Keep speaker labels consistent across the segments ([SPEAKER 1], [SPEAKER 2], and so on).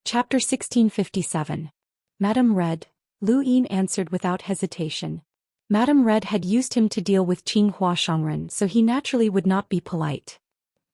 [SPEAKER 1] Chapter 1657. Madame Red, Lu Yin answered without hesitation. Madame Red had used him to deal with Qinghua Shangren, so he naturally would not be polite.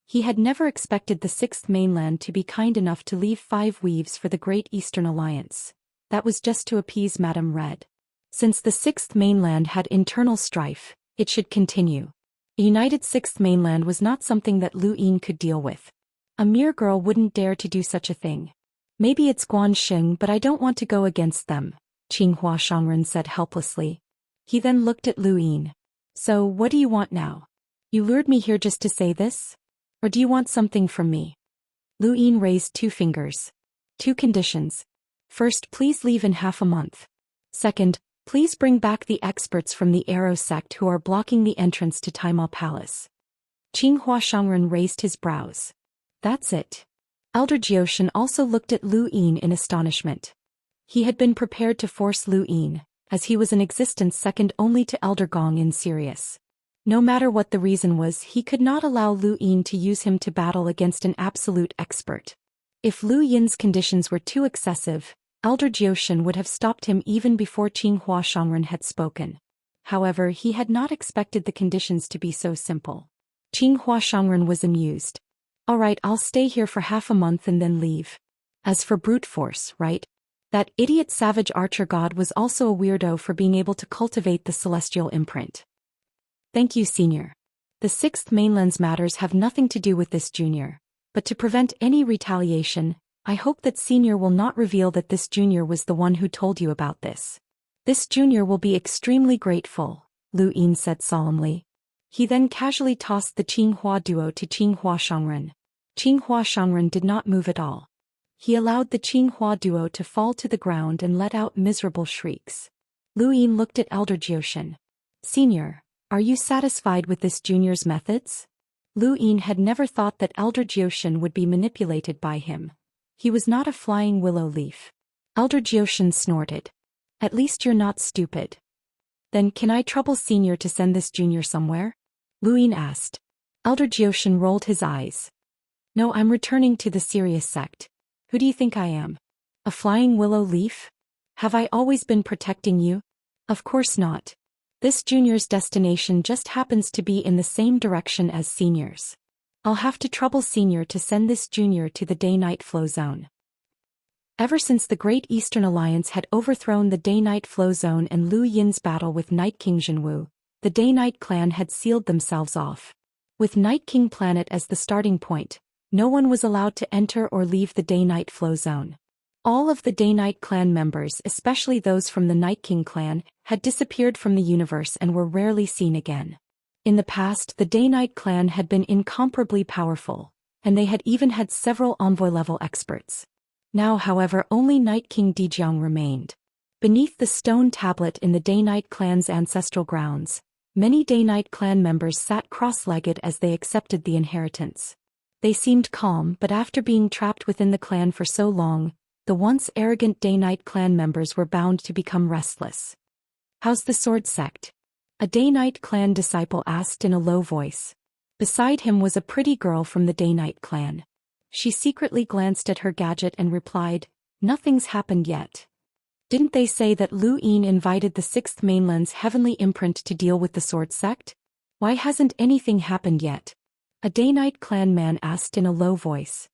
[SPEAKER 1] He had never expected the Sixth Mainland to be kind enough to leave 5 weaves for the Great Eastern Alliance. That was just to appease Madame Red. Since the Sixth Mainland had internal strife, it should continue. A united Sixth Mainland was not something that Lu Yin could deal with. A mere girl wouldn't dare to do such a thing. Maybe it's Guanxing, but I don't want to go against them, Qinghua Shangren said helplessly. He then looked at Lu Yin. So, what do you want now? You lured me here just to say this? Or do you want something from me? Lu Yin raised 2 fingers. 2 conditions. First, please leave in half a month. Second, please bring back the experts from the Arrow sect who are blocking the entrance to Taimao Palace. Qinghua Shangren raised his brows. That's it. Elder Zhou Xian also looked at Lu Yin in astonishment. He had been prepared to force Lu Yin, as he was in existence second only to Elder Gong in Sirius. No matter what the reason was, he could not allow Lu Yin to use him to battle against an absolute expert. If Lu Yin's conditions were too excessive, Elder Zhou Xian would have stopped him even before Qinghua Shangren had spoken. However, he had not expected the conditions to be so simple. Qinghua Shangren was amused. All right, I'll stay here for half a month and then leave. As for brute force, right? That idiot savage archer god was also a weirdo for being able to cultivate the celestial imprint. Thank you, Senior. The Sixth Mainland's matters have nothing to do with this, Junior. But to prevent any retaliation, I hope that Senior will not reveal that this Junior was the one who told you about this. This Junior will be extremely grateful, Lu Yin said solemnly. He then casually tossed the Qinghua duo to Qinghua Shangren. Qinghua Shangren did not move at all. He allowed the Qinghua duo to fall to the ground and let out miserable shrieks. Lu Yin looked at Elder Zhou Xian. Senior, are you satisfied with this junior's methods? Lu Yin had never thought that Elder Zhou Xian would be manipulated by him. He was not a flying willow leaf. Elder Zhou Xian snorted. At least you're not stupid. Then can I trouble Senior to send this junior somewhere? Lu Yin asked. Elder Zhou Xian rolled his eyes. No, I'm returning to the Sirius sect. Who do you think I am? A flying willow leaf? Have I always been protecting you? Of course not. This junior's destination just happens to be in the same direction as Senior's. I'll have to trouble Senior to send this junior to the day-night flow zone. Ever since the Great Eastern Alliance had overthrown the day-night flow zone and Lu Yin's battle with Night King Zhenwu, the day-night clan had sealed themselves off. With Night King Planet as the starting point, no one was allowed to enter or leave the day-night flow zone. All of the day-night clan members, especially those from the Night King clan, had disappeared from the universe and were rarely seen again. In the past, the day-night clan had been incomparably powerful, and they had even had several envoy-level experts. Now, however, only Night King Dijiang remained. Beneath the stone tablet in the day-night clan's ancestral grounds, many day-night clan members sat cross-legged as they accepted the inheritance. They seemed calm, but after being trapped within the clan for so long, the once arrogant day-night clan members were bound to become restless. How's the sword sect? A day-night clan disciple asked in a low voice. Beside him was a pretty girl from the day-night clan. She secretly glanced at her gadget and replied, Nothing's happened yet. Didn't they say that Lu Yin invited the Sixth Mainland's heavenly imprint to deal with the sword sect? Why hasn't anything happened yet? A day-night clan man asked in a low voice.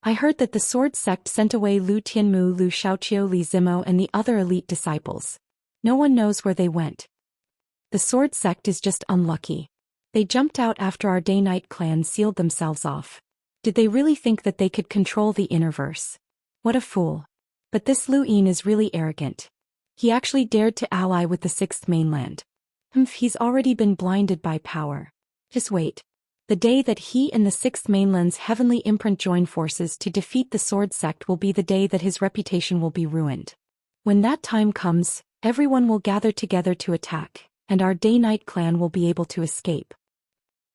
[SPEAKER 1] I heard that the sword sect sent away Lu Tianmu, Lu Xiaoqiu, Li Zimo and the other elite disciples. No one knows where they went. The sword sect is just unlucky. They jumped out after our day-night clan sealed themselves off. Did they really think that they could control the Innerverse? What a fool. But this Lu Yin is really arrogant. He actually dared to ally with the Sixth Mainland. He's already been blinded by power. Just wait. The day that he and the Sixth Mainland's heavenly imprint join forces to defeat the sword sect will be the day that his reputation will be ruined. When that time comes, everyone will gather together to attack, and our day-night clan will be able to escape.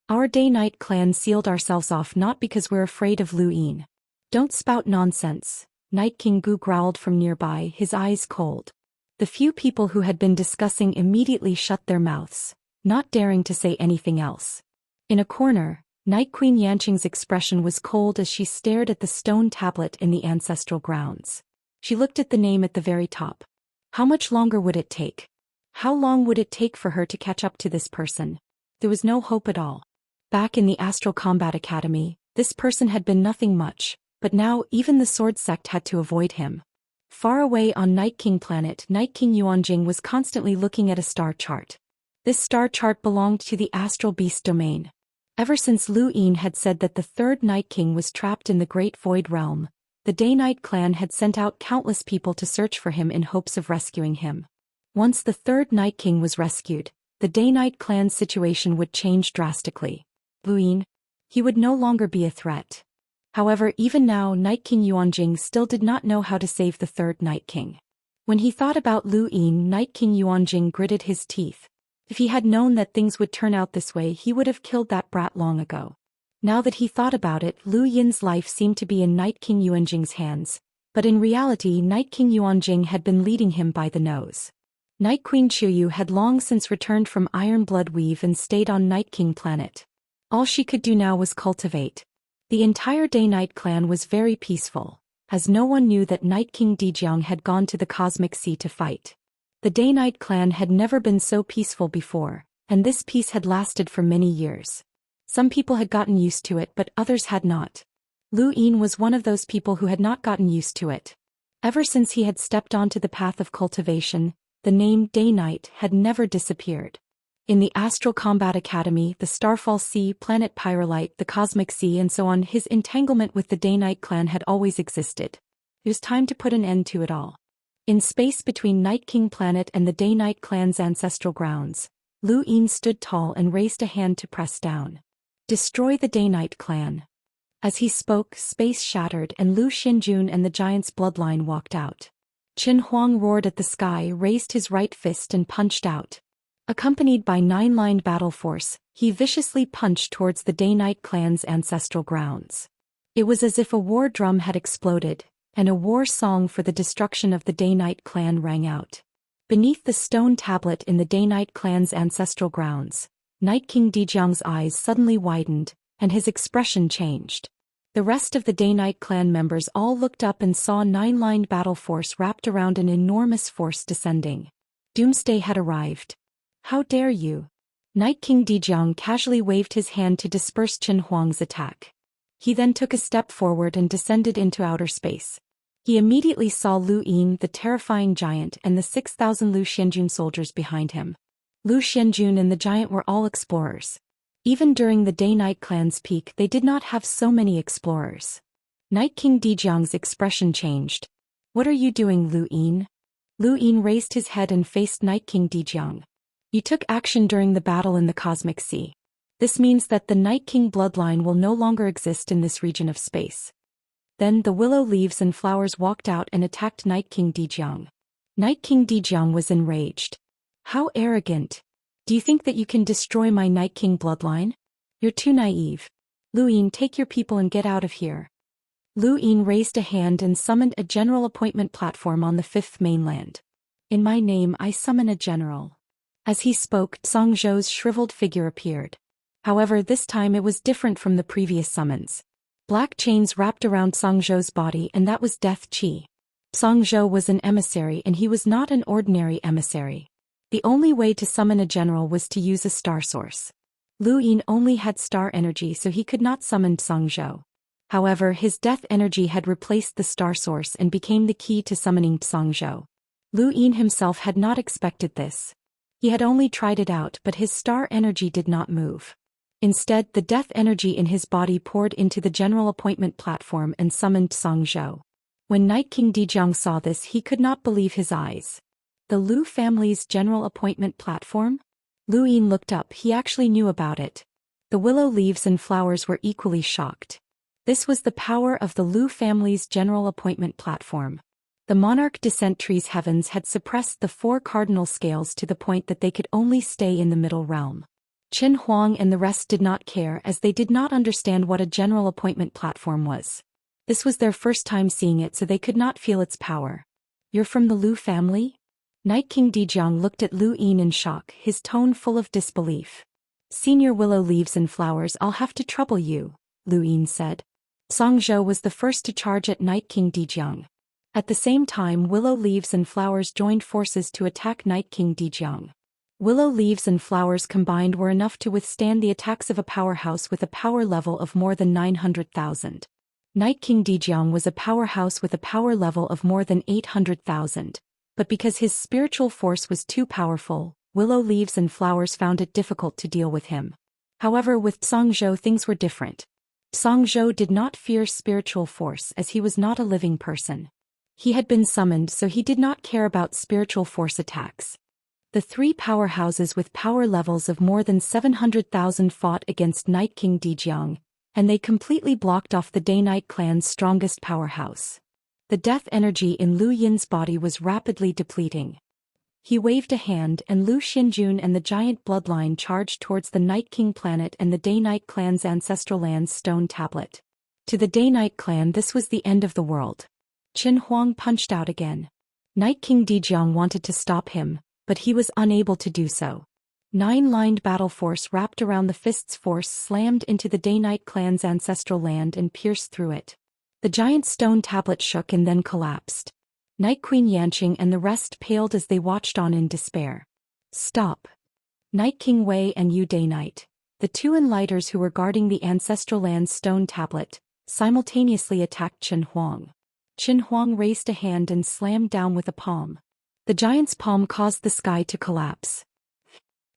[SPEAKER 1] Our day-night clan sealed ourselves off not because we're afraid of Lu Yin. Don't spout nonsense, Night King Gu growled from nearby, his eyes cold. The few people who had been discussing immediately shut their mouths, not daring to say anything else. In a corner, Night Queen Yanqing's expression was cold as she stared at the stone tablet in the ancestral grounds. She looked at the name at the very top. How much longer would it take? How long would it take for her to catch up to this person? There was no hope at all. Back in the Astral Combat Academy, this person had been nothing much, but now even the Sword Sect had to avoid him. Far away on Night King Planet, Night King Yuanjing was constantly looking at a star chart. This star chart belonged to the Astral Beast domain. Ever since Lu Yin had said that the third Night King was trapped in the Great Void Realm, the Day-Night clan had sent out countless people to search for him in hopes of rescuing him. Once the third Night King was rescued, the Day-Night clan's situation would change drastically. Lu Yin, he would no longer be a threat. However, even now Night King Yuanjing still did not know how to save the third Night King. When he thought about Lu Yin, Night King Yuanjing gritted his teeth. If he had known that things would turn out this way, he would have killed that brat long ago. Now that he thought about it, Lu Yin's life seemed to be in Night King Yuanjing's hands, but in reality Night King Yuanjing had been leading him by the nose. Night Queen Chuyu had long since returned from Iron Blood Weave and stayed on Night King Planet. All she could do now was cultivate. The entire Day-Night clan was very peaceful, as no one knew that Night King Dijiang had gone to the Cosmic Sea to fight. The Day-Night clan had never been so peaceful before, and this peace had lasted for many years. Some people had gotten used to it, but others had not. Lu Yin was one of those people who had not gotten used to it. Ever since he had stepped onto the path of cultivation, the name Day-Night had never disappeared. In the Astral Combat Academy, the Starfall Sea, Planet Pyrolite, the Cosmic Sea and so on, his entanglement with the Day-Night clan had always existed. It was time to put an end to it all. In space between Night King Planet and the Day-Night clan's ancestral grounds, Lu Yin stood tall and raised a hand to press down. Destroy the Day-Night clan. As he spoke, space shattered and Lu Xinjun and the giant's bloodline walked out. Qin Huang roared at the sky, raised his right fist and punched out. Accompanied by 9-lined battle force, he viciously punched towards the Day-Night clan's ancestral grounds. It was as if a war drum had exploded, and a war song for the destruction of the Day-Night clan rang out. Beneath the stone tablet in the Day-Night clan's ancestral grounds, Night King Dijiang's eyes suddenly widened, and his expression changed. The rest of the Day-Night clan members all looked up and saw 9-lined battle force wrapped around an enormous force descending. Doomsday had arrived. How dare you? Night King Dijiang casually waved his hand to disperse Qin Huang's attack. He then took a step forward and descended into outer space. He immediately saw Lu Yin, the terrifying giant, and the 6,000 Lu Xianjun soldiers behind him. Lu Xianjun and the giant were all explorers. Even during the Day-Night clan's peak, they did not have so many explorers. Night King Dijiang's expression changed. What are you doing, Lu Yin? Lu Yin raised his head and faced Night King Dijiang. You took action during the battle in the Cosmic Sea. This means that the Night King bloodline will no longer exist in this region of space. Then the willow leaves and flowers walked out and attacked Night King Dijiang. Night King Dijiang was enraged. How arrogant! Do you think that you can destroy my Night King bloodline? You're too naive. Lu Yin, take your people and get out of here. Lu Yin raised a hand and summoned a general appointment platform on the 5th mainland. In my name I summon a general. As he spoke, Song Zhou's shriveled figure appeared. However, this time it was different from the previous summons. Black chains wrapped around Song Zhou's body, and that was Death Qi. Song Zhou was an emissary, and he was not an ordinary emissary. The only way to summon a general was to use a star source. Lu Yin only had star energy, so he could not summon Song Zhou. However, his death energy had replaced the star source and became the key to summoning Song Zhou. Lu Yin himself had not expected this. He had only tried it out, but his star energy did not move. Instead, the death energy in his body poured into the general appointment platform and summoned Song Zhou. When Night King Dijiang saw this, he could not believe his eyes. The Lu family's general appointment platform? Lu Yin looked up, he actually knew about it. The willow leaves and flowers were equally shocked. This was the power of the Lu family's general appointment platform. The monarch descent tree's heavens had suppressed the 4 cardinal scales to the point that they could only stay in the middle realm. Qin Huang and the rest did not care, as they did not understand what a general appointment platform was. This was their first time seeing it, so they could not feel its power. You're from the Lu family? Night King Dijiang looked at Lu Yin in shock, his tone full of disbelief. Senior Willow Leaves and Flowers, I'll have to trouble you, Lu Yin said. Song Zhou was the first to charge at Night King Dijiang. At the same time, Willow Leaves and Flowers joined forces to attack Night King Dijiang. Willow Leaves and Flowers combined were enough to withstand the attacks of a powerhouse with a power level of more than 900,000. Night King Dijiang was a powerhouse with a power level of more than 800,000, but because his spiritual force was too powerful, Willow Leaves and Flowers found it difficult to deal with him. However, with Song Zhou things were different. Song Zhou did not fear spiritual force as he was not a living person. He had been summoned, so he did not care about spiritual force attacks. The three powerhouses with power levels of more than 700,000 fought against Night King Dijiang, and they completely blocked off the Day-Night clan's strongest powerhouse. The death energy in Lu Yin's body was rapidly depleting. He waved a hand and Lu Xinjun and the giant bloodline charged towards the Night King planet and the Day-Night clan's ancestral land's stone tablet. To the Day-Night clan this was the end of the world. Qin Huang punched out again. Night King Dijiang wanted to stop him, but he was unable to do so. Nine-lined battle force wrapped around the fist's force slammed into the Day-Night clan's ancestral land and pierced through it. The giant stone tablet shook and then collapsed. Night Queen Yanqing and the rest paled as they watched on in despair. Stop! Night King Wei and Yu Day-Night, the two enlighters who were guarding the ancestral land's stone tablet, simultaneously attacked Qin Huang. Qin Huang raised a hand and slammed down with a palm. The giant's palm caused the sky to collapse.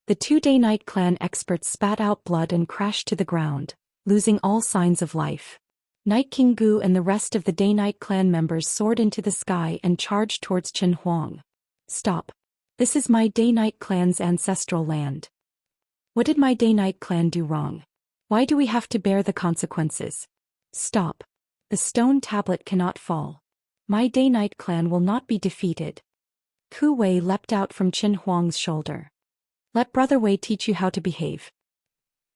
[SPEAKER 1] The two Day-Night clan experts spat out blood and crashed to the ground, losing all signs of life. Night King Gu and the rest of the Day-Night clan members soared into the sky and charged towards Qin Huang. Stop. This is my Day-Night clan's ancestral land. What did my Day-Night clan do wrong? Why do we have to bear the consequences? Stop. The stone tablet cannot fall. My Day-Night clan will not be defeated. Ku Wei leapt out from Qin Huang's shoulder. Let Brother Wei teach you how to behave.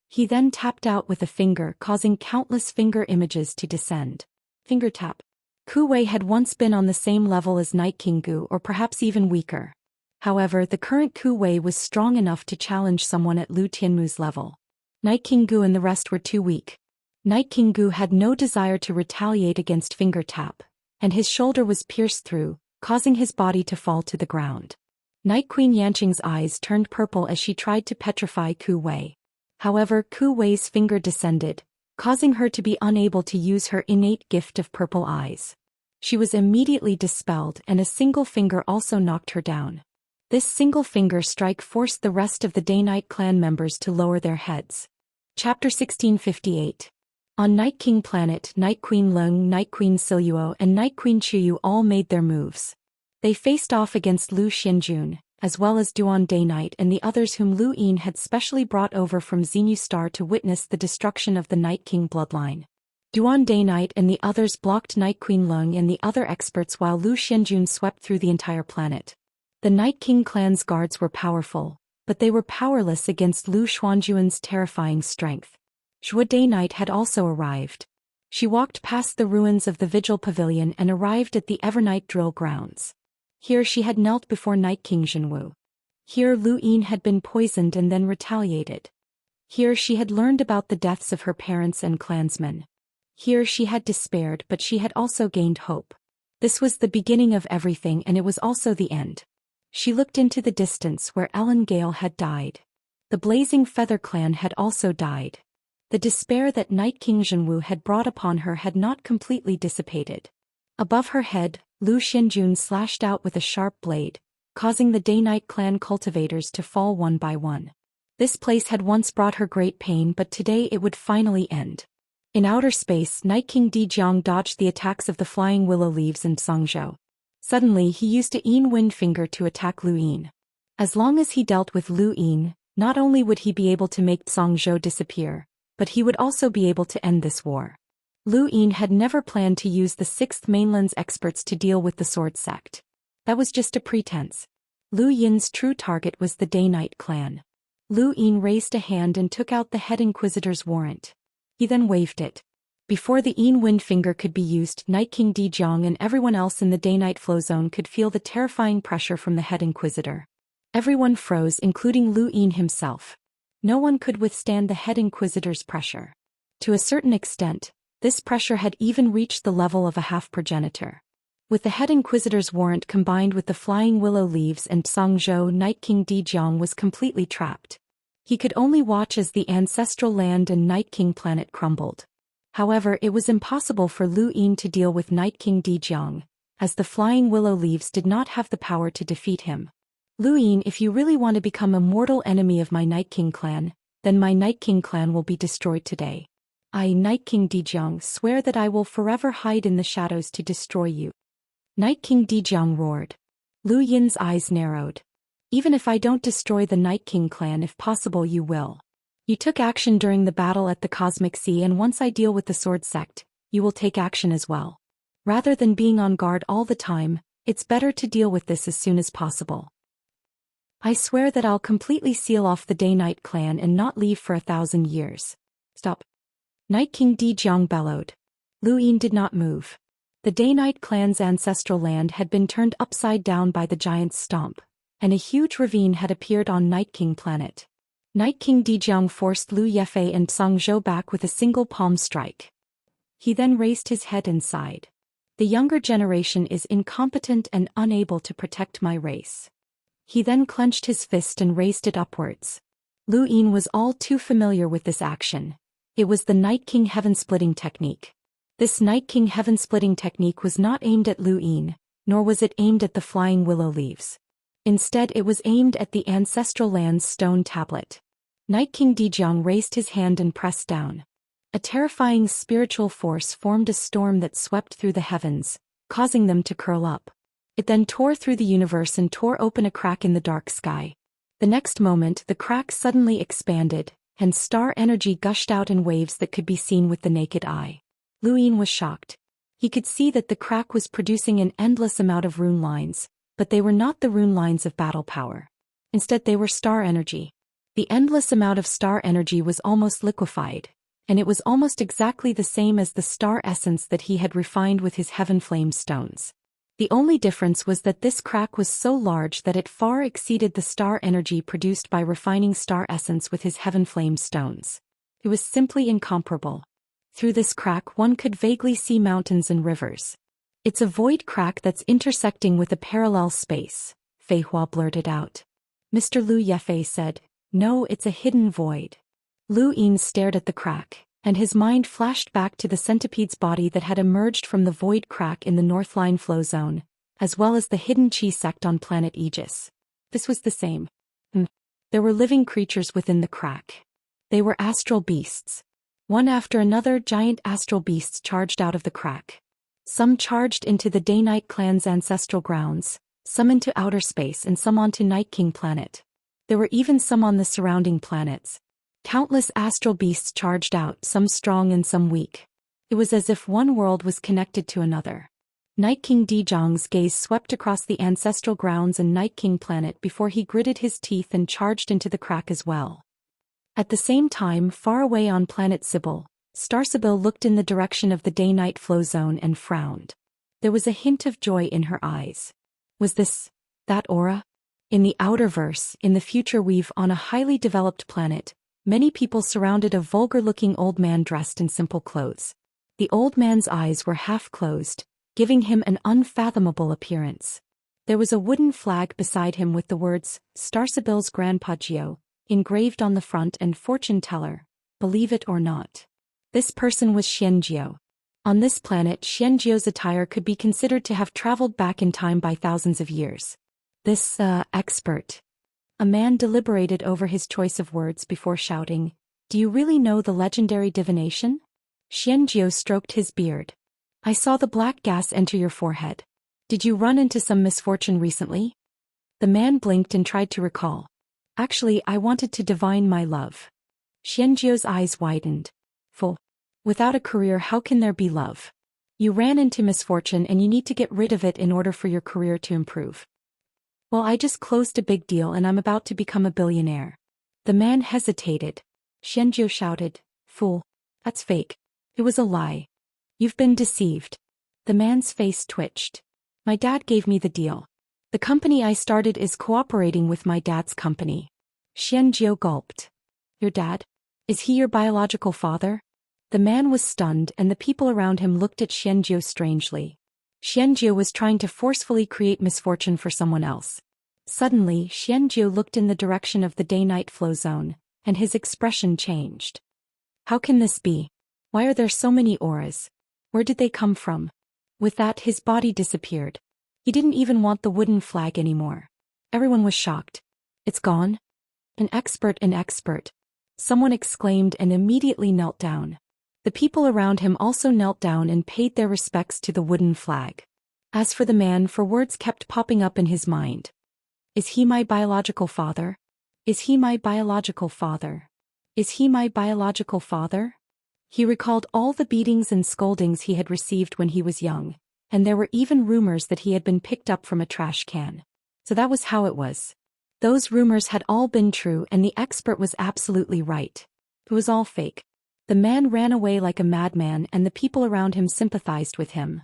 [SPEAKER 1] He then tapped out with a finger, causing countless finger images to descend. Finger tap. Ku Wei had once been on the same level as Night King Gu or perhaps even weaker. However, the current Ku Wei was strong enough to challenge someone at Lu Tianmu's level. Night King Gu and the rest were too weak. Night King Gu had no desire to retaliate against finger tap, and his shoulder was pierced through, causing his body to fall to the ground. Night Queen Yanqing's eyes turned purple as she tried to petrify Ku Wei. However, Ku Wei's finger descended, causing her to be unable to use her innate gift of purple eyes. She was immediately dispelled and a single finger also knocked her down. This single finger strike forced the rest of the Day-Night clan members to lower their heads. Chapter 1658. On Night King Planet, Night Queen Leng, Night Queen Siluo and Night Queen Chuyu all made their moves. They faced off against Lu Xinjun, as well as Duan Day-Night and the others whom Lu Yin had specially brought over from Xenu Star to witness the destruction of the Night King bloodline. Duan Day-Night and the others blocked Night Queen Leng and the other experts while Lu Xinjun swept through the entire planet. The Night King clan's guards were powerful, but they were powerless against Lu Xuanjuan's terrifying strength. Zhou Day-Night had also arrived. She walked past the ruins of the Vigil Pavilion and arrived at the Evernight drill grounds. Here she had knelt before Night King Zhenwu. Here Lu Yin had been poisoned and then retaliated. Here she had learned about the deaths of her parents and clansmen. Here she had despaired, but she had also gained hope. This was the beginning of everything and it was also the end. She looked into the distance where Ellen Gale had died. The Blazing Feather clan had also died. The despair that Night King Zhenwu had brought upon her had not completely dissipated. Above her head, Lu Xinjun slashed out with a sharp blade, causing the Day-Night clan cultivators to fall one by one. This place had once brought her great pain, but today it would finally end. In outer space, Night King Dijiang dodged the attacks of the flying willow leaves and Song Zhou. Suddenly he used a Yin Wind Finger to attack Lu Yin. As long as he dealt with Lu Yin, not only would he be able to make Song Zhou disappear, but he would also be able to end this war. Lu Yin had never planned to use the Sixth Mainland's experts to deal with the Sword Sect. That was just a pretense. Lu Yin's true target was the Day-Night clan. Lu Yin raised a hand and took out the head inquisitor's warrant. He then waved it. Before the Yin Wind Finger could be used, Night King Dijiang and everyone else in the Day-Night flow zone could feel the terrifying pressure from the head inquisitor. Everyone froze, including Lu Yin himself. No one could withstand the head inquisitor's pressure. To a certain extent, this pressure had even reached the level of a half-progenitor. With the head inquisitor's warrant combined with the flying willow leaves and Zhou, Night King Dijiang was completely trapped. He could only watch as the ancestral land and Night King planet crumbled. However, it was impossible for Lu Yin to deal with Night King Dijiang, as the flying willow leaves did not have the power to defeat him. Lu Yin, if you really want to become a mortal enemy of my Night King clan, then my Night King clan will be destroyed today. I, Night King Dijiang, swear that I will forever hide in the shadows to destroy you. Night King Dijiang roared. Lu Yin's eyes narrowed. Even if I don't destroy the Night King clan, if possible you will. You took action during the battle at the Cosmic Sea, and once I deal with the Sword Sect, you will take action as well. Rather than being on guard all the time, it's better to deal with this as soon as possible. I swear that I'll completely seal off the Day-Night clan and not leave for 1,000 years. Stop. Night King Dijiang bellowed. Lu Yin did not move. The Day-Night clan's ancestral land had been turned upside down by the giant's stomp, and a huge ravine had appeared on Night King planet. Night King Dijiang forced Lu Yefei and Zhou back with a single palm strike. He then raised his head and sighed. The younger generation is incompetent and unable to protect my race. He then clenched his fist and raised it upwards. Lu Yin was all too familiar with this action. It was the Night King Heaven-Splitting technique. This Night King Heaven-Splitting technique was not aimed at Lu Yin, nor was it aimed at the flying willow leaves. Instead, it was aimed at the ancestral land's stone tablet. Night King Dijiang raised his hand and pressed down. A terrifying spiritual force formed a storm that swept through the heavens, causing them to curl up. It then tore through the universe and tore open a crack in the dark sky. The next moment, the crack suddenly expanded, and star energy gushed out in waves that could be seen with the naked eye. Lu Yin was shocked. He could see that the crack was producing an endless amount of rune lines, but they were not the rune lines of battle power. Instead, they were star energy. The endless amount of star energy was almost liquefied, and it was almost exactly the same as the star essence that he had refined with his heaven flame stones. The only difference was that this crack was so large that it far exceeded the star energy produced by refining star essence with his heaven flame stones. It was simply incomparable. Through this crack one could vaguely see mountains and rivers. It's a void crack that's intersecting with a parallel space, Fei Hua blurted out. Mr. Lu Yefei said, no, it's a hidden void. Lu Yin stared at the crack, and his mind flashed back to the centipede's body that had emerged from the void crack in the Northline flow zone, as well as the hidden Qi sect on planet Aegis. This was the same. There were living creatures within the crack. They were astral beasts. One after another, giant astral beasts charged out of the crack. Some charged into the Day-Night clan's ancestral grounds, some into outer space and some onto Night King planet. There were even some on the surrounding planets. Countless astral beasts charged out, some strong and some weak. It was as if one world was connected to another. Night King Dijiang's gaze swept across the ancestral grounds and Night King planet before he gritted his teeth and charged into the crack as well. At the same time, far away on planet Sybil, Star Sybil looked in the direction of the Day-Night flow zone and frowned. There was a hint of joy in her eyes. Was this that aura? In the Outerverse, in the future weave on a highly developed planet, many people surrounded a vulgar-looking old man dressed in simple clothes. The old man's eyes were half-closed, giving him an unfathomable appearance. There was a wooden flag beside him with the words, Star Sybil's Grandpa Gio, engraved on the front and fortune teller, believe it or not. This person was Xianxia. On this planet, Xianxia's attire could be considered to have traveled back in time by thousands of years. This, expert. A man deliberated over his choice of words before shouting, do you really know the legendary divination? Xianxia stroked his beard. I saw the black gas enter your forehead. Did you run into some misfortune recently? The man blinked and tried to recall. Actually, I wanted to divine my love. Xianxia's eyes widened. Full. Without a career, how can there be love? You ran into misfortune and you need to get rid of it in order for your career to improve. Well, I just closed a big deal and I'm about to become a billionaire. The man hesitated. Xianxia shouted, fool. That's fake. It was a lie. You've been deceived. The man's face twitched. My dad gave me the deal. The company I started is cooperating with my dad's company. Xianxia gulped. Your dad? Is he your biological father? The man was stunned and the people around him looked at Xianxia strangely. Xianxia was trying to forcefully create misfortune for someone else. Suddenly, Xianxia looked in the direction of the day-night flow zone, and his expression changed. How can this be? Why are there so many auras? Where did they come from? With that, his body disappeared. He didn't even want the wooden flag anymore. Everyone was shocked. It's gone? An expert. Someone exclaimed and immediately knelt down. The people around him also knelt down and paid their respects to the wooden flag. As for the man, words kept popping up in his mind. Is he my biological father? Is he my biological father? Is he my biological father? He recalled all the beatings and scoldings he had received when he was young, and there were even rumors that he had been picked up from a trash can. So that was how it was. Those rumors had all been true and the expert was absolutely right. It was all fake. The man ran away like a madman and the people around him sympathized with him.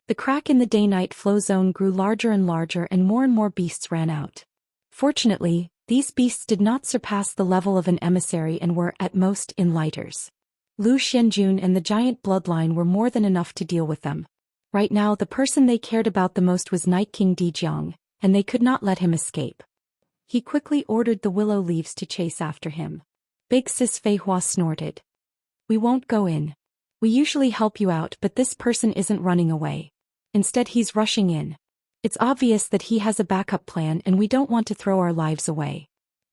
[SPEAKER 1] The crack in the day-night flow zone grew larger and larger and more beasts ran out. Fortunately, these beasts did not surpass the level of an emissary and were, at most, in lighters. Lu Xianjun and the giant bloodline were more than enough to deal with them. Right now the person they cared about the most was Night King Dijiang, and they could not let him escape. He quickly ordered the willow leaves to chase after him. Big Sis Fei Hua snorted. We won't go in. We usually help you out, but this person isn't running away. Instead he's rushing in. It's obvious that he has a backup plan and we don't want to throw our lives away.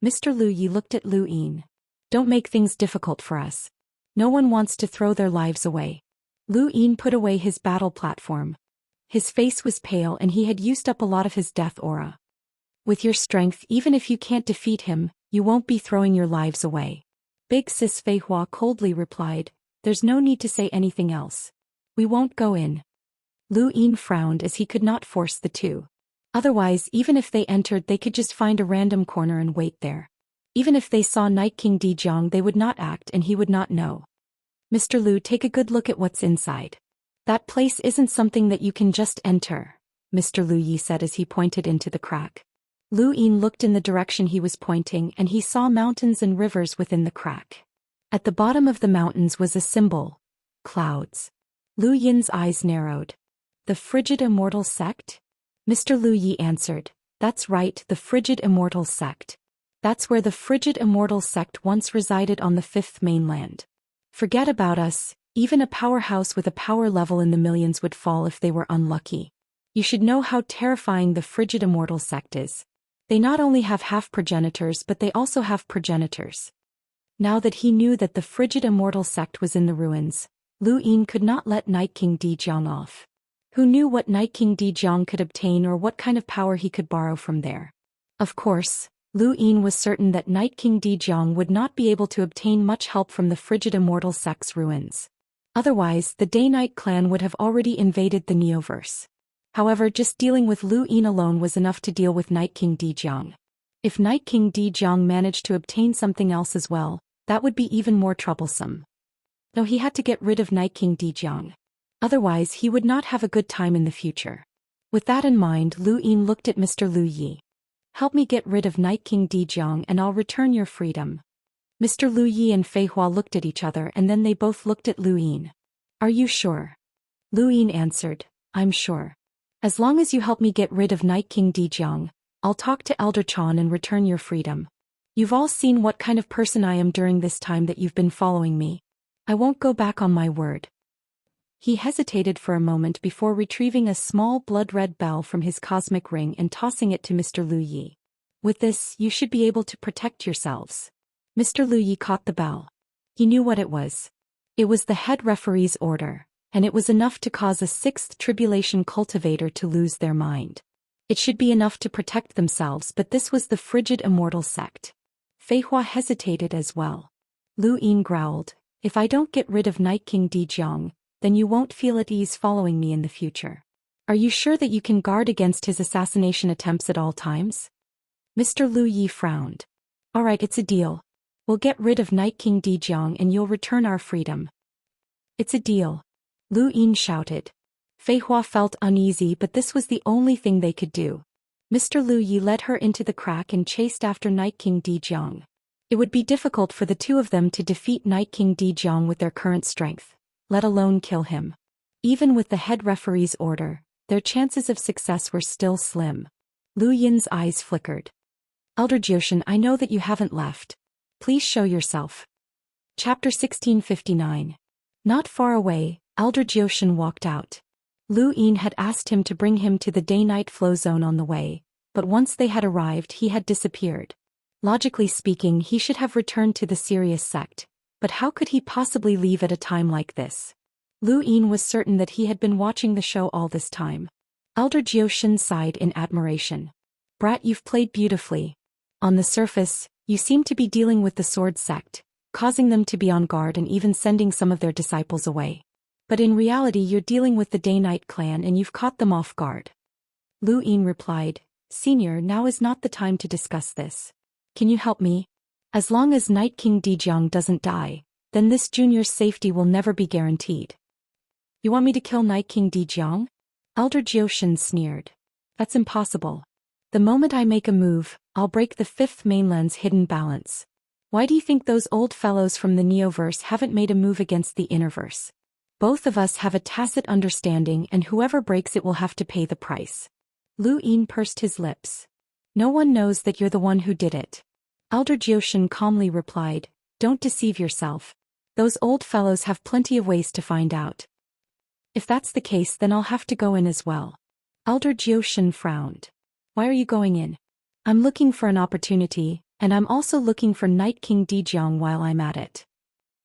[SPEAKER 1] Mr. Lu Yi looked at Lu Yin. Don't make things difficult for us. No one wants to throw their lives away. Lu Yin put away his battle platform. His face was pale and he had used up a lot of his death aura. With your strength, even if you can't defeat him, you won't be throwing your lives away. Big Sis Fei Hua coldly replied, there's no need to say anything else. We won't go in. Lu Yin frowned as he could not force the two. Otherwise, even if they entered they could just find a random corner and wait there. Even if they saw Night King Dijiang they would not act and he would not know. Mr. Lu, take a good look at what's inside. That place isn't something that you can just enter, Mr. Lu Yi said as he pointed into the crack. Lu Yin looked in the direction he was pointing and he saw mountains and rivers within the crack. At the bottom of the mountains was a symbol, clouds. Lu Yin's eyes narrowed. The frigid immortal sect? Mr. Lu Yi answered, that's right, the frigid immortal sect. That's where the frigid immortal sect once resided on the fifth mainland. Forget about us, even a powerhouse with a power level in the millions would fall if they were unlucky. You should know how terrifying the frigid immortal sect is. They not only have half-progenitors but they also have progenitors. Now that he knew that the frigid immortal sect was in the ruins, Lu Yin could not let Night King Dijiang off. Who knew what Night King Dijiang could obtain or what kind of power he could borrow from there? Of course, Lu Yin was certain that Night King Dijiang would not be able to obtain much help from the frigid immortal sect's ruins. Otherwise, the Day-Night clan would have already invaded the Neoverse. However, just dealing with Lu Yin alone was enough to deal with Night King Dijiang. If Night King Dijiang managed to obtain something else as well, that would be even more troublesome. No, he had to get rid of Night King Dijiang. Otherwise, he would not have a good time in the future. With that in mind, Lu Yin looked at Mr. Lu Yi. Help me get rid of Night King Dijiang and I'll return your freedom. Mr. Lu Yi and Fei Hua looked at each other and then they both looked at Lu Yin. Are you sure? Lu Yin answered, I'm sure. As long as you help me get rid of Night King Dijiang, I'll talk to Elder Chan and return your freedom. You've all seen what kind of person I am during this time that you've been following me. I won't go back on my word. He hesitated for a moment before retrieving a small blood-red bell from his cosmic ring and tossing it to Mr. Lu Yi. With this, you should be able to protect yourselves. Mr. Lu Yi caught the bell. He knew what it was. It was the head referee's order, and it was enough to cause a sixth tribulation cultivator to lose their mind. It should be enough to protect themselves, but this was the frigid immortal sect. Fei Hua hesitated as well. Lu Yin growled, if I don't get rid of Night King Dijiang, then you won't feel at ease following me in the future. Are you sure that you can guard against his assassination attempts at all times? Mr. Lu Yi frowned. Alright, it's a deal. We'll get rid of Night King Dijiang and you'll return our freedom. It's a deal. Lu Yin shouted. Fei Hua felt uneasy, but this was the only thing they could do. Mr. Lu Yi led her into the crack and chased after Night King Dijiang. It would be difficult for the two of them to defeat Night King Dijiang with their current strength, let alone kill him. Even with the head referee's order, their chances of success were still slim. Lu Yin's eyes flickered. Elder Zhou Xian, I know that you haven't left. Please show yourself. Chapter 1659. Not far away, Elder Zhou Xian walked out. Lu Yin had asked him to bring him to the day-night flow zone on the way, but once they had arrived he had disappeared. Logically speaking, he should have returned to the Sirius sect, but how could he possibly leave at a time like this? Lu Yin was certain that he had been watching the show all this time. Elder Zhou Xian sighed in admiration. Brat, you've played beautifully. On the surface, you seem to be dealing with the sword sect, causing them to be on guard and even sending some of their disciples away. But in reality you're dealing with the Day-Night clan and you've caught them off guard. Lu Yin replied, Senior, now is not the time to discuss this. Can you help me? As long as Night King Dijiang doesn't die, then this junior's safety will never be guaranteed. You want me to kill Night King Dijiang? Elder Zhou Xian sneered. That's impossible. The moment I make a move, I'll break the fifth mainland's hidden balance. Why do you think those old fellows from the Neoverse haven't made a move against the Innerverse? Both of us have a tacit understanding and whoever breaks it will have to pay the price. Lu Yin pursed his lips. No one knows that you're the one who did it. Elder Zhou Xian calmly replied, Don't deceive yourself. Those old fellows have plenty of ways to find out. If that's the case, then I'll have to go in as well. Elder Zhou Xian frowned. Why are you going in? I'm looking for an opportunity, and I'm also looking for Night King Dijiang while I'm at it.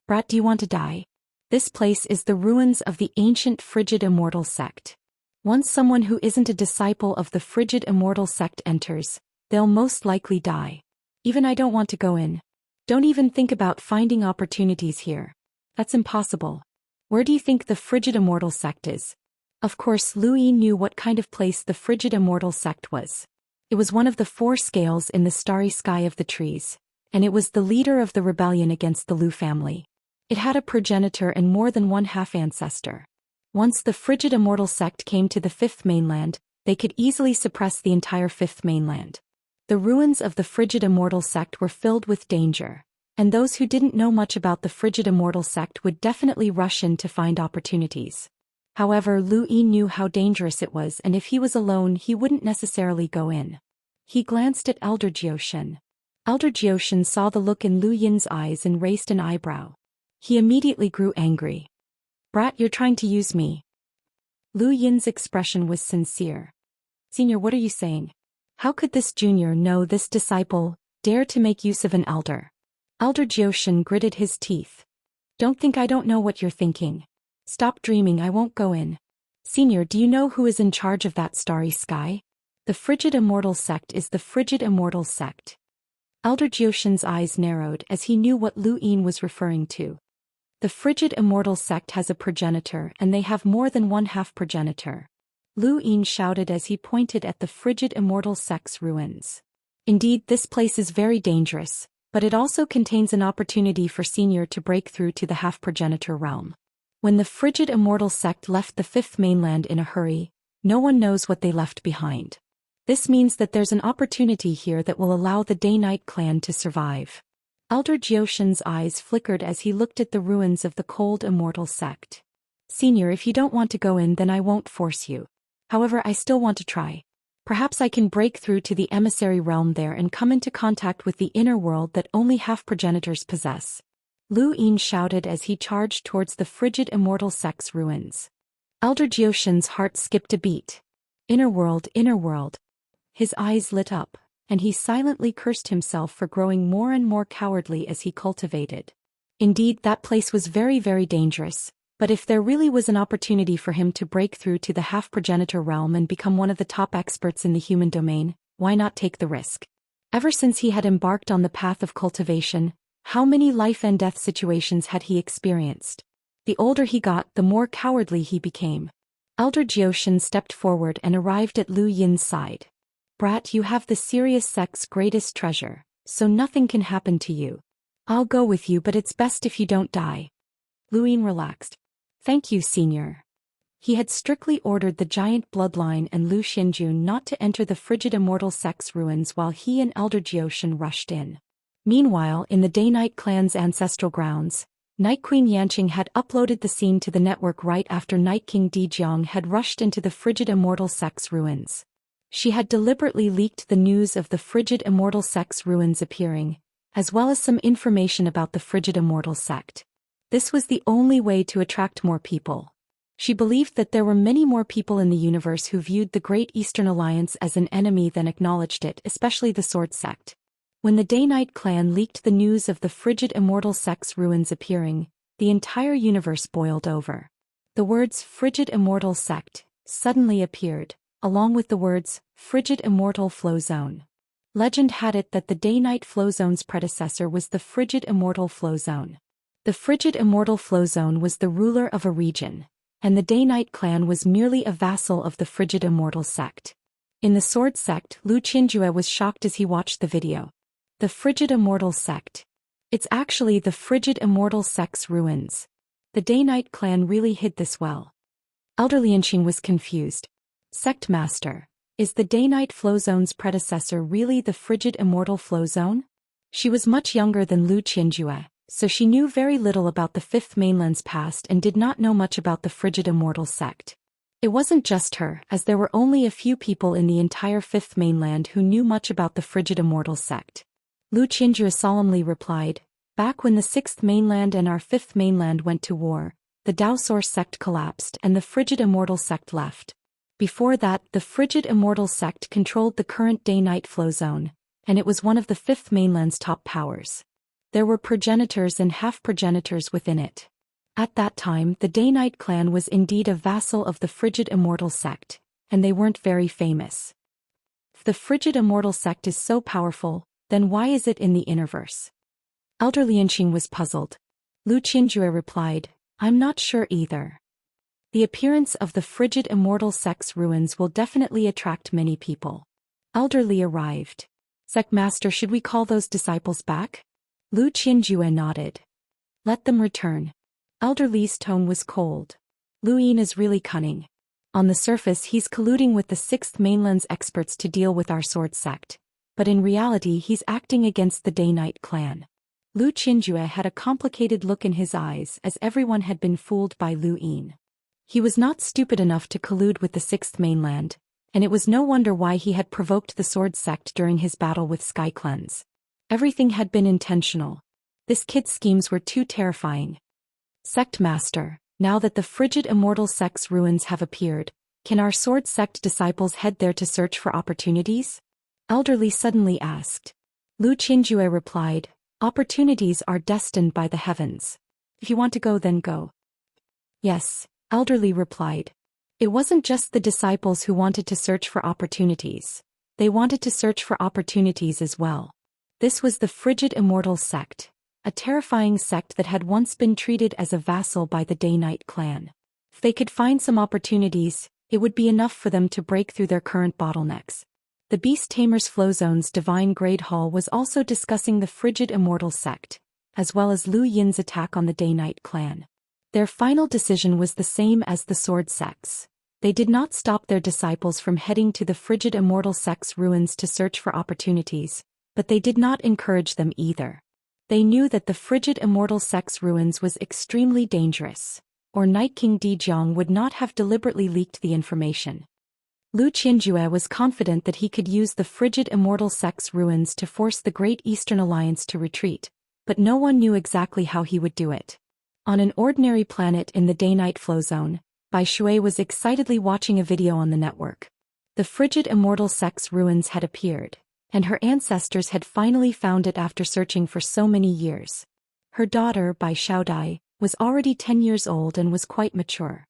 [SPEAKER 1] Brat, do you want to die? This place is the ruins of the ancient Frigid Immortal sect. Once someone who isn't a disciple of the Frigid Immortal sect enters, they'll most likely die. Even I don't want to go in. Don't even think about finding opportunities here. That's impossible. Where do you think the Frigid Immortal sect is? Of course, Lu Yin knew what kind of place the Frigid Immortal sect was. It was one of the four scales in the starry sky of the trees, and it was the leader of the rebellion against the Lu family. It had a progenitor and more than one half-ancestor. Once the Frigid Immortal sect came to the fifth mainland, they could easily suppress the entire fifth mainland. The ruins of the Frigid Immortal sect were filled with danger, and those who didn't know much about the Frigid Immortal sect would definitely rush in to find opportunities. However, Lu Yin knew how dangerous it was, and if he was alone he wouldn't necessarily go in. He glanced at Elder Zhou Xian. Elder Zhou Xian saw the look in Lu Yin's eyes and raised an eyebrow. He immediately grew angry. Brat, you're trying to use me. Lu Yin's expression was sincere. Senior, what are you saying? How could this junior know this disciple dare to make use of an elder? Elder Zhou Xian gritted his teeth. Don't think I don't know what you're thinking. Stop dreaming, I won't go in. Senior, do you know who is in charge of that starry sky? The Frigid Immortal sect is the Frigid Immortal sect. Elder Zhou Xian's eyes narrowed as he knew what Lu Yin was referring to. The Frigid Immortal sect has a progenitor and they have more than one half-progenitor. Lu Yin shouted as he pointed at the Frigid Immortal sect's ruins. Indeed, this place is very dangerous, but it also contains an opportunity for Senior to break through to the half-progenitor realm. When the Frigid Immortal sect left the fifth mainland in a hurry, no one knows what they left behind. This means that there's an opportunity here that will allow the Day-Night clan to survive. Elder Zhou Xian's eyes flickered as he looked at the ruins of the cold Immortal sect. Senior, if you don't want to go in then I won't force you. However, I still want to try. Perhaps I can break through to the emissary realm there and come into contact with the inner world that only half-progenitors possess. Lu Yin shouted as he charged towards the Frigid Immortal sect's ruins. Elder Zhou Xian's heart skipped a beat. Inner world, inner world. His eyes lit up, and he silently cursed himself for growing more and more cowardly as he cultivated. Indeed, that place was very, very dangerous, but if there really was an opportunity for him to break through to the half-progenitor realm and become one of the top experts in the human domain, why not take the risk? Ever since he had embarked on the path of cultivation, how many life-and-death situations had he experienced? The older he got, the more cowardly he became. Elder Zhou Xian stepped forward and arrived at Lu Yin's side. Brat, you have the Sirius sect's greatest treasure, so nothing can happen to you. I'll go with you, but it's best if you don't die. Lu Yin relaxed. Thank you, Senior. He had strictly ordered the giant bloodline and Lu Xianjun not to enter the Frigid Immortal sect's ruins while he and Elder Zhou Xian rushed in. Meanwhile, in the Day-Night clan's ancestral grounds, Night Queen Yanqing had uploaded the scene to the network right after Night King Dijiang had rushed into the frigid immortal sect's ruins. She had deliberately leaked the news of the frigid immortal sect's ruins appearing, as well as some information about the frigid immortal sect. This was the only way to attract more people. She believed that there were many more people in the universe who viewed the Great Eastern Alliance as an enemy than acknowledged it, especially the Sword Sect. When the Day-Night clan leaked the news of the frigid immortal sect's ruins appearing, the entire universe boiled over. The words frigid immortal sect suddenly appeared, along with the words frigid immortal flow zone. Legend had it that the Day-Night flow zone's predecessor was the frigid immortal flow zone. The frigid immortal flow zone was the ruler of a region, and the Day-Night clan was merely a vassal of the frigid immortal sect. In the Sword Sect, Lu Qinjue was shocked as he watched the video. The frigid immortal sect. It's actually the frigid immortal sect's ruins. The Day-Night clan really hid this well. Elder Lianqing was confused. Sect Master, is the Day-Night flow zone's predecessor really the frigid immortal flow zone? She was much younger than Lu Qinjue, so she knew very little about the Fifth Mainland's past and did not know much about the frigid immortal sect. It wasn't just her, as there were only a few people in the entire Fifth Mainland who knew much about the frigid immortal sect. Lu Qinjue solemnly replied, "Back when the Sixth Mainland and our Fifth Mainland went to war, the Daoist sect collapsed and the frigid immortal sect left. Before that, the frigid immortal sect controlled the current Day-Night flow zone, and it was one of the Fifth Mainland's top powers. There were progenitors and half-progenitors within it. At that time, the Day-Night clan was indeed a vassal of the frigid immortal sect, and they weren't very famous. If the frigid immortal sect is so powerful, then why is it in the Innerverse?" Elder Lianqing was puzzled. Lu Qinjue replied, "I'm not sure either. The appearance of the frigid immortal sect's ruins will definitely attract many people." Elder Li arrived. "Sect Master, should we call those disciples back?" Lu Qinjue nodded. "Let them return." Elder Li's tone was cold. "Lu Yin is really cunning. On the surface he's colluding with the Sixth Mainland's experts to deal with our Sword Sect, but in reality he's acting against the Day-Night clan." Lu Qinjue had a complicated look in his eyes as everyone had been fooled by Lu Yin. He was not stupid enough to collude with the Sixth Mainland, and it was no wonder why he had provoked the Sword Sect during his battle with Sky Cleanse. Everything had been intentional. This kid's schemes were too terrifying. "Sect Master, now that the frigid immortal sect's ruins have appeared, can our Sword Sect disciples head there to search for opportunities?" Elder Li suddenly asked. Lu Qinjue replied, "Opportunities are destined by the heavens. If you want to go, then go." "Yes," Elder Li replied. It wasn't just the disciples who wanted to search for opportunities. They wanted to search for opportunities as well. This was the frigid immortal sect, a terrifying sect that had once been treated as a vassal by the Day-Night clan. If they could find some opportunities, it would be enough for them to break through their current bottlenecks. The Beast Tamer's Flow Zone's Divine Grade Hall was also discussing the frigid immortal sect, as well as Lu Yin's attack on the Day-Night clan. Their final decision was the same as the Sword Sect's. They did not stop their disciples from heading to the frigid immortal sect's ruins to search for opportunities, but they did not encourage them either. They knew that the frigid immortal sect's ruins was extremely dangerous, or Night King Dijiang would not have deliberately leaked the information. Lu Qinjue was confident that he could use the frigid immortal sect's ruins to force the Great Eastern Alliance to retreat, but no one knew exactly how he would do it. On an ordinary planet in the Day-Night flow zone, Bai Shui was excitedly watching a video on the network. The frigid immortal sect's ruins had appeared, and her ancestors had finally found it after searching for so many years. Her daughter, Bai Xiaodai, was already 10 years old and was quite mature.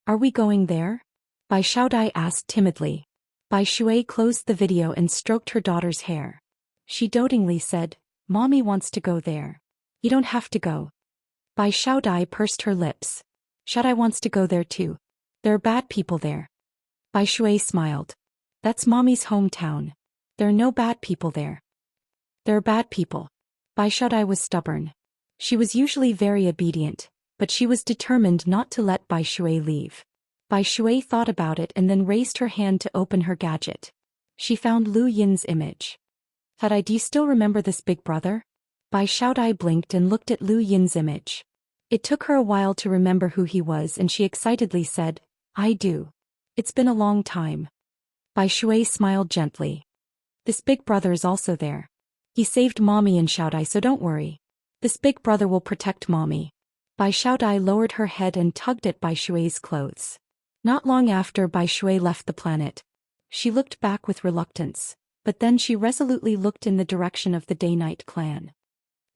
[SPEAKER 1] "Are we going there?" Bai Xiaodai asked timidly. Bai Shui closed the video and stroked her daughter's hair. She dotingly said, "Mommy wants to go there. You don't have to go." Bai Xiaodai pursed her lips. "Xiaodai wants to go there too. There are bad people there." Bai Shui smiled. "That's Mommy's hometown. There are no bad people there." "There are bad people." Bai Xiaodai was stubborn. She was usually very obedient, but she was determined not to let Bai Shui leave. Bai Shui thought about it and then raised her hand to open her gadget. She found Lu Yin's image. "Xiaodai, do you still remember this big brother?" Bai Xiaodai blinked and looked at Lu Yin's image. It took her a while to remember who he was and she excitedly said, I do. It's been a long time. Bai Shui smiled gently. This big brother is also there. He saved Mommy and Xiaodai, so don't worry. This big brother will protect Mommy. Bai Xiaodai lowered her head and tugged at Bai Shui's clothes. Not long after Bai Shui left the planet. She looked back with reluctance, but then she resolutely looked in the direction of the Day-Night clan.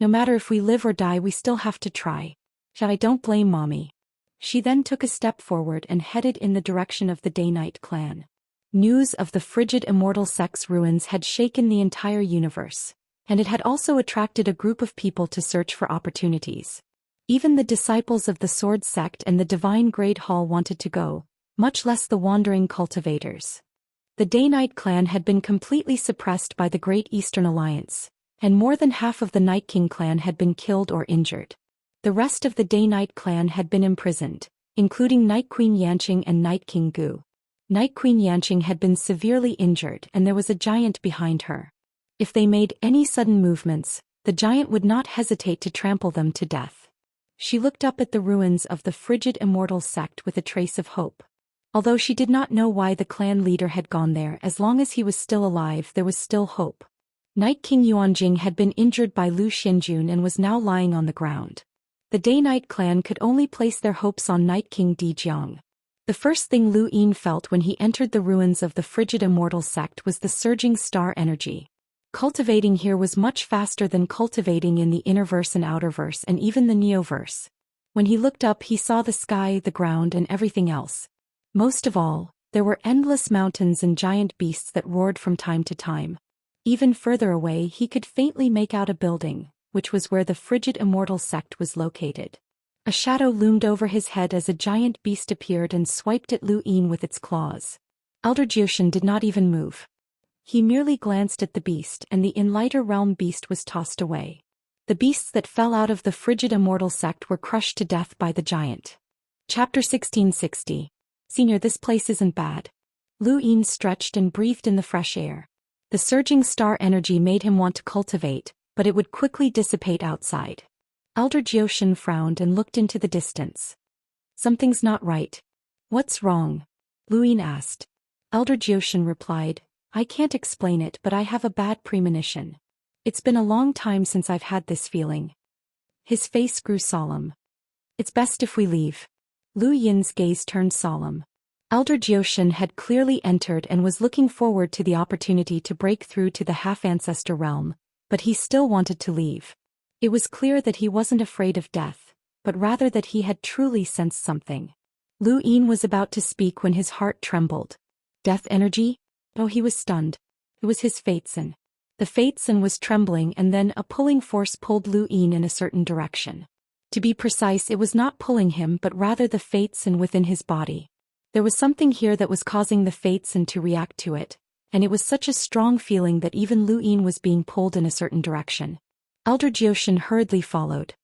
[SPEAKER 1] No matter if we live or die, we still have to try. I don't blame Mommy. She then took a step forward and headed in the direction of the Day-Night clan. News of the frigid Immortal sect's ruins had shaken the entire universe, and it had also attracted a group of people to search for opportunities. Even the disciples of the Sword sect and the Divine Grade Hall wanted to go, much less the wandering cultivators. The Day-Night clan had been completely suppressed by the Great Eastern Alliance, and more than half of the Night King clan had been killed or injured. The rest of the Day-Night clan had been imprisoned, including Night Queen Yanqing and Night King Gu. Night Queen Yanqing had been severely injured and there was a giant behind her. If they made any sudden movements, the giant would not hesitate to trample them to death. She looked up at the ruins of the frigid Immortal sect with a trace of hope. Although she did not know why the clan leader had gone there, as long as he was still alive there was still hope. Night King Yuanjing had been injured by Lu Xinjun and was now lying on the ground. The Day-Night clan could only place their hopes on Night King Dijiang. The first thing Lu Yin felt when he entered the ruins of the frigid Immortal sect was the surging star energy. Cultivating here was much faster than cultivating in the Innerverse and Outerverse and even the Neoverse. When he looked up he saw the sky, the ground and everything else. Most of all, there were endless mountains and giant beasts that roared from time to time. Even further away he could faintly make out a building, which was where the frigid Immortal sect was located. A shadow loomed over his head as a giant beast appeared and swiped at Lu Yin with its claws. Elder Zhou Xian did not even move. He merely glanced at the beast and the Enlighter Realm beast was tossed away. The beasts that fell out of the frigid Immortal sect were crushed to death by the giant. Chapter 1660. Senior, this place isn't bad. Lu Yin stretched and breathed in the fresh air. The surging star energy made him want to cultivate, but it would quickly dissipate outside. Elder Zhou Xian frowned and looked into the distance. Something's not right. What's wrong? Lu Yin asked. Elder Zhou Xian replied, I can't explain it, but I have a bad premonition. It's been a long time since I've had this feeling. His face grew solemn. It's best if we leave. Lu Yin's gaze turned solemn. Elder Zhou Xian had clearly entered and was looking forward to the opportunity to break through to the half-ancestor realm, but he still wanted to leave. It was clear that he wasn't afraid of death, but rather that he had truly sensed something. Lu Yin was about to speak when his heart trembled. Death energy? Oh, he was stunned. It was his Fatesin. The Fatesin was trembling and then a pulling force pulled Lu Yin in a certain direction. To be precise, it was not pulling him but rather the Fatesin within his body. There was something here that was causing the Fatesin to react to it, and it was such a strong feeling that even Lu Yin was being pulled in a certain direction. Elder Zhou Xian hurriedly followed.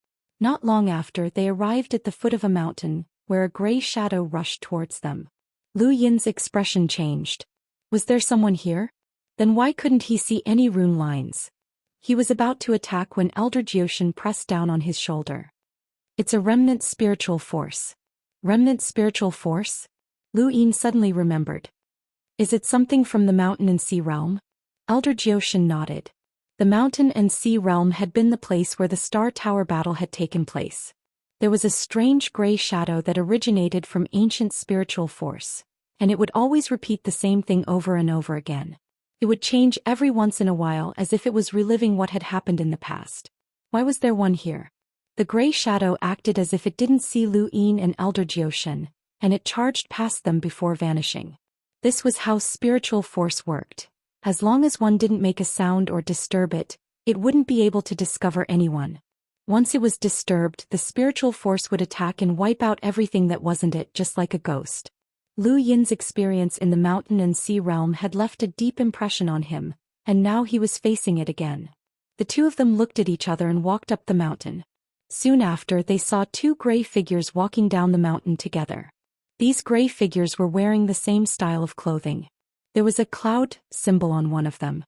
[SPEAKER 1] Not long after, they arrived at the foot of a mountain, where a gray shadow rushed towards them. Lu Yin's expression changed. Was there someone here? Then why couldn't he see any rune lines? He was about to attack when Elder Zhou Xian pressed down on his shoulder. It's a remnant spiritual force. Remnant spiritual force? Lu Yin suddenly remembered. Is it something from the mountain and sea realm? Elder Zhou Xian nodded. The mountain and sea realm had been the place where the Star Tower battle had taken place. There was a strange gray shadow that originated from ancient spiritual force, and it would always repeat the same thing over and over again. It would change every once in a while as if it was reliving what had happened in the past. Why was there one here? The gray shadow acted as if it didn't see Lu Yin and Elder Zhou Xian, and it charged past them before vanishing. This was how spiritual force worked. As long as one didn't make a sound or disturb it, it wouldn't be able to discover anyone. Once it was disturbed, the spiritual force would attack and wipe out everything that wasn't it, just like a ghost. Lu Yin's experience in the mountain and sea realm had left a deep impression on him, and now he was facing it again. The two of them looked at each other and walked up the mountain. Soon after, they saw two gray figures walking down the mountain together. These gray figures were wearing the same style of clothing. There was a cloud symbol on one of them.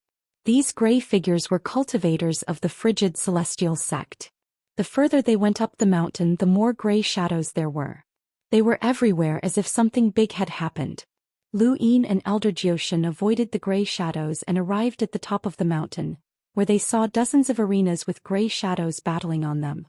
[SPEAKER 1] These gray figures were cultivators of the frigid celestial sect. The further they went up the mountain, the more gray shadows there were. They were everywhere, as if something big had happened. Lu Yin and Elder Zhou Xian avoided the gray shadows and arrived at the top of the mountain, where they saw dozens of arenas with gray shadows battling on them.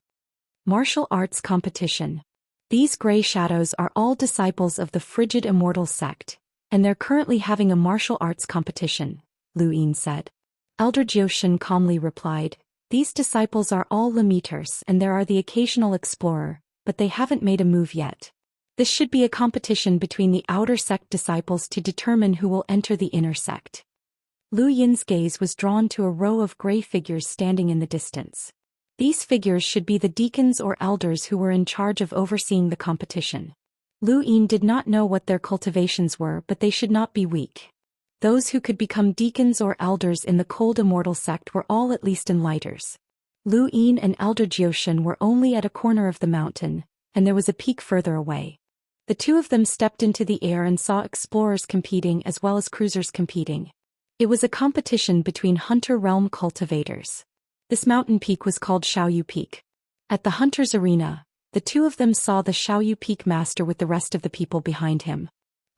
[SPEAKER 1] Martial arts competition. These gray shadows are all disciples of the frigid Immortal sect, and they're currently having a martial arts competition, Lu Yin said. Elder Zhou Xian calmly replied, "These disciples are all limiters and there are the occasional explorer, but they haven't made a move yet. This should be a competition between the outer sect disciples to determine who will enter the inner sect." Lu Yin's gaze was drawn to a row of gray figures standing in the distance. These figures should be the deacons or elders who were in charge of overseeing the competition. Lu Yin did not know what their cultivations were, but they should not be weak. Those who could become deacons or elders in the cold Immortal sect were all at least enlighters. Lu Yin and Elder Zhou Xian were only at a corner of the mountain, and there was a peak further away. The two of them stepped into the air and saw explorers competing as well as cruisers competing. It was a competition between Hunter Realm cultivators. This mountain peak was called Xiaoyu Peak. At the Hunter's arena, the two of them saw the Xiaoyu Peak master with the rest of the people behind him.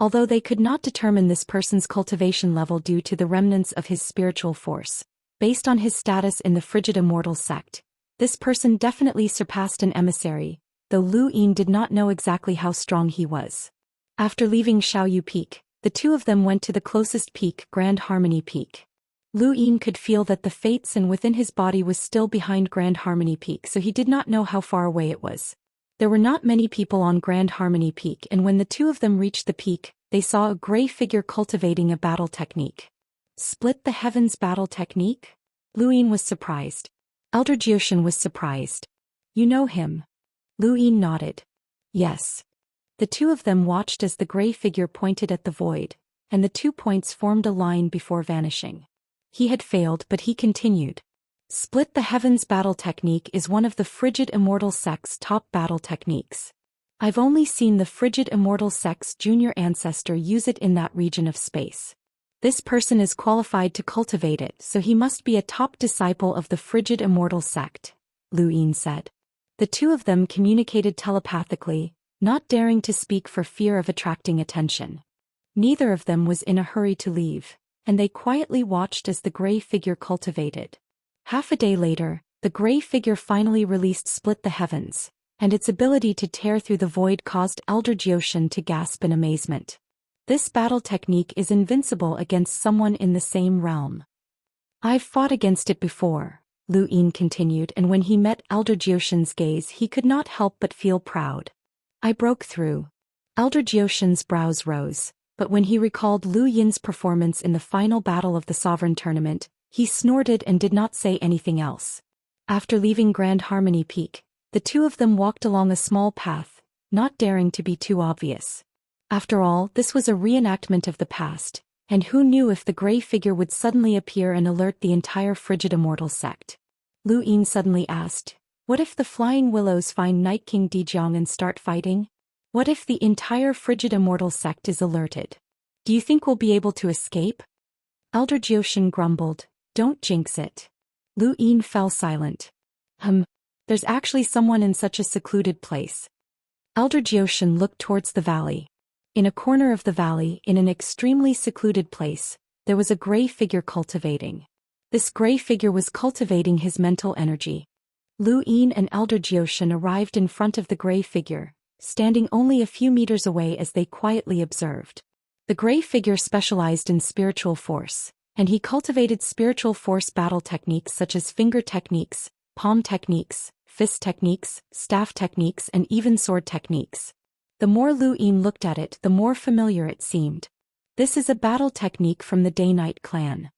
[SPEAKER 1] Although they could not determine this person's cultivation level due to the remnants of his spiritual force, based on his status in the frigid Immortal sect, this person definitely surpassed an emissary, though Lu Yin did not know exactly how strong he was. After leaving Xiaoyu Peak, the two of them went to the closest peak, Grand Harmony Peak. Lu Yin could feel that the fates and within his body was still behind Grand Harmony Peak, so he did not know how far away it was. There were not many people on Grand Harmony Peak, and when the two of them reached the peak, they saw a gray figure cultivating a battle technique. Split the heavens battle technique? Lu Yin was surprised. Elder Zhou Xian was surprised. "You know him?" Lu Yin nodded. "Yes." The two of them watched as the gray figure pointed at the void, and the 2 points formed a line before vanishing. He had failed, but he continued. "Split the heavens battle technique is one of the frigid Immortal sect's top battle techniques. I've only seen the frigid Immortal sect's junior ancestor use it in that region of space. This person is qualified to cultivate it, so he must be a top disciple of the frigid Immortal sect," Lu Yin said. The two of them communicated telepathically, not daring to speak for fear of attracting attention. Neither of them was in a hurry to leave, and they quietly watched as the gray figure cultivated. Half a day later, the gray figure finally released Split the Heavens, and its ability to tear through the void caused Elder Zhou Xian to gasp in amazement. This battle technique is invincible against someone in the same realm. "I've fought against it before," Lu Yin continued, and when he met Elder Zhou Xian's gaze he could not help but feel proud. "I broke through." Elder Zhou Xian's brows rose, but when he recalled Lu Yin's performance in the final battle of the Sovereign Tournament, he snorted and did not say anything else. After leaving Grand Harmony Peak, the two of them walked along a small path, not daring to be too obvious. After all, this was a reenactment of the past, and who knew if the gray figure would suddenly appear and alert the entire frigid Immortal sect. Lu Yin suddenly asked, "What if the Flying Willows find Night King Dijiang and start fighting? What if the entire frigid Immortal sect is alerted? Do you think we'll be able to escape?" Elder Zhou Xian grumbled, "Don't jinx it." Lu Yin fell silent. There's actually someone in such a secluded place." Elder Zhou Xian looked towards the valley. In a corner of the valley, in an extremely secluded place, there was a gray figure cultivating. This gray figure was cultivating his mental energy. Lu Yin and Elder Zhou Xian arrived in front of the gray figure, standing only a few meters away as they quietly observed. The gray figure specialized in spiritual force, and he cultivated spiritual force battle techniques such as finger techniques, palm techniques, fist techniques, staff techniques, and even sword techniques. The more Lu Yin looked at it, the more familiar it seemed. This is a battle technique from the Day-Night clan.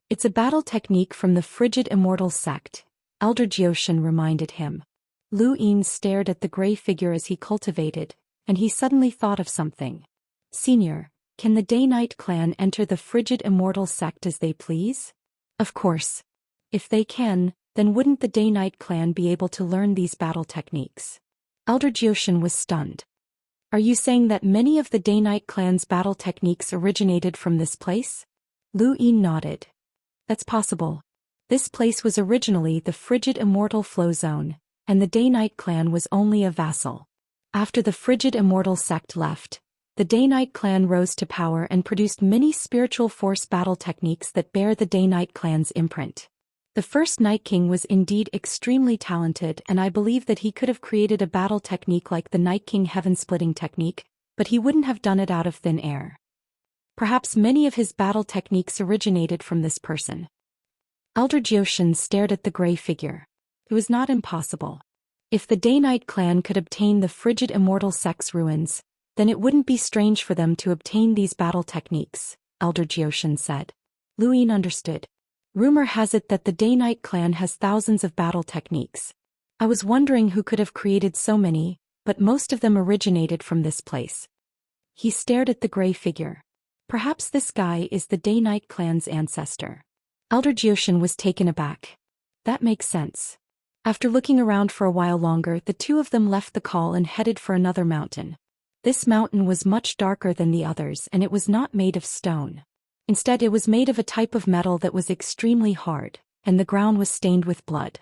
[SPEAKER 1] It's a battle technique from the frigid Immortal sect, Elder Zhou Xian reminded him. Lu Yin stared at the gray figure as he cultivated, and he suddenly thought of something. "Senior, can the Day-Night clan enter the frigid Immortal sect as they please?" "Of course. If they can, then wouldn't the Day-Night clan be able to learn these battle techniques?" Elder Zhou Xian was stunned. "Are you saying that many of the Day-Night clan's battle techniques originated from this place?" Lu Yin nodded. That's possible. This place was originally the frigid immortal flow zone, and the Day-Night clan was only a vassal. After the frigid immortal sect left, the Day-Night clan rose to power and produced many spiritual force battle techniques that bear the Day-Night clan's imprint. The first Night King was indeed extremely talented, and I believe that he could have created a battle technique like the Night King heaven-splitting technique, but he wouldn't have done it out of thin air. Perhaps many of his battle techniques originated from this person. Elder Zhou Xian stared at the gray figure. It was not impossible. If the Day-Night clan could obtain the frigid immortal sect's ruins, then it wouldn't be strange for them to obtain these battle techniques, Elder Zhou Xian said. Lu Yin understood. Rumor has it that the Day-Night clan has thousands of battle techniques. I was wondering who could have created so many, but most of them originated from this place. He stared at the gray figure. Perhaps this guy is the Day-Night clan's ancestor. Elder Zhou Xian was taken aback. That makes sense. After looking around for a while longer, the two of them left the call and headed for another mountain. This mountain was much darker than the others, and it was not made of stone. Instead, it was made of a type of metal that was extremely hard, and the ground was stained with blood.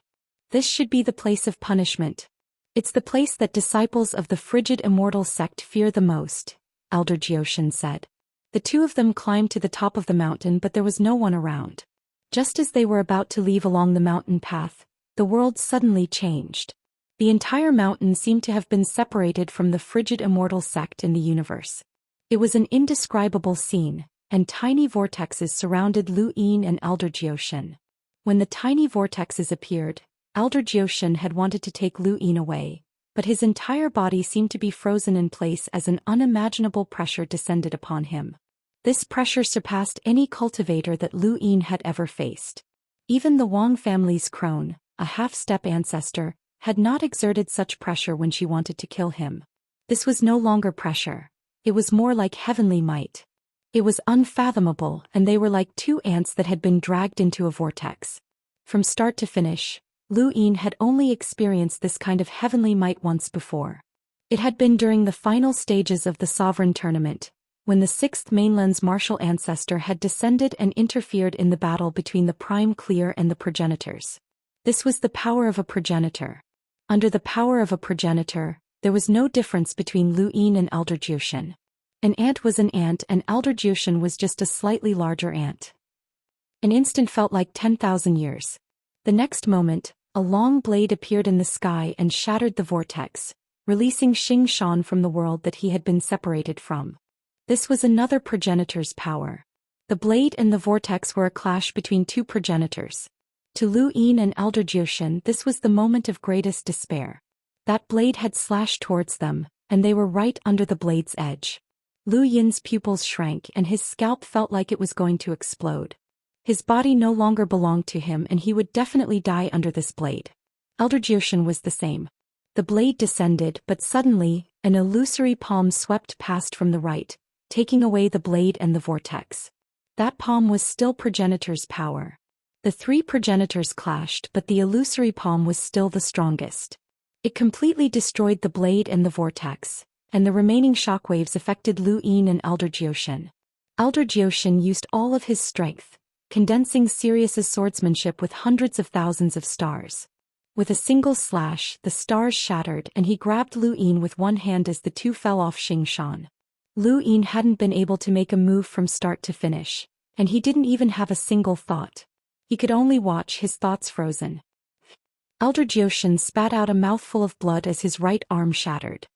[SPEAKER 1] This should be the place of punishment. It's the place that disciples of the frigid immortal sect fear the most, Elder Zhou Xian said. The two of them climbed to the top of the mountain, but there was no one around. Just as they were about to leave along the mountain path, the world suddenly changed. The entire mountain seemed to have been separated from the frigid immortal sect in the universe. It was an indescribable scene, and tiny vortexes surrounded Lu Yin and Elder Zhou Xian. When the tiny vortexes appeared, Elder Zhou Xian had wanted to take Lu Yin away, but his entire body seemed to be frozen in place as an unimaginable pressure descended upon him. This pressure surpassed any cultivator that Lu Yin had ever faced. Even the Wang family's crone, a half-step ancestor, had not exerted such pressure when she wanted to kill him. This was no longer pressure. It was more like heavenly might. It was unfathomable, and they were like two ants that had been dragged into a vortex. From start to finish, Lu Yin had only experienced this kind of heavenly might once before. It had been during the final stages of the Sovereign Tournament, when the Sixth Mainland's martial ancestor had descended and interfered in the battle between the Prime Clear and the progenitors. This was the power of a progenitor. Under the power of a progenitor, there was no difference between Lu Yin and Elder Zhou Xian. An ant was an ant, and Elder Zhou Xian was just a slightly larger ant. An instant felt like 10,000 years. The next moment, a long blade appeared in the sky and shattered the vortex, releasing Xianxia from the world that he had been separated from. This was another progenitor's power. The blade and the vortex were a clash between two progenitors. To Lu Yin and Elder Zhou Xian, this was the moment of greatest despair. That blade had slashed towards them, and they were right under the blade's edge. Lu Yin's pupils shrank and his scalp felt like it was going to explode. His body no longer belonged to him, and he would definitely die under this blade. Elder Zhou Xian was the same. The blade descended, but suddenly, an illusory palm swept past from the right, taking away the blade and the vortex. That palm was still progenitor's power. The three progenitors clashed, but the illusory palm was still the strongest. It completely destroyed the blade and the vortex, and the remaining shockwaves affected Lu Yin and Elder Zhou Xian. Elder Zhou Xian used all of his strength, condensing Sirius's swordsmanship with hundreds of thousands of stars. With a single slash, the stars shattered, and he grabbed Lu Yin with one hand as the two fell off Xianxia. Lu Yin hadn't been able to make a move from start to finish, and he didn't even have a single thought. He could only watch, his thoughts frozen. Elder Zhou Xian spat out a mouthful of blood as his right arm shattered.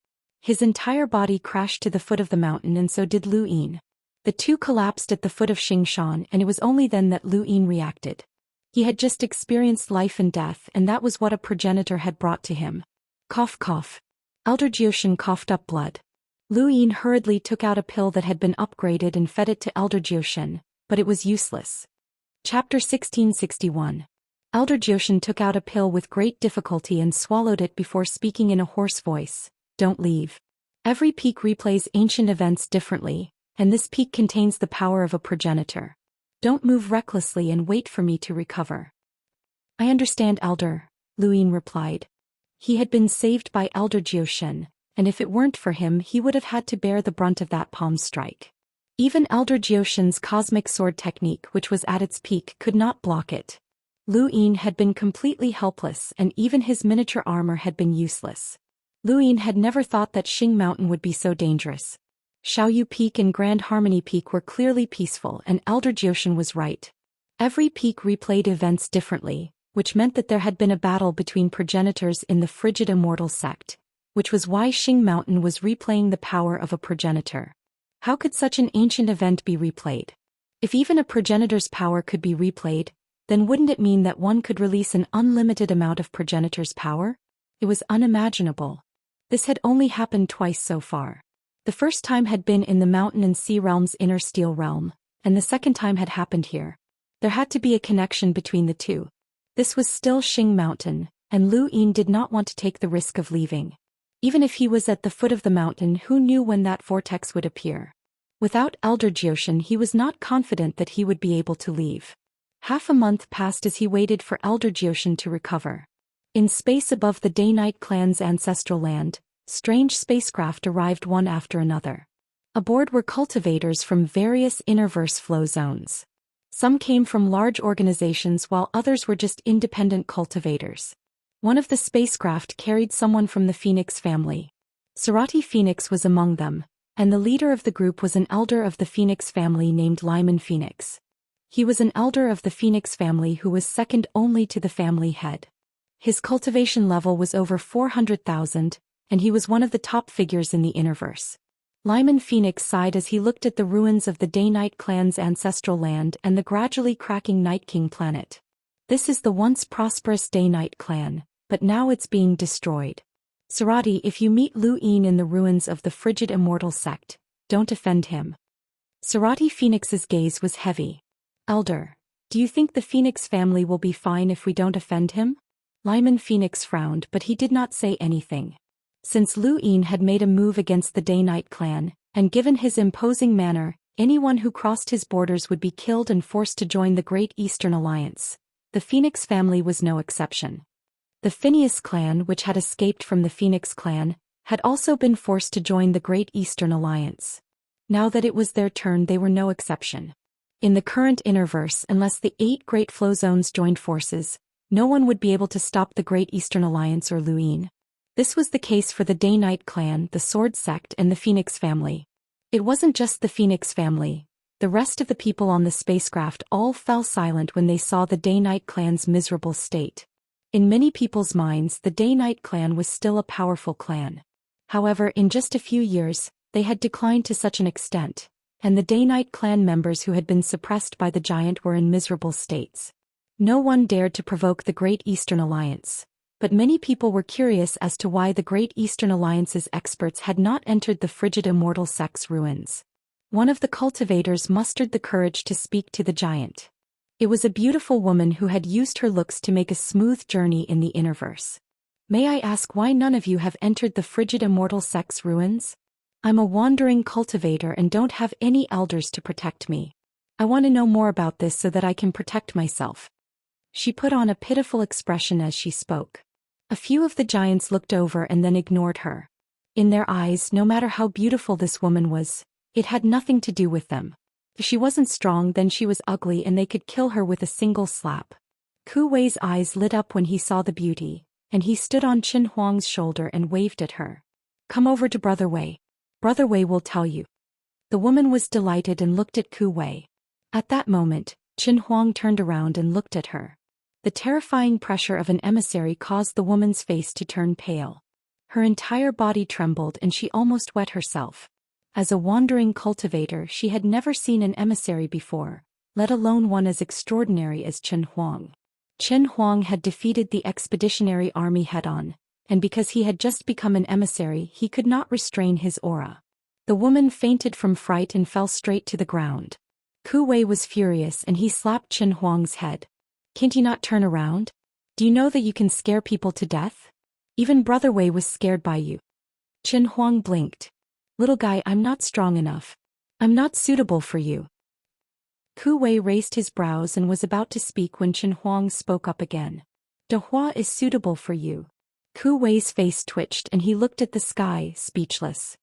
[SPEAKER 1] His entire body crashed to the foot of the mountain, and so did Lu Yin. The two collapsed at the foot of Xianxia, and it was only then that Lu Yin reacted. He had just experienced life and death, and that was what a progenitor had brought to him. Cough cough. Elder Zhou Xian coughed up blood. Lu Yin hurriedly took out a pill that had been upgraded and fed it to Elder Zhou Xian, but it was useless. Chapter 1661. Elder Zhou Xian took out a pill with great difficulty and swallowed it before speaking in a hoarse voice. Don't leave. Every peak replays ancient events differently, and this peak contains the power of a progenitor. Don't move recklessly and wait for me to recover. I understand, Elder, Lu Yin replied. He had been saved by Elder Zhou Xian, and if it weren't for him he would have had to bear the brunt of that palm strike. Even Elder Zhou Xian's cosmic sword technique, which was at its peak, could not block it. Lu Yin had been completely helpless, and even his miniature armor had been useless. Lu Yin had never thought that Xing Mountain would be so dangerous. Xiaoyu Peak and Grand Harmony Peak were clearly peaceful, and Elder Zhou Xian was right. Every peak replayed events differently, which meant that there had been a battle between progenitors in the frigid Immortal sect, which was why Xing Mountain was replaying the power of a progenitor. How could such an ancient event be replayed? If even a progenitor's power could be replayed, then wouldn't it mean that one could release an unlimited amount of progenitor's power? It was unimaginable. This had only happened twice so far. The first time had been in the Mountain and Sea Realm's inner Steel Realm, and the second time had happened here. There had to be a connection between the two. This was still Xing Mountain, and Lu Yin did not want to take the risk of leaving. Even if he was at the foot of the mountain, who knew when that vortex would appear? Without Elder Zhou Xian, he was not confident that he would be able to leave. Half a month passed as he waited for Elder Zhou Xian to recover. In space above the Daoist clan's ancestral land, strange spacecraft arrived one after another. Aboard were cultivators from various innerverse flow zones. Some came from large organizations while others were just independent cultivators. One of the spacecraft carried someone from the Phoenix family. Sarati Phoenix was among them, and the leader of the group was an elder of the Phoenix family named Lyman Phoenix. He was an elder of the Phoenix family who was second only to the family head. His cultivation level was over 400,000, and he was one of the top figures in the Innerverse. Lyman Phoenix sighed as he looked at the ruins of the Daoist clan's ancestral land and the gradually cracking Night King planet. This is the once prosperous Daoist clan, but now it's being destroyed. Sarati, if you meet Lu Yin in the ruins of the frigid Immortal sect, don't offend him. Sarati Phoenix's gaze was heavy. Elder, do you think the Phoenix family will be fine if we don't offend him? Lyman Phoenix frowned, but he did not say anything. Since Lu Yin had made a move against the Daoist clan, and given his imposing manner, anyone who crossed his borders would be killed and forced to join the Great Eastern Alliance. The Phoenix family was no exception. The Phineas clan, which had escaped from the Phoenix clan, had also been forced to join the Great Eastern Alliance. Now that it was their turn, they were no exception. In the current Innerverse, unless the 8 Great Flow Zones joined forces, no one would be able to stop the Great Eastern Alliance or Lu Yin. This was the case for the Daoist clan, the Sword sect, and the Phoenix family. It wasn't just the Phoenix family. The rest of the people on the spacecraft all fell silent when they saw the Daoist clan's miserable state. In many people's minds, the Daoist clan was still a powerful clan. However, in just a few years, they had declined to such an extent, and the Daoist clan members who had been suppressed by the giant were in miserable states. No one dared to provoke the Great Eastern Alliance, but many people were curious as to why the Great Eastern Alliance's experts had not entered the frigid Immortal sect's ruins. One of the cultivators mustered the courage to speak to the giant. It was a beautiful woman who had used her looks to make a smooth journey in the Innerverse. May I ask why none of you have entered the frigid Immortal sect's ruins? I'm a wandering cultivator and don't have any elders to protect me. I want to know more about this so that I can protect myself. She put on a pitiful expression as she spoke. A few of the giants looked over and then ignored her. In their eyes, no matter how beautiful this woman was, it had nothing to do with them. If she wasn't strong, then she was ugly and they could kill her with a single slap. Ku Wei's eyes lit up when he saw the beauty, and he stood on Qin Huang's shoulder and waved at her. Come over to Brother Wei. Brother Wei will tell you. The woman was delighted and looked at Ku Wei. At that moment, Qin Huang turned around and looked at her. The terrifying pressure of an emissary caused the woman's face to turn pale. Her entire body trembled and she almost wet herself. As a wandering cultivator, she had never seen an emissary before, let alone one as extraordinary as Qin Huang. Qin Huang had defeated the expeditionary army head-on, and because he had just become an emissary, he could not restrain his aura. The woman fainted from fright and fell straight to the ground. Ku Wei was furious and he slapped Qin Huang's head. Can't you not turn around? Do you know that you can scare people to death? Even Brother Wei was scared by you. Qin Huang blinked. Little guy, I'm not strong enough. I'm not suitable for you. Ku Wei raised his brows and was about to speak when Qin Huang spoke up again. Dehua is suitable for you. Ku Wei's face twitched and he looked at the sky, speechless.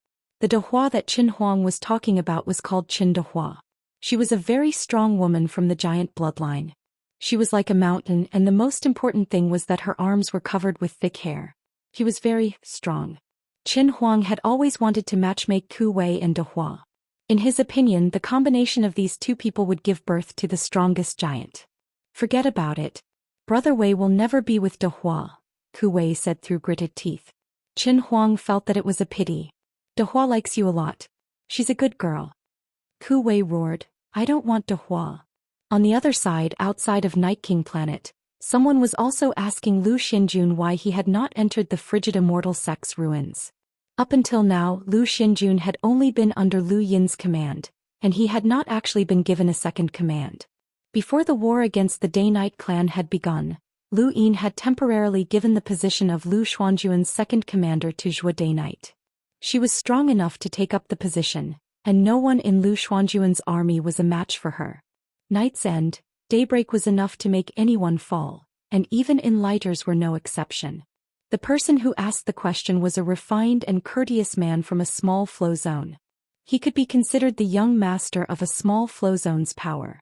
[SPEAKER 1] The Dehua that Qin Huang was talking about was called Qin Dehua. She was a very strong woman from the giant bloodline. She was like a mountain, and the most important thing was that her arms were covered with thick hair. She was very strong. Qin Huang had always wanted to matchmake Ku Wei and Dehua. In his opinion, the combination of these two people would give birth to the strongest giant. Forget about it. Brother Wei will never be with Dehua, Ku Wei said through gritted teeth. Qin Huang felt that it was a pity. Dehua likes you a lot. She's a good girl. Ku Wei roared, I don't want Dehua. On the other side, outside of Night King Planet, someone was also asking Lu Xinjun why he had not entered the frigid immortal sect's ruins. Up until now, Lu Xinjun had only been under Lu Yin's command, and he had not actually been given a second command. Before the war against the Day-Night clan had begun, Lu Yin had temporarily given the position of Lu Xuanjuan's second commander to Zhou Day-Night. She was strong enough to take up the position, and no one in Lu Xuanjuan's army was a match for her. Night's end, daybreak was enough to make anyone fall, and even enlighters were no exception. The person who asked the question was a refined and courteous man from a small flow zone. He could be considered the young master of a small flow zone's power.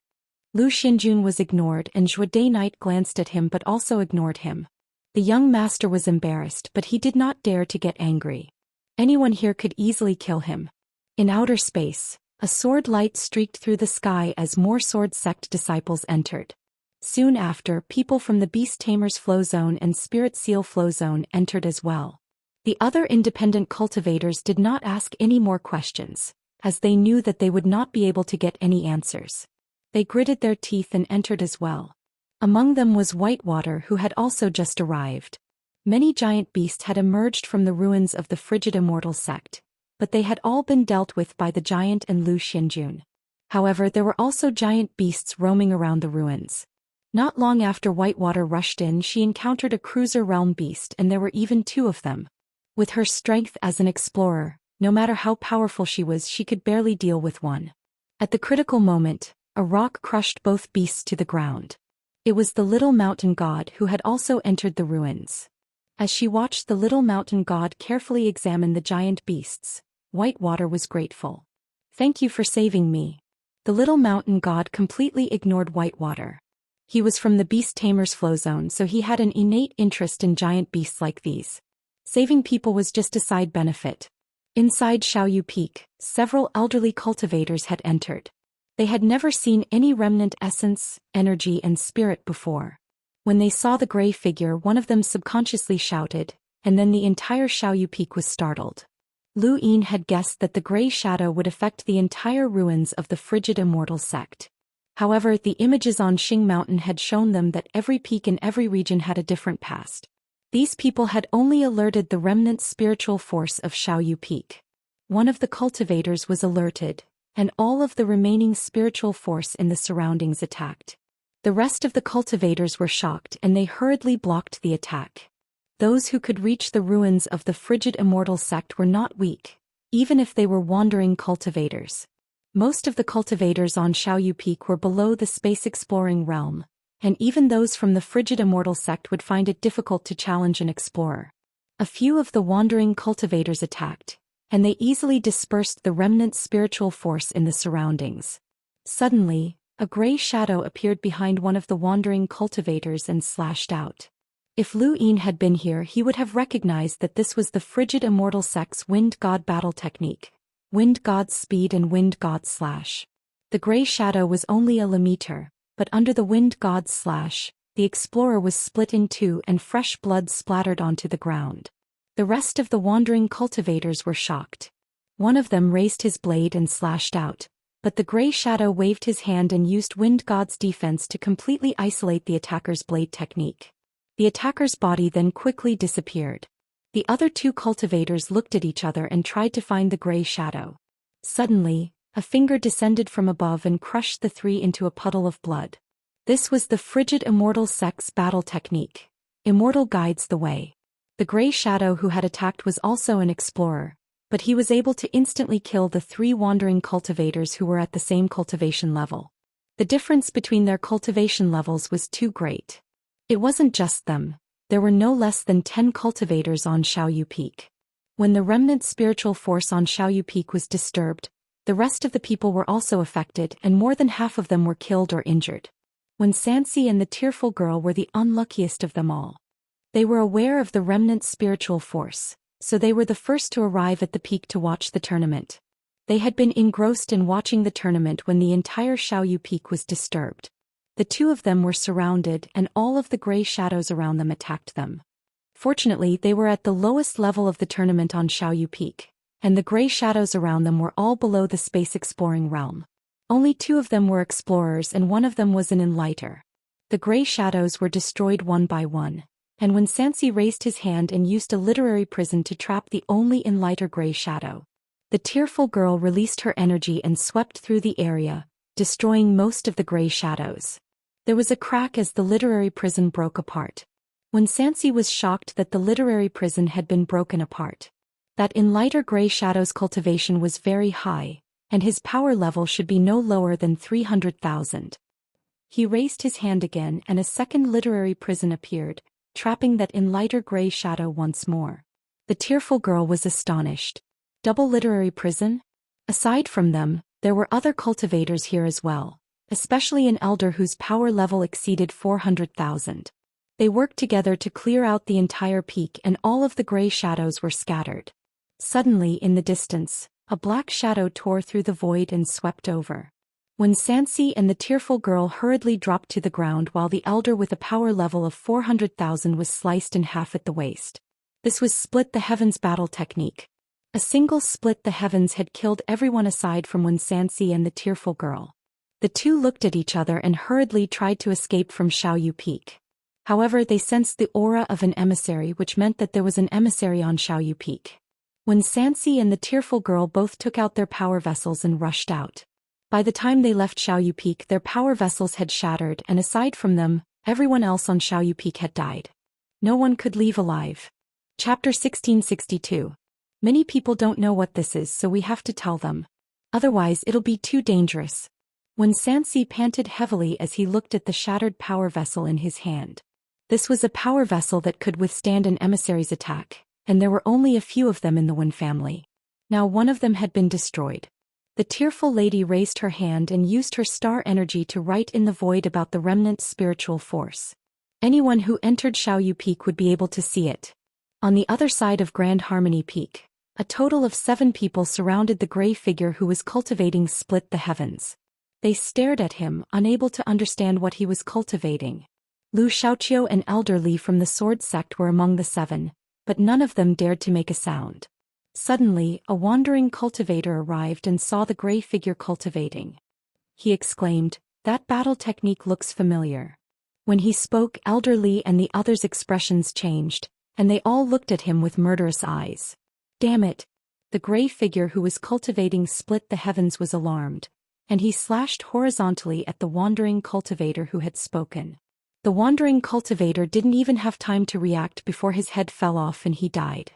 [SPEAKER 1] Lu Xinjun was ignored, and Zhou Day-Night glanced at him but also ignored him. The young master was embarrassed, but he did not dare to get angry. Anyone here could easily kill him. In outer space, a sword light streaked through the sky as more sword sect disciples entered. Soon after, people from the Beast Tamers Flow Zone and Spirit Seal Flow Zone entered as well. The other independent cultivators did not ask any more questions, as they knew that they would not be able to get any answers. They gritted their teeth and entered as well. Among them was Whitewater, who had also just arrived. Many giant beasts had emerged from the ruins of the frigid immortal sect, but they had all been dealt with by the giant and Lu Xinjun. However, there were also giant beasts roaming around the ruins. Not long after Whitewater rushed in, she encountered a cruiser realm beast, and there were even two of them. With her strength as an explorer, no matter how powerful she was, she could barely deal with one. At the critical moment, a rock crushed both beasts to the ground. It was the little mountain god who had also entered the ruins. As she watched the little mountain god carefully examine the giant beasts, Whitewater was grateful. Thank you for saving me. The little mountain god completely ignored Whitewater. He was from the Beast Tamers Flow Zone, so he had an innate interest in giant beasts like these. Saving people was just a side benefit. Inside Xiaoyu Peak, several elderly cultivators had entered. They had never seen any remnant essence, energy and spirit before. When they saw the gray figure, one of them subconsciously shouted, and then the entire Xiaoyu Peak was startled. Lu Yin had guessed that the gray shadow would affect the entire ruins of the frigid immortal sect. However, the images on Xing Mountain had shown them that every peak in every region had a different past. These people had only alerted the remnant spiritual force of Xiaoyu Peak. One of the cultivators was alerted, and all of the remaining spiritual force in the surroundings attacked. The rest of the cultivators were shocked, and they hurriedly blocked the attack. Those who could reach the ruins of the frigid immortal sect were not weak, even if they were wandering cultivators. Most of the cultivators on Xiaoyu Peak were below the space-exploring realm, and even those from the frigid immortal sect would find it difficult to challenge an explorer. A few of the wandering cultivators attacked, and they easily dispersed the remnant spiritual force in the surroundings. Suddenly, a gray shadow appeared behind one of the wandering cultivators and slashed out. If Lu Yin had been here, he would have recognized that this was the frigid immortal sect's Wind God battle technique. Wind God's speed and Wind God's slash. The gray shadow was only a millimeter, but under the Wind God's slash, the explorer was split in two and fresh blood splattered onto the ground. The rest of the wandering cultivators were shocked. One of them raised his blade and slashed out, but the gray shadow waved his hand and used Wind God's defense to completely isolate the attacker's blade technique. The attacker's body then quickly disappeared. The other two cultivators looked at each other and tried to find the gray shadow. Suddenly, a finger descended from above and crushed the three into a puddle of blood. This was the frigid immortal sect's battle technique. Immortal guides the way. The gray shadow who had attacked was also an explorer, but he was able to instantly kill the three wandering cultivators who were at the same cultivation level. The difference between their cultivation levels was too great. It wasn't just them. There were no less than 10 cultivators on Xiaoyu Peak. When the remnant spiritual force on Xiaoyu Peak was disturbed, the rest of the people were also affected and more than half of them were killed or injured. When Xianxia and the tearful girl were the unluckiest of them all. They were aware of the remnant spiritual force, so they were the first to arrive at the peak to watch the tournament. They had been engrossed in watching the tournament when the entire Xiaoyu Peak was disturbed. The two of them were surrounded and all of the gray shadows around them attacked them. Fortunately, they were at the lowest level of the tournament on Xiaoyu Peak, and the gray shadows around them were all below the space exploring realm. Only two of them were explorers and one of them was an enlighter. The gray shadows were destroyed one by one, and when Xianxia raised his hand and used a literary prison to trap the only enlighter gray shadow, the tearful girl released her energy and swept through the area, destroying most of the gray shadows. There was a crack as the literary prison broke apart. When Xianxia was shocked that the literary prison had been broken apart. That in lighter gray shadows cultivation was very high, and his power level should be no lower than 300,000. He raised his hand again and a second literary prison appeared, trapping that in lighter gray shadow once more. The tearful girl was astonished. Double literary prison? Aside from them, there were other cultivators here as well, especially an elder whose power level exceeded 400,000. They worked together to clear out the entire peak and all of the gray shadows were scattered. Suddenly in the distance, a black shadow tore through the void and swept over. When Xianxia and the tearful girl hurriedly dropped to the ground while the elder with a power level of 400,000 was sliced in half at the waist. This was split the heavens battle technique. A single split the heavens had killed everyone aside from when Xianxia and the tearful girl. The two looked at each other and hurriedly tried to escape from Xiaoyu Peak. However, they sensed the aura of an emissary, which meant that there was an emissary on Xiaoyu Peak. When Xianxia and the tearful girl both took out their power vessels and rushed out. By the time they left Xiaoyu Peak, their power vessels had shattered and aside from them, everyone else on Xiaoyu Peak had died. No one could leave alive. Chapter 1662. Many people don't know what this is, so we have to tell them. Otherwise it'll be too dangerous. When Xianxia panted heavily as he looked at the shattered power vessel in his hand. This was a power vessel that could withstand an emissary's attack, and there were only a few of them in the Wen family. Now one of them had been destroyed. The tearful lady raised her hand and used her star energy to write in the void about the remnant spiritual force. Anyone who entered Xiaoyu Peak would be able to see it. On the other side of Grand Harmony Peak, a total of 7 people surrounded the gray figure who was cultivating split the heavens. They stared at him, unable to understand what he was cultivating. Lu Xiaoqiu and Elder Li from the Sword Sect were among the 7, but none of them dared to make a sound. Suddenly, a wandering cultivator arrived and saw the gray figure cultivating. He exclaimed, "That battle technique looks familiar." When he spoke, Elder Li and the others' expressions changed, and they all looked at him with murderous eyes. Damn it! The gray figure who was cultivating split the heavens was alarmed, and he slashed horizontally at the wandering cultivator who had spoken. The wandering cultivator didn't even have time to react before his head fell off and he died.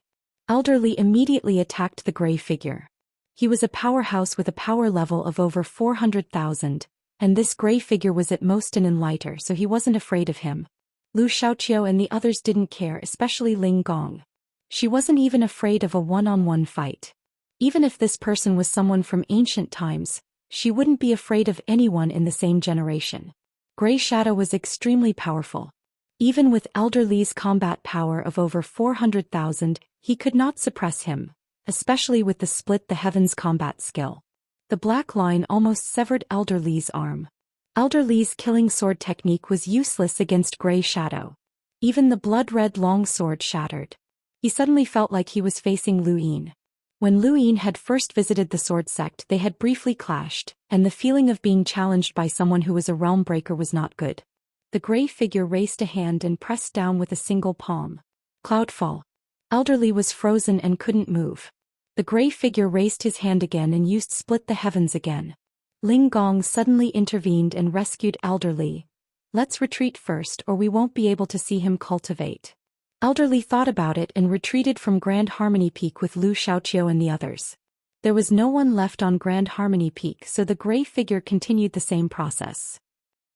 [SPEAKER 1] Elder Li immediately attacked the gray figure. He was a powerhouse with a power level of over 400,000, and this gray figure was at most an enlighter, so he wasn't afraid of him. Lu Xiaoqiu and the others didn't care, especially Ling Gong. She wasn't even afraid of a one-on-one fight. Even if this person was someone from ancient times, she wouldn't be afraid of anyone in the same generation. Gray Shadow was extremely powerful. Even with Elder Li's combat power of over 400,000, he could not suppress him, especially with the split the heavens combat skill. The black line almost severed Elder Li's arm. Elder Li's killing sword technique was useless against Gray Shadow. Even the blood-red long sword shattered. He suddenly felt like he was facing Lu Yin. When Lu Yin had first visited the sword sect, they had briefly clashed, and the feeling of being challenged by someone who was a realm breaker was not good. The gray figure raised a hand and pressed down with a single palm. Cloudfall. Elder Li was frozen and couldn't move. The gray figure raised his hand again and used split the heavens again. Ling Gong suddenly intervened and rescued Elder Li. "Let's retreat first or we won't be able to see him cultivate." Elder Li thought about it and retreated from Grand Harmony Peak with Lu Xiaoqiu and the others. There was no one left on Grand Harmony Peak, so the gray figure continued the same process.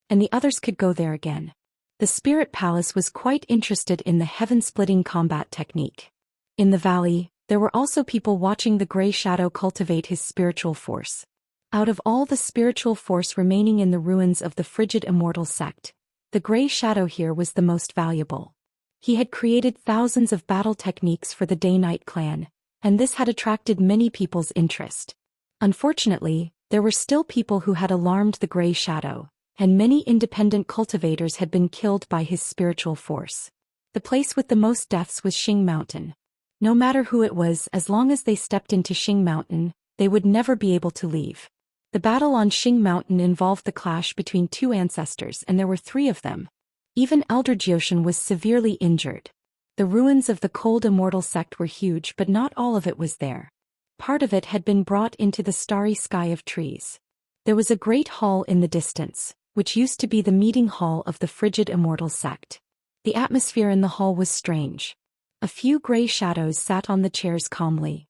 [SPEAKER 1] And the others could go there again. The Spirit Palace was quite interested in the heaven-splitting combat technique. In the valley, There were also people watching the gray shadow cultivate his spiritual force. Out of all the spiritual force remaining in the ruins of the frigid immortal sect, the gray shadow here was the most valuable. He had created thousands of battle techniques for the Day-Night clan, and this had attracted many people's interest. Unfortunately, there were still people who had alarmed the gray shadow, and many independent cultivators had been killed by his spiritual force. The place with the most deaths was Xing Mountain. No matter who it was, as long as they stepped into Xing Mountain, they would never be able to leave. The battle on Xing Mountain involved the clash between two ancestors, and there were 3 of them. Even Elder Zhou Xian was severely injured. The ruins of the cold immortal sect were huge, but not all of it was there. Part of it had been brought into the starry sky of trees. There was a great hall in the distance, which used to be the meeting hall of the frigid immortal sect. The atmosphere in the hall was strange. A few gray shadows sat on the chairs calmly.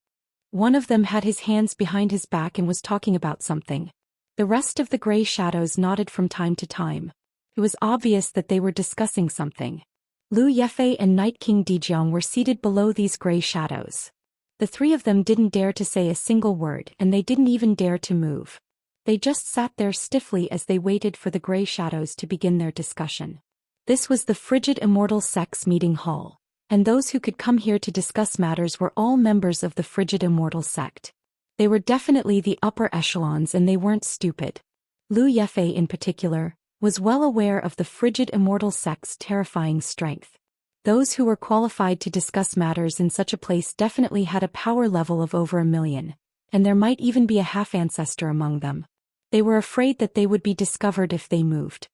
[SPEAKER 1] One of them had his hands behind his back and was talking about something. The rest of the gray shadows nodded from time to time. It was obvious that they were discussing something. Lu Yefei and Night King Dijiang were seated below these gray shadows. The 3 of them didn't dare to say a single word, and they didn't even dare to move. They just sat there stiffly as they waited for the gray shadows to begin their discussion. This was the frigid immortal sect's meeting hall, and those who could come here to discuss matters were all members of the frigid immortal sect. They were definitely the upper echelons, and they weren't stupid. Lu Yefei in particular was well aware of the frigid immortal sect's terrifying strength. Those who were qualified to discuss matters in such a place definitely had a power level of over 1 million, and there might even be a half-ancestor among them. They were afraid that they would be discovered if they moved.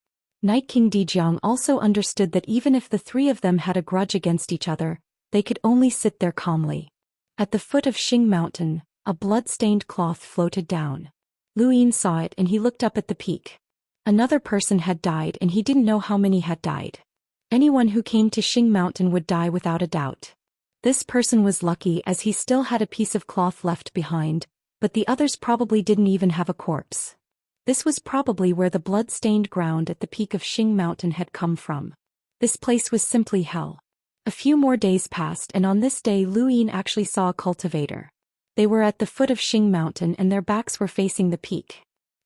[SPEAKER 1] Night King Dijiang also understood that even if the 3 of them had a grudge against each other, they could only sit there calmly. At the foot of Xing Mountain, a blood-stained cloth floated down. Lu Yin saw it and he looked up at the peak. Another person had died, and he didn't know how many had died. Anyone who came to Xing Mountain would die without a doubt. This person was lucky as he still had a piece of cloth left behind, but the others probably didn't even have a corpse. This was probably where the blood-stained ground at the peak of Xing Mountain had come from. This place was simply hell. A few more days passed, and on this day Lu Yin actually saw a cultivator. They were at the foot of Xing Mountain and their backs were facing the peak.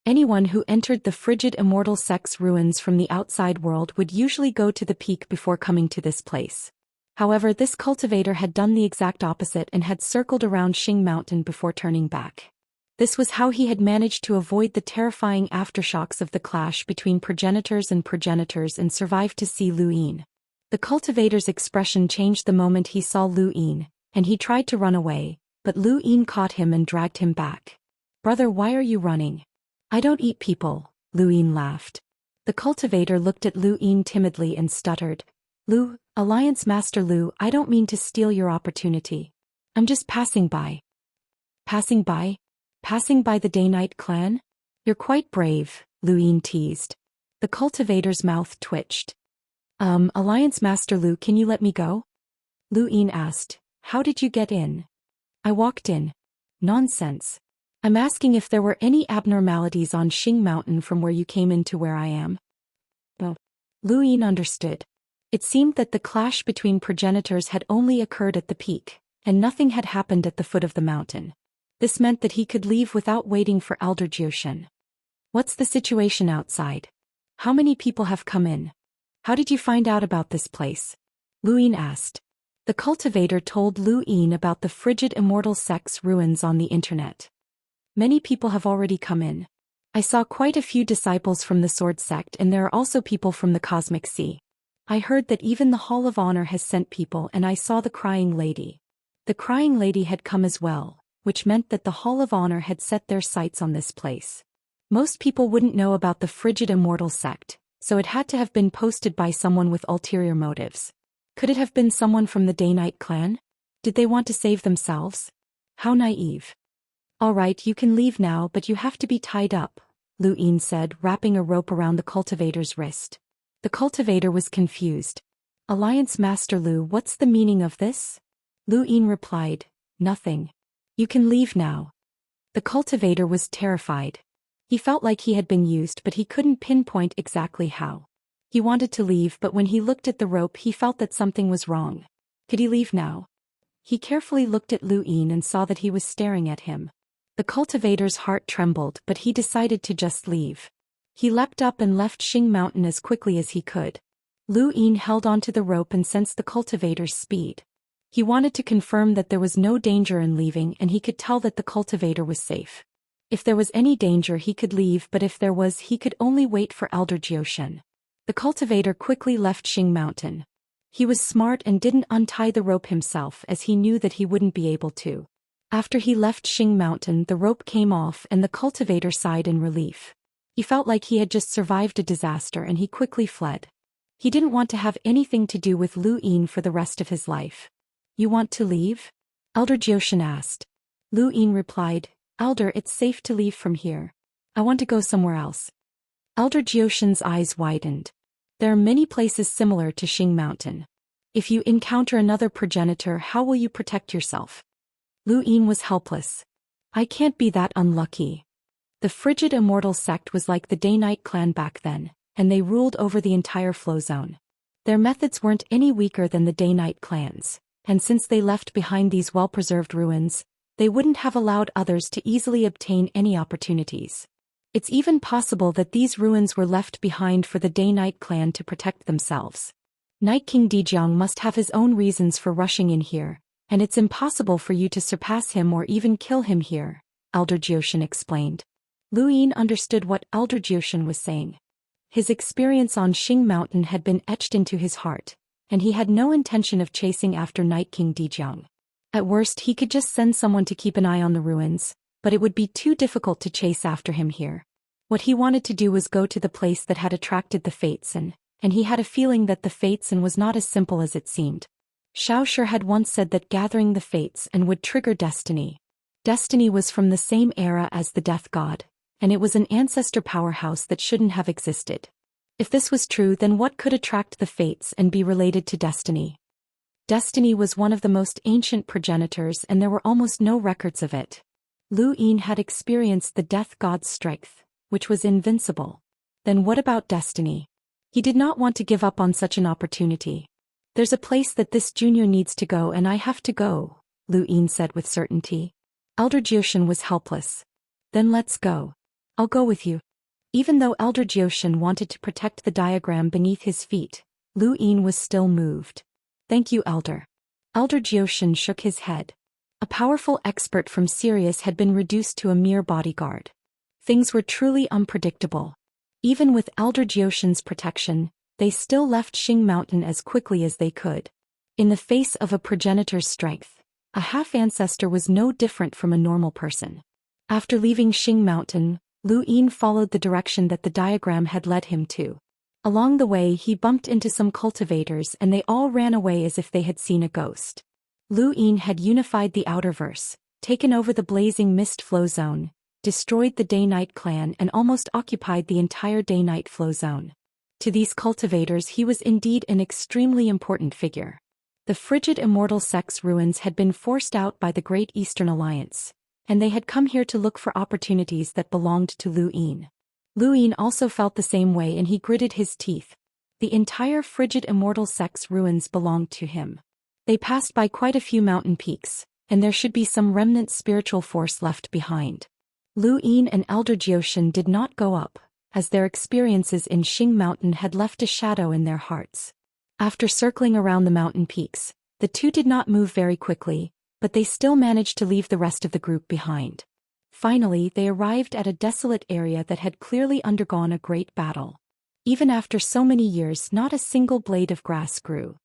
[SPEAKER 1] Anyone who entered the frigid immortal sect's ruins from the outside world would usually go to the peak before coming to this place. However, this cultivator had done the exact opposite and had circled around Xing Mountain before turning back. This was how he had managed to avoid the terrifying aftershocks of the clash between progenitors and survived to see Lu Yin. The cultivator's expression changed the moment he saw Lu Yin, and he tried to run away, but Lu Yin caught him and dragged him back. "Brother, why are you running?" "I don't eat people," Lu Yin laughed. The cultivator looked at Lu Yin timidly and stuttered. Alliance Master Lu, I don't mean to steal your opportunity. I'm just passing by." "Passing by? Passing by the Day-Night clan? You're quite brave," Lu Yin teased. The cultivator's mouth twitched. Alliance Master Lu, can you let me go?" Lu Yin asked. "How did you get in?" "I walked in." "Nonsense. I'm asking if there were any abnormalities on Xing Mountain from where you came in to where I am." Oh. Lu Yin understood. It seemed that the clash between progenitors had only occurred at the peak, and nothing had happened at the foot of the mountain. This meant that he could leave without waiting for Elder Zhou Xian. "What's the situation outside? How many people have come in? How did you find out about this place?" Lu Yin asked. The cultivator told Lu Yin about the frigid immortal sect's ruins on the internet. "Many people have already come in. I saw quite a few disciples from the Sword Sect, and there are also people from the Cosmic Sea. I heard that even the Hall of Honor has sent people, and I saw the Crying Lady. The Crying Lady had come as well, which meant that the Hall of Honor had set their sights on this place. Most people wouldn't know about the frigid immortal sect, so it had to have been posted by someone with ulterior motives. Could it have been someone from the Day-Night clan? Did they want to save themselves? How naive." "All right, you can leave now, but you have to be tied up," Lu Yin said, wrapping a rope around the cultivator's wrist. The cultivator was confused. "Alliance Master Lu, what's the meaning of this?" Lu Yin replied, "Nothing. You can leave now." The cultivator was terrified. He felt like he had been used, but he couldn't pinpoint exactly how. He wanted to leave, but when he looked at the rope he felt that something was wrong. Could he leave now? He carefully looked at Lu Yin and saw that he was staring at him. The cultivator's heart trembled, but he decided to just leave. He leapt up and left Xing Mountain as quickly as he could. Lu Yin held onto the rope and sensed the cultivator's speed. He wanted to confirm that there was no danger in leaving, and he could tell that the cultivator was safe. If there was any danger he could leave, but if there was he could only wait for Elder Zhou Xian. The cultivator quickly left Xing Mountain. He was smart and didn't untie the rope himself as he knew that he wouldn't be able to. After he left Xing Mountain, the rope came off and the cultivator sighed in relief. He felt like he had just survived a disaster and he quickly fled. He didn't want to have anything to do with Lu Yin for the rest of his life. "You want to leave?" Elder Zhou Xian asked. Lu Yin replied, "Elder, it's safe to leave from here. I want to go somewhere else." Elder Zhou Xian's eyes widened. There are many places similar to Xing Mountain. If you encounter another progenitor, how will you protect yourself? Lu Yin was helpless. "I can't be that unlucky." The frigid Immortal sect was like the Day-Night clan back then, and they ruled over the entire flow zone. Their methods weren't any weaker than the Day-Night clans, and since they left behind these well-preserved ruins, they wouldn't have allowed others to easily obtain any opportunities. It's even possible that these ruins were left behind for the Day-Night clan to protect themselves. Night King Dijiang must have his own reasons for rushing in here, and it's impossible for you to surpass him or even kill him here, Elder Zhou Xian explained. Lu Yin understood what Elder Zhou Xian was saying. His experience on Xing Mountain had been etched into his heart, and he had no intention of chasing after Night King Dijiang. At worst he could just send someone to keep an eye on the ruins, but it would be too difficult to chase after him here. What he wanted to do was go to the place that had attracted the Fates, and he had a feeling that the Fates was not as simple as it seemed. Xiao Shi had once said that gathering the Fates would trigger destiny. Destiny was from the same era as the Death God, and it was an ancestor powerhouse that shouldn't have existed. If this was true, then what could attract the Fates and be related to destiny? Destiny was one of the most ancient progenitors and there were almost no records of it. Lu Yin had experienced the Death God's strength, which was invincible. Then what about destiny? He did not want to give up on such an opportunity. "There's a place that this junior needs to go and I have to go," Lu Yin said with certainty. Elder Zhou Xian was helpless. "Then let's go. I'll go with you." Even though Elder Zhou Xian wanted to protect the diagram beneath his feet, Lu Yin was still moved. "Thank you, Elder." Elder Zhou Xian shook his head. A powerful expert from Sirius had been reduced to a mere bodyguard. Things were truly unpredictable. Even with Elder Zhou Xian's protection, they still left Xing Mountain as quickly as they could. In the face of a progenitor's strength, a half-ancestor was no different from a normal person. After leaving Xing Mountain, Lu Yin followed the direction that the diagram had led him to. Along the way he bumped into some cultivators and they all ran away as if they had seen a ghost. Lu Yin had unified the Outerverse, taken over the blazing mist flow zone, destroyed the Day-Night clan and almost occupied the entire Day-Night flow zone. To these cultivators he was indeed an extremely important figure. The frigid Immortal sect's ruins had been forced out by the Great Eastern Alliance, and they had come here to look for opportunities that belonged to Lu Yin. Lu Yin also felt the same way and he gritted his teeth. The entire frigid Immortal sect's ruins belonged to him. They passed by quite a few mountain peaks, and there should be some remnant spiritual force left behind. Lu Yin and Elder Zhou Xian did not go up, as their experiences in Xing Mountain had left a shadow in their hearts. After circling around the mountain peaks, the two did not move very quickly, but they still managed to leave the rest of the group behind. Finally, they arrived at a desolate area that had clearly undergone a great battle. Even after so many years, not a single blade of grass grew.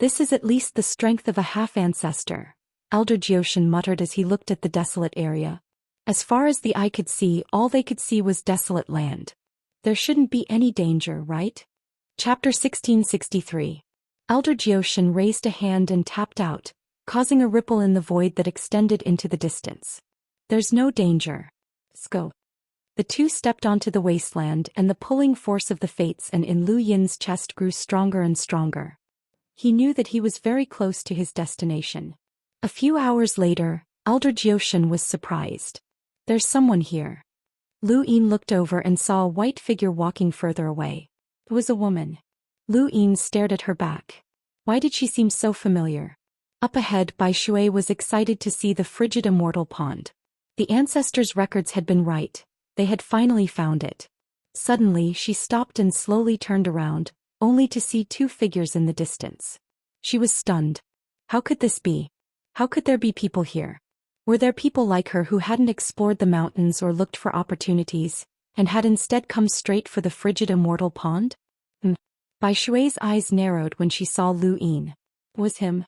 [SPEAKER 1] "This is at least the strength of a half-ancestor," Elder Zhou Xian muttered as he looked at the desolate area. As far as the eye could see, all they could see was desolate land. There shouldn't be any danger, right? Chapter 1663. Elder Zhou Xian raised a hand and tapped out, causing a ripple in the void that extended into the distance. "There's no danger. Let's go." The two stepped onto the wasteland and the pulling force of the Fates and in Lu Yin's chest grew stronger and stronger. He knew that he was very close to his destination. A few hours later, Elder Zhou Xian was surprised. "There's someone here." Lu Yin looked over and saw a white figure walking further away. It was a woman. Lu Yin stared at her back. Why did she seem so familiar? Up ahead, Bai Shui was excited to see the frigid immortal pond. The ancestors' records had been right. They had finally found it. Suddenly, she stopped and slowly turned around, only to see two figures in the distance. She was stunned. How could this be? How could there be people here? Were there people like her who hadn't explored the mountains or looked for opportunities, and had instead come straight for the frigid immortal pond? Bai Shui's eyes narrowed when she saw Lu Yin. Was him?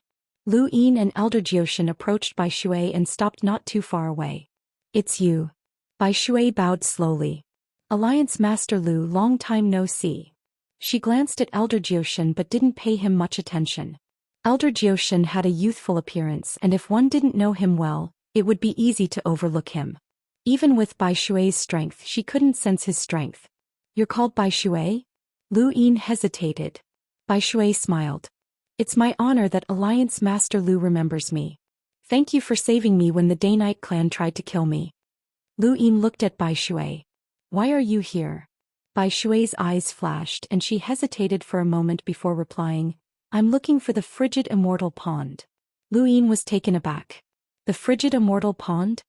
[SPEAKER 1] Lu Yin and Elder Zhou Xian approached Bai Shui and stopped not too far away. It's you. Bai Shui bowed slowly. Alliance Master Lu, long time no see. She glanced at Elder Zhou Xian but didn't pay him much attention. Elder Zhou Xian had a youthful appearance, and if one didn't know him well, it would be easy to overlook him. Even with Bai Shui's strength, she couldn't sense his strength. You're called Bai Shui? Lu Yin hesitated. Bai Shui smiled. It's my honor that Alliance Master Lu remembers me. Thank you for saving me when the Daoist clan tried to kill me. Lu Yin looked at Bai Shui. Why are you here? Bai Shui's eyes flashed and she hesitated for a moment before replying, I'm looking for the frigid immortal pond. Lu Yin was taken aback. The frigid immortal pond?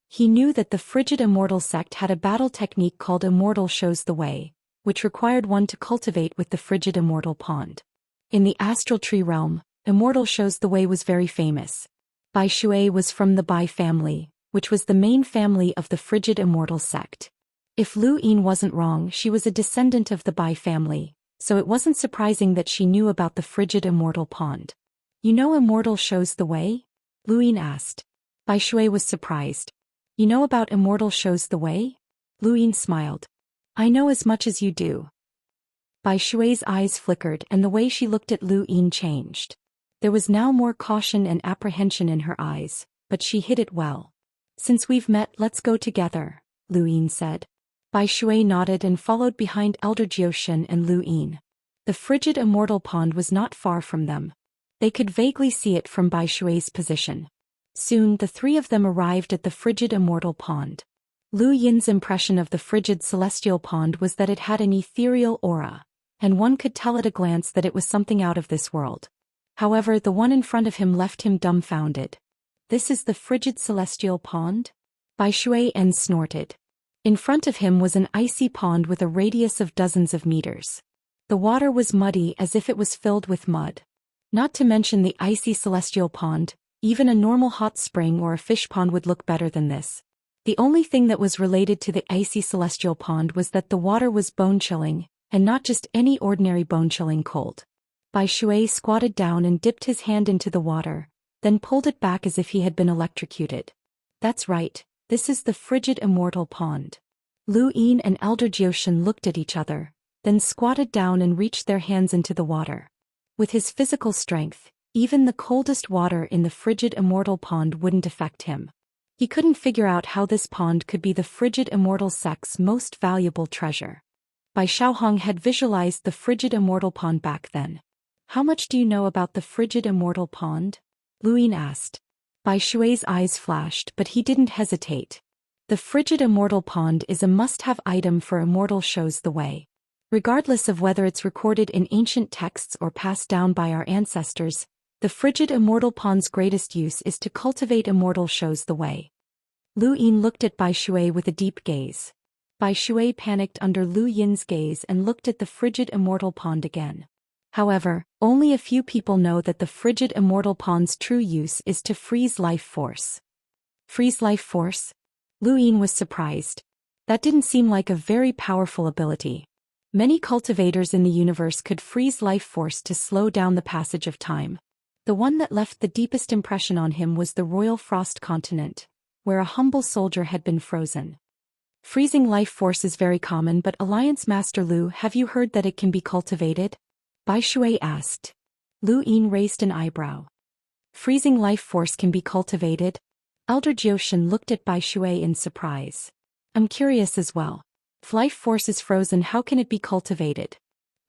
[SPEAKER 1] He knew that the frigid immortal sect had a battle technique called Immortal shows the way, which required one to cultivate with the frigid immortal pond. In the astral tree realm, Immortal shows the way was very famous. Bai Shui was from the Bai family, which was the main family of the frigid immortal sect. If Lu Yin wasn't wrong, she was a descendant of the Bai family, so it wasn't surprising that she knew about the frigid immortal pond. You know Immortal shows the way? Lu Yin asked. Bai Shui was surprised. You know about Immortal shows the way? Lu Yin smiled. I know as much as you do. Bai Shui's eyes flickered and the way she looked at Lu Yin changed. There was now more caution and apprehension in her eyes, but she hid it well. Since we've met, let's go together, Lu Yin said. Bai Shui nodded and followed behind Elder Zhou Xian and Lu Yin. The frigid immortal pond was not far from them. They could vaguely see it from Bai Shui's position. Soon the three of them arrived at the frigid immortal pond. Lu Yin's impression of the frigid celestial pond was that it had an ethereal aura, and one could tell at a glance that it was something out of this world. However, the one in front of him left him dumbfounded. This is the frigid celestial pond? Bai Shui snorted. In front of him was an icy pond with a radius of dozens of meters. The water was muddy as if it was filled with mud. Not to mention the icy celestial pond, even a normal hot spring or a fish pond would look better than this. The only thing that was related to the icy celestial pond was that the water was bone-chilling, and not just any ordinary bone-chilling cold. Bai Shui squatted down and dipped his hand into the water, then pulled it back as if he had been electrocuted. That's right, this is the frigid immortal pond. Lu Yin and Elder Zhou Xian looked at each other, then squatted down and reached their hands into the water. With his physical strength, even the coldest water in the frigid immortal pond wouldn't affect him. He couldn't figure out how this pond could be the frigid immortal sect's most valuable treasure. Bai Xiaohong had visualized the frigid immortal pond back then. How much do you know about the frigid immortal pond? Lu Yin asked. Bai Shui's eyes flashed, but he didn't hesitate. The frigid immortal pond is a must-have item for Immortal shows the way. Regardless of whether it's recorded in ancient texts or passed down by our ancestors, the frigid immortal pond's greatest use is to cultivate Immortal shows the way. Lu Yin looked at Bai Shui with a deep gaze. Bai Shui panicked under Lu Yin's gaze and looked at the frigid immortal pond again. However, only a few people know that the frigid immortal pond's true use is to freeze life force. Freeze life force? Lu Yin was surprised. That didn't seem like a very powerful ability. Many cultivators in the universe could freeze life force to slow down the passage of time. The one that left the deepest impression on him was the Royal Frost Continent, where a humble soldier had been frozen. Freezing life force is very common, but Alliance Master Lu, have you heard that it can be cultivated? Bai Shui asked. Lu Yin raised an eyebrow. Freezing life force can be cultivated? Elder Zhou Xian looked at Bai Shui in surprise. I'm curious as well. If life force is frozen, how can it be cultivated?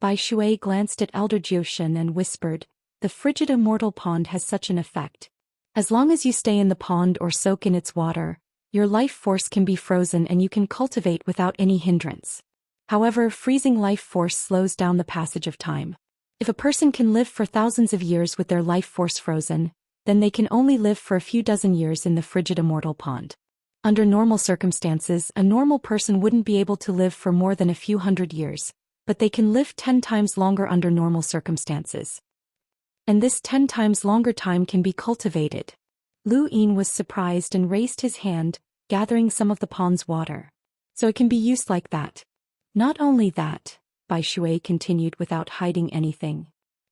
[SPEAKER 1] Bai Shui glanced at Elder Zhou Xian and whispered, the frigid immortal pond has such an effect. As long as you stay in the pond or soak in its water, your life force can be frozen and you can cultivate without any hindrance. However, freezing life force slows down the passage of time. If a person can live for thousands of years with their life force frozen, then they can only live for a few dozen years in the frigid immortal pond. Under normal circumstances, a normal person wouldn't be able to live for more than a few hundred years, but they can live 10 times longer under normal circumstances. And this 10 times longer time can be cultivated. Lu Yin was surprised and raised his hand, gathering some of the pond's water. So it can be used like that. Not only that, Bai Shui continued without hiding anything.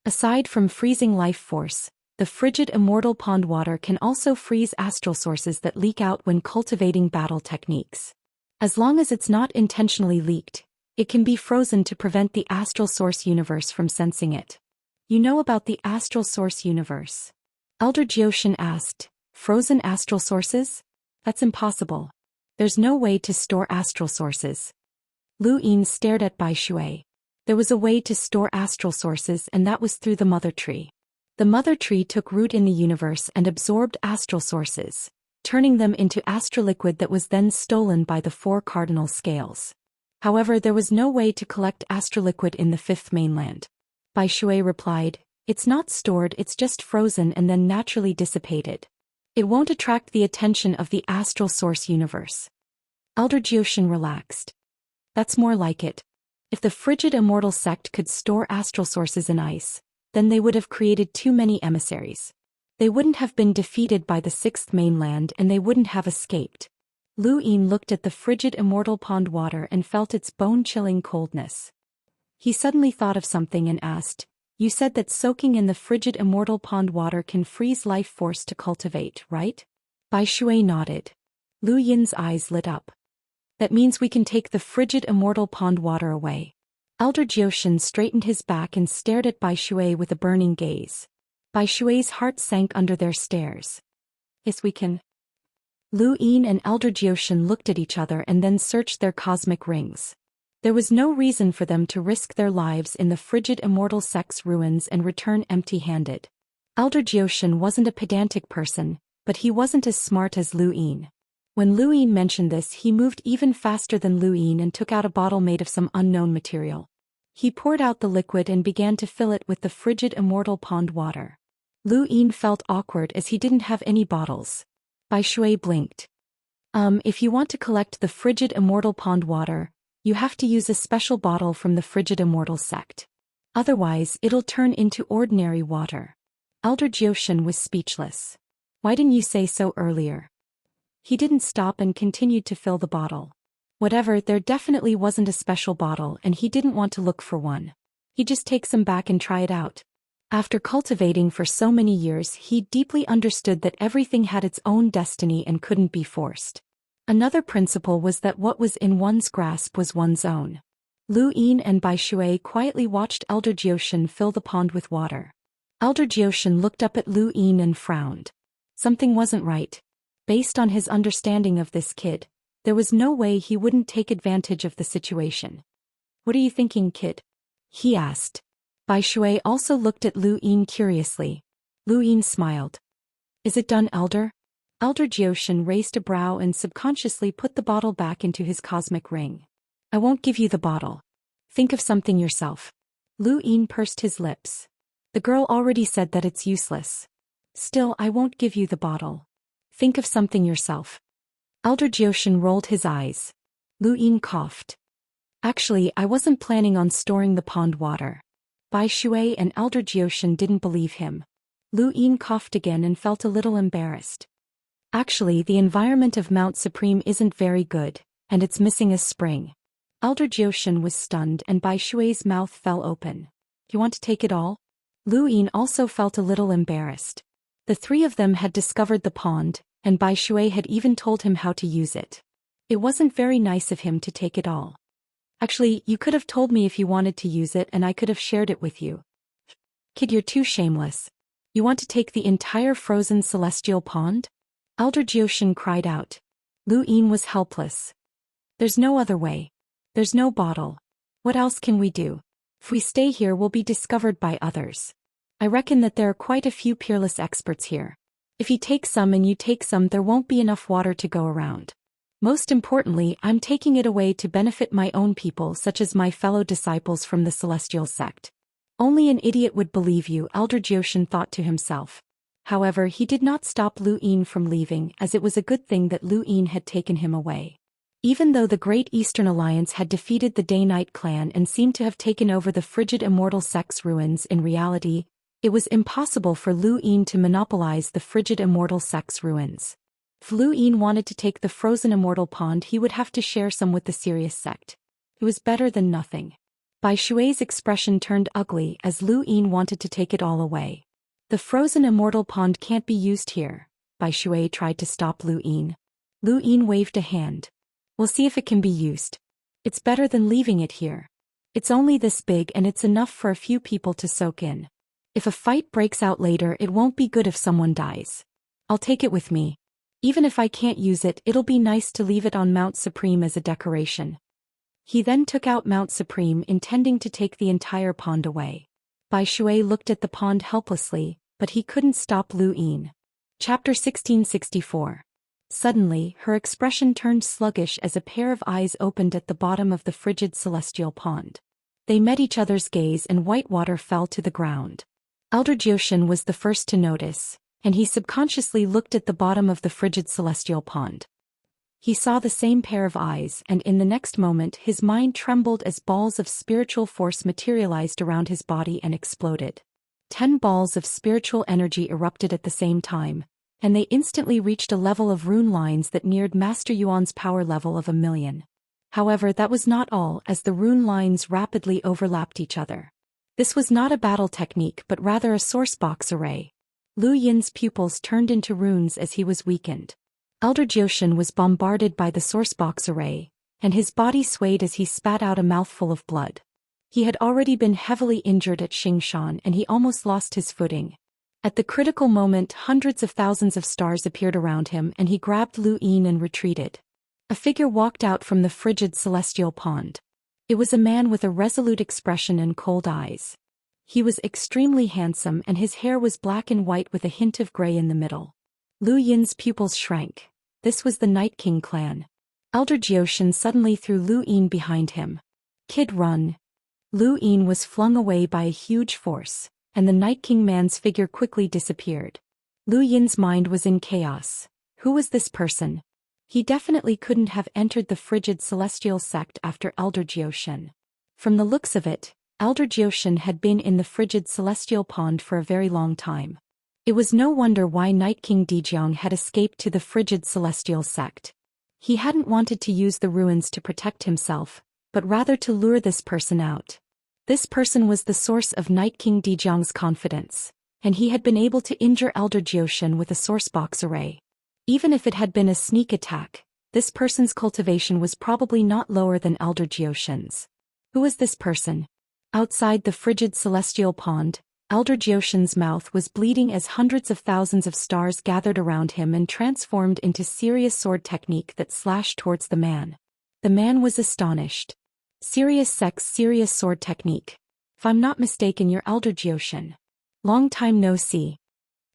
[SPEAKER 1] Aside from freezing life force, the frigid immortal pond water can also freeze astral sources that leak out when cultivating battle techniques. As long as it's not intentionally leaked, it can be frozen to prevent the astral source universe from sensing it. You know about the astral source universe? Elder Zhou Xian asked. Frozen astral sources? That's impossible. There's no way to store astral sources. Lu Yin stared at Bai Shui. There was a way to store astral sources, and that was through the mother tree. The mother tree took root in the universe and absorbed astral sources, turning them into astroliquid that was then stolen by the 4 cardinal scales. However, there was no way to collect astroliquid in the 5th mainland. Bai Shui replied, "It's not stored, it's just frozen and then naturally dissipated. It won't attract the attention of the astral source universe." Elder Zhou Xian relaxed. That's more like it. If the frigid immortal sect could store astral sources in ice, then they would have created too many emissaries. They wouldn't have been defeated by the 6th mainland and they wouldn't have escaped. Lu Yin looked at the frigid immortal pond water and felt its bone-chilling coldness. He suddenly thought of something and asked, "You said that soaking in the frigid immortal pond water can freeze life force to cultivate, right?" Bai Shui nodded. Lu Yin's eyes lit up. "That means we can take the frigid immortal pond water away." Elder Zhou Xian straightened his back and stared at Bai Shui with a burning gaze. Bai Shui's heart sank under their stares. "Yes, we can." Lu Yin and Elder Zhou Xian looked at each other and then searched their cosmic rings. There was no reason for them to risk their lives in the frigid immortal sect's ruins and return empty-handed. Elder Zhou Xian wasn't a pedantic person, but he wasn't as smart as Lu Yin. When Lu Yin mentioned this, he moved even faster than Lu Yin and took out a bottle made of some unknown material. He poured out the liquid and began to fill it with the frigid immortal pond water. Lu Yin felt awkward as he didn't have any bottles. Bai Shui blinked. If you want to collect the frigid immortal pond water, you have to use a special bottle from the frigid immortal sect. Otherwise, it'll turn into ordinary water." Elder Zhou Xian was speechless. "Why didn't you say so earlier?" He didn't stop and continued to fill the bottle. Whatever, there definitely wasn't a special bottle and he didn't want to look for one. He'd just take some back and try it out. After cultivating for so many years, he deeply understood that everything had its own destiny and couldn't be forced. Another principle was that what was in one's grasp was one's own. Lu Yin and Bai Shui quietly watched Elder Zhou Xian fill the pond with water. Elder Zhou Xian looked up at Lu Yin and frowned. Something wasn't right. Based on his understanding of this kid, there was no way he wouldn't take advantage of the situation. "What are you thinking, kid?" he asked. Bai Shui also looked at Lu Yin curiously. Lu Yin smiled. "Is it done, Elder?" Elder Zhou Xian raised a brow and subconsciously put the bottle back into his cosmic ring. "I won't give you the bottle. Think of something yourself." Lu Yin pursed his lips. "The girl already said that it's useless. Still, I won't give you the bottle. Think of something yourself." Elder Zhou Xian rolled his eyes. Lu Yin coughed. "Actually, I wasn't planning on storing the pond water." Bai Shui and Elder Zhou Xian didn't believe him. Lu Yin coughed again and felt a little embarrassed. "Actually, the environment of Mount Supreme isn't very good, and it's missing a spring." Elder Zhou Xian was stunned and Bai Shui's mouth fell open. "You want to take it all?" Lu Yin also felt a little embarrassed. The 3 of them had discovered the pond, and Bai Shui had even told him how to use it. It wasn't very nice of him to take it all. "Actually, you could have told me if you wanted to use it and I could have shared it with you." "Kid, you're too shameless. You want to take the entire frozen celestial pond?" Elder Zhou Xian cried out. Lu Yin was helpless. "There's no other way. There's no bottle. What else can we do? If we stay here, we'll be discovered by others. I reckon that there are quite a few peerless experts here. If he takes some and you take some, there won't be enough water to go around. Most importantly, I'm taking it away to benefit my own people, such as my fellow disciples from the celestial sect." "Only an idiot would believe you," Elder Zhou Xian thought to himself. However, he did not stop Lu Yin from leaving, as it was a good thing that Lu Yin had taken him away. Even though the Great Eastern Alliance had defeated the Day-Night clan and seemed to have taken over the frigid immortal sect's ruins, in reality, it was impossible for Lu Yin to monopolize the frigid immortal sect's ruins. If Lu Yin wanted to take the frozen immortal pond, he would have to share some with the serious sect. It was better than nothing. Bai Shui's expression turned ugly as Lu Yin wanted to take it all away. The frozen immortal pond can't be used here. Bai Shui tried to stop Lu Yin. Lu Yin waved a hand. We'll see if it can be used. It's better than leaving it here. It's only this big and it's enough for a few people to soak in. If a fight breaks out later, it won't be good if someone dies. I'll take it with me. Even if I can't use it, it'll be nice to leave it on Mount Supreme as a decoration. He then took out Mount Supreme, intending to take the entire pond away. Bai Shui looked at the pond helplessly, but he couldn't stop Lu Yin. Chapter 1664. Suddenly, her expression turned sluggish as a pair of eyes opened at the bottom of the frigid celestial pond. They met each other's gaze and white water fell to the ground. Elder Zhou Xian was the first to notice, and he subconsciously looked at the bottom of the frigid celestial pond. He saw the same pair of eyes, and in the next moment his mind trembled as balls of spiritual force materialized around his body and exploded. 10 balls of spiritual energy erupted at the same time, and they instantly reached a level of rune lines that neared Master Yuan's power level of 1,000,000. However, that was not all, as the rune lines rapidly overlapped each other. This was not a battle technique but rather a source box array. Lu Yin's pupils turned into runes as he was weakened. Elder Zhou Xian was bombarded by the source box array, and his body swayed as he spat out a mouthful of blood. He had already been heavily injured at Xianxia and he almost lost his footing. At the critical moment, hundreds of thousands of stars appeared around him and he grabbed Lu Yin and retreated. A figure walked out from the frigid celestial pond. It was a man with a resolute expression and cold eyes. He was extremely handsome and his hair was black and white with a hint of gray in the middle. Lu Yin's pupils shrank. This was the Night King clan. Elder Zhou Xian suddenly threw Lu Yin behind him. "Kid, run!" Lu Yin was flung away by a huge force, and the Night King man's figure quickly disappeared. Lu Yin's mind was in chaos. Who was this person? He definitely couldn't have entered the frigid celestial sect after Elder Zhou Xian. From the looks of it, Elder Zhou Xian had been in the frigid celestial pond for a very long time. It was no wonder why Night King Dijiang had escaped to the frigid celestial sect. He hadn't wanted to use the ruins to protect himself, but rather to lure this person out. This person was the source of Night King Dijiang's confidence, and he had been able to injure Elder Zhou Xian with a source box array. Even if it had been a sneak attack, this person's cultivation was probably not lower than Elder Zhou Xian's. Who was this person? Outside the frigid celestial pond, Elder Zhou Xian's mouth was bleeding as hundreds of thousands of stars gathered around him and transformed into serious sword technique that slashed towards the man. The man was astonished. Serious sex, serious sword technique. If I'm not mistaken, you're Elder Zhou Xian. Long time no see.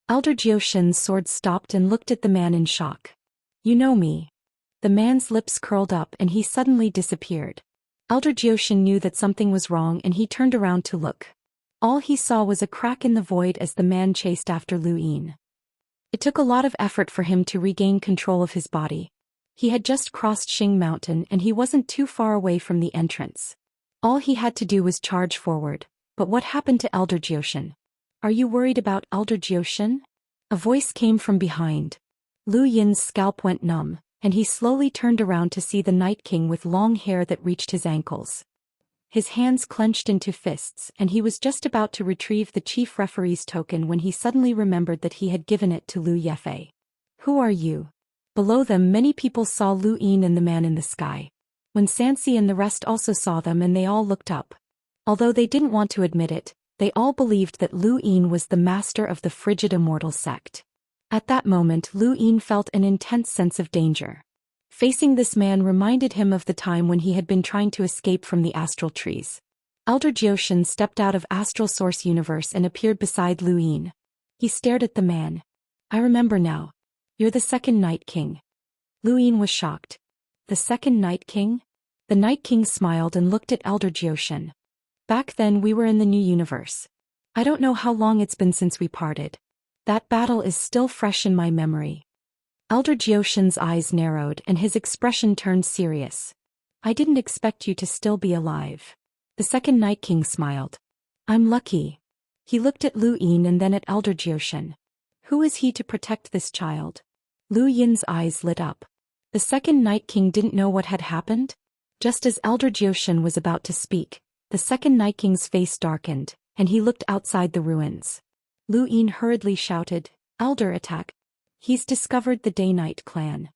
[SPEAKER 1] Elder Zhou Xian's sword stopped and looked at the man in shock. You know me. The man's lips curled up and he suddenly disappeared. Elder Zhou Xian knew that something was wrong and he turned around to look. All he saw was a crack in the void as the man chased after Lu Yin. It took a lot of effort for him to regain control of his body. He had just crossed Xing Mountain and he wasn't too far away from the entrance. All he had to do was charge forward. But what happened to Elder Zhou Xian? Are you worried about Elder Zhou Xian? A voice came from behind. Lu Yin's scalp went numb, and he slowly turned around to see the Night King with long hair that reached his ankles. His hands clenched into fists and he was just about to retrieve the chief referee's token when he suddenly remembered that he had given it to Lu Yefei. Who are you? Below them many people saw Lu Yin and the man in the sky. When Xianxia and the rest also saw them and they all looked up. Although they didn't want to admit it, they all believed that Lu Yin was the master of the frigid immortal sect. At that moment Lu Yin felt an intense sense of danger. Facing this man reminded him of the time when he had been trying to escape from the astral trees. Elder Zhou Xian stepped out of Astral Source Universe and appeared beside Lu Yin. He stared at the man. I remember now. You're the second Night King. Lu Yin was shocked. The second Night King? The Night King smiled and looked at Elder Zhou Xian. Back then we were in the new universe. I don't know how long it's been since we parted. That battle is still fresh in my memory. Elder Zhou Xian's eyes narrowed and his expression turned serious. I didn't expect you to still be alive. The second Night King smiled. I'm lucky. He looked at Lu Yin and then at Elder Zhou Xian. Who is he to protect this child? Lu Yin's eyes lit up. The second Night King didn't know what had happened? Just as Elder Zhou Xian was about to speak, the second Night King's face darkened, and he looked outside the ruins. Lu Yin hurriedly shouted, Elder, attack. He's discovered the Day-Night clan.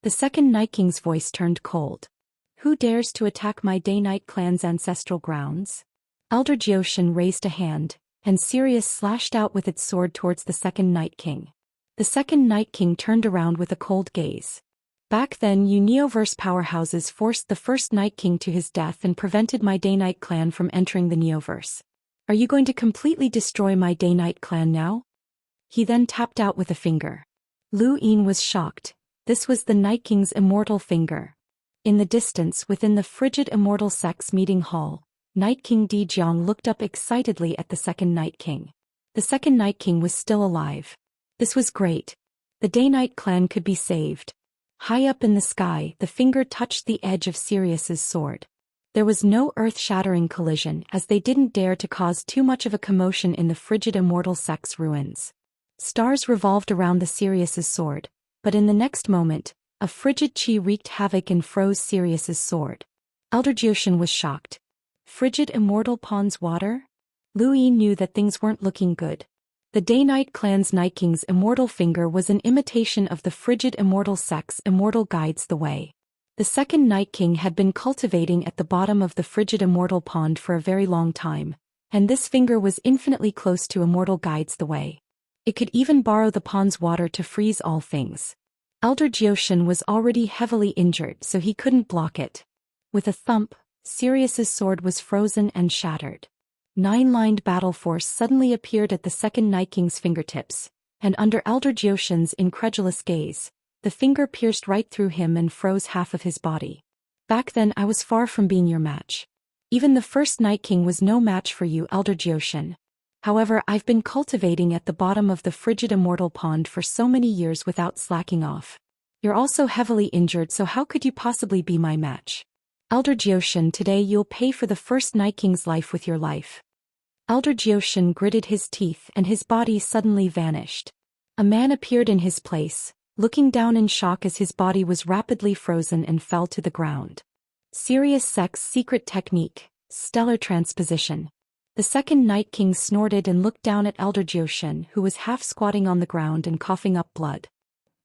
[SPEAKER 1] The second Night King's voice turned cold. Who dares to attack my Day-Night clan's ancestral grounds? Elder Zhou Xian raised a hand, and Sirius slashed out with its sword towards the second Night King. The second Night King turned around with a cold gaze. Back then you Neoverse powerhouses forced the first Night King to his death and prevented my Day-Night clan from entering the Neoverse. Are you going to completely destroy my Day-Night clan now? He then tapped out with a finger. Lu Yin was shocked. This was the Night King's immortal finger. In the distance within the frigid immortal sex meeting hall, Night King Di Jiang looked up excitedly at the second Night King. The second Night King was still alive. This was great. The Day-Night clan could be saved. High up in the sky, the finger touched the edge of Sirius's sword. There was no earth-shattering collision as they didn't dare to cause too much of a commotion in the frigid immortal sex ruins. Stars revolved around the Sirius's sword, but in the next moment, a frigid chi wreaked havoc and froze Sirius's sword. Elder Zhou Xian was shocked. Frigid immortal pond's water? Lu Yin knew that things weren't looking good. The Day-Night clan's Night King's immortal finger was an imitation of the frigid immortal sex Immortal guides the way. The second Night King had been cultivating at the bottom of the frigid immortal pond for a very long time, and this finger was infinitely close to Immortal guides the way. It could even borrow the pond's water to freeze all things. Elder Zhou Xian was already heavily injured so he couldn't block it. With a thump, Sirius's sword was frozen and shattered. Nine-lined battle force suddenly appeared at the second Night King's fingertips, and under Elder Zhou Xian's incredulous gaze, the finger pierced right through him and froze half of his body. Back then I was far from being your match. Even the first Night King was no match for you, Elder Zhou Xian. However, I've been cultivating at the bottom of the frigid immortal pond for so many years without slacking off. You're also heavily injured, so how could you possibly be my match? Elder Zhou Xian, today you'll pay for the first Night King's life with your life. Elder Zhou Xian gritted his teeth and his body suddenly vanished. A man appeared in his place, looking down in shock as his body was rapidly frozen and fell to the ground. Sirius Sec's secret technique, stellar transposition. The second Night King snorted and looked down at Elder Zhou Xian, who was half squatting on the ground and coughing up blood.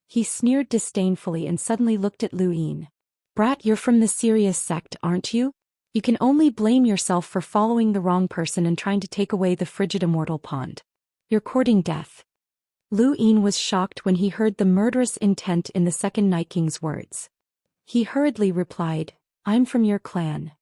[SPEAKER 1] He sneered disdainfully and suddenly looked at Lu Yin. Brat, you're from the Sirius sect, aren't you? You can only blame yourself for following the wrong person and trying to take away the frigid immortal pond. You're courting death. Lu Yin was shocked when he heard the murderous intent in the second Night King's words. He hurriedly replied, I'm from your clan.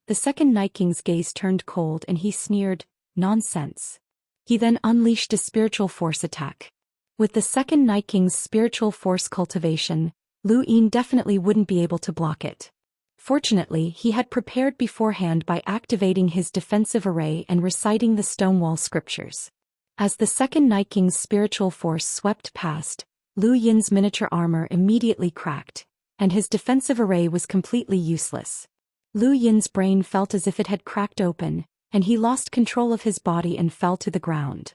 [SPEAKER 1] The second Night King's gaze turned cold and he sneered, nonsense. He then unleashed a spiritual force attack. With the second Night King's spiritual force cultivation, Lu Yin definitely wouldn't be able to block it. Fortunately, he had prepared beforehand by activating his defensive array and reciting the Stonewall scriptures. As the second Night King's spiritual force swept past, Lu Yin's miniature armor immediately cracked, and his defensive array was completely useless. Lu Yin's brain felt as if it had cracked open, and he lost control of his body and fell to the ground.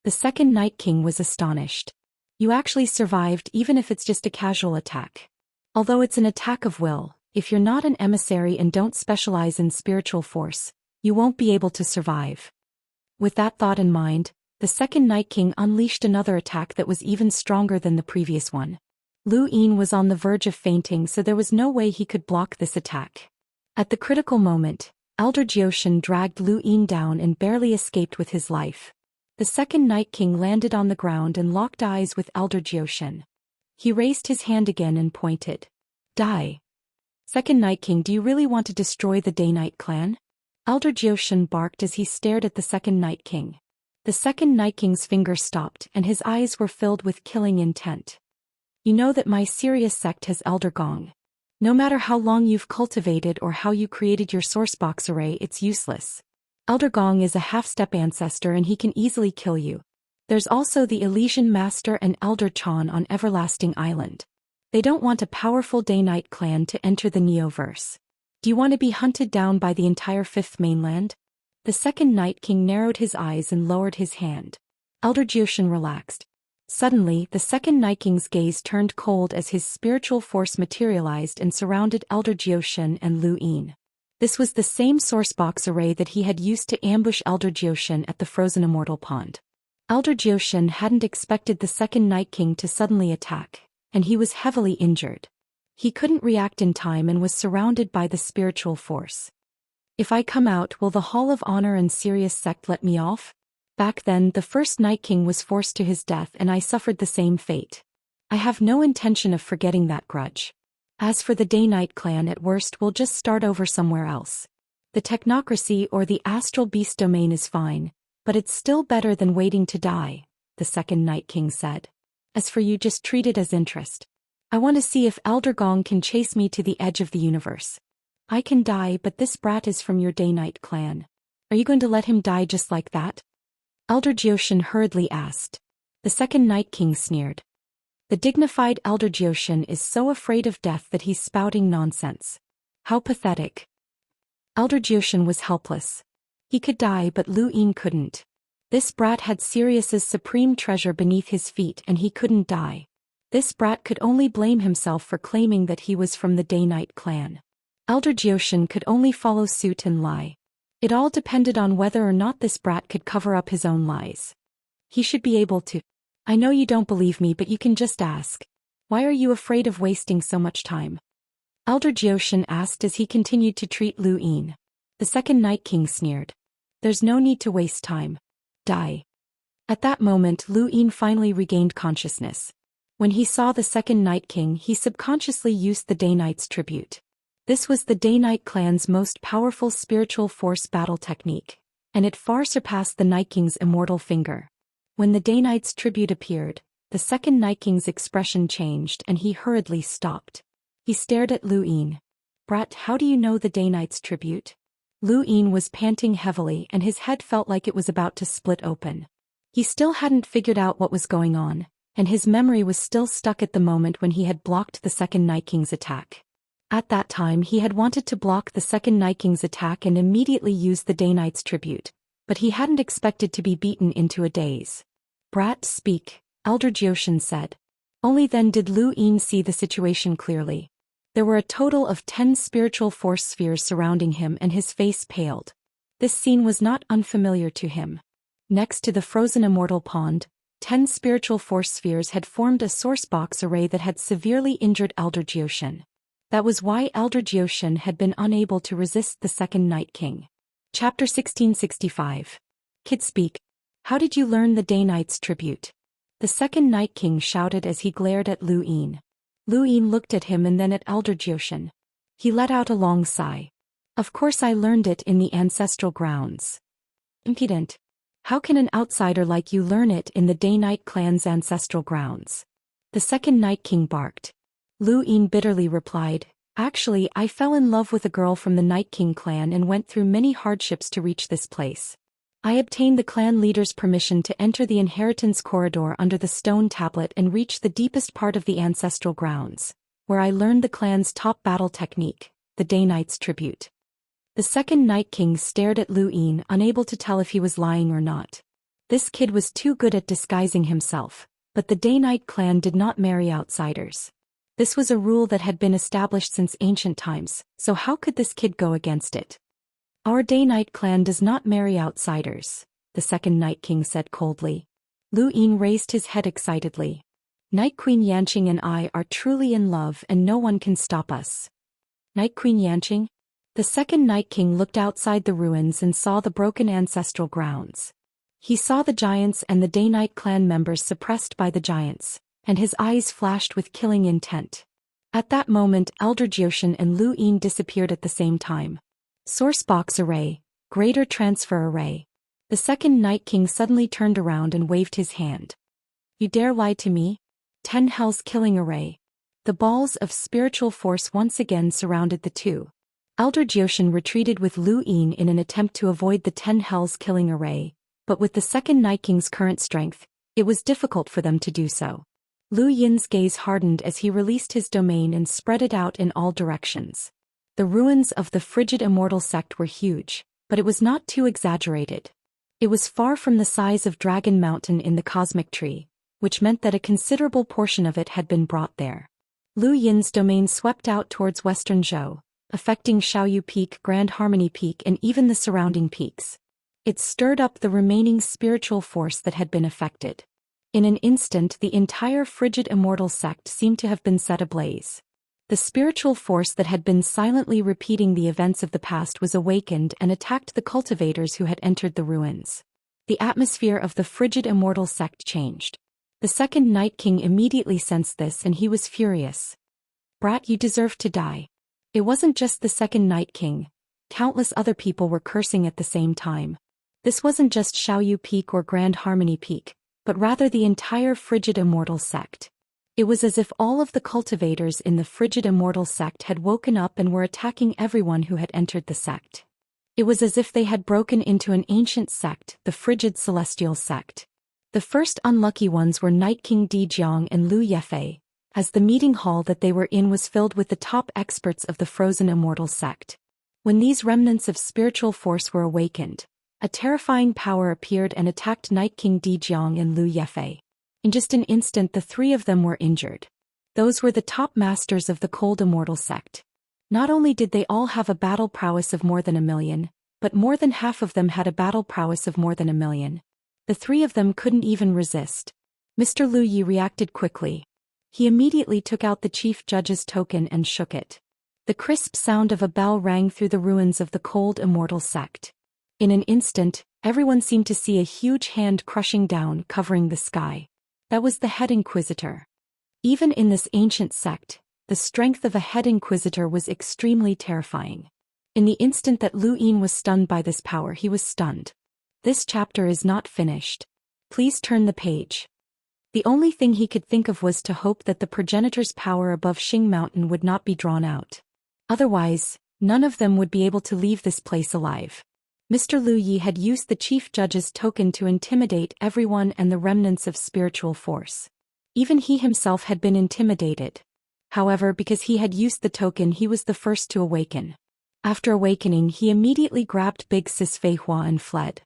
[SPEAKER 1] The second Night King was astonished. You actually survived even if it's just a casual attack. Although it's an attack of will, if you're not an emissary and don't specialize in spiritual force, you won't be able to survive. With that thought in mind, the second Night King unleashed another attack that was even stronger than the previous one. Lu Yin was on the verge of fainting, so there was no way he could block this attack. At the critical moment, Elder Zhou Xian dragged Lu Yin down and barely escaped with his life. The second Night King landed on the ground and locked eyes with Elder Zhou Xian. He raised his hand again and pointed. Die. Second Night King, do you really want to destroy the Day-Night clan? Elder Zhou Xian barked as he stared at the second Night King. The second Night King's finger stopped and his eyes were filled with killing intent. You know that my Sirius sect has Elder Gong. No matter how long you've cultivated or how you created your sourcebox array, it's useless. Elder Gong is a half-step ancestor and he can easily kill you. There's also the Elysian Master and Elder Chan on Everlasting Island. They don't want a powerful Day-Night clan to enter the Neoverse. Do you want to be hunted down by the entire Fifth Mainland? The second Night King narrowed his eyes and lowered his hand. Elder Zhou Xian relaxed. Suddenly, the second Night King's gaze turned cold as his spiritual force materialized and surrounded Elder Zhou Xian and Lu Yin. This was the same sourcebox array that he had used to ambush Elder Zhou Xian at the frozen Immortal pond. Elder Zhou Xian hadn't expected the second Night King to suddenly attack, and he was heavily injured. He couldn't react in time and was surrounded by the spiritual force. If I come out, will the Hall of Honor and Sirius sect let me off? Back then, the first Night King was forced to his death and I suffered the same fate. I have no intention of forgetting that grudge. As for the Day-Night clan, at worst we'll just start over somewhere else. The technocracy or the astral beast domain is fine, but it's still better than waiting to die, the second Night King said. As for you, just treat it as interest. I want to see if Elder Gong can chase me to the edge of the universe. I can die, but this brat is from your Day-Night clan. Are you going to let him die just like that? Elder Zhou Xian hurriedly asked. The second Night King sneered. The dignified Elder Zhou Xian is so afraid of death that he's spouting nonsense. How pathetic. Elder Zhou Xian was helpless. He could die, but Lu Yin couldn't. This brat had Sirius's supreme treasure beneath his feet and he couldn't die. This brat could only blame himself for claiming that he was from the Day-Night clan. Elder Zhou Xian could only follow suit and lie. It all depended on whether or not this brat could cover up his own lies. He should be able to. I know you don't believe me, but you can just ask. Why are you afraid of wasting so much time? Elder Zhou Xian asked as he continued to treat Lu Yin. The second Night King sneered. There's no need to waste time. Die. At that moment, Lu Yin finally regained consciousness. When he saw the second Night King, he subconsciously used the Day-Night's tribute. This was the Day-Night clan's most powerful spiritual force battle technique, and it far surpassed the Night King's immortal finger. When the Day-Night's tribute appeared, the second Night King's expression changed and he hurriedly stopped. He stared at Lu Yin. Brat, how do you know the Day-Night's tribute? Lu Yin was panting heavily and his head felt like it was about to split open. He still hadn't figured out what was going on, and his memory was still stuck at the moment when he had blocked the second Night King's attack. At that time he had wanted to block the second Night King's attack and immediately use the Day-Night's tribute, but he hadn't expected to be beaten into a daze. Brat, speak, Elder Zhou Xian said. Only then did Lu Yin see the situation clearly. There were a total of 10 spiritual force spheres surrounding him and his face paled. This scene was not unfamiliar to him. Next to the frozen Immortal pond, 10 spiritual force spheres had formed a sourcebox array that had severely injured Elder Zhou Xian. That was why Elder Zhou Xian had been unable to resist the second Night King. Chapter 1665. Kid speak. How did you learn the Day-Night's tribute? The second Night King shouted as he glared at Lu Yin. Lu Yin looked at him and then at Elder Zhou Xian. He let out a long sigh. Of course I learned it in the ancestral grounds. Impudent. How can an outsider like you learn it in the Day-Night clan's ancestral grounds? The second Night King barked. Lu Yin bitterly replied, Actually, I fell in love with a girl from the Night King clan and went through many hardships to reach this place. I obtained the clan leader's permission to enter the inheritance corridor under the stone tablet and reach the deepest part of the ancestral grounds, where I learned the clan's top battle technique, the Day-Night's tribute. The second Night King stared at Lu Yin, unable to tell if he was lying or not. This kid was too good at disguising himself, but the Day-Night clan did not marry outsiders. This was a rule that had been established since ancient times, so how could this kid go against it? Our Day-Night clan does not marry outsiders, the second Night King said coldly. Lu Yin raised his head excitedly. Night Queen Yanqing and I are truly in love and no one can stop us. Night Queen Yanqing? The second Night King looked outside the ruins and saw the broken ancestral grounds. He saw the giants and the Day-Night clan members suppressed by the giants, and his eyes flashed with killing intent. At that moment Elder Zhou Xian and Lu Yin disappeared at the same time. Sourcebox array, greater transfer array. The second Night King suddenly turned around and waved his hand. You dare lie to me? 10 Hells killing array. The balls of spiritual force once again surrounded the two. Elder Zhou Xian retreated with Lu Yin in an attempt to avoid the 10 Hells killing array, but with the second Night King's current strength, It was difficult for them to do so. Lu Yin's gaze hardened as he released his domain and spread it out in all directions. The ruins of the frigid immortal sect were huge, but it was not too exaggerated. It was far from the size of Dragon Mountain in the Cosmic Tree, which meant that a considerable portion of it had been brought there. Lu Yin's domain swept out towards western Zhou, affecting Xiaoyu Peak, Grand Harmony Peak and even the surrounding peaks. It stirred up the remaining spiritual force that had been affected. In an instant the entire frigid immortal sect seemed to have been set ablaze. The spiritual force that had been silently repeating the events of the past was awakened and attacked the cultivators who had entered the ruins. The atmosphere of the frigid immortal sect changed. The second Night King immediately sensed this and he was furious. "Brat, you deserve to die." It wasn't just the second Night King. Countless other people were cursing at the same time. This wasn't just Xiaoyu Peak or Grand Harmony Peak, but rather the entire frigid immortal sect. It was as if all of the cultivators in the frigid immortal sect had woken up and were attacking everyone who had entered the sect. It was as if they had broken into an ancient sect, the frigid celestial sect. The first unlucky ones were Night King Dijiang and Lu Yefei, as the meeting hall that they were in was filled with the top experts of the frozen immortal sect. When these remnants of spiritual force were awakened, a terrifying power appeared and attacked Night King Dijiang and Lu Yefei. In just an instant the three of them were injured. Those were the top masters of the cold immortal sect. Not only did they all have a battle prowess of more than 1,000,000, but more than half of them had a battle prowess of more than 1,000,000. The three of them couldn't even resist. Mr. Lu Yi reacted quickly. He immediately took out the chief judge's token and shook it. The crisp sound of a bell rang through the ruins of the cold immortal sect. In an instant, everyone seemed to see a huge hand crushing down, covering the sky. That was the head inquisitor. Even in this ancient sect, the strength of a head inquisitor was extremely terrifying. In the instant that Lu Yin was stunned by this power, he was stunned. This chapter is not finished. Please turn the page. The only thing he could think of was to hope that the progenitor's power above Xing Mountain would not be drawn out. Otherwise, none of them would be able to leave this place alive. Mr. Lu Yi had used the chief judge's token to intimidate everyone and the remnants of spiritual force. Even he himself had been intimidated. However, because he had used the token, he was the first to awaken. After awakening, he immediately grabbed Big Sis Fei Hua and fled.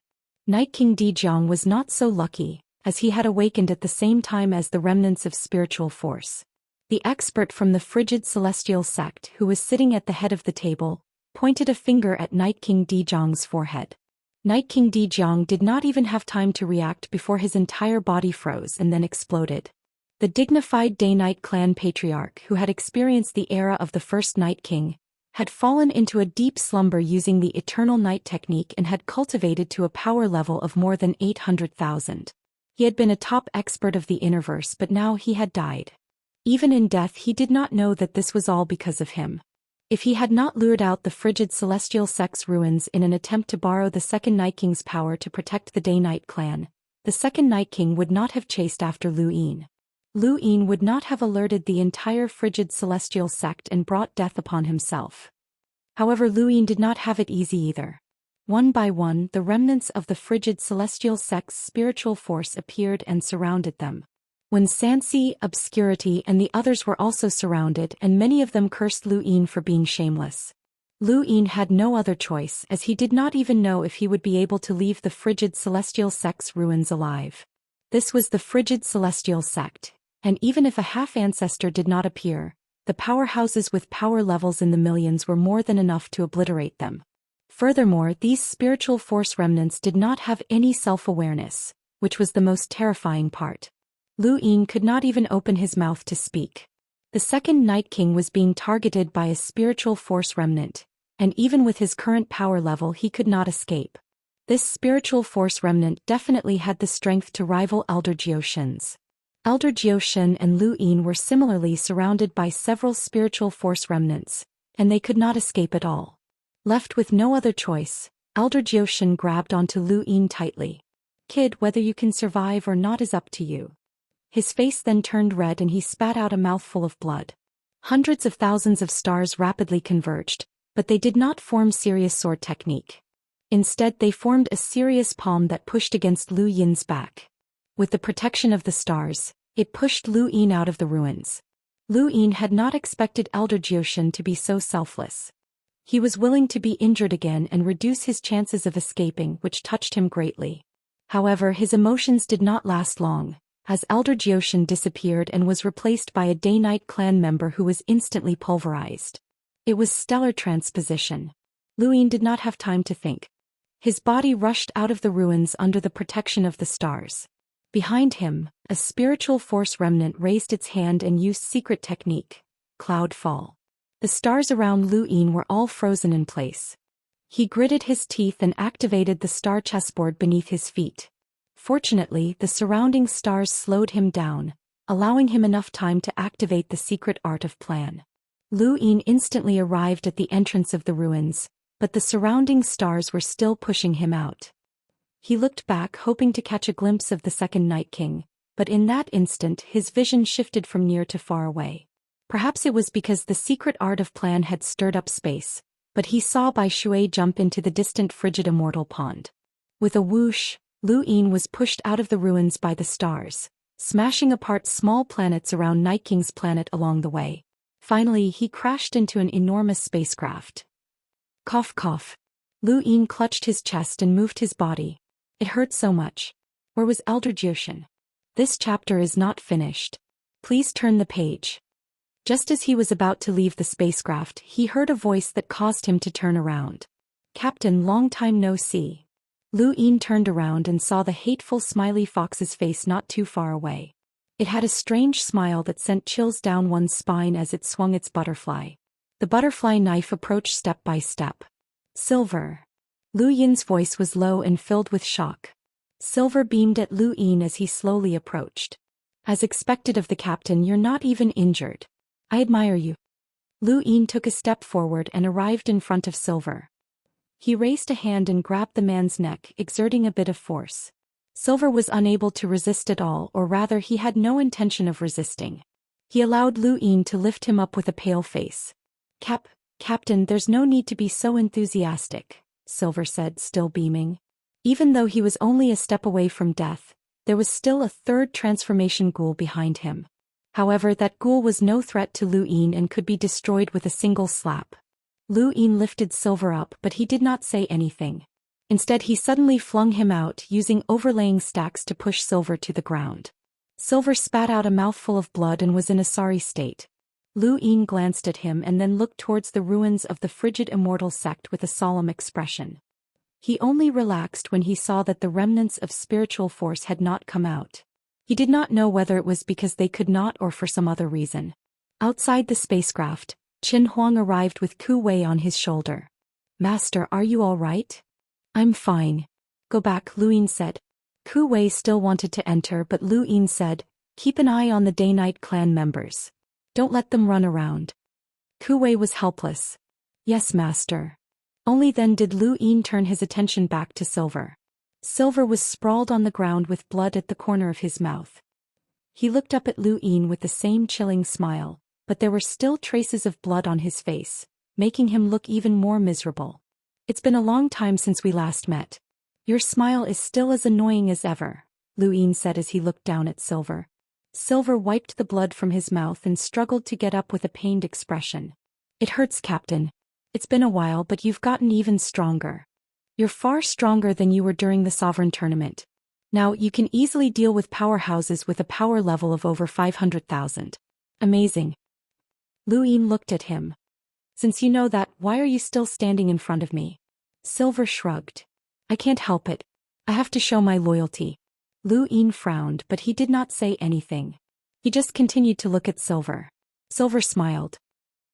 [SPEAKER 1] Night King Dijiang was not so lucky, as he had awakened at the same time as the remnants of spiritual force. The expert from the frigid celestial sect, who was sitting at the head of the table, pointed a finger at Night King Dijiang's forehead. Night King Dijiang did not even have time to react before his entire body froze and then exploded. The dignified Day-Night clan patriarch, who had experienced the era of the first Night King, had fallen into a deep slumber using the Eternal Night technique and had cultivated to a power level of more than 800,000. He had been a top expert of the Innerverse, but now he had died. Even in death he did not know that this was all because of him. If he had not lured out the frigid celestial sect's ruins in an attempt to borrow the second Night King's power to protect the Day-Night clan, the second Night King would not have chased after Lu Yin. Lu Yin would not have alerted the entire frigid celestial sect and brought death upon himself. However, Lu Yin did not have it easy either. One by one, the remnants of the frigid celestial sect's spiritual force appeared and surrounded them. When Xianxia, Obscurity and the others were also surrounded, and many of them cursed Lu Yin for being shameless. Lu Yin had no other choice, as he did not even know if he would be able to leave the frigid celestial sect's ruins alive. This was the frigid celestial sect, and even if a half-ancestor did not appear, the powerhouses with power levels in the millions were more than enough to obliterate them. Furthermore, these spiritual force remnants did not have any self-awareness, which was the most terrifying part. Lu Yin could not even open his mouth to speak. The second Night King was being targeted by a spiritual force remnant, and even with his current power level he could not escape. This spiritual force remnant definitely had the strength to rival Elder Zhou Xian's. Elder Zhou Xian and Lu Yin were similarly surrounded by several spiritual force remnants, and they could not escape at all. Left with no other choice, Elder Zhou Xian grabbed onto Lu Yin tightly. "Kid, whether you can survive or not is up to you." His face then turned red and he spat out a mouthful of blood. Hundreds of thousands of stars rapidly converged, but they did not form serious sword technique. Instead they formed a serious palm that pushed against Lu Yin's back. With the protection of the stars, it pushed Lu Yin out of the ruins. Lu Yin had not expected Elder Zhou Xian to be so selfless. He was willing to be injured again and reduce his chances of escaping, which touched him greatly. However, his emotions did not last long, as Elder Zhou Xian disappeared and was replaced by a Day-Night clan member who was instantly pulverized. It was stellar transposition. Lu Yin did not have time to think. His body rushed out of the ruins under the protection of the stars. Behind him, a spiritual force remnant raised its hand and used secret technique, cloud fall. The stars around Lu Yin were all frozen in place. He gritted his teeth and activated the star chessboard beneath his feet. Fortunately, the surrounding stars slowed him down, allowing him enough time to activate the secret art of plan. Lu Yin instantly arrived at the entrance of the ruins, but the surrounding stars were still pushing him out. He looked back hoping to catch a glimpse of the second Night King, but in that instant his vision shifted from near to far away. Perhaps it was because the secret art of plan had stirred up space, but he saw Bai Shui jump into the distant frigid immortal pond. With a whoosh, Lu Yin was pushed out of the ruins by the stars, smashing apart small planets around Night King's planet along the way. Finally, he crashed into an enormous spacecraft. Cough cough. Lu Yin clutched his chest and moved his body. It hurt so much. Where was Elder Zhou Xian? This chapter is not finished. Please turn the page. Just as he was about to leave the spacecraft, he heard a voice that caused him to turn around. Captain, long time no see. Lu Yin turned around and saw the hateful smiley fox's face not too far away. It had a strange smile that sent chills down one's spine as it swung its butterfly. The butterfly knife approached step by step. Silver. Lu Yin's voice was low and filled with shock. Silver beamed at Lu Yin as he slowly approached. As expected of the captain, you're not even injured. I admire you. Lu Yin took a step forward and arrived in front of Silver. He raised a hand and grabbed the man's neck, exerting a bit of force. Silver was unable to resist at all, or rather he had no intention of resisting. He allowed Lu Yin to lift him up with a pale face. Captain, there's no need to be so enthusiastic, Silver said, still beaming. Even though he was only a step away from death, there was still a third transformation ghoul behind him. However, that ghoul was no threat to Lu Yin and could be destroyed with a single slap. Lu Yin lifted Silver up, but he did not say anything. Instead, he suddenly flung him out, using overlaying stacks to push Silver to the ground. Silver spat out a mouthful of blood and was in a sorry state. Lu Yin glanced at him and then looked towards the ruins of the frigid immortal sect with a solemn expression. He only relaxed when he saw that the remnants of spiritual force had not come out. He did not know whether it was because they could not or for some other reason. Outside the spacecraft, Qin Huang arrived with Ku Wei on his shoulder. Master, are you all right? I'm fine. Go back, Lu Yin said. Ku Wei still wanted to enter, but Lu Yin said, keep an eye on the Day-Night clan members. Don't let them run around. Ku Wei was helpless. Yes, master. Only then did Lu Yin turn his attention back to Silver. Silver was sprawled on the ground with blood at the corner of his mouth. He looked up at Lu Yin with the same chilling smile, but there were still traces of blood on his face, making him look even more miserable. It's been a long time since we last met. Your smile is still as annoying as ever, Lu Yin said as he looked down at Silver. Silver wiped the blood from his mouth and struggled to get up with a pained expression. It hurts, Captain. It's been a while, but you've gotten even stronger. You're far stronger than you were during the Sovereign Tournament. Now you can easily deal with powerhouses with a power level of over 500,000. Amazing. Lu Yin looked at him. Since you know that, why are you still standing in front of me? Silver shrugged. I can't help it. I have to show my loyalty. Lu Yin frowned, but he did not say anything. He just continued to look at Silver. Silver smiled.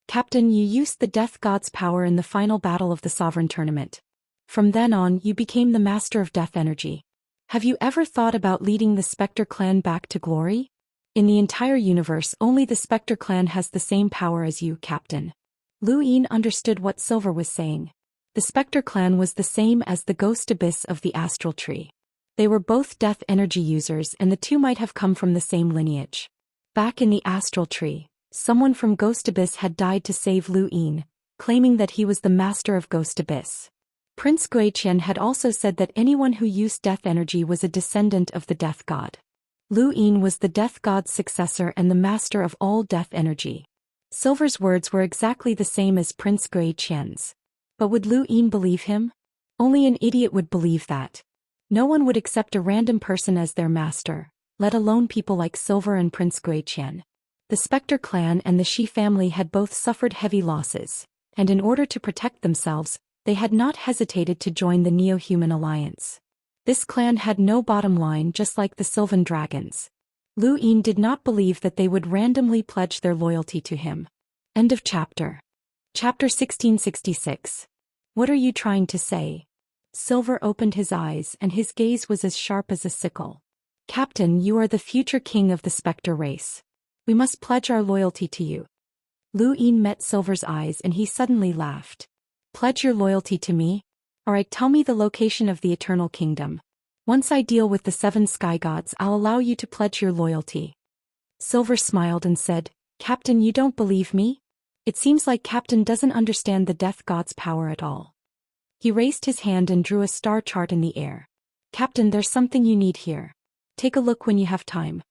[SPEAKER 1] Captain, you used the Death God's power in the final battle of the Sovereign Tournament. From then on, you became the master of death energy. Have you ever thought about leading the Spectre clan back to glory? In the entire universe, only the Spectre clan has the same power as you, Captain. Lu Yin understood what Silver was saying. The Spectre clan was the same as the Ghost Abyss of the Astral Tree. They were both death energy users, and the two might have come from the same lineage. Back in the Astral Tree, someone from Ghost Abyss had died to save Lu Yin, claiming that he was the master of Ghost Abyss. Prince Guiqian had also said that anyone who used death energy was a descendant of the death god. Lu Yin was the death god's successor and the master of all death energy. Silver's words were exactly the same as Prince Gui Qian's. But would Lu Yin believe him? Only an idiot would believe that. No one would accept a random person as their master, let alone people like Silver and Prince Gui Qian. The Spectre clan and the Shi family had both suffered heavy losses, and in order to protect themselves, they had not hesitated to join the Neo-Human Alliance. This clan had no bottom line, just like the Sylvan Dragons. Lu Yin did not believe that they would randomly pledge their loyalty to him. End of chapter. Chapter 1666. What are you trying to say? Silver opened his eyes and his gaze was as sharp as a sickle. Captain, you are the future king of the Spectre race. We must pledge our loyalty to you. Lu Yin met Silver's eyes and he suddenly laughed. Pledge your loyalty to me? Alright, tell me the location of the Eternal Kingdom. Once I deal with the 7 sky gods, I'll allow you to pledge your loyalty. Silver smiled and said, Captain, you don't believe me? It seems like Captain doesn't understand the death god's power at all. He raised his hand and drew a star chart in the air. Captain, there's something you need here. Take a look when you have time.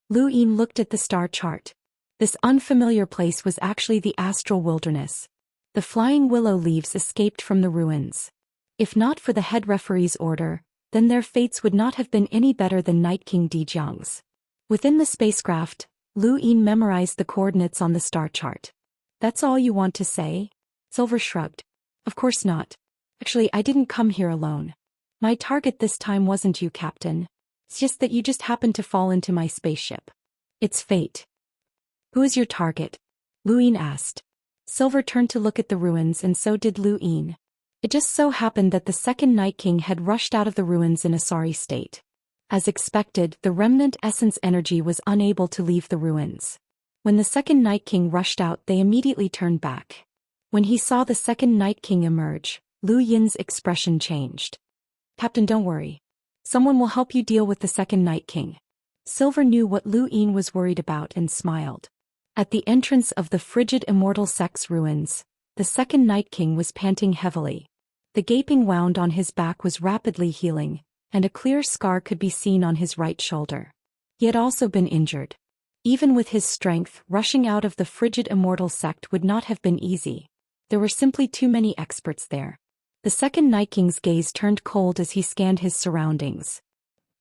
[SPEAKER 1] Lu Yin looked at the star chart. This unfamiliar place was actually the astral wilderness. The flying willow leaves escaped from the ruins. If not for the head referee's order, then their fates would not have been any better than Night King Dijiang's. Within the spacecraft, Lu Yin memorized the coordinates on the star chart. That's all you want to say? Silver shrugged. Of course not. Actually, I didn't come here alone. My target this time wasn't you, Captain. It's just that you just happened to fall into my spaceship. It's fate. Who is your target? Lu Yin asked. Silver turned to look at the ruins and so did Lu Yin. It just so happened that the second Night King had rushed out of the ruins in a sorry state. As expected, the remnant essence energy was unable to leave the ruins. When the second Night King rushed out, they immediately turned back. When he saw the second Night King emerge, Lu Yin's expression changed. Captain, don't worry. Someone will help you deal with the second Night King. Silver knew what Lu Yin was worried about and smiled. At the entrance of the frigid Immortal sect's ruins, the second Night King was panting heavily. The gaping wound on his back was rapidly healing, and a clear scar could be seen on his right shoulder. He had also been injured. Even with his strength, rushing out of the frigid Immortal sect would not have been easy. There were simply too many experts there. The second Night King's gaze turned cold as he scanned his surroundings.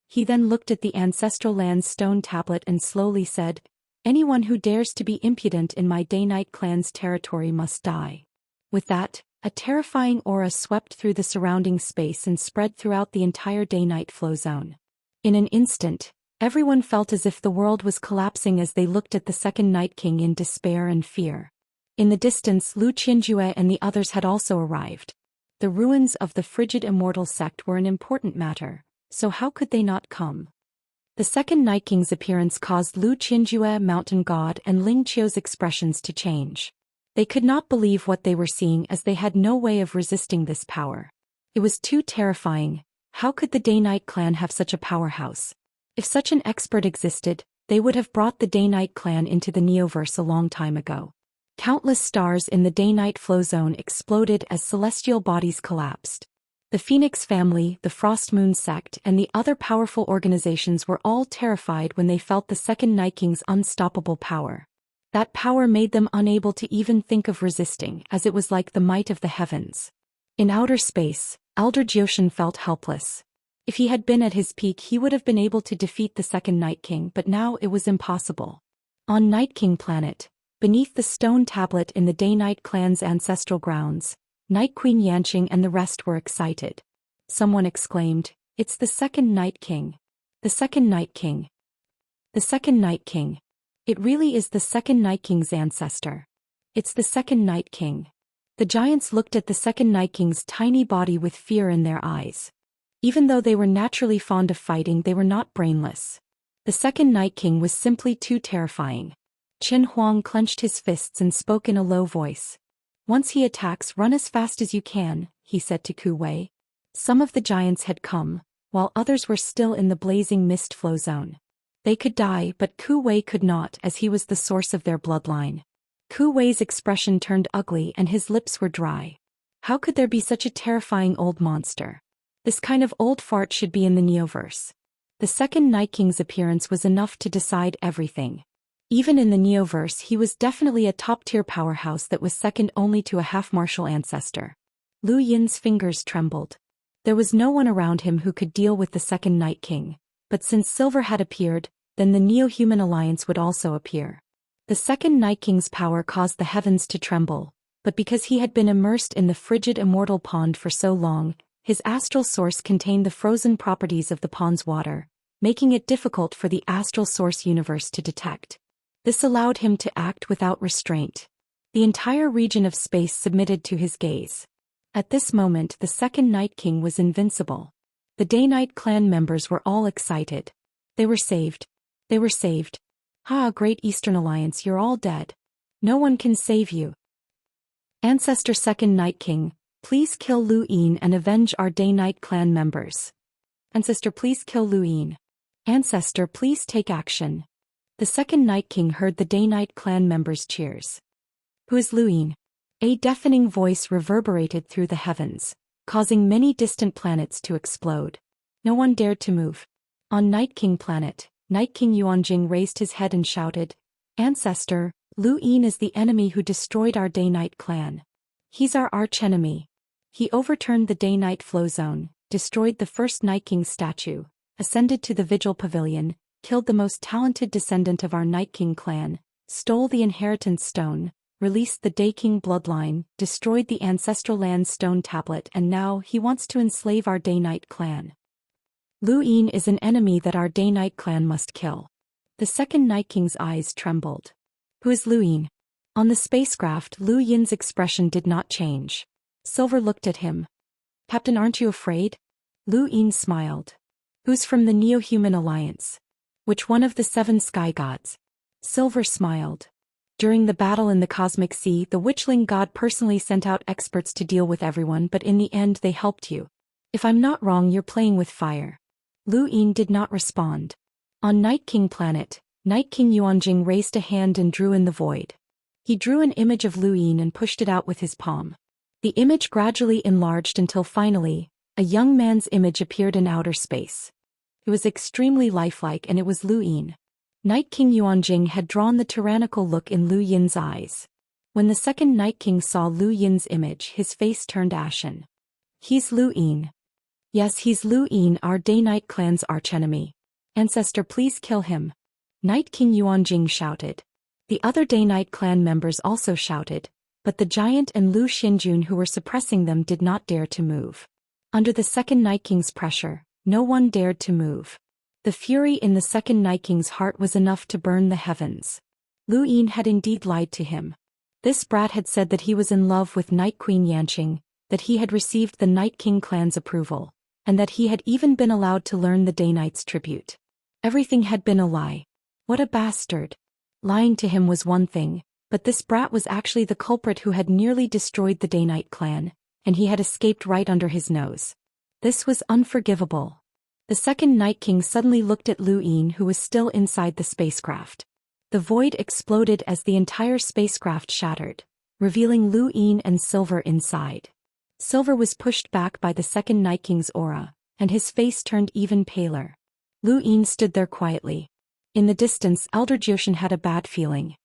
[SPEAKER 1] He then looked at the ancestral land's stone tablet and slowly said, Anyone who dares to be impudent in my Day-Night clan's territory must die. With that, a terrifying aura swept through the surrounding space and spread throughout the entire Day-Night flow zone. In an instant, everyone felt as if the world was collapsing as they looked at the second Night King in despair and fear. In the distance, Lu Qianjue and the others had also arrived. The ruins of the frigid Immortal sect were an important matter, so how could they not come? The second Night King's appearance caused Lu Qianjue, Mountain God, and Ling Qiu's expressions to change. They could not believe what they were seeing as they had no way of resisting this power. It was too terrifying. How could the Day-Night clan have such a powerhouse? If such an expert existed, they would have brought the Day-Night clan into the Neoverse a long time ago. Countless stars in the Day-Night flow zone exploded as celestial bodies collapsed. The Phoenix family, the Frost Moon sect, and the other powerful organizations were all terrified when they felt the second Night King's unstoppable power. That power made them unable to even think of resisting, as it was like the might of the heavens. In outer space, Elder Jioshan felt helpless. If he had been at his peak, he would have been able to defeat the second Night King, but now it was impossible. On Night King Planet, beneath the stone tablet in the Day-Night clan's ancestral grounds, Night Queen Yanqing and the rest were excited. Someone exclaimed, It's the second Night King. The second Night King. The second Night King. It really is the second Night King's ancestor. It's the second Night King. The giants looked at the second Night King's tiny body with fear in their eyes. Even though they were naturally fond of fighting, they were not brainless. The second Night King was simply too terrifying. Qin Huang clenched his fists and spoke in a low voice. Once he attacks, run as fast as you can, he said to Ku Wei. Some of the giants had come, while others were still in the blazing mist flow zone. They could die, but Ku Wei could not, as he was the source of their bloodline. Ku Wei's expression turned ugly and his lips were dry. How could there be such a terrifying old monster? This kind of old fart should be in the Neoverse. The second Night King's appearance was enough to decide everything. Even in the Neoverse, he was definitely a top-tier powerhouse that was second only to a half-martial ancestor. Lu Yin's fingers trembled. There was no one around him who could deal with the second Night King, but since Silver had appeared, then the Neo-Human Alliance would also appear. The second Night King's power caused the heavens to tremble, but because he had been immersed in the frigid Immortal pond for so long, his astral source contained the frozen properties of the pond's water, making it difficult for the astral source universe to detect. This allowed him to act without restraint. The entire region of space submitted to his gaze. At this moment, the second Night King was invincible. The Day-Night clan members were all excited. They were saved. They were saved. Ha! Great Eastern Alliance, you're all dead. No one can save you. Ancestor Second Night King, please kill Lu Yin and avenge our Day-Night clan members. Ancestor, please kill Lu Yin. Ancestor, please take action. The second Night King heard the Day-Night clan members' cheers. Who is Lu Yin? A deafening voice reverberated through the heavens, causing many distant planets to explode. No one dared to move. On Night King planet, Night King Yuanjing raised his head and shouted, Ancestor, Lu Yin is the enemy who destroyed our Day-Night clan. He's our archenemy. He overturned the Day-Night flow zone, destroyed the first Night King statue, ascended to the Vigil Pavilion, killed the most talented descendant of our Night King clan, stole the inheritance stone, released the Day King bloodline, destroyed the ancestral land stone tablet, and now he wants to enslave our Day-Night clan. Lu Yin is an enemy that our Day-Night clan must kill. The second Night King's eyes trembled. Who is Lu Yin? On the spacecraft, Lu Yin's expression did not change. Silver looked at him. Captain, aren't you afraid? Lu Yin smiled. Who's from the Neo-Human Alliance? Which one of the 7 sky gods? Silver smiled. During the battle in the Cosmic Sea, the Witchling god personally sent out experts to deal with everyone, but in the end they helped you. If I'm not wrong, you're playing with fire. Lu Yin did not respond. On Night King planet, Night King Yuanjing raised a hand and drew in the void. He drew an image of Lu Yin and pushed it out with his palm. The image gradually enlarged until finally, a young man's image appeared in outer space. It was extremely lifelike, and it was Lu Yin. Night King Yuanjing had drawn the tyrannical look in Lu Yin's eyes. When the second Night King saw Lu Yin's image, his face turned ashen. He's Lu Yin. Yes, he's Lu Yin, our Day-Night clan's archenemy. Ancestor, please kill him. Night King Yuanjing shouted. The other Day-Night clan members also shouted, but the giant and Lu Xinjun who were suppressing them did not dare to move. Under the second Night King's pressure, no one dared to move. The fury in the second Night King's heart was enough to burn the heavens. Lu Yin had indeed lied to him. This brat had said that he was in love with Night Queen Yanqing, that he had received the Night King clan's approval, and that he had even been allowed to learn the Day-Knight's tribute. Everything had been a lie. What a bastard. Lying to him was one thing, but this brat was actually the culprit who had nearly destroyed the Day-Night clan, and he had escaped right under his nose. This was unforgivable. The second Night King suddenly looked at Lu Yin, who was still inside the spacecraft. The void exploded as the entire spacecraft shattered, revealing Lu Yin and Silver inside. Silver was pushed back by the second Night King's aura, and his face turned even paler. Lu Yin stood there quietly. In the distance, Elder Jioshan had a bad feeling.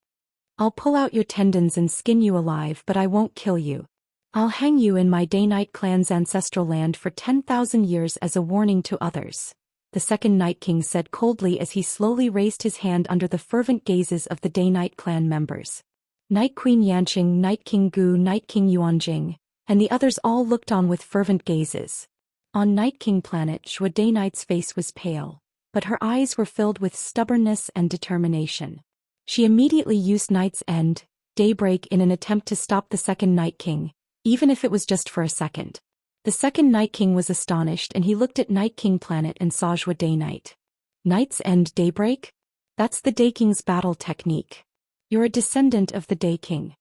[SPEAKER 1] I'll pull out your tendons and skin you alive, but I won't kill you. I'll hang you in my Day-Night clan's ancestral land for 10,000 years as a warning to others, the second Night King said coldly as he slowly raised his hand under the fervent gazes of the Day-Night clan members. Night Queen Yanqing, Night King Gu, Night King Yuanjing, and the others all looked on with fervent gazes. On Night King planet, Xue Day-Night's face was pale, but her eyes were filled with stubbornness and determination. She immediately used Night's End, Daybreak, in an attempt to stop the second Night King, even if it was just for a second. The second Night King was astonished, and he looked at Night King planet and saw Xue Day-Night. Night's End, Daybreak? That's the Day King's battle technique. You're a descendant of the Day King.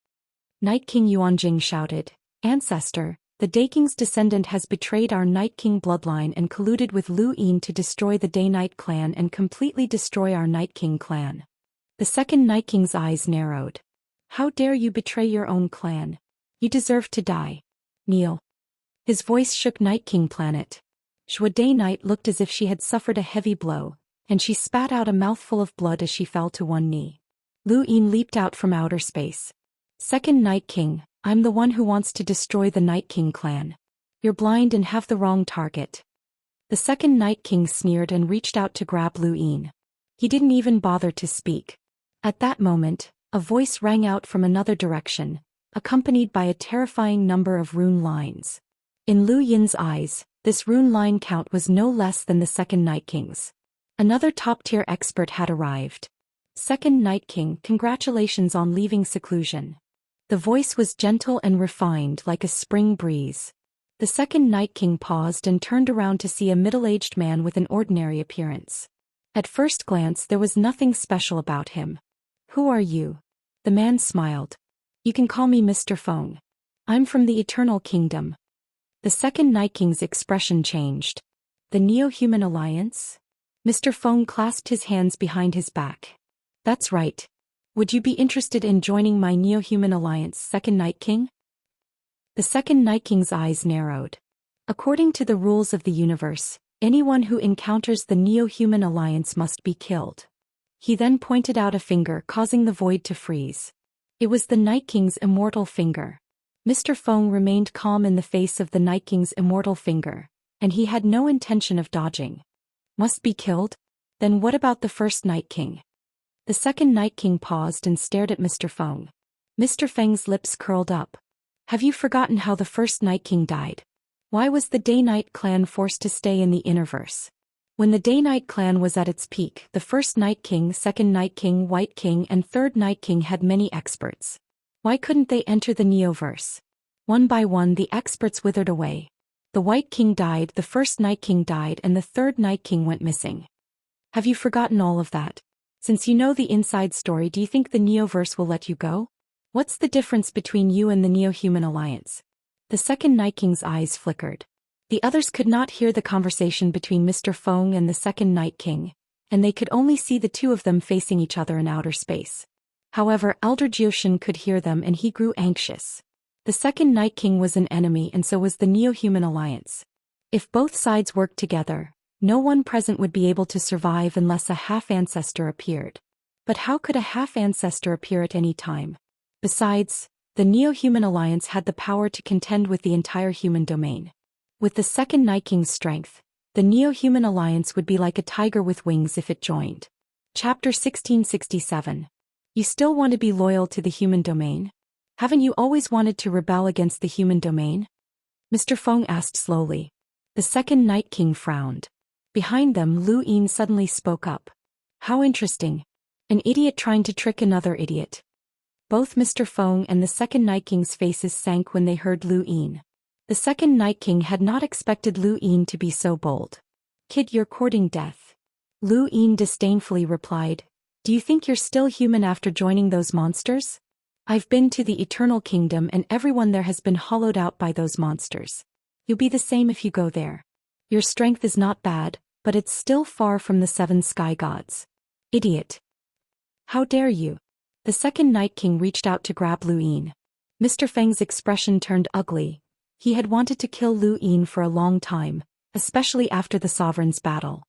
[SPEAKER 1] Night King Yuanjing shouted, Ancestor, the Day King's descendant has betrayed our Night King bloodline and colluded with Lu Yin to destroy the Day-Night clan and completely destroy our Night King clan. The second Night King's eyes narrowed. How dare you betray your own clan? You deserve to die. Kneel. His voice shook Night King planet. Zhou Xian looked as if she had suffered a heavy blow, and she spat out a mouthful of blood as she fell to one knee. Lu Yin leaped out from outer space. Second Night King, I'm the one who wants to destroy the Night King clan. You're blind and have the wrong target. The second Night King sneered and reached out to grab Lu Yin. He didn't even bother to speak. At that moment, a voice rang out from another direction, accompanied by a terrifying number of rune lines. In Lu Yin's eyes, this rune line count was no less than the second Night King's. Another top-tier expert had arrived. Second Night King, congratulations on leaving seclusion. The voice was gentle and refined like a spring breeze. The second Night King paused and turned around to see a middle-aged man with an ordinary appearance. At first glance there was nothing special about him. Who are you? The man smiled. You can call me Mr. Feng. I'm from the Eternal Kingdom. The second Night King's expression changed. The Neo-Human Alliance? Mr. Feng clasped his hands behind his back. That's right. Would you be interested in joining my Neo-Human Alliance, Second Night King? The second Night King's eyes narrowed. According to the rules of the universe, anyone who encounters the Neo-Human Alliance must be killed. He then pointed out a finger, causing the void to freeze. It was the Night King's immortal finger. Mr. Feng remained calm in the face of the Night King's immortal finger, and he had no intention of dodging. Must be killed? Then what about the first Night King? The second Night King paused and stared at Mr. Feng. Mr. Feng's lips curled up. Have you forgotten how the first Night King died? Why was the Day-Night clan forced to stay in the Innerverse? When the Day-Night clan was at its peak, the first Night King, second Night King, White King, and third Night King had many experts. Why couldn't they enter the Neoverse? One by one the experts withered away. The White King died, the first Night King died, and the third Night King went missing. Have you forgotten all of that? Since you know the inside story, do you think the Neoverse will let you go? What's the difference between you and the Neo-Human Alliance? The second Night King's eyes flickered. The others could not hear the conversation between Mr. Feng and the second Night King, and they could only see the two of them facing each other in outer space. However, Elder Zhou Xian could hear them and he grew anxious. The second Night King was an enemy and so was the Neo-Human Alliance. If both sides worked together, no one present would be able to survive unless a half-ancestor appeared. But how could a half-ancestor appear at any time? Besides, the Neo-Human Alliance had the power to contend with the entire human domain. With the second Night King's strength, the Neo-Human Alliance would be like a tiger with wings if it joined. Chapter 1667. You still want to be loyal to the human domain? Haven't you always wanted to rebel against the human domain? Mr. Feng asked slowly. The second Night King frowned. Behind them, Lu Yin suddenly spoke up. How interesting. An idiot trying to trick another idiot. Both Mr. Feng and the second Night King's faces sank when they heard Lu Yin. The second Night King had not expected Lu Yin to be so bold. Kid, you're courting death. Lu Yin disdainfully replied. Do you think you're still human after joining those monsters? I've been to the Eternal Kingdom and everyone there has been hollowed out by those monsters. You'll be the same if you go there. Your strength is not bad, but it's still far from the 7 sky gods. Idiot. How dare you? The second Night King reached out to grab Lu Yin. Mr. Feng's expression turned ugly. He had wanted to kill Lu Yin for a long time, especially after the Sovereign's battle.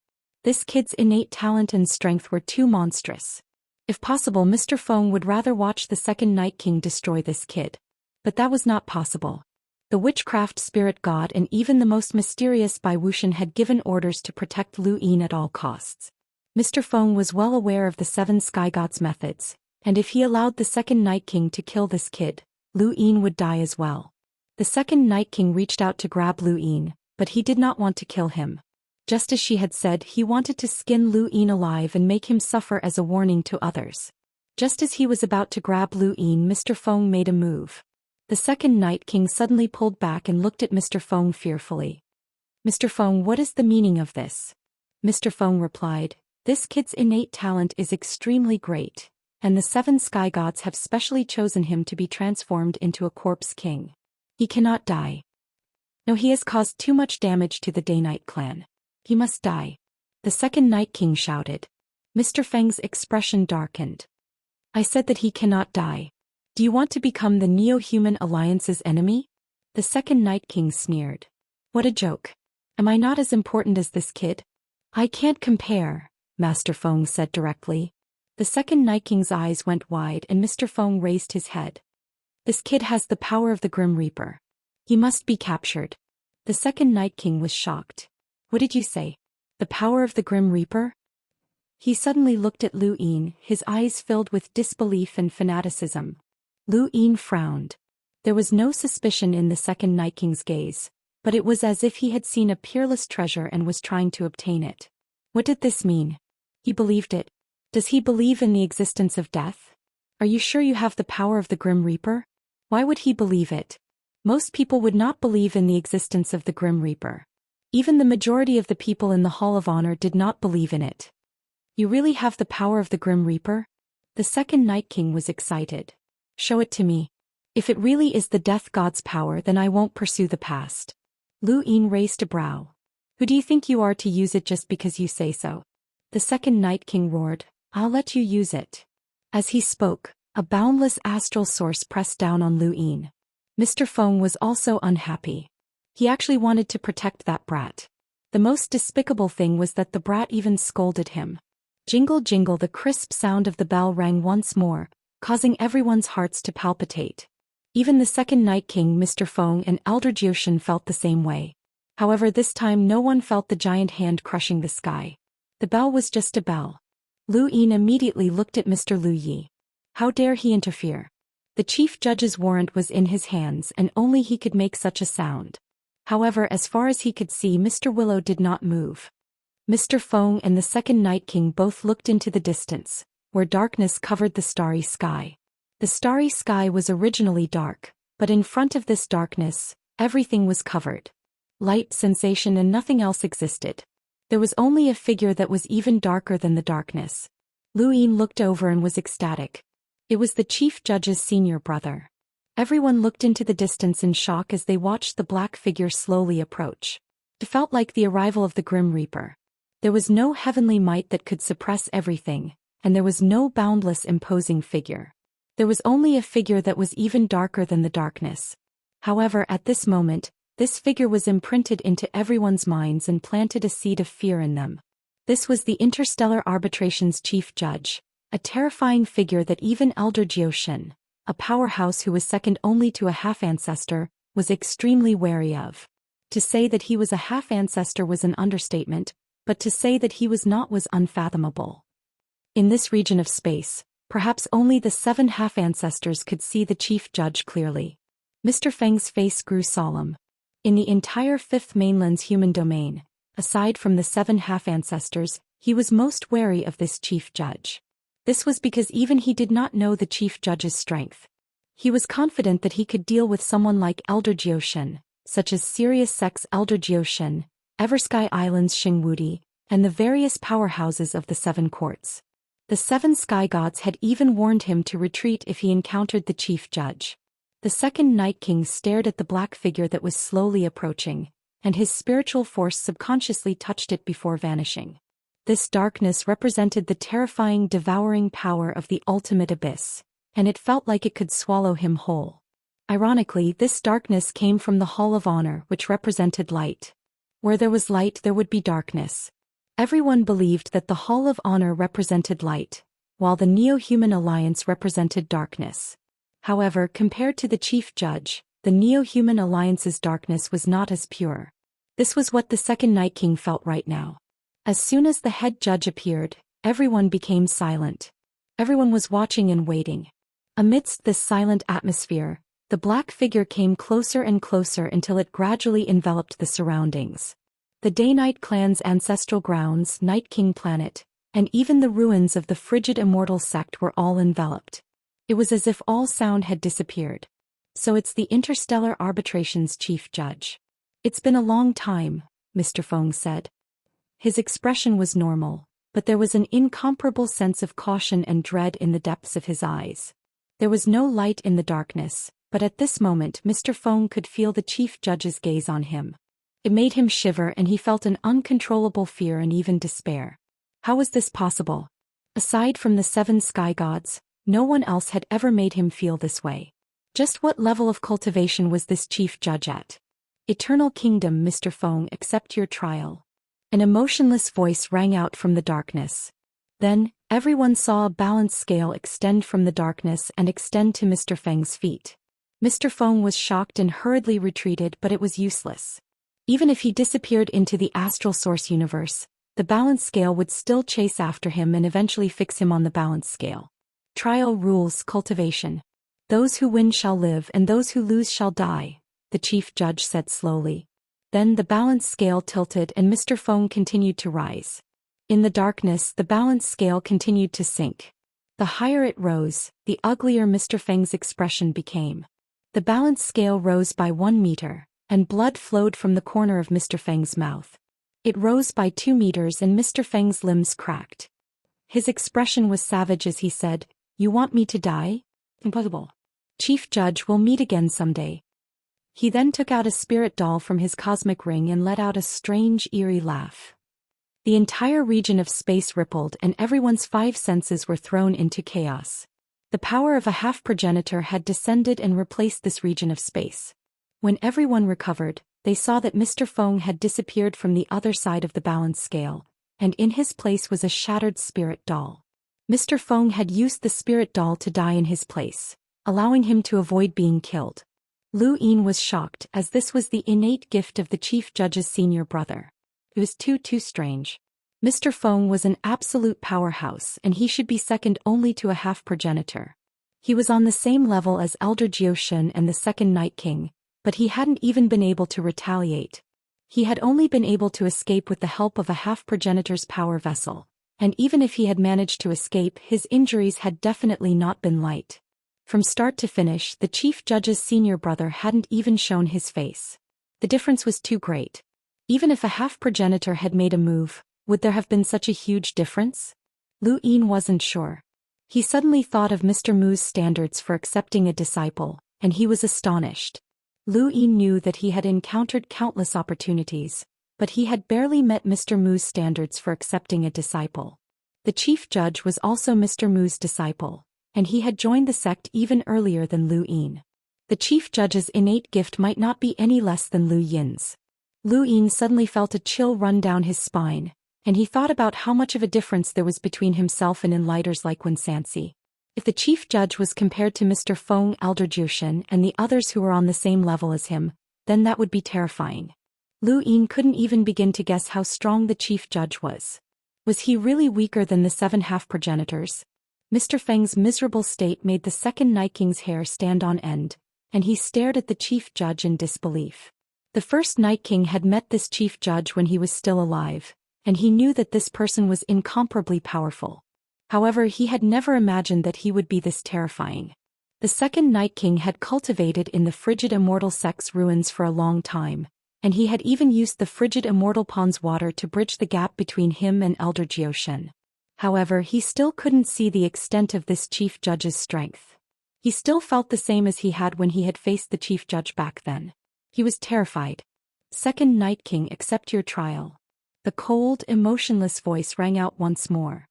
[SPEAKER 1] This kid's innate talent and strength were too monstrous. If possible, Mr. Feng would rather watch the second Night King destroy this kid. But that was not possible. The witchcraft spirit god and even the most mysterious Bai Wuxian had given orders to protect Lu Yin at all costs. Mr. Feng was well aware of the 7 sky gods' methods, and if he allowed the second Night King to kill this kid, Lu Yin would die as well. The second Night King reached out to grab Lu Yin, but he did not want to kill him. Just as she had said, he wanted to skin Lu Yin alive and make him suffer as a warning to others. Just as he was about to grab Lu Yin, Mr. Feng made a move. The second Night King suddenly pulled back and looked at Mr. Feng fearfully. Mr. Feng, what is the meaning of this? Mr. Feng replied, this kid's innate talent is extremely great, and the 7 sky gods have specially chosen him to be transformed into a corpse king. He cannot die. No, he has caused too much damage to the Day-Night clan. He must die. The second Night King shouted. Mr. Feng's expression darkened. I said that he cannot die. Do you want to become the Neo-Human Alliance's enemy? The second Night King sneered. What a joke. Am I not as important as this kid? I can't compare, Master Feng said directly. The second Night King's eyes went wide and Mr. Feng raised his head. This kid has the power of the Grim Reaper. He must be captured. The second Night King was shocked. What did you say? The power of the Grim Reaper? He suddenly looked at Lu Yin, his eyes filled with disbelief and fanaticism. Lu Yin frowned. There was no suspicion in the second Night King's gaze, but it was as if he had seen a peerless treasure and was trying to obtain it. What did this mean? He believed it. Does he believe in the existence of death? Are you sure you have the power of the Grim Reaper? Why would he believe it? Most people would not believe in the existence of the Grim Reaper. Even the majority of the people in the Hall of Honor did not believe in it. You really have the power of the Grim Reaper? The second Night King was excited. Show it to me. If it really is the Death God's power, then I won't pursue the past. Lu Yin raised a brow. Who do you think you are to use it just because you say so? The second Night King roared. I'll let you use it. As he spoke, a boundless astral source pressed down on Lu Yin. Mr. Feng was also unhappy. He actually wanted to protect that brat. The most despicable thing was that the brat even scolded him. Jingle jingle, the crisp sound of the bell rang once more, causing everyone's hearts to palpitate. Even the second Night King, Mr. Feng, and Elder Zhou Xian felt the same way. However, this time no one felt the giant hand crushing the sky. The bell was just a bell. Lu Yin immediately looked at Mr. Lu Yi. How dare he interfere? The chief judge's warrant was in his hands and only he could make such a sound. However, as far as he could see, Mr. Willow did not move. Mr. Feng and the second Night King both looked into the distance, where darkness covered the starry sky. The starry sky was originally dark, but in front of this darkness, everything was covered. Light, sensation, and nothing else existed. There was only a figure that was even darker than the darkness. Lu Yin looked over and was ecstatic. It was the chief judge's senior brother. Everyone looked into the distance in shock as they watched the black figure slowly approach. It felt like the arrival of the Grim Reaper. There was no heavenly might that could suppress everything, and there was no boundless imposing figure. There was only a figure that was even darker than the darkness. However, at this moment, this figure was imprinted into everyone's minds and planted a seed of fear in them. This was the Interstellar Arbitration's chief judge, a terrifying figure that even Elder Zhou Xian, a powerhouse who was second only to a half-ancestor, was extremely wary of. To say that he was a half-ancestor was an understatement, but to say that he was not was unfathomable. In this region of space, perhaps only the 7 half-ancestors could see the chief judge clearly. Mr. Feng's face grew solemn. In the entire Fifth Mainland's human domain, aside from the 7 half-ancestors, he was most wary of this chief judge. This was because even he did not know the chief judge's strength. He was confident that he could deal with someone like Elder Zhou Xian, such as Sirius Sec's Elder Zhou Xian, Eversky Island's Xing Wudi, and the various powerhouses of the 7 courts. The 7 sky gods had even warned him to retreat if he encountered the chief judge. The second Night King stared at the black figure that was slowly approaching, and his spiritual force subconsciously touched it before vanishing. This darkness represented the terrifying, devouring power of the ultimate abyss, and it felt like it could swallow him whole. Ironically, this darkness came from the Hall of Honor, which represented light. Where there was light, there would be darkness. Everyone believed that the Hall of Honor represented light, while the Neo-Human Alliance represented darkness. However, compared to the chief judge, the Neo-Human Alliance's darkness was not as pure. This was what the second Night King felt right now. As soon as the head judge appeared, everyone became silent. Everyone was watching and waiting. Amidst this silent atmosphere, the black figure came closer and closer until it gradually enveloped the surroundings. The Day-Night clan's ancestral grounds, Night King Planet, and even the ruins of the frigid Immortal sect were all enveloped. It was as if all sound had disappeared. So it's the Interstellar Arbitration's chief judge. It's been a long time, Mr. Feng said. His expression was normal, but there was an incomparable sense of caution and dread in the depths of his eyes. There was no light in the darkness, but at this moment Mr. Feng could feel the chief judge's gaze on him. It made him shiver and he felt an uncontrollable fear and even despair. How was this possible? Aside from the 7 sky gods, no one else had ever made him feel this way. Just what level of cultivation was this chief judge at? "Eternal Kingdom, Mr. Feng, accept your trial." An emotionless voice rang out from the darkness. Then, everyone saw a balance scale extend from the darkness and extend to Mr. Feng's feet. Mr. Feng was shocked and hurriedly retreated, but it was useless. Even if he disappeared into the astral source universe, the balance scale would still chase after him and eventually fix him on the balance scale. Trial rules: cultivation. "Those who win shall live and those who lose shall die," the chief judge said slowly. Then the balance scale tilted and Mr. Feng continued to rise. In the darkness, the balance scale continued to sink. The higher it rose, the uglier Mr. Feng's expression became. The balance scale rose by 1 meter, and blood flowed from the corner of Mr. Feng's mouth. It rose by 2 meters and Mr. Feng's limbs cracked. His expression was savage as he said, "You want me to die? Impossible. Chief Judge, we'll meet again someday." He then took out a spirit doll from his cosmic ring and let out a strange, eerie laugh. The entire region of space rippled and everyone's 5 senses were thrown into chaos. The power of a half-progenitor had descended and replaced this region of space. When everyone recovered, they saw that Mr. Feng had disappeared from the other side of the balance scale, and in his place was a shattered spirit doll. Mr. Feng had used the spirit doll to die in his place, allowing him to avoid being killed. Lu Yin was shocked, as this was the innate gift of the chief judge's senior brother. It was too strange. Mr. Feng was an absolute powerhouse and he should be second only to a half-progenitor. He was on the same level as Elder Zhou Xian and the second Night King, but he hadn't even been able to retaliate. He had only been able to escape with the help of a half-progenitor's power vessel, and even if he had managed to escape, his injuries had definitely not been light. From start to finish, the chief judge's senior brother hadn't even shown his face. The difference was too great. Even if a half-progenitor had made a move, would there have been such a huge difference? Lu Yin wasn't sure. He suddenly thought of Mr. Mu's standards for accepting a disciple, and he was astonished. Lu Yin knew that he had encountered countless opportunities, but he had barely met Mr. Mu's standards for accepting a disciple. The chief judge was also Mr. Mu's disciple, and he had joined the sect even earlier than Lu Yin. The chief judge's innate gift might not be any less than Lu Yin's. Lu Yin suddenly felt a chill run down his spine, and he thought about how much of a difference there was between himself and enlighters like Xianxia. If the chief judge was compared to Mr. Feng, Elder Zhou Xian, and the others who were on the same level as him, then that would be terrifying. Lu Yin couldn't even begin to guess how strong the chief judge was. Was he really weaker than the 7 half-progenitors? Mr. Feng's miserable state made the second Night King's hair stand on end, and he stared at the chief judge in disbelief. The first Night King had met this chief judge when he was still alive, and he knew that this person was incomparably powerful. However, he had never imagined that he would be this terrifying. The second Night King had cultivated in the frigid Immortal sect's ruins for a long time, and he had even used the frigid Immortal pond's water to bridge the gap between him and Elder Zhou Xian. However, he still couldn't see the extent of this chief judge's strength. He still felt the same as he had when he had faced the chief judge back then. He was terrified. "Second Night King, accept your trial." The cold, emotionless voice rang out once more.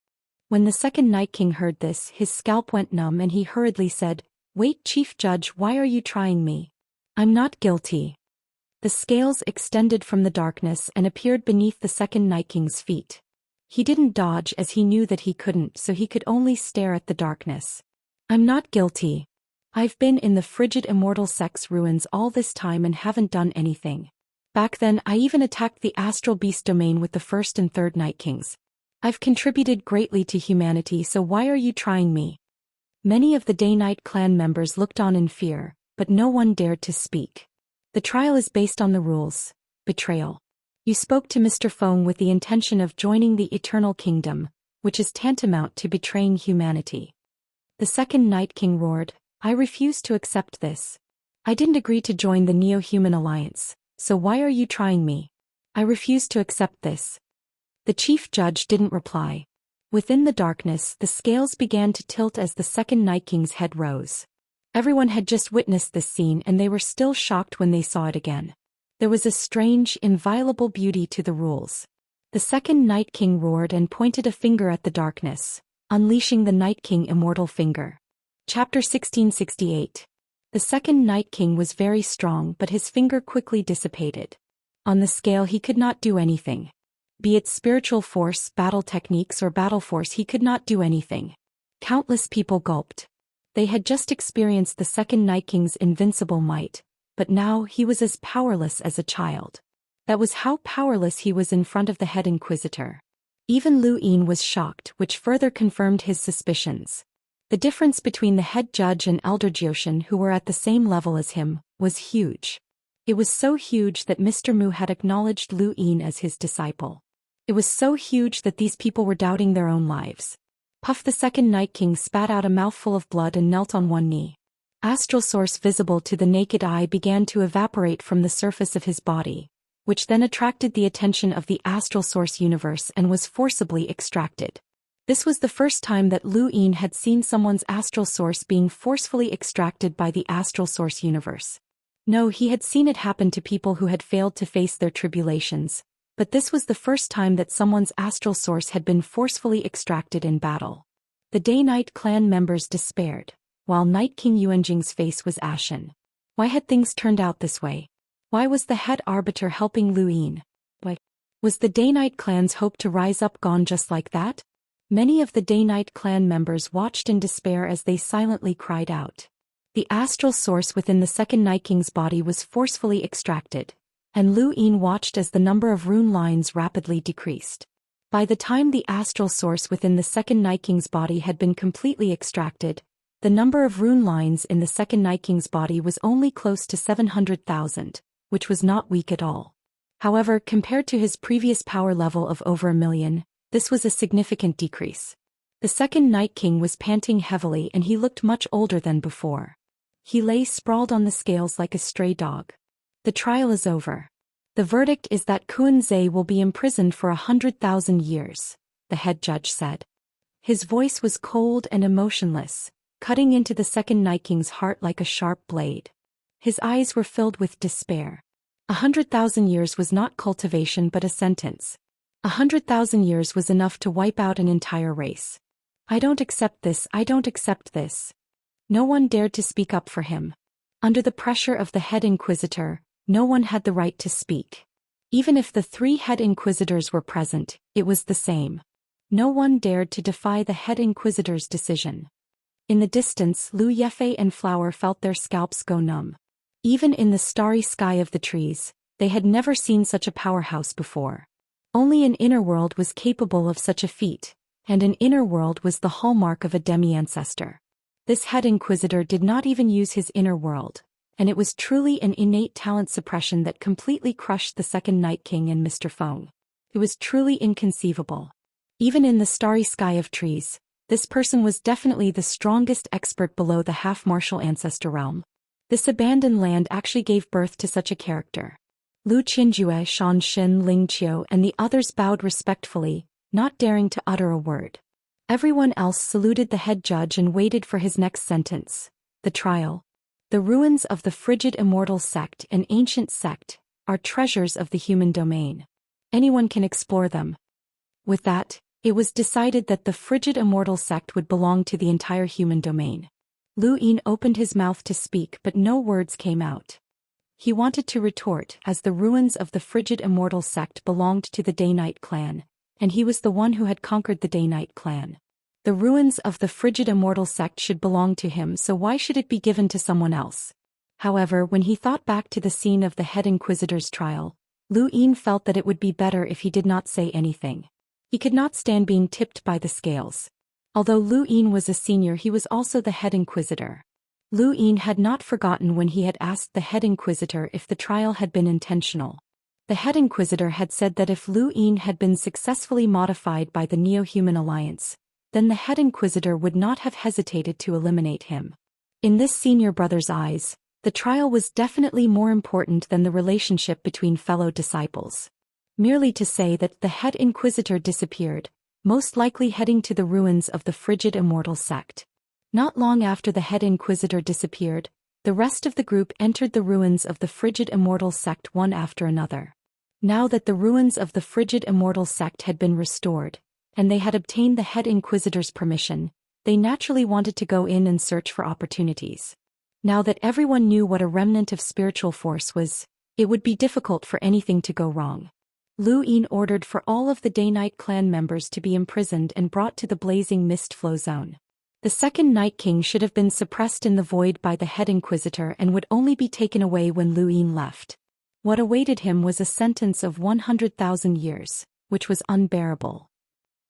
[SPEAKER 1] When the second Night King heard this, his scalp went numb and he hurriedly said, "Wait, Chief Judge, why are you trying me? I'm not guilty." The scales extended from the darkness and appeared beneath the second Night King's feet. He didn't dodge as he knew that he couldn't, so he could only stare at the darkness. "I'm not guilty. I've been in the frigid Immortal sect's ruins all this time and haven't done anything. Back then I even attacked the Astral Beast domain with the first and third Night Kings. I've contributed greatly to humanity, so why are you trying me?" Many of the Day-Night clan members looked on in fear, but no one dared to speak. The trial is based on the rules. Betrayal. You spoke to Mr. Feng with the intention of joining the Eternal Kingdom, which is tantamount to betraying humanity. The second Night King roared, "I refuse to accept this. I didn't agree to join the Neo-Human Alliance, so why are you trying me? I refuse to accept this." The chief judge didn't reply. Within the darkness, the scales began to tilt as the second Night King's head rose. Everyone had just witnessed this scene and they were still shocked when they saw it again. There was a strange, inviolable beauty to the rules. The second Night King roared and pointed a finger at the darkness, unleashing the Night King Immortal Finger. Chapter 1668. The The second Night King was very strong, but his finger quickly dissipated. On the scale he could not do anything. Be it spiritual force, battle techniques or battle force, he could not do anything. Countless people gulped. They had just experienced the second Night King's invincible might, but now he was as powerless as a child. That was how powerless he was in front of the head Inquisitor. Even Lu Ying was shocked, which further confirmed his suspicions. The difference between the head judge and Elder Zhou Xian, who were at the same level as him, was huge. It was so huge that Mr. Mu had acknowledged Lu Ying as his disciple. It was so huge that these people were doubting their own lives. Puff, the second Night King, spat out a mouthful of blood and knelt on one knee. Astral source visible to the naked eye began to evaporate from the surface of his body, which then attracted the attention of the astral source universe and was forcibly extracted. This was the first time that Lu Ying had seen someone's astral source being forcefully extracted by the astral source universe. No, he had seen it happen to people who had failed to face their tribulations, but this was the first time that someone's astral source had been forcefully extracted in battle. The Day-Night clan members despaired, while Night King Yuanjing's face was ashen. Why had things turned out this way? Why was the head arbiter helping Lu Ying? Why was the Day-Night clan's hope to rise up gone just like that? Many of the Day-Night clan members watched in despair as they silently cried out. The astral source within the second Night King's body was forcefully extracted, and Lu Ying watched as the number of rune lines rapidly decreased. By the time the astral source within the second Night King's body had been completely extracted, the number of rune lines in the second Night King's body was only close to 700,000, which was not weak at all. However, compared to his previous power level of over 1,000,000, this was a significant decrease. The second Night King was panting heavily and he looked much older than before. He lay sprawled on the scales like a stray dog. The trial is over. The verdict is that Kuan Zhe will be imprisoned for 100,000 years, the head judge said. His voice was cold and emotionless, cutting into the second Night King's heart like a sharp blade. His eyes were filled with despair. 100,000 years was not cultivation but a sentence. 100,000 years was enough to wipe out an entire race. I don't accept this, I don't accept this. No one dared to speak up for him. Under the pressure of the head Inquisitor, no one had the right to speak. Even if the 3 head Inquisitors were present, it was the same. No one dared to defy the head Inquisitor's decision. In the distance, Lu Yefei and Flower felt their scalps go numb. Even in the starry sky of the trees, they had never seen such a powerhouse before. Only an inner world was capable of such a feat, and an inner world was the hallmark of a demi-ancestor. This head Inquisitor did not even use his inner world, and it was truly an innate talent suppression that completely crushed the second Night King and Mr. Feng. It was truly inconceivable. Even in the starry sky of trees, this person was definitely the strongest expert below the half-martial ancestor realm. This abandoned land actually gave birth to such a character. Lu Qinjue, Shan Xin, Ling Qiu and the others bowed respectfully, not daring to utter a word. Everyone else saluted the head judge and waited for his next sentence. The trial. The ruins of the frigid immortal sect, an ancient sect, are treasures of the human domain. Anyone can explore them. With that, it was decided that the frigid immortal sect would belong to the entire human domain. Lu Ying opened his mouth to speak but no words came out. He wanted to retort, as the ruins of the frigid immortal sect belonged to the Day-Night clan, and he was the one who had conquered the Day-Night clan. The ruins of the frigid immortal sect should belong to him, so why should it be given to someone else? However, when he thought back to the scene of the head Inquisitor's trial, Lu Ying felt that it would be better if he did not say anything. He could not stand being tipped by the scales. Although Lu Ying was a senior, he was also the head Inquisitor. Lu Ying had not forgotten when he had asked the head Inquisitor if the trial had been intentional. The head Inquisitor had said that if Lu Ying had been successfully modified by the Neo-Human Alliance, then the head Inquisitor would not have hesitated to eliminate him. In this senior brother's eyes, the trial was definitely more important than the relationship between fellow disciples. Merely to say that the head Inquisitor disappeared, most likely heading to the ruins of the frigid immortal sect. Not long after the head Inquisitor disappeared, the rest of the group entered the ruins of the frigid immortal sect one after another. Now that the ruins of the frigid immortal sect had been restored, and they had obtained the head Inquisitor's permission, they naturally wanted to go in and search for opportunities. Now that everyone knew what a remnant of spiritual force was, it would be difficult for anything to go wrong. Lu Yin ordered for all of the Day-Night clan members to be imprisoned and brought to the blazing mist flow zone. The second Night King should have been suppressed in the void by the head Inquisitor and would only be taken away when Lu Yin left. What awaited him was a sentence of 100,000 years, which was unbearable.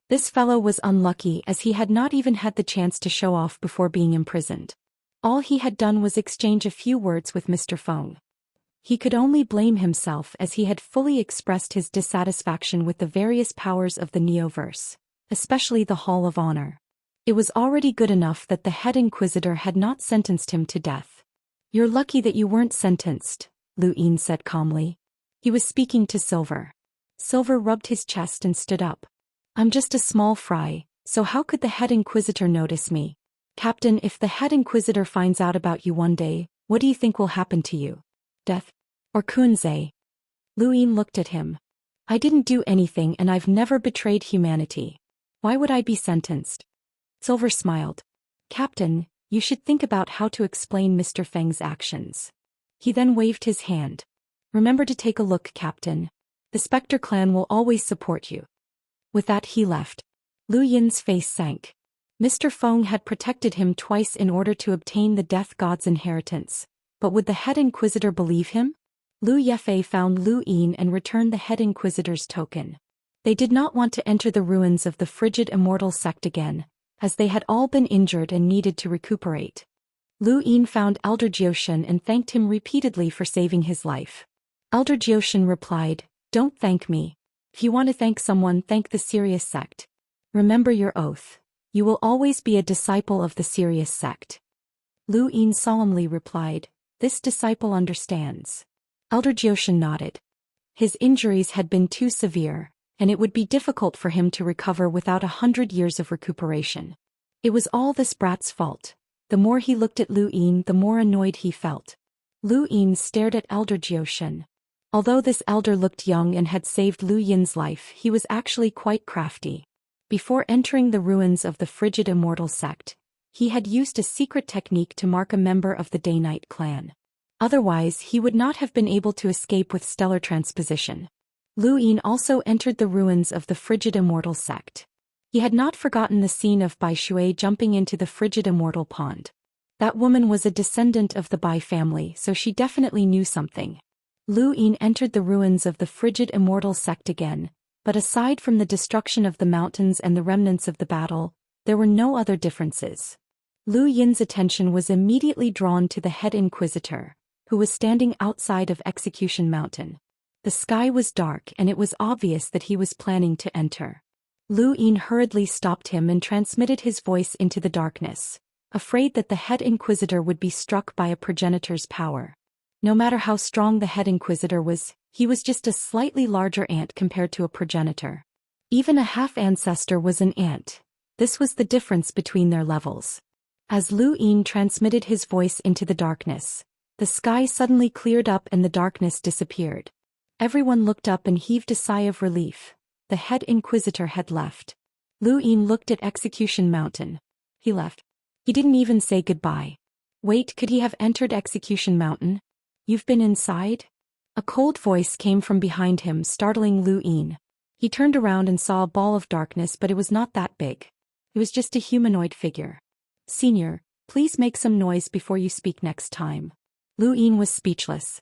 [SPEAKER 1] This fellow was unlucky as he had not even had the chance to show off before being imprisoned. All he had done was exchange a few words with Mr. Feng. He could only blame himself as he had fully expressed his dissatisfaction with the various powers of the Neoverse, especially the Hall of Honor. It was already good enough that the head Inquisitor had not sentenced him to death. "You're lucky that you weren't sentenced," Lu Yin said calmly. He was speaking to Silver. Silver rubbed his chest and stood up. "I'm just a small fry, so how could the head Inquisitor notice me? Captain, if the head Inquisitor finds out about you one day, what do you think will happen to you? Death? Or Kunze?" Lu Yin looked at him. "I didn't do anything and I've never betrayed humanity. Why would I be sentenced?" Silver smiled. "Captain, you should think about how to explain Mr. Feng's actions." He then waved his hand. "Remember to take a look, Captain. The Spectre clan will always support you." With that he left. Lu Yin's face sank. Mr. Feng had protected him twice in order to obtain the Death God's inheritance, but would the head Inquisitor believe him? Lu Yefei found Lu Yin and returned the head Inquisitor's token. They did not want to enter the ruins of the frigid Immortal sect again, as they had all been injured and needed to recuperate. Lu Yin found Elder Zhou Xian and thanked him repeatedly for saving his life. Elder Zhou Xian replied, "Don't thank me. If you want to thank someone, thank the Sirius sect. Remember your oath. You will always be a disciple of the Sirius sect." Lu Yin solemnly replied, "This disciple understands." Elder Zhou Xian nodded. His injuries had been too severe, and it would be difficult for him to recover without 100 years of recuperation. It was all this brat's fault. The more he looked at Lu Yin, the more annoyed he felt. Lu Yin stared at Elder Zhou Xian. Although this elder looked young and had saved Lu Yin's life, he was actually quite crafty. Before entering the ruins of the frigid Immortal sect, he had used a secret technique to mark a member of the Day-Night clan. Otherwise, he would not have been able to escape with stellar transposition. Lu Yin also entered the ruins of the frigid Immortal sect. He had not forgotten the scene of Bai Shui jumping into the frigid Immortal pond. That woman was a descendant of the Bai family, so she definitely knew something. Lu Yin entered the ruins of the frigid Immortal sect again, but aside from the destruction of the mountains and the remnants of the battle, there were no other differences. Lu Yin's attention was immediately drawn to the head Inquisitor, who was standing outside of Execution Mountain. The sky was dark and it was obvious that he was planning to enter. Lu Yin hurriedly stopped him and transmitted his voice into the darkness, afraid that the head Inquisitor would be struck by a progenitor's power. No matter how strong the head Inquisitor was, he was just a slightly larger ant compared to a progenitor. Even a half-ancestor was an ant. This was the difference between their levels. As Lu Yin transmitted his voice into the darkness, the sky suddenly cleared up and the darkness disappeared. Everyone looked up and heaved a sigh of relief. The head Inquisitor had left. Lu Yin looked at Execution Mountain. He left. He didn't even say goodbye. Wait, could he have entered Execution Mountain? "You've been inside?" A cold voice came from behind him, startling Lu Yin. He turned around and saw a ball of darkness, but it was not that big. It was just a humanoid figure. "Senior, please make some noise before you speak next time." Lu Yin was speechless.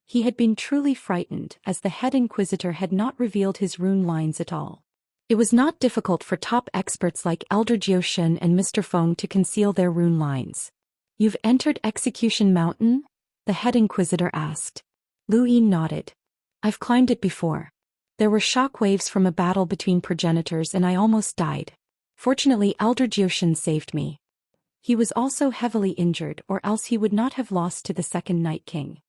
[SPEAKER 1] He had been truly frightened, as the head Inquisitor had not revealed his rune lines at all. It was not difficult for top experts like Elder Zhou Xian and Mr. Feng to conceal their rune lines. "You've entered Execution Mountain?" the head Inquisitor asked. Lu Yin nodded. "I've climbed it before. There were shock waves from a battle between progenitors and I almost died. Fortunately, Elder Zhou Xian saved me. He was also heavily injured, or else he would not have lost to the second Night King."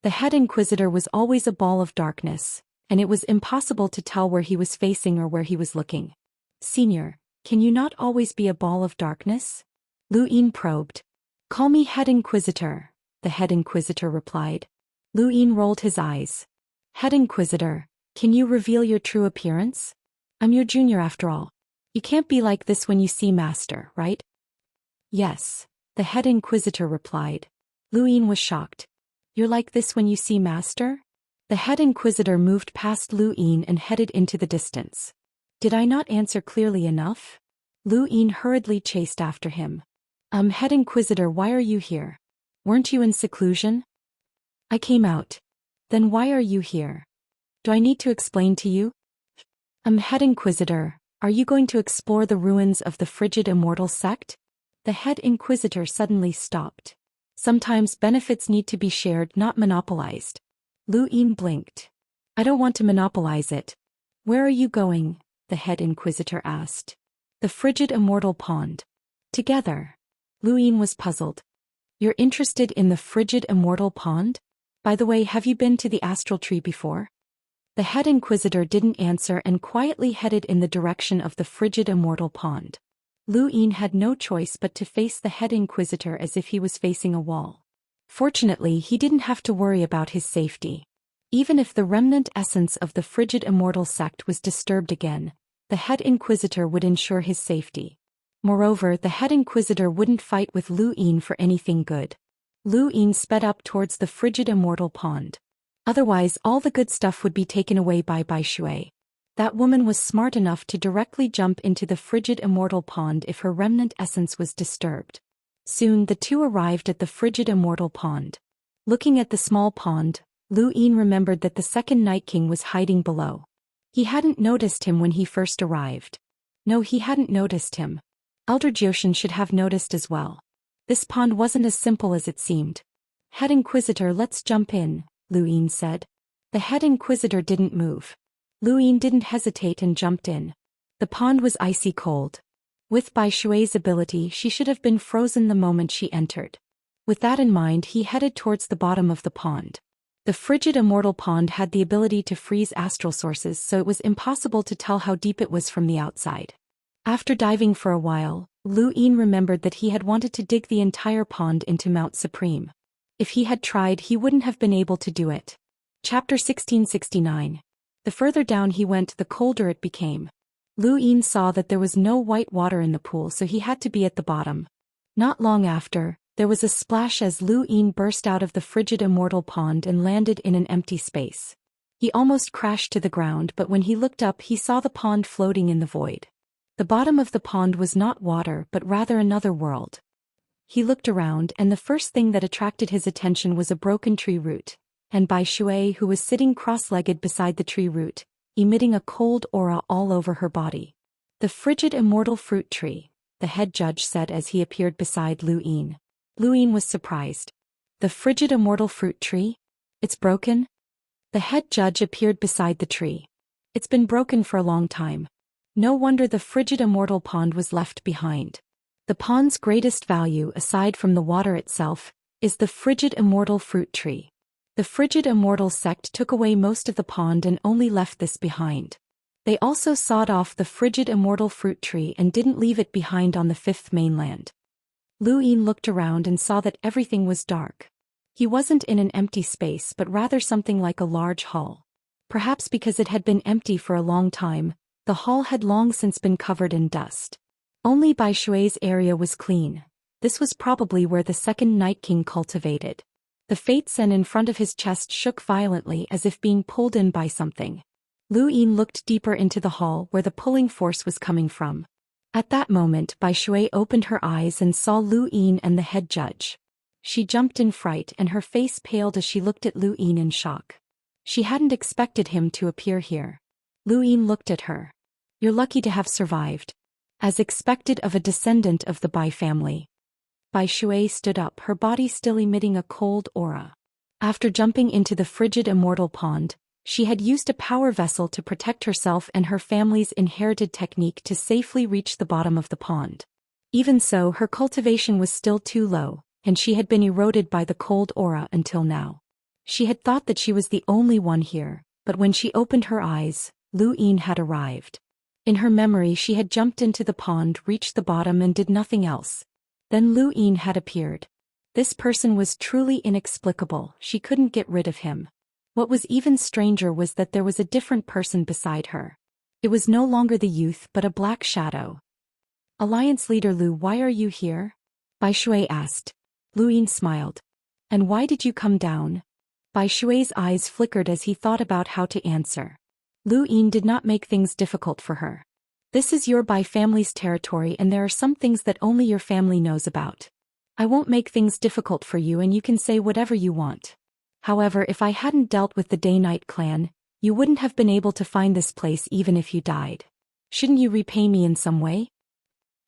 [SPEAKER 1] The head Inquisitor was always a ball of darkness, and it was impossible to tell where he was facing or where he was looking. "Senior, can you not always be a ball of darkness?" Lu Yin probed. "Call me head Inquisitor," the head Inquisitor replied. Lu Yin rolled his eyes. "Head Inquisitor, can you reveal your true appearance? I'm your junior after all. You can't be like this when you see Master, right?" "Yes," the head Inquisitor replied. Lu Yin was shocked. You're like this when you see master? The head inquisitor moved past Lu Yin and headed into the distance. Did I not answer clearly enough? Lu Yin hurriedly chased after him. Head inquisitor, why are you here? Weren't you in seclusion? I came out. Then why are you here? Do I need to explain to you? Head inquisitor, are you going to explore the ruins of the frigid immortal sect? The head inquisitor suddenly stopped. Sometimes benefits need to be shared, not monopolized. Lu Yin blinked. I don't want to monopolize it. Where are you going? The head inquisitor asked. The frigid immortal pond. Together. Lu Yin was puzzled. You're interested in the frigid immortal pond? By the way, have you been to the astral tree before? The head inquisitor didn't answer and quietly headed in the direction of the frigid immortal pond. Lu Yin had no choice but to face the head inquisitor as if he was facing a wall. Fortunately, he didn't have to worry about his safety. Even if the remnant essence of the frigid immortal sect was disturbed again, the head inquisitor would ensure his safety. Moreover, the head inquisitor wouldn't fight with Lu Yin for anything good. Lu Yin sped up towards the frigid immortal pond. Otherwise, all the good stuff would be taken away by Bai Shui. That woman was smart enough to directly jump into the frigid immortal pond if her remnant essence was disturbed. Soon the two arrived at the frigid immortal pond. Looking at the small pond, Lu Yin remembered that the second Night King was hiding below. He hadn't noticed him when he first arrived. No, he hadn't noticed him. Elder Zhou Xian should have noticed as well. This pond wasn't as simple as it seemed. Head Inquisitor, let's jump in, Lu Yin said. The head Inquisitor didn't move. Lu Yin didn't hesitate and jumped in. The pond was icy cold. With Bai Shui's ability, she should have been frozen the moment she entered. With that in mind, he headed towards the bottom of the pond. The frigid immortal pond had the ability to freeze astral sources, so it was impossible to tell how deep it was from the outside. After diving for a while, Lu Yin remembered that he had wanted to dig the entire pond into Mount Supreme. If he had tried, he wouldn't have been able to do it. Chapter 1669. The further down he went, the colder it became. Lu Yin saw that there was no white water in the pool, so he had to be at the bottom. Not long after, there was a splash as Lu Yin burst out of the frigid immortal pond and landed in an empty space. He almost crashed to the ground, but when he looked up he saw the pond floating in the void. The bottom of the pond was not water but rather another world. He looked around, and the first thing that attracted his attention was a broken tree root, and Bai Shui, who was sitting cross-legged beside the tree root, emitting a cold aura all over her body. The frigid immortal fruit tree, the head judge said as he appeared beside Lu Yin. Lu Yin was surprised. The frigid immortal fruit tree? It's broken? The head judge appeared beside the tree. It's been broken for a long time. No wonder the frigid immortal pond was left behind. The pond's greatest value, aside from the water itself, is the frigid immortal fruit tree. The frigid immortal sect took away most of the pond and only left this behind. They also sawed off the frigid immortal fruit tree and didn't leave it behind on the fifth mainland. Lu Yin looked around and saw that everything was dark. He wasn't in an empty space but rather something like a large hall. Perhaps because it had been empty for a long time, the hall had long since been covered in dust. Only Bai Shui's area was clean. This was probably where the second Night King cultivated. The Fate Sen in front of his chest shook violently as if being pulled in by something. Lu Yin looked deeper into the hall where the pulling force was coming from. At that moment, Bai Shui opened her eyes and saw Lu Yin and the head judge. She jumped in fright and her face paled as she looked at Lu Yin in shock. She hadn't expected him to appear here. Lu Yin looked at her. You're lucky to have survived. As expected of a descendant of the Bai family. Bai Shui stood up, her body still emitting a cold aura. After jumping into the frigid immortal pond, she had used a power vessel to protect herself and her family's inherited technique to safely reach the bottom of the pond. Even so, her cultivation was still too low, and she had been eroded by the cold aura until now. She had thought that she was the only one here, but when she opened her eyes, Lu Yin had arrived. In her memory, she had jumped into the pond, reached the bottom and did nothing else. Then Lu Yin had appeared. This person was truly inexplicable, she couldn't get rid of him. What was even stranger was that there was a different person beside her. It was no longer the youth but a black shadow. Alliance leader Lu, why are you here? Bai Shui asked. Lu Yin smiled. And why did you come down? Bai Shui's eyes flickered as he thought about how to answer. Lu Yin did not make things difficult for her. This is your Bai family's territory and there are some things that only your family knows about. I won't make things difficult for you and you can say whatever you want. However, if I hadn't dealt with the Day-Night clan, you wouldn't have been able to find this place even if you died. Shouldn't you repay me in some way?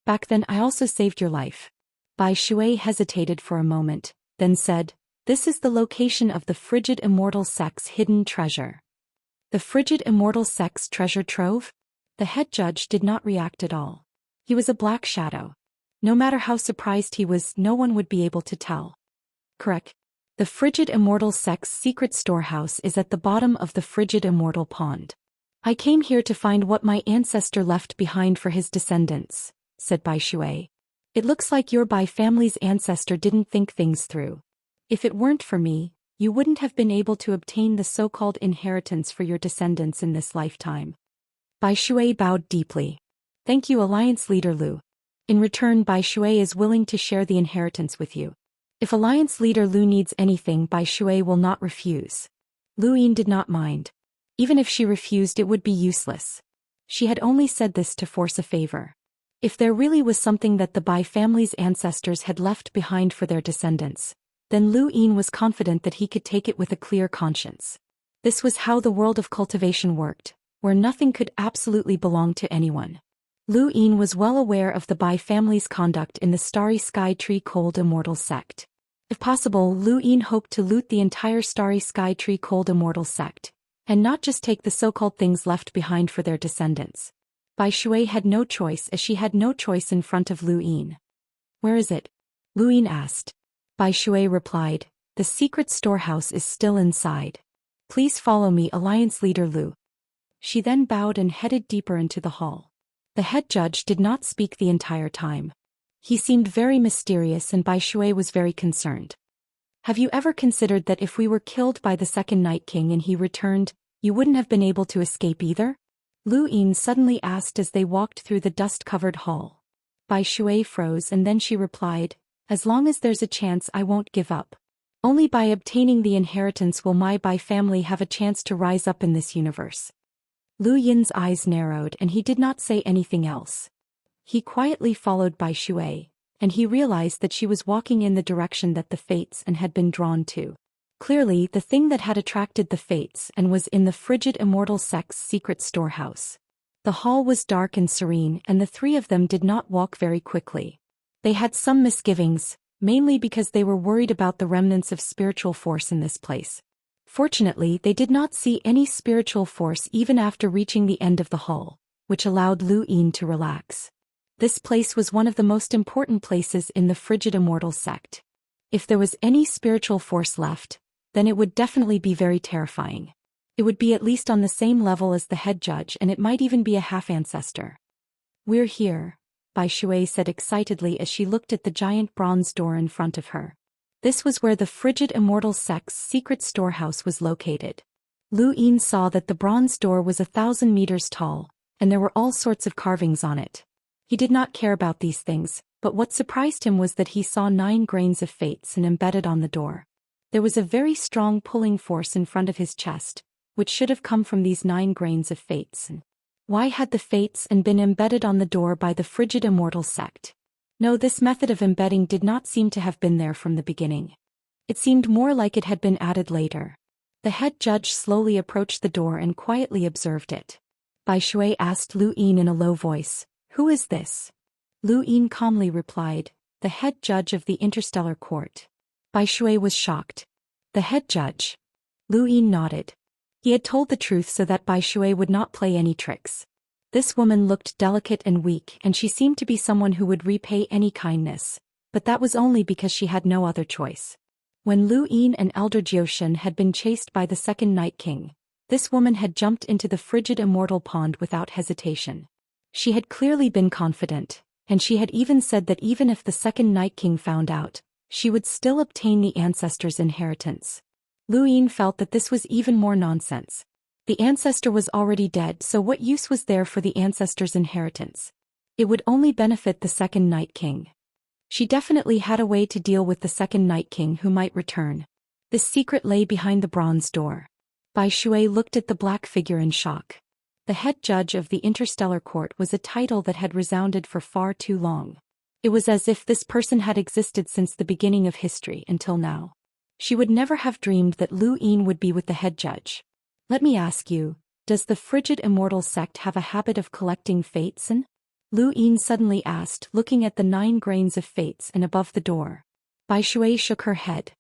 [SPEAKER 1] Back then I also saved your life. Bai Shui hesitated for a moment, then said, this is the location of the frigid immortal sect's hidden treasure. The frigid immortal sect's treasure trove? The head judge did not react at all. He was a black shadow. No matter how surprised he was, no one would be able to tell. Correct. The frigid immortal sect's secret storehouse is at the bottom of the frigid immortal pond. I came here to find what my ancestor left behind for his descendants, said Bai Shui. It looks like your Bai family's ancestor didn't think things through. If it weren't for me, you wouldn't have been able to obtain the so-called inheritance for your descendants in this lifetime. Bai Shui bowed deeply. Thank you, Alliance Leader Lu. In return, Bai Shui is willing to share the inheritance with you. If Alliance Leader Lu needs anything, Bai Shui will not refuse. Lu Yin did not mind. Even if she refused, it would be useless. She had only said this to force a favor. If there really was something that the Bai family's ancestors had left behind for their descendants, then Lu Yin was confident that he could take it with a clear conscience. This was how the world of cultivation worked, where nothing could absolutely belong to anyone. Lu Yin was well aware of the Bai family's conduct in the Starry Sky Tree Cold Immortal sect. If possible, Lu Yin hoped to loot the entire Starry Sky Tree Cold Immortal sect, and not just take the so-called things left behind for their descendants. Bai Shui had no choice as she had no choice in front of Lu Yin. Where is it? Lu Yin asked. Bai Shui replied, the secret storehouse is still inside. Please follow me, Alliance Leader Lu. She then bowed and headed deeper into the hall. The head judge did not speak the entire time. He seemed very mysterious and Bai Shui was very concerned. Have you ever considered that if we were killed by the second Night King and he returned, you wouldn't have been able to escape either? Lu Yin suddenly asked as they walked through the dust-covered hall. Bai Shui froze and then she replied, as long as there's a chance I won't give up. Only by obtaining the inheritance will my Bai family have a chance to rise up in this universe. Lu Yin's eyes narrowed and he did not say anything else. He quietly followed Bai Shui, and he realized that she was walking in the direction that the Fates and had been drawn to. Clearly, the thing that had attracted the Fates and was in the frigid immortal sect's secret storehouse. The hall was dark and serene and the three of them did not walk very quickly. They had some misgivings, mainly because they were worried about the remnants of spiritual force in this place. Fortunately, they did not see any spiritual force even after reaching the end of the hall, which allowed Lu Yin to relax. This place was one of the most important places in the frigid immortal sect. If there was any spiritual force left, then it would definitely be very terrifying. It would be at least on the same level as the head judge and it might even be a half-ancestor. We're here, Bai Shui said excitedly as she looked at the giant bronze door in front of her. This was where the frigid immortal sect's secret storehouse was located. Lu Yin saw that the bronze door was 1,000 meters tall, and there were all sorts of carvings on it. He did not care about these things, but what surprised him was that he saw 9 grains of fates and embedded on the door. There was a very strong pulling force in front of his chest, which should have come from these 9 grains of fates. Why had the fates and been embedded on the door by the frigid immortal sect? No, this method of embedding did not seem to have been there from the beginning. It seemed more like it had been added later. The head judge slowly approached the door and quietly observed it. Bai Shui asked Lu Yin in a low voice, "Who is this?" Lu Yin calmly replied, "The head judge of the Interstellar Court." Bai Shui was shocked. The head judge? Lu Yin nodded. He had told the truth so that Bai Shui would not play any tricks. This woman looked delicate and weak and she seemed to be someone who would repay any kindness, but that was only because she had no other choice. When Lu Yin and Elder Zhou Xian had been chased by the second Night King, this woman had jumped into the frigid immortal pond without hesitation. She had clearly been confident, and she had even said that even if the second Night King found out, she would still obtain the ancestor's inheritance. Lu Yin felt that this was even more nonsense. The ancestor was already dead, so what use was there for the ancestor's inheritance? It would only benefit the second Night King. She definitely had a way to deal with the second Night King who might return. This secret lay behind the bronze door. Bai Shui looked at the black figure in shock. The head judge of the Interstellar Court was a title that had resounded for far too long. It was as if this person had existed since the beginning of history until now. She would never have dreamed that Lu Yin would be with the head judge. Let me ask you, does the frigid immortal sect have a habit of collecting fates? Lu Yin suddenly asked, looking at the 9 grains of fates and above the door. Bai Shui shook her head.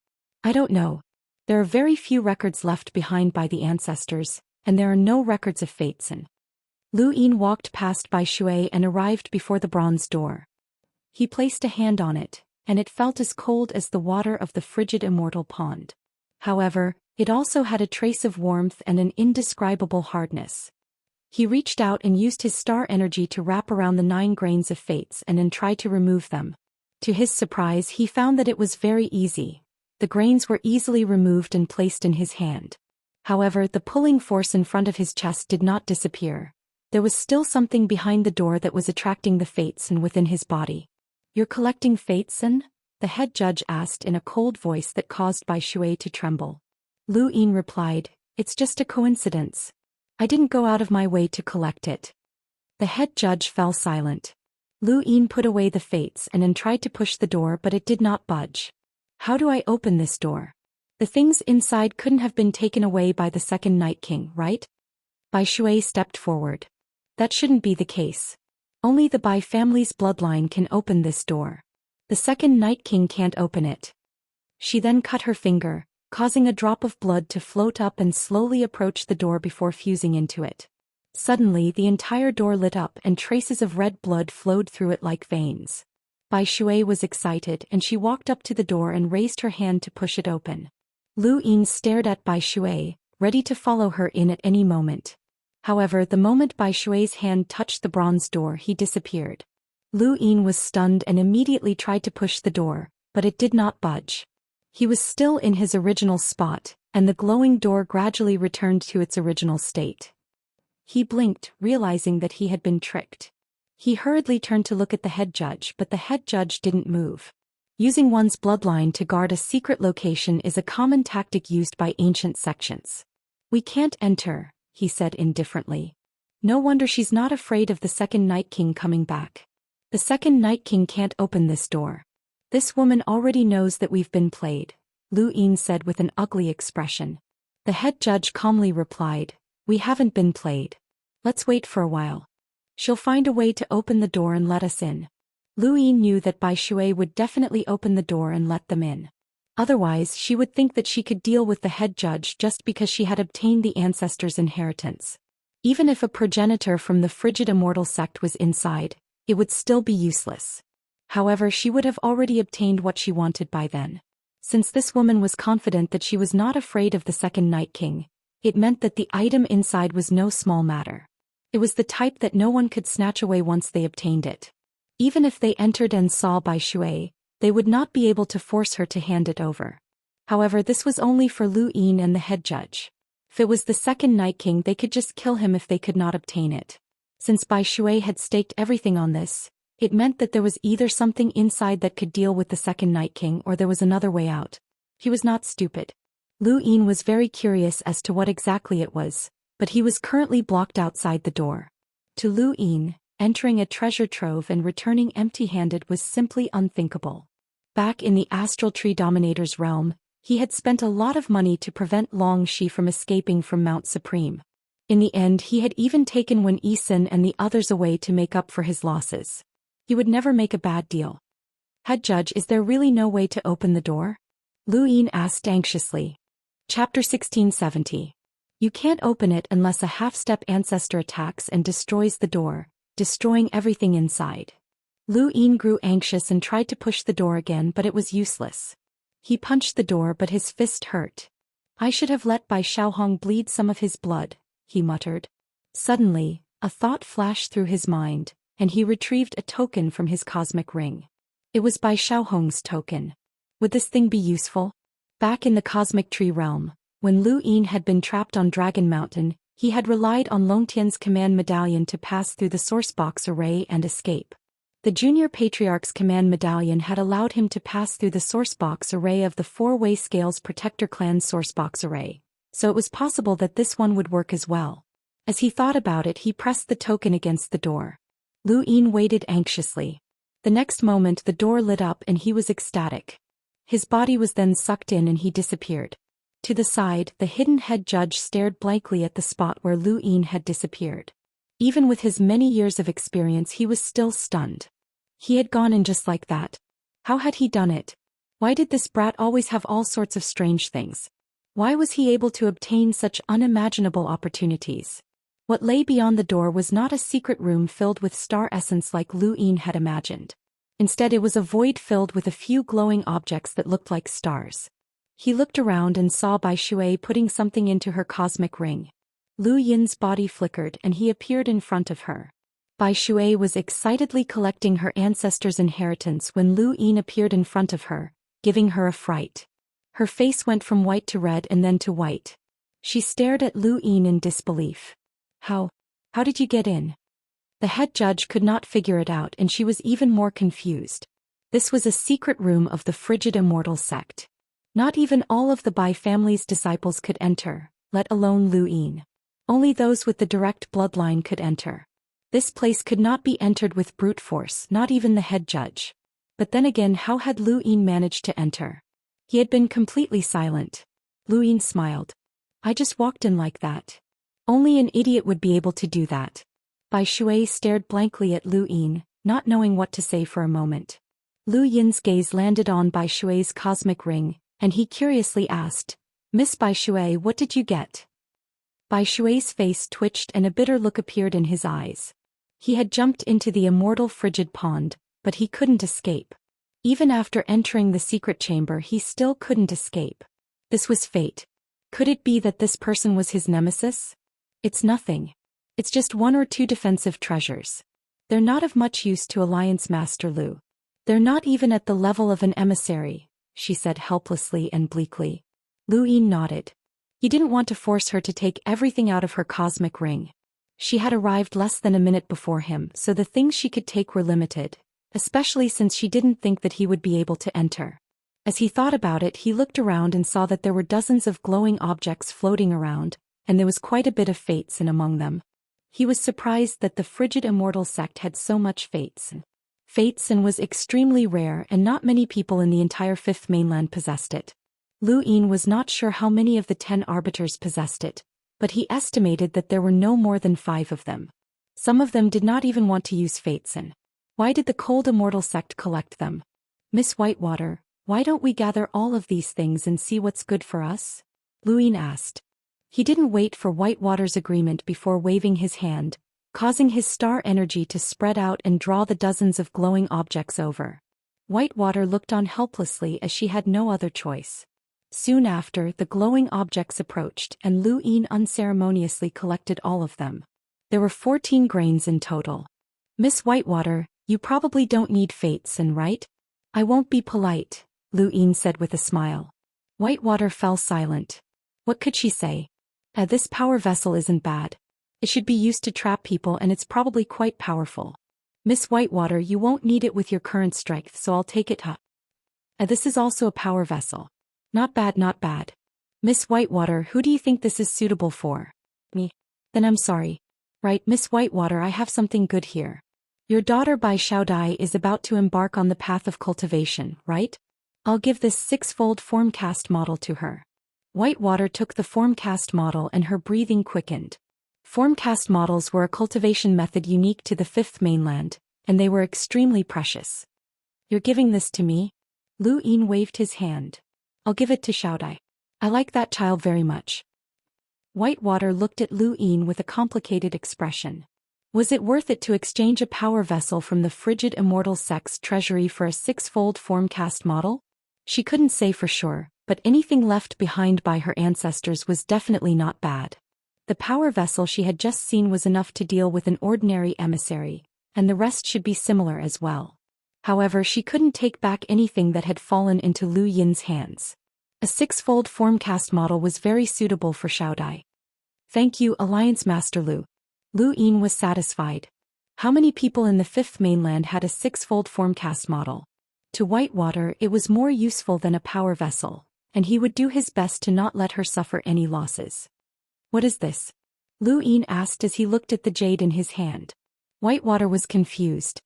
[SPEAKER 1] I don't know. There are very few records left behind by the ancestors, and there are no records of fates. Lu Yin walked past Bai Shui and arrived before the bronze door. He placed a hand on it, and it felt as cold as the water of the frigid immortal pond. However, it also had a trace of warmth and an indescribable hardness. He reached out and used his star energy to wrap around the 9 grains of fates and then try to remove them. To his surprise, he found that it was very easy. The grains were easily removed and placed in his hand. However, the pulling force in front of his chest did not disappear. There was still something behind the door that was attracting the fates and within his body. You're collecting fates? The head judge asked in a cold voice that caused Bai Shui to tremble. Lu Yin replied, It's just a coincidence. I didn't go out of my way to collect it. The head judge fell silent. Lu Yin put away the fates and then tried to push the door, but it did not budge. How do I open this door? The things inside couldn't have been taken away by the second Night King, right? Bai Shui stepped forward. That shouldn't be the case. Only the Bai family's bloodline can open this door. The second Night King can't open it. She then cut her finger, causing a drop of blood to float up and slowly approach the door before fusing into it. Suddenly the entire door lit up and traces of red blood flowed through it like veins. Bai Shui was excited and she walked up to the door and raised her hand to push it open. Lu Yin stared at Bai Shui, ready to follow her in at any moment. However, the moment Bai Shui's hand touched the bronze door, he disappeared. Lu Yin was stunned and immediately tried to push the door, but it did not budge. He was still in his original spot, and the glowing door gradually returned to its original state. He blinked, realizing that he had been tricked. He hurriedly turned to look at the head judge, but the head judge didn't move. Using one's bloodline to guard a secret location is a common tactic used by ancient sections. We can't enter, he said indifferently. No wonder she's not afraid of the second Night King coming back. The second Night King can't open this door. This woman already knows that we've been played, Lu Yin said with an ugly expression. The head judge calmly replied, We haven't been played. Let's wait for a while. She'll find a way to open the door and let us in. Lu Yin knew that Bai Shui would definitely open the door and let them in. Otherwise, she would think that she could deal with the head judge just because she had obtained the ancestors' inheritance. Even if a progenitor from the frigid immortal sect was inside, it would still be useless. However, she would have already obtained what she wanted by then. Since this woman was confident that she was not afraid of the second Night King, it meant that the item inside was no small matter. It was the type that no one could snatch away once they obtained it. Even if they entered and saw Bai Shui, they would not be able to force her to hand it over. However, this was only for Lu Yin and the head judge. If it was the second Night King, they could just kill him if they could not obtain it. Since Bai Shui had staked everything on this, it meant that there was either something inside that could deal with the second Night King or there was another way out. He was not stupid. Lu Yin was very curious as to what exactly it was, but he was currently blocked outside the door. To Lu Yin, entering a treasure trove and returning empty-handed was simply unthinkable. Back in the Astral Tree Dominator's realm, he had spent a lot of money to prevent Long Shi from escaping from Mount Supreme. In the end, he had even taken Wen Yisun and the others away to make up for his losses. He would never make a bad deal. Head judge, is there really no way to open the door? Lu Yin asked anxiously. Chapter 1670. You can't open it unless a half-step ancestor attacks and destroys the door, destroying everything inside. Lu Yin grew anxious and tried to push the door again, but it was useless. He punched the door, but his fist hurt. I should have let Bai Xiaohong bleed some of his blood, he muttered. Suddenly, a thought flashed through his mind, and he retrieved a token from his cosmic ring. It was Bai Xiaohong's token. Would this thing be useful? Back in the cosmic tree realm, when Lu Yin had been trapped on Dragon Mountain, he had relied on Longtian's command medallion to pass through the source box array and escape. The Junior Patriarch's command medallion had allowed him to pass through the sourcebox array of the four-way Scales Protector clan's sourcebox array, so it was possible that this one would work as well. As he thought about it, he pressed the token against the door. Lu Yin waited anxiously. The next moment the door lit up and he was ecstatic. His body was then sucked in and he disappeared. To the side, the hidden head judge stared blankly at the spot where Lu Yin had disappeared. Even with his many years of experience, he was still stunned. He had gone in just like that. How had he done it? Why did this brat always have all sorts of strange things? Why was he able to obtain such unimaginable opportunities? What lay beyond the door was not a secret room filled with star essence like Lu Yin had imagined. Instead, it was a void filled with a few glowing objects that looked like stars. He looked around and saw Bai Shui putting something into her cosmic ring. Lu Yin's body flickered and he appeared in front of her. Bai Shui was excitedly collecting her ancestors' inheritance when Lu Yin appeared in front of her, giving her a fright. Her face went from white to red and then to white. She stared at Lu Yin in disbelief. How did you get in? The head judge could not figure it out and she was even more confused. This was a secret room of the frigid Immortal sect. Not even all of the Bai family's disciples could enter, let alone Lu Yin. Only those with the direct bloodline could enter. This place could not be entered with brute force, not even the head judge. But then again, how had Lu Yin managed to enter? He had been completely silent. Lu Yin smiled. I just walked in like that. Only an idiot would be able to do that. Bai Shui stared blankly at Lu Yin, not knowing what to say for a moment. Lu Yin's gaze landed on Bai Shui's cosmic ring, and he curiously asked, Miss Bai Shui, what did you get? Bai Shui's face twitched and a bitter look appeared in his eyes. He had jumped into the immortal frigid pond, but he couldn't escape. Even after entering the secret chamber, he still couldn't escape. This was fate. Could it be that this person was his nemesis? It's nothing. It's just one or two defensive treasures. They're not of much use to Alliance Master Lu. They're not even at the level of an emissary, she said helplessly and bleakly. Lu Yin nodded. He didn't want to force her to take everything out of her cosmic ring. She had arrived less than a minute before him, so the things she could take were limited, especially since she didn't think that he would be able to enter. As he thought about it, he looked around and saw that there were dozens of glowing objects floating around, and there was quite a bit of fatesin among them. He was surprised that the frigid Immortal sect had so much fatesin. Fatesin was extremely rare and not many people in the entire Fifth Mainland possessed it. Lu Yin was not sure how many of the 10 arbiters possessed it, but he estimated that there were no more than 5 of them. Some of them did not even want to use fatesin. Why did the cold Immortal sect collect them? Miss Whitewater, why don't we gather all of these things and see what's good for us? Lu Yin asked. He didn't wait for Whitewater's agreement before waving his hand, causing his star energy to spread out and draw the dozens of glowing objects over. Whitewater looked on helplessly as she had no other choice. Soon after, the glowing objects approached and Lu Yin unceremoniously collected all of them. There were 14 grains in total. Miss Whitewater, you probably don't need fatesin, right? I won't be polite, Lu Yin said with a smile. Whitewater fell silent. What could she say? This power vessel isn't bad. It should be used to trap people and it's probably quite powerful. Miss Whitewater, you won't need it with your current strength, so I'll take it. This is also a power vessel. Not bad, not bad. Miss Whitewater, who do you think this is suitable for? Me. Then I'm sorry. Right, Miss Whitewater, I have something good here. Your daughter Bai Xiaodai is about to embark on the path of cultivation, right? I'll give this 6-fold formcast model to her. Whitewater took the formcast model and her breathing quickened. Formcast models were a cultivation method unique to the Fifth Mainland, and they were extremely precious. You're giving this to me? Lu Yin waved his hand. I'll give it to Xiaodai. I like that child very much. Whitewater looked at Lu Yin with a complicated expression. Was it worth it to exchange a power vessel from the frigid Immortal sect's treasury for a 6-fold formcast model? She couldn't say for sure, but anything left behind by her ancestors was definitely not bad. The power vessel she had just seen was enough to deal with an ordinary emissary, and the rest should be similar as well. However, she couldn't take back anything that had fallen into Lu Yin's hands. A 6-fold formcast model was very suitable for Xiaodai. Thank you, Alliance Master Lu. Lu Yin was satisfied. How many people in the fifth mainland had a six-fold formcast model? To Whitewater, it was more useful than a power vessel, and he would do his best to not let her suffer any losses. What is this? Lu Yin asked as he looked at the jade in his hand. Whitewater was confused.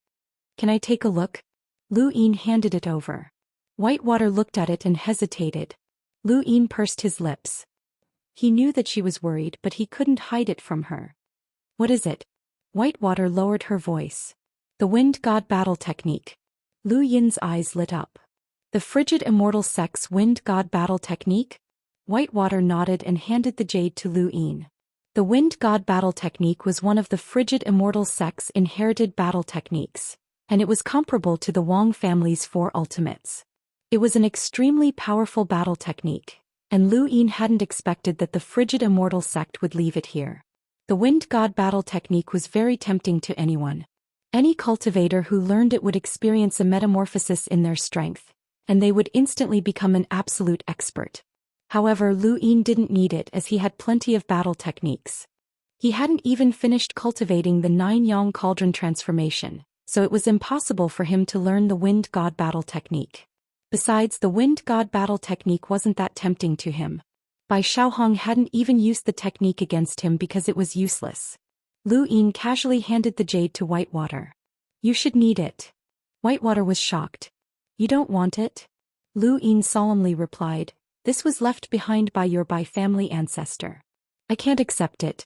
[SPEAKER 1] Can I take a look? Lu Yin handed it over. Whitewater looked at it and hesitated. Lu Yin pursed his lips. He knew that she was worried, but he couldn't hide it from her. What is it? Whitewater lowered her voice. The Wind God Battle Technique. Lu Yin's eyes lit up. The frigid immortal sex Wind God Battle Technique? Whitewater nodded and handed the jade to Lu Yin. The Wind God Battle Technique was one of the frigid immortal sex inherited battle techniques, and it was comparable to the Wang family's four ultimates. It was an extremely powerful battle technique, and Lu Yin hadn't expected that the frigid immortal sect would leave it here. The Wind God Battle Technique was very tempting to anyone. Any cultivator who learned it would experience a metamorphosis in their strength, and they would instantly become an absolute expert. However, Lu Yin didn't need it as he had plenty of battle techniques. He hadn't even finished cultivating the 9-yang cauldron transformation, so it was impossible for him to learn the Wind God Battle Technique. Besides, the Wind God Battle Technique wasn't that tempting to him. Bai Xiaohong hadn't even used the technique against him because it was useless. Lu Yin casually handed the jade to Whitewater. You should need it. Whitewater was shocked. You don't want it? Lu Yin solemnly replied, this was left behind by your Bai family ancestor. I can't accept it.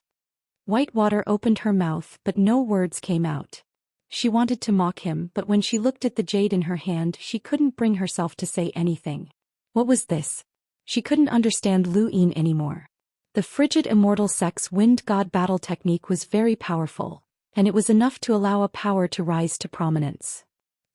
[SPEAKER 1] Whitewater opened her mouth but no words came out. She wanted to mock him, but when she looked at the jade in her hand she couldn't bring herself to say anything. What was this? She couldn't understand Lu Yin anymore. The frigid immortal sex Wind God Battle Technique was very powerful, and it was enough to allow a power to rise to prominence.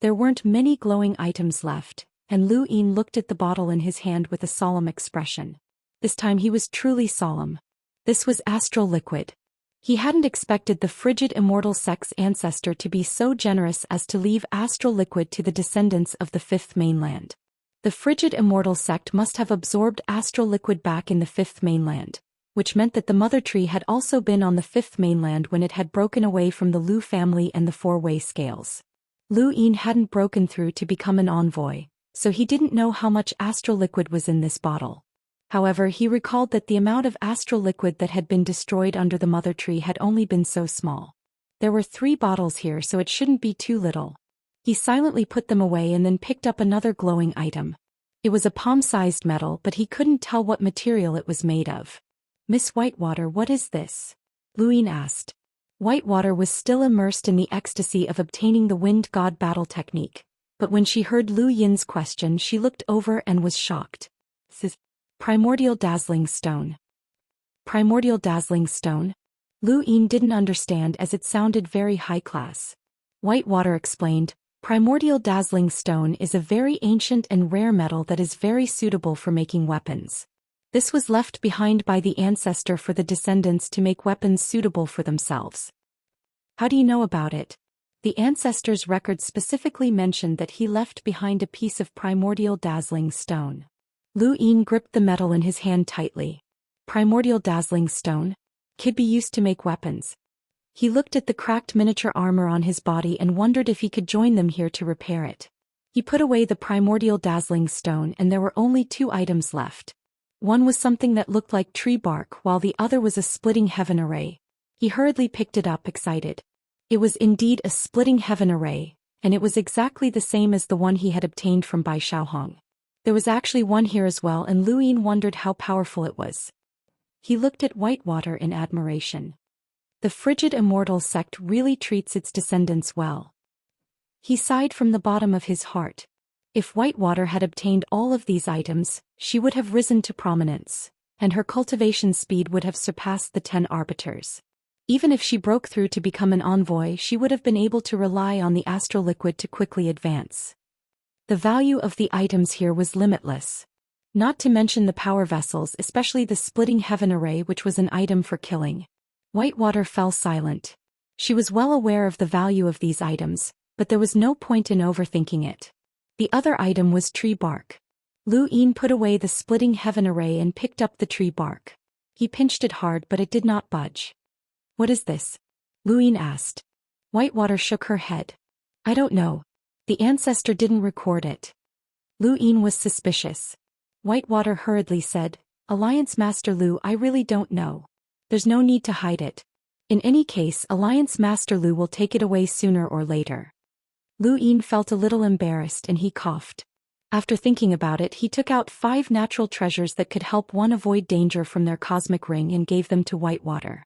[SPEAKER 1] There weren't many glowing items left, and Lu Yin looked at the bottle in his hand with a solemn expression. This time he was truly solemn. This was astral liquid. He hadn't expected the frigid immortal sex ancestor to be so generous as to leave astral liquid to the descendants of the fifth mainland. The frigid immortal sect must have absorbed astral liquid back in the fifth mainland, which meant that the mother tree had also been on the fifth mainland when it had broken away from the Lu family and the four-way scales. Lu Yin hadn't broken through to become an envoy, so he didn't know how much astral liquid was in this bottle. However, he recalled that the amount of astral liquid that had been destroyed under the mother tree had only been so small. There were 3 bottles here, so it shouldn't be too little. He silently put them away and then picked up another glowing item. It was a palm-sized metal, but he couldn't tell what material it was made of. Miss Whitewater, what is this? Lu Yin asked. Whitewater was still immersed in the ecstasy of obtaining the Wind God Battle Technique, but when she heard Lu Yin's question she looked over and was shocked. Primordial Dazzling Stone. Primordial Dazzling Stone? Lu Yin didn't understand as it sounded very high class. Whitewater explained, Primordial Dazzling Stone is a very ancient and rare metal that is very suitable for making weapons. This was left behind by the ancestor for the descendants to make weapons suitable for themselves. How do you know about it? The ancestor's record specifically mentioned that he left behind a piece of primordial dazzling stone. Lu Yin gripped the metal in his hand tightly. Primordial dazzling stone? Could be used to make weapons. He looked at the cracked miniature armor on his body and wondered if he could join them here to repair it. He put away the primordial dazzling stone and there were only 2 items left. One was something that looked like tree bark while the other was a splitting heaven array. He hurriedly picked it up, excited. It was indeed a splitting heaven array, and it was exactly the same as the one he had obtained from Bai Xiaohong. There was actually one here as well, and Lu Yin wondered how powerful it was. He looked at Whitewater in admiration. The frigid immortal sect really treats its descendants well. He sighed from the bottom of his heart. If Whitewater had obtained all of these items, she would have risen to prominence, and her cultivation speed would have surpassed the 10 arbiters. Even if she broke through to become an envoy, she would have been able to rely on the astral liquid to quickly advance. The value of the items here was limitless. Not to mention the power vessels, especially the splitting heaven array, which was an item for killing. Whitewater fell silent. She was well aware of the value of these items, but there was no point in overthinking it. The other item was tree bark. Lu Yin put away the splitting heaven array and picked up the tree bark. He pinched it hard, but it did not budge. What is this? Lu Yin asked. Whitewater shook her head. I don't know. The ancestor didn't record it. Lu Yin was suspicious. Whitewater hurriedly said, Alliance Master Lu, I really don't know. There's no need to hide it. In any case, Alliance Master Lu will take it away sooner or later. Lu Yin felt a little embarrassed and he coughed. After thinking about it, he took out 5 natural treasures that could help one avoid danger from their cosmic ring and gave them to Whitewater.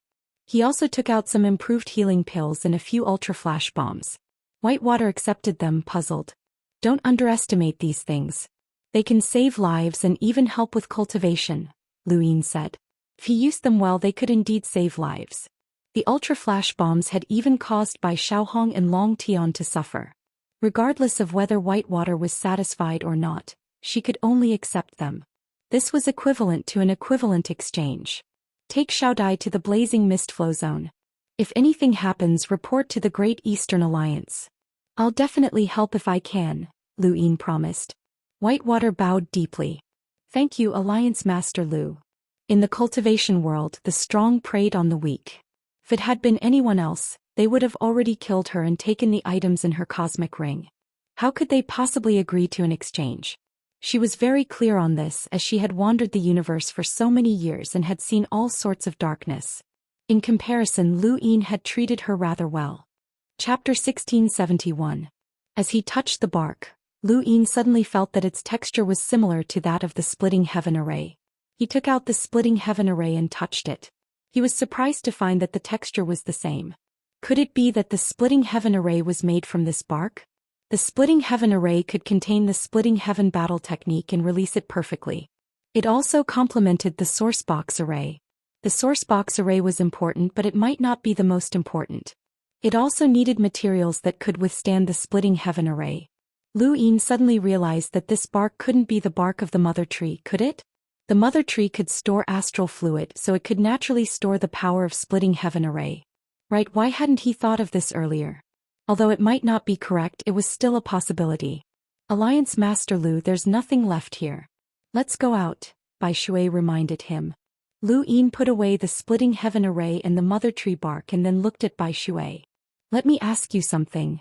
[SPEAKER 1] He also took out some improved healing pills and a few ultra flash bombs. Whitewater accepted them, puzzled. Don't underestimate these things. They can save lives and even help with cultivation, Lu Yin said. If he used them well, they could indeed save lives. The ultra flash bombs had even caused Bai Xiaohong and Long Tian to suffer. Regardless of whether Whitewater was satisfied or not, she could only accept them. This was equivalent to an equivalent exchange. Take Xiaodai to the blazing mist flow zone. If anything happens, report to the Great Eastern Alliance. I'll definitely help if I can, Lu Yin promised. Whitewater bowed deeply. Thank you, Alliance Master Lu. In the cultivation world, the strong preyed on the weak. If it had been anyone else, they would have already killed her and taken the items in her cosmic ring. How could they possibly agree to an exchange? She was very clear on this as she had wandered the universe for so many years and had seen all sorts of darkness. In comparison, Lu Yin had treated her rather well. Chapter 1671. As he touched the bark, Lu Yin suddenly felt that its texture was similar to that of the splitting heaven array. He took out the splitting heaven array and touched it. He was surprised to find that the texture was the same. Could it be that the splitting heaven array was made from this bark? The splitting heaven array could contain the splitting heaven battle technique and release it perfectly. It also complemented the source box array. The source box array was important, but it might not be the most important. It also needed materials that could withstand the splitting heaven array. Lu Yin suddenly realized that this bark couldn't be the bark of the mother tree, could it? The mother tree could store astral fluid, so it could naturally store the power of splitting heaven array. Right, why hadn't he thought of this earlier? Although it might not be correct, it was still a possibility. Alliance Master Lu, there's nothing left here. Let's go out, Bai Shui reminded him. Lu Yin put away the splitting heaven array and the mother tree bark and then looked at Bai Shui. Let me ask you something.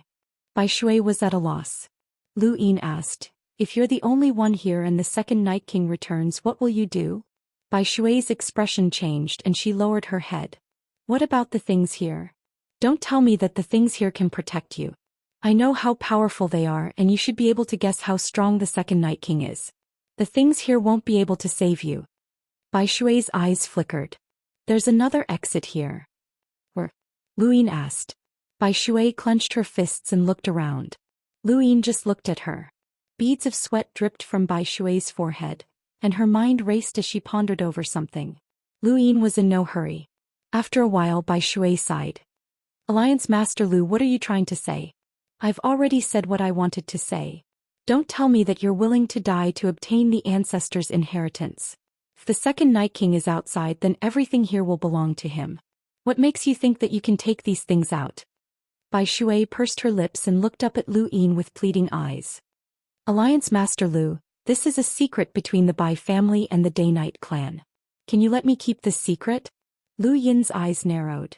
[SPEAKER 1] Bai Shui was at a loss. Lu Yin asked, if you're the only one here and the second Night King returns, what will you do? Bai Shui's expression changed and she lowered her head. What about the things here? Don't tell me that the things here can protect you. I know how powerful they are and you should be able to guess how strong the second Night King is. The things here won't be able to save you. Bai Shui's eyes flickered. There's another exit here. Where? Lu Yin asked. Bai Shui clenched her fists and looked around. Lu Yin just looked at her. Beads of sweat dripped from Bai Shui's forehead, and her mind raced as she pondered over something. Lu Yin was in no hurry. After a while, Bai Shui sighed. Alliance Master Lu, what are you trying to say? I've already said what I wanted to say. Don't tell me that you're willing to die to obtain the ancestors' inheritance. If the second Night King is outside, then everything here will belong to him. What makes you think that you can take these things out? Bai Shui pursed her lips and looked up at Lu Yin with pleading eyes. Alliance Master Lu, this is a secret between the Bai family and the Day-Night clan. Can you let me keep this secret? Lu Yin's eyes narrowed.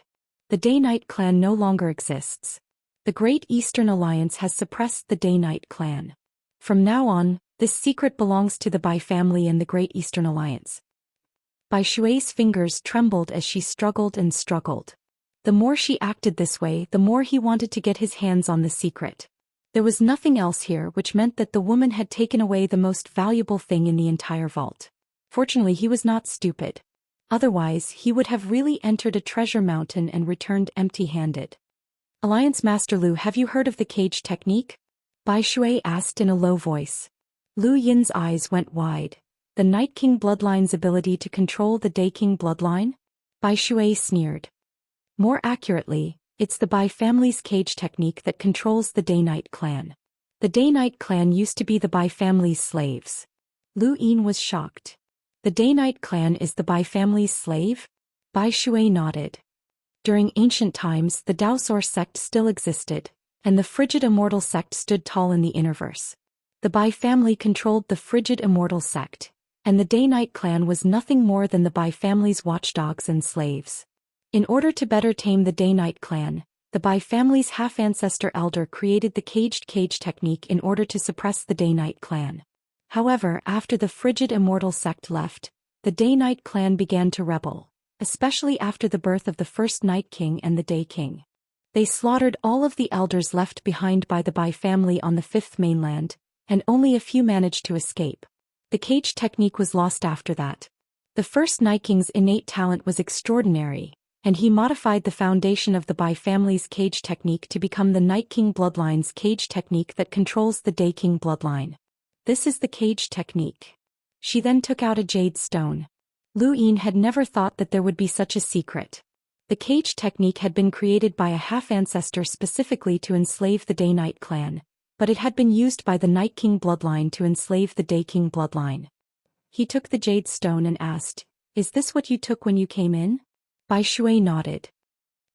[SPEAKER 1] The Day-Night clan no longer exists. The Great Eastern Alliance has suppressed the Day-Night clan. From now on, this secret belongs to the Bai family and the Great Eastern Alliance. Bai Shui's fingers trembled as she struggled and struggled. The more she acted this way, the more he wanted to get his hands on the secret. There was nothing else here, which meant that the woman had taken away the most valuable thing in the entire vault. Fortunately, he was not stupid. Otherwise, he would have really entered a treasure mountain and returned empty-handed. Alliance Master Lu, have you heard of the cage technique? Bai Shui asked in a low voice. Lu Yin's eyes went wide. The Night King bloodline's ability to control the Day King bloodline? Bai Shui sneered. More accurately, it's the Bai family's cage technique that controls the Day-Night clan. The Day-Night clan used to be the Bai family's slaves. Lu Yin was shocked. The Day-Night clan is the Bai family's slave? Bai Shui nodded. During ancient times, the Daoist sect still existed, and the frigid Immortal sect stood tall in the Innerverse. The Bai family controlled the frigid Immortal sect, and the Day-Night clan was nothing more than the Bai family's watchdogs and slaves. In order to better tame the Day-Night clan, the Bai family's half-ancestor elder created the caged cage technique in order to suppress the Day-Night clan. However, after the frigid Immortal sect left, the Day-Night clan began to rebel, especially after the birth of the first Night King and the Day King. They slaughtered all of the elders left behind by the Bai family on the Fifth Mainland, and only a few managed to escape. The cage technique was lost after that. The first Night King's innate talent was extraordinary, and he modified the foundation of the Bai family's cage technique to become the Night King bloodline's cage technique that controls the Day King bloodline. This is the cage technique. She then took out a jade stone. Lu Yin had never thought that there would be such a secret. The cage technique had been created by a half-ancestor specifically to enslave the Day-Night clan, but it had been used by the Night King bloodline to enslave the Day King bloodline. He took the jade stone and asked, "Is this what you took when you came in?" Bai Shui nodded.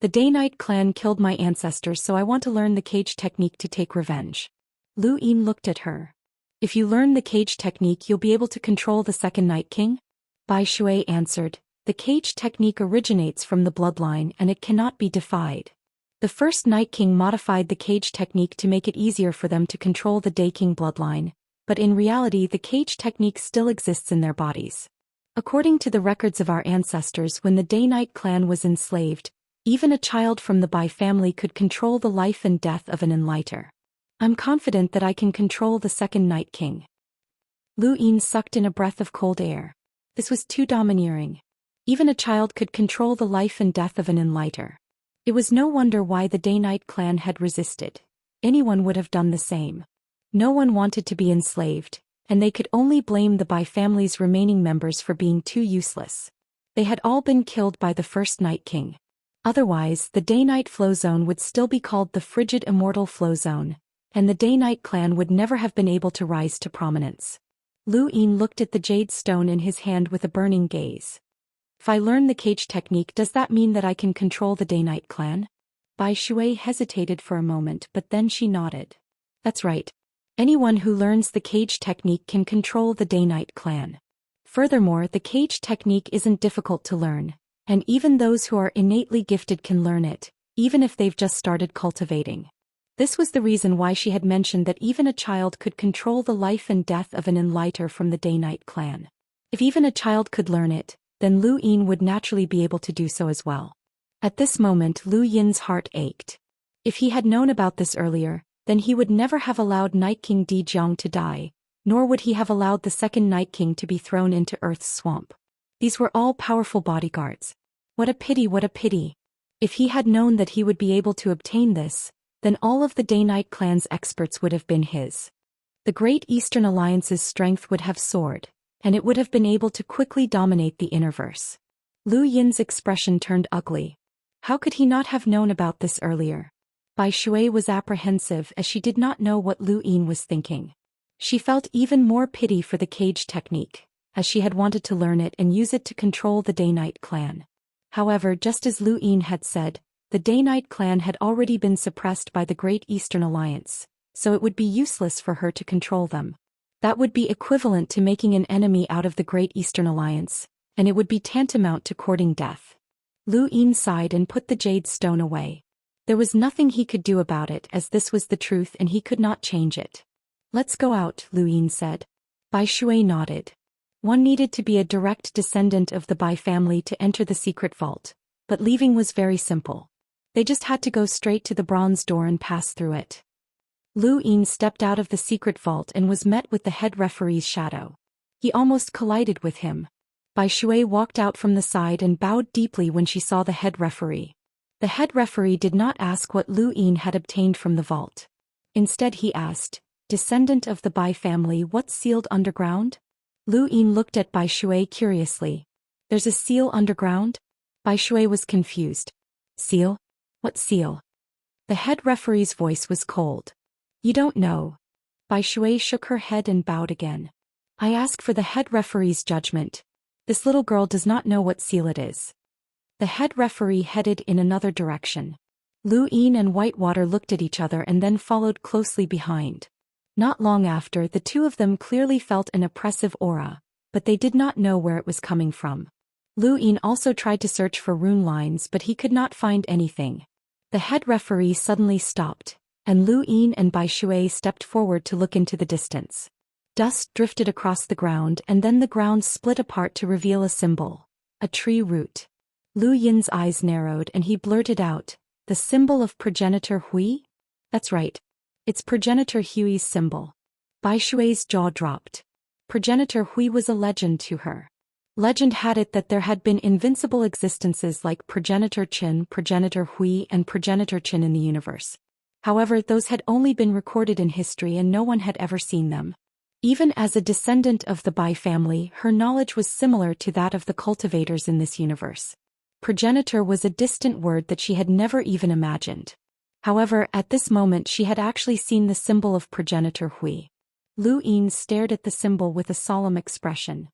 [SPEAKER 1] "The Day-Night clan killed my ancestors, so I want to learn the cage technique to take revenge." Lu Yin looked at her. "If you learn the cage technique, you'll be able to control the second Night King?" Bai Shui answered, "The cage technique originates from the bloodline and it cannot be defied. The first Night King modified the cage technique to make it easier for them to control the Day King bloodline, but in reality the cage technique still exists in their bodies. According to the records of our ancestors, when the Day-Night clan was enslaved, even a child from the Bai family could control the life and death of an enlighter. I'm confident that I can control the second Night King." Lu Yin sucked in a breath of cold air. This was too domineering. Even a child could control the life and death of an enlighter. It was no wonder why the Day-Night clan had resisted. Anyone would have done the same. No one wanted to be enslaved, and they could only blame the Bai family's remaining members for being too useless. They had all been killed by the first Night King. Otherwise, the Day-Night flow zone would still be called the frigid Immortal flow zone, and the Day-Night clan would never have been able to rise to prominence. Lu Yin looked at the jade stone in his hand with a burning gaze. "If I learn the cage technique, does that mean that I can control the Day-Night clan?" Bai Shui hesitated for a moment, but then she nodded. "That's right. Anyone who learns the cage technique can control the Day-Night clan. Furthermore, the cage technique isn't difficult to learn, and even those who are innately gifted can learn it, even if they've just started cultivating." This was the reason why she had mentioned that even a child could control the life and death of an enlighter from the Day-Night clan. If even a child could learn it, then Lu Yin would naturally be able to do so as well. At this moment Lu Yin's heart ached. If he had known about this earlier, then he would never have allowed Night King Di Jiang to die, nor would he have allowed the second Night King to be thrown into Earth's swamp. These were all powerful bodyguards. What a pity, what a pity. If he had known that he would be able to obtain this, then all of the Day-Night clan's experts would have been his. The Great Eastern Alliance's strength would have soared, and it would have been able to quickly dominate the Innerverse. Lu Yin's expression turned ugly. How could he not have known about this earlier? Bai Shui was apprehensive as she did not know what Lu Yin was thinking. She felt even more pity for the cage technique, as she had wanted to learn it and use it to control the Day-Night clan. However, just as Lu Yin had said, the Day-Night clan had already been suppressed by the Great Eastern Alliance, so it would be useless for her to control them. That would be equivalent to making an enemy out of the Great Eastern Alliance, and it would be tantamount to courting death. Lu Yin sighed and put the jade stone away. There was nothing he could do about it, as this was the truth and he could not change it. "Let's go out," Lu Yin said. Bai Shui nodded. One needed to be a direct descendant of the Bai family to enter the secret vault, but leaving was very simple. They just had to go straight to the bronze door and pass through it. Lu Yin stepped out of the secret vault and was met with the head referee's shadow. He almost collided with him. Bai Shui walked out from the side and bowed deeply when she saw the head referee. The head referee did not ask what Lu Yin had obtained from the vault. Instead he asked, "Descendant of the Bai family, what's sealed underground?" Lu Yin looked at Bai Shui curiously. "There's a seal underground?" Bai Shui was confused. "Seal? What seal?" The head referee's voice was cold. "You don't know." Bai Shui shook her head and bowed again. "I ask for the head referee's judgment. This little girl does not know what seal it is." The head referee headed in another direction. Lu Yin and Whitewater looked at each other and then followed closely behind. Not long after, the two of them clearly felt an oppressive aura, but they did not know where it was coming from. Lu Yin also tried to search for rune lines, but he could not find anything. The head referee suddenly stopped, and Lu Yin and Bai Shui stepped forward to look into the distance. Dust drifted across the ground and then the ground split apart to reveal a symbol, a tree root. Lu Yin's eyes narrowed and he blurted out, "The symbol of progenitor Hui?" "That's right. It's progenitor Hui's symbol." Bai Shui's jaw dropped. Progenitor Hui was a legend to her. Legend had it that there had been invincible existences like progenitor Qin, progenitor Hui, and progenitor Qin in the universe. However, those had only been recorded in history and no one had ever seen them. Even as a descendant of the Bai family, her knowledge was similar to that of the cultivators in this universe. Progenitor was a distant word that she had never even imagined. However, at this moment she had actually seen the symbol of progenitor Hui. Lu Yin stared at the symbol with a solemn expression.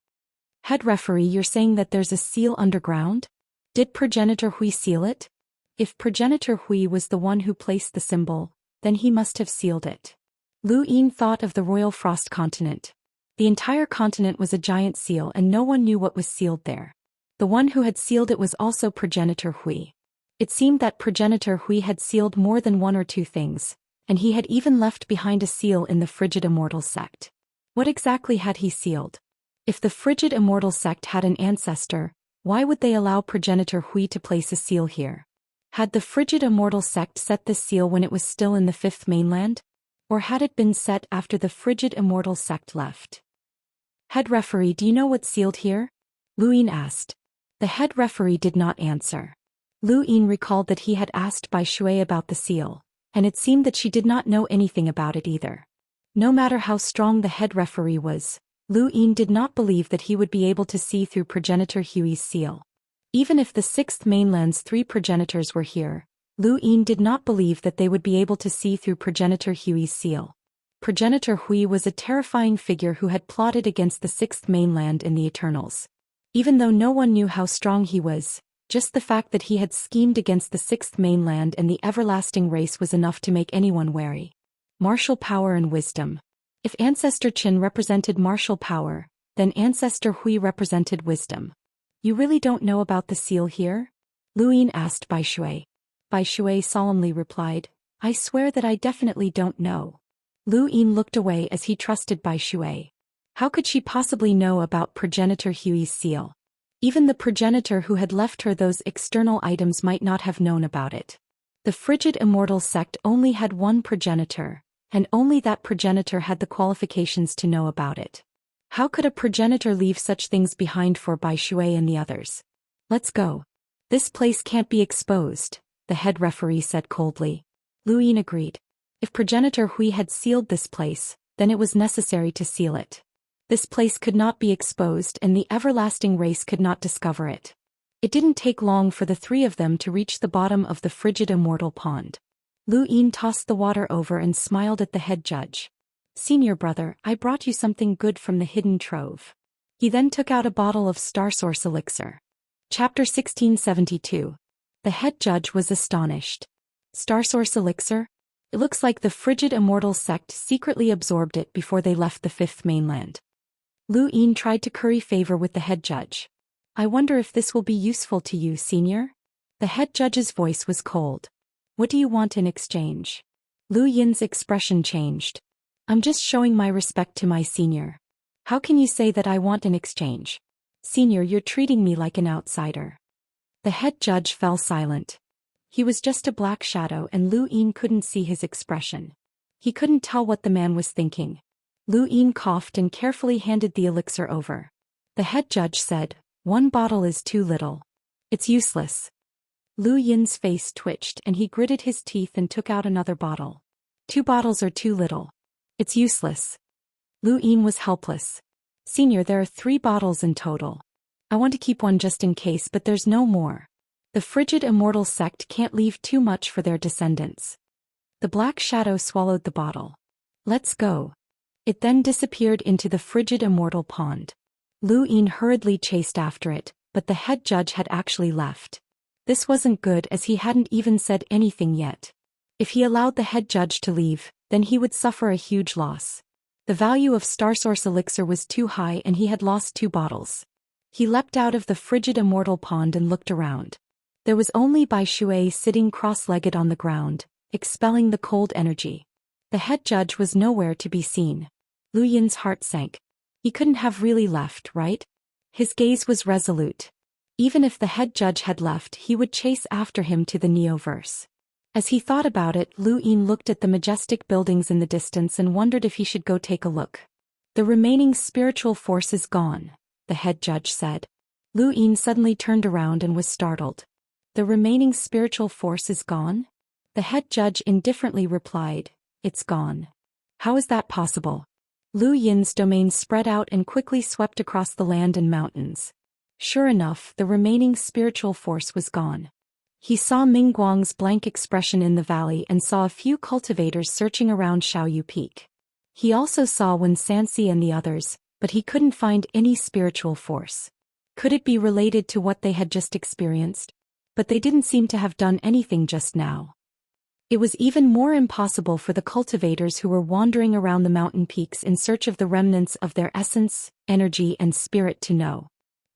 [SPEAKER 1] "Head referee, you're saying that there's a seal underground? Did progenitor Hui seal it? If progenitor Hui was the one who placed the symbol, then he must have sealed it." Lu Yin thought of the Royal Frost continent. The entire continent was a giant seal and no one knew what was sealed there. The one who had sealed it was also progenitor Hui. It seemed that progenitor Hui had sealed more than one or two things, and he had even left behind a seal in the frigid Immortal sect. What exactly had he sealed? If the frigid Immortal sect had an ancestor, why would they allow progenitor Hui to place a seal here? Had the frigid Immortal sect set this seal when it was still in the fifth mainland? Or had it been set after the frigid Immortal sect left? "Head referee, do you know what's sealed here?" Lu Yin asked. The head referee did not answer. Lu Yin recalled that he had asked Bai Shui about the seal, and it seemed that she did not know anything about it either. No matter how strong the head referee was, Lu Yin did not believe that he would be able to see through progenitor Hui's seal. Even if the sixth mainland's 3 progenitors were here, Lu Yin did not believe that they would be able to see through progenitor Hui's seal. Progenitor Hui was a terrifying figure who had plotted against the sixth mainland in the Eternals. Even though no one knew how strong he was, just the fact that he had schemed against the sixth mainland and the everlasting race was enough to make anyone wary. Martial power and wisdom. If Ancestor Qin represented martial power, then Ancestor Hui represented wisdom. "You really don't know about the seal here?" Lu Yin asked Bai Shui. Bai Shui solemnly replied, "I swear that I definitely don't know." Lu Yin looked away as he trusted Bai Shui. How could she possibly know about progenitor Hui's seal? Even the progenitor who had left her those external items might not have known about it. The frigid Immortal sect only had one progenitor, and only that progenitor had the qualifications to know about it. How could a progenitor leave such things behind for Bai Shui and the others? "Let's go. This place can't be exposed," the head referee said coldly. Lu Yin agreed. If progenitor Hui had sealed this place, then it was necessary to seal it. This place could not be exposed and the everlasting race could not discover it. It didn't take long for the 3 of them to reach the bottom of the frigid Immortal pond. Lu Yin tossed the water over and smiled at the head judge. "Senior brother, I brought you something good from the hidden trove." He then took out a bottle of Star Source elixir. Chapter 1672. The head judge was astonished. Star Source elixir? It looks like the frigid Immortal sect secretly absorbed it before they left the fifth mainland. Lu Yin tried to curry favor with the head judge. "I wonder if this will be useful to you, senior?" The head judge's voice was cold. "What do you want in exchange?" Lu Yin's expression changed. "I'm just showing my respect to my senior. How can you say that I want an exchange? Senior, you're treating me like an outsider." The head judge fell silent. He was just a black shadow and Lu Yin couldn't see his expression. He couldn't tell what the man was thinking. Lu Yin coughed and carefully handed the elixir over. The head judge said, "1 bottle is too little. It's useless." Lu Yin's face twitched and he gritted his teeth and took out another bottle. 2 bottles are too little. It's useless." Lu Yin was helpless. "Senior, there are 3 bottles in total. I want to keep one just in case, but there's no more. The frigid Immortal sect can't leave too much for their descendants." The black shadow swallowed the bottle. "Let's go." It then disappeared into the frigid Immortal pond. Lu Yin hurriedly chased after it, but the head judge had actually left. This wasn't good as he hadn't even said anything yet. If he allowed the head judge to leave, then he would suffer a huge loss. The value of Star Source elixir was too high and he had lost 2 bottles. He leapt out of the frigid Immortal pond and looked around. There was only Bai Shui sitting cross-legged on the ground, expelling the cold energy. The head judge was nowhere to be seen. Lu Yin's heart sank. He couldn't have really left, right? His gaze was resolute. Even if the head judge had left, he would chase after him to the Neoverse. As he thought about it, Lu Yin looked at the majestic buildings in the distance and wondered if he should go take a look. The remaining spiritual force is gone, the head judge said. Lu Yin suddenly turned around and was startled. The remaining spiritual force is gone? The head judge indifferently replied, it's gone. How is that possible? Lu Yin's domain spread out and quickly swept across the land and mountains. Sure enough, the remaining spiritual force was gone. He saw Ming Guang's blank expression in the valley and saw a few cultivators searching around Xiaoyu Peak. He also saw Wen Sanxi and the others, but he couldn't find any spiritual force. Could it be related to what they had just experienced? But they didn't seem to have done anything just now. It was even more impossible for the cultivators who were wandering around the mountain peaks in search of the remnants of their essence, energy and spirit to know.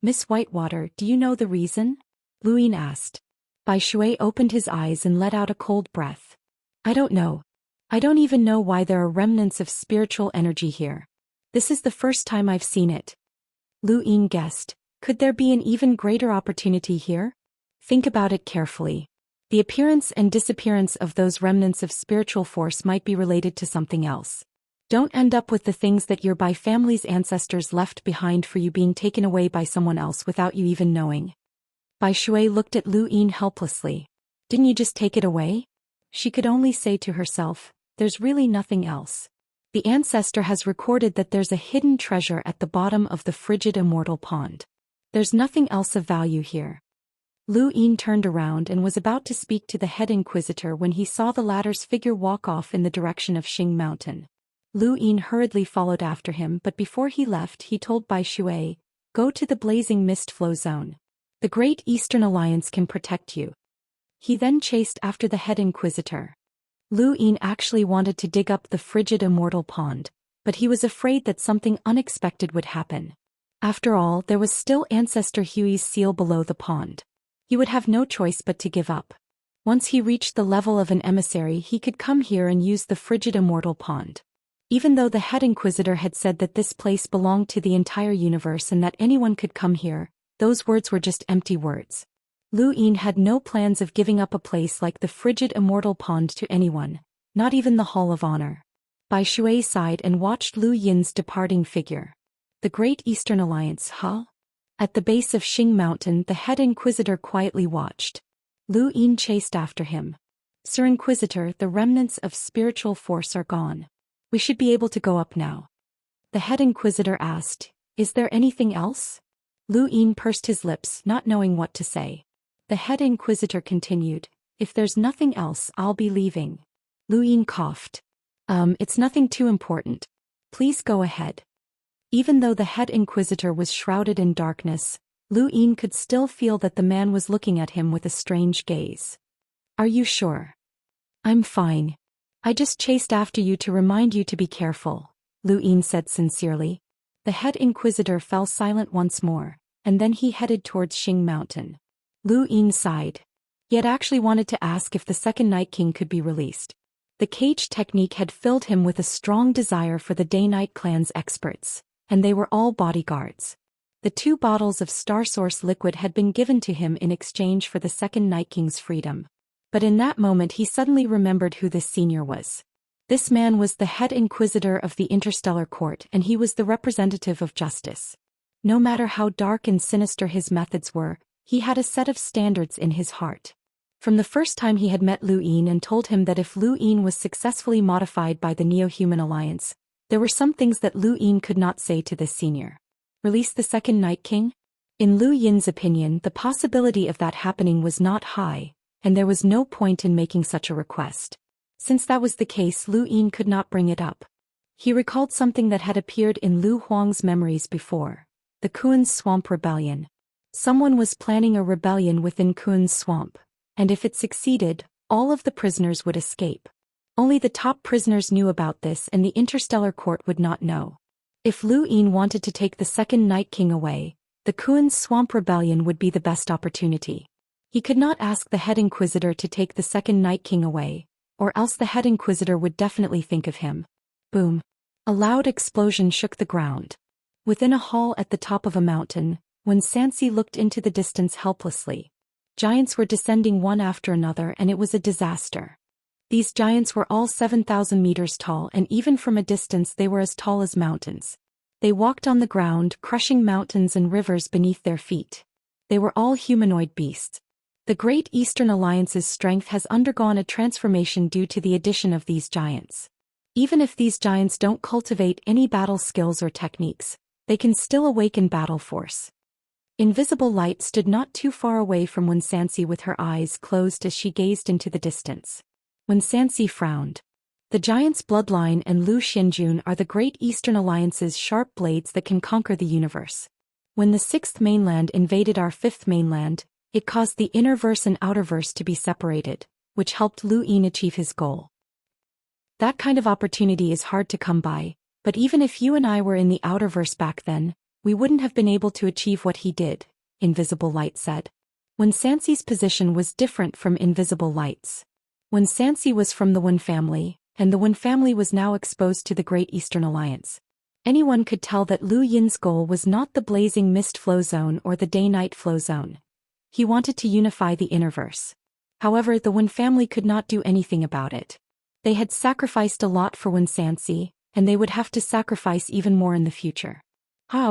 [SPEAKER 1] Miss Whitewater, do you know the reason? Lu Yin asked. Bai Shui opened his eyes and let out a cold breath. I don't know. I don't even know why there are remnants of spiritual energy here. This is the first time I've seen it. Lu Yin guessed. Could there be an even greater opportunity here? Think about it carefully. The appearance and disappearance of those remnants of spiritual force might be related to something else. Don't end up with the things that your Bai family's ancestors left behind for you being taken away by someone else without you even knowing. Bai Shui looked at Lu Yin helplessly. Didn't you just take it away? She could only say to herself, there's really nothing else. The ancestor has recorded that there's a hidden treasure at the bottom of the frigid immortal pond. There's nothing else of value here. Lu Yin turned around and was about to speak to the head inquisitor when he saw the latter's figure walk off in the direction of Xing Mountain. Lu Yin hurriedly followed after him, but before he left he told Bai Shui, go to the blazing mist flow zone. The Great Eastern Alliance can protect you. He then chased after the head inquisitor. Lu Yin actually wanted to dig up the frigid immortal pond, but he was afraid that something unexpected would happen. After all, there was still Ancestor Hui's seal below the pond. He would have no choice but to give up. Once he reached the level of an emissary, he could come here and use the frigid immortal pond. Even though the head inquisitor had said that this place belonged to the entire universe and that anyone could come here, those words were just empty words. Lu Yin had no plans of giving up a place like the frigid immortal pond to anyone, not even the Hall of Honor. Bai Shui sighed and watched Lu Yin's departing figure. The Great Eastern Alliance, huh? At the base of Xing Mountain, the head inquisitor quietly watched. Lu Yin chased after him. Sir Inquisitor, the remnants of spiritual force are gone. We should be able to go up now. The head inquisitor asked, is there anything else? Lu Yin pursed his lips, not knowing what to say. The head inquisitor continued, if there's nothing else, I'll be leaving. Lu Yin coughed. It's nothing too important. Please go ahead. Even though the head inquisitor was shrouded in darkness, Lu Yin could still feel that the man was looking at him with a strange gaze. Are you sure? I'm fine. I just chased after you to remind you to be careful, Lu Yin said sincerely. The head inquisitor fell silent once more, and then he headed towards Xing Mountain. Lu Yin sighed. He had actually wanted to ask if the second Night King could be released. The cage technique had filled him with a strong desire for the Day-Night clan's experts, and they were all bodyguards. The 2 bottles of Star Source liquid had been given to him in exchange for the second Night King's freedom. But in that moment he suddenly remembered who this senior was. This man was the head inquisitor of the Interstellar Court, and he was the representative of justice. No matter how dark and sinister his methods were, he had a set of standards in his heart. From the first time he had met Lu Yin and told him that if Lu Yin was successfully modified by the Neo-Human Alliance, there were some things that Lu Yin could not say to this senior. Release the second Night King? In Lu Yin's opinion, the possibility of that happening was not high, and there was no point in making such a request. Since that was the case, Lu Yin could not bring it up. He recalled something that had appeared in Lu Huang's memories before, the Kuan's Swamp Rebellion. Someone was planning a rebellion within Kuan's Swamp, and if it succeeded, all of the prisoners would escape. Only the top prisoners knew about this, and the Interstellar Court would not know. If Lu Yin wanted to take the second Night King away, the Kuan's Swamp Rebellion would be the best opportunity. He could not ask the head inquisitor to take the second Night King away, or else the head inquisitor would definitely think of him. Boom. A loud explosion shook the ground. Within a hall at the top of a mountain, when Xianxia looked into the distance helplessly. Giants were descending one after another and it was a disaster. These giants were all 7,000 meters tall and even from a distance they were as tall as mountains. They walked on the ground, crushing mountains and rivers beneath their feet. They were all humanoid beasts. The Great Eastern Alliance's strength has undergone a transformation due to the addition of these giants. Even if these giants don't cultivate any battle skills or techniques, they can still awaken battle force. Invisible light stood not too far away from Xianxia with her eyes closed as she gazed into the distance. Xianxia frowned. The giant's bloodline and Zhou Xian are the Great Eastern Alliance's sharp blades that can conquer the universe. When the sixth mainland invaded our fifth mainland, it caused the innerverse and outerverse to be separated, which helped Zhou Xian achieve his goal. That kind of opportunity is hard to come by, but even if you and I were in the outerverse back then, we wouldn't have been able to achieve what he did, Invisible Light said. Xianxia's position was different from Invisible Light's. Xianxia was from the Wen family, and the Wen family was now exposed to the Great Eastern Alliance. Anyone could tell that Liu Yin's goal was not the blazing mist flow zone or the day-night flow zone. He wanted to unify the innerverse. However, the Wen family could not do anything about it. They had sacrificed a lot for Xianxia, and they would have to sacrifice even more in the future.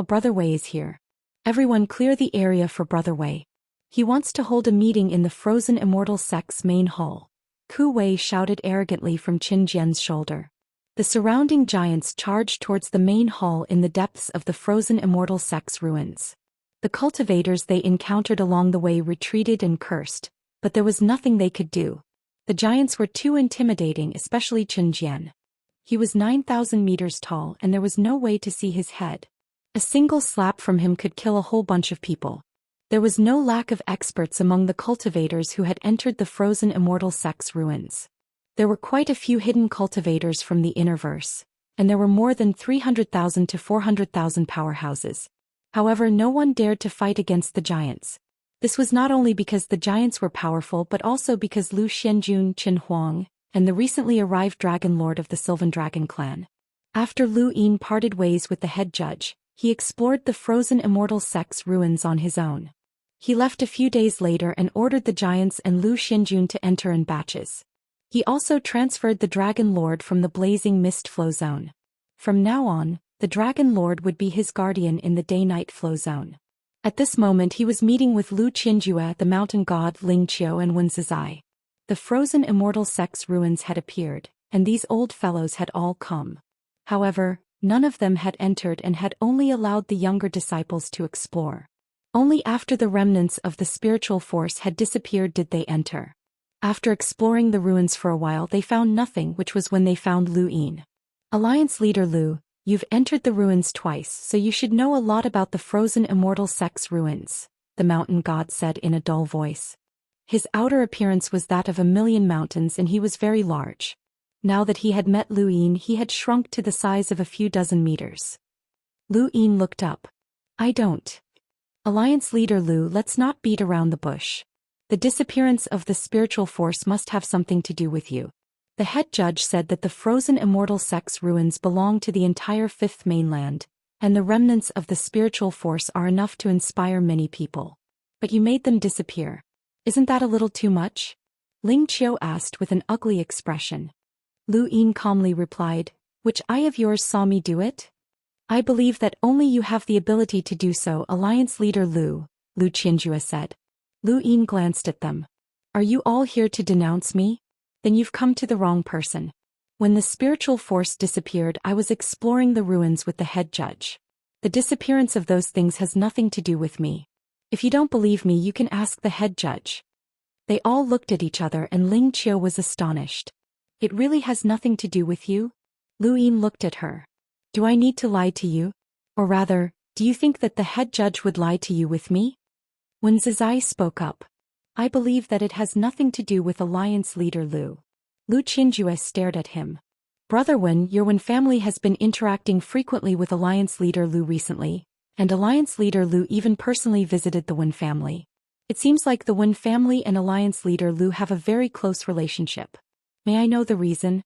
[SPEAKER 1] Brother Wei is here. Everyone clear the area for Brother Wei. He wants to hold a meeting in the frozen Immortal sect's main hall. Ku Wei shouted arrogantly from Qin Jian's shoulder. The surrounding giants charged towards the main hall in the depths of the frozen Immortal sect's ruins. The cultivators they encountered along the way retreated and cursed, but there was nothing they could do. The giants were too intimidating, especially Qin Jian. He was 9,000 meters tall and there was no way to see his head. A single slap from him could kill a whole bunch of people. There was no lack of experts among the cultivators who had entered the frozen Immortal sect's ruins. There were quite a few hidden cultivators from the innerverse, and there were more than 300,000 to 400,000 powerhouses. However, no one dared to fight against the giants. This was not only because the giants were powerful but also because Liu Xianjun, Qin Huang, and the recently arrived Dragon Lord of the Sylvan Dragon clan. After Liu Yin parted ways with the head judge, he explored the frozen Immortal sect's ruins on his own. He left a few days later and ordered the giants and Liu Xianjun to enter in batches. He also transferred the Dragon Lord from the blazing mist flow zone. From now on, the Dragon Lord would be his guardian in the day-night flow zone. At this moment he was meeting with Lu Qinjue, the mountain god Ling Qiu and Wen Zizai. The frozen Immortal sect's ruins had appeared, and these old fellows had all come. However, none of them had entered and had only allowed the younger disciples to explore. Only after the remnants of the spiritual force had disappeared did they enter. After exploring the ruins for a while they found nothing, which was when they found Liu Yin. Alliance leader Liu, you've entered the ruins twice, so you should know a lot about the frozen Immortal sect's ruins, the mountain god said in a dull voice. His outer appearance was that of 1,000,000 mountains and he was very large. Now that he had met Liu Yin he had shrunk to the size of a few dozen meters. Liu Yin looked up. I don't. Alliance leader Liu, let's not beat around the bush. The disappearance of the spiritual force must have something to do with you. The head judge said that the frozen Immortal sect's ruins belong to the entire fifth mainland, and the remnants of the spiritual force are enough to inspire many people. But you made them disappear. Isn't that a little too much? Ling Qiu asked with an ugly expression. Liu Yin calmly replied, which eye of yours saw me do it? I believe that only you have the ability to do so, Alliance leader Liu Qinjue said. Liu Yin glanced at them. Are you all here to denounce me? Then you've come to the wrong person. When the spiritual force disappeared I was exploring the ruins with the head judge. The disappearance of those things has nothing to do with me. If you don't believe me you can ask the head judge. They all looked at each other and Ling Qiu was astonished. It really has nothing to do with you? Liu Yin looked at her. Do I need to lie to you? Or rather, do you think that the head judge would lie to you with me? When Zizai spoke up. I believe that it has nothing to do with Alliance leader Liu. Liu Qinjue stared at him. Brother Wen, your Wen family has been interacting frequently with Alliance leader Liu recently, and Alliance leader Liu even personally visited the Wen family. It seems like the Wen family and Alliance leader Lu have a very close relationship. May I know the reason?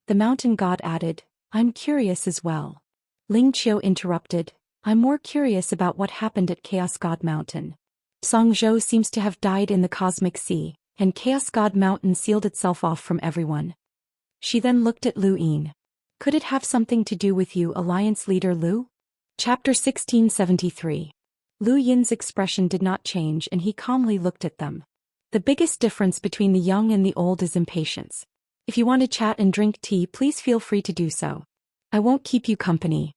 [SPEAKER 1] The mountain god added, I'm curious as well. Ling Qiu interrupted, I'm more curious about what happened at Chaos God Mountain. Song Zhou seems to have died in the Cosmic Sea, and Chaos God Mountain sealed itself off from everyone. She then looked at Lu Yin. Could it have something to do with you, Alliance leader Lu? Chapter 1673. Lu Yin's expression did not change and he calmly looked at them. The biggest difference between the young and the old is impatience. If you want to chat and drink tea, please feel free to do so. I won't keep you company.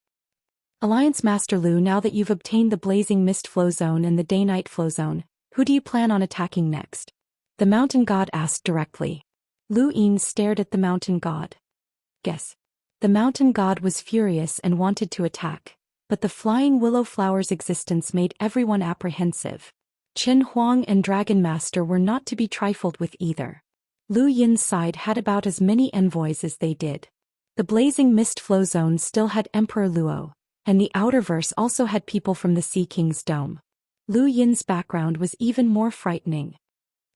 [SPEAKER 1] Alliance Master Lu, now that you've obtained the Blazing Mist Flow Zone and the Day-Night Flow Zone, who do you plan on attacking next? The mountain god asked directly. Lu Yin stared at the mountain god. Guess. The mountain god was furious and wanted to attack, but the flying willow flower's existence made everyone apprehensive. Qin Huang and Dragon Master were not to be trifled with either. Lu Yin's side had about as many envoys as they did. The Blazing Mist Flow Zone still had Emperor Luo, and the Outerverse also had people from the Sea King's Dome. Lu Yin's background was even more frightening.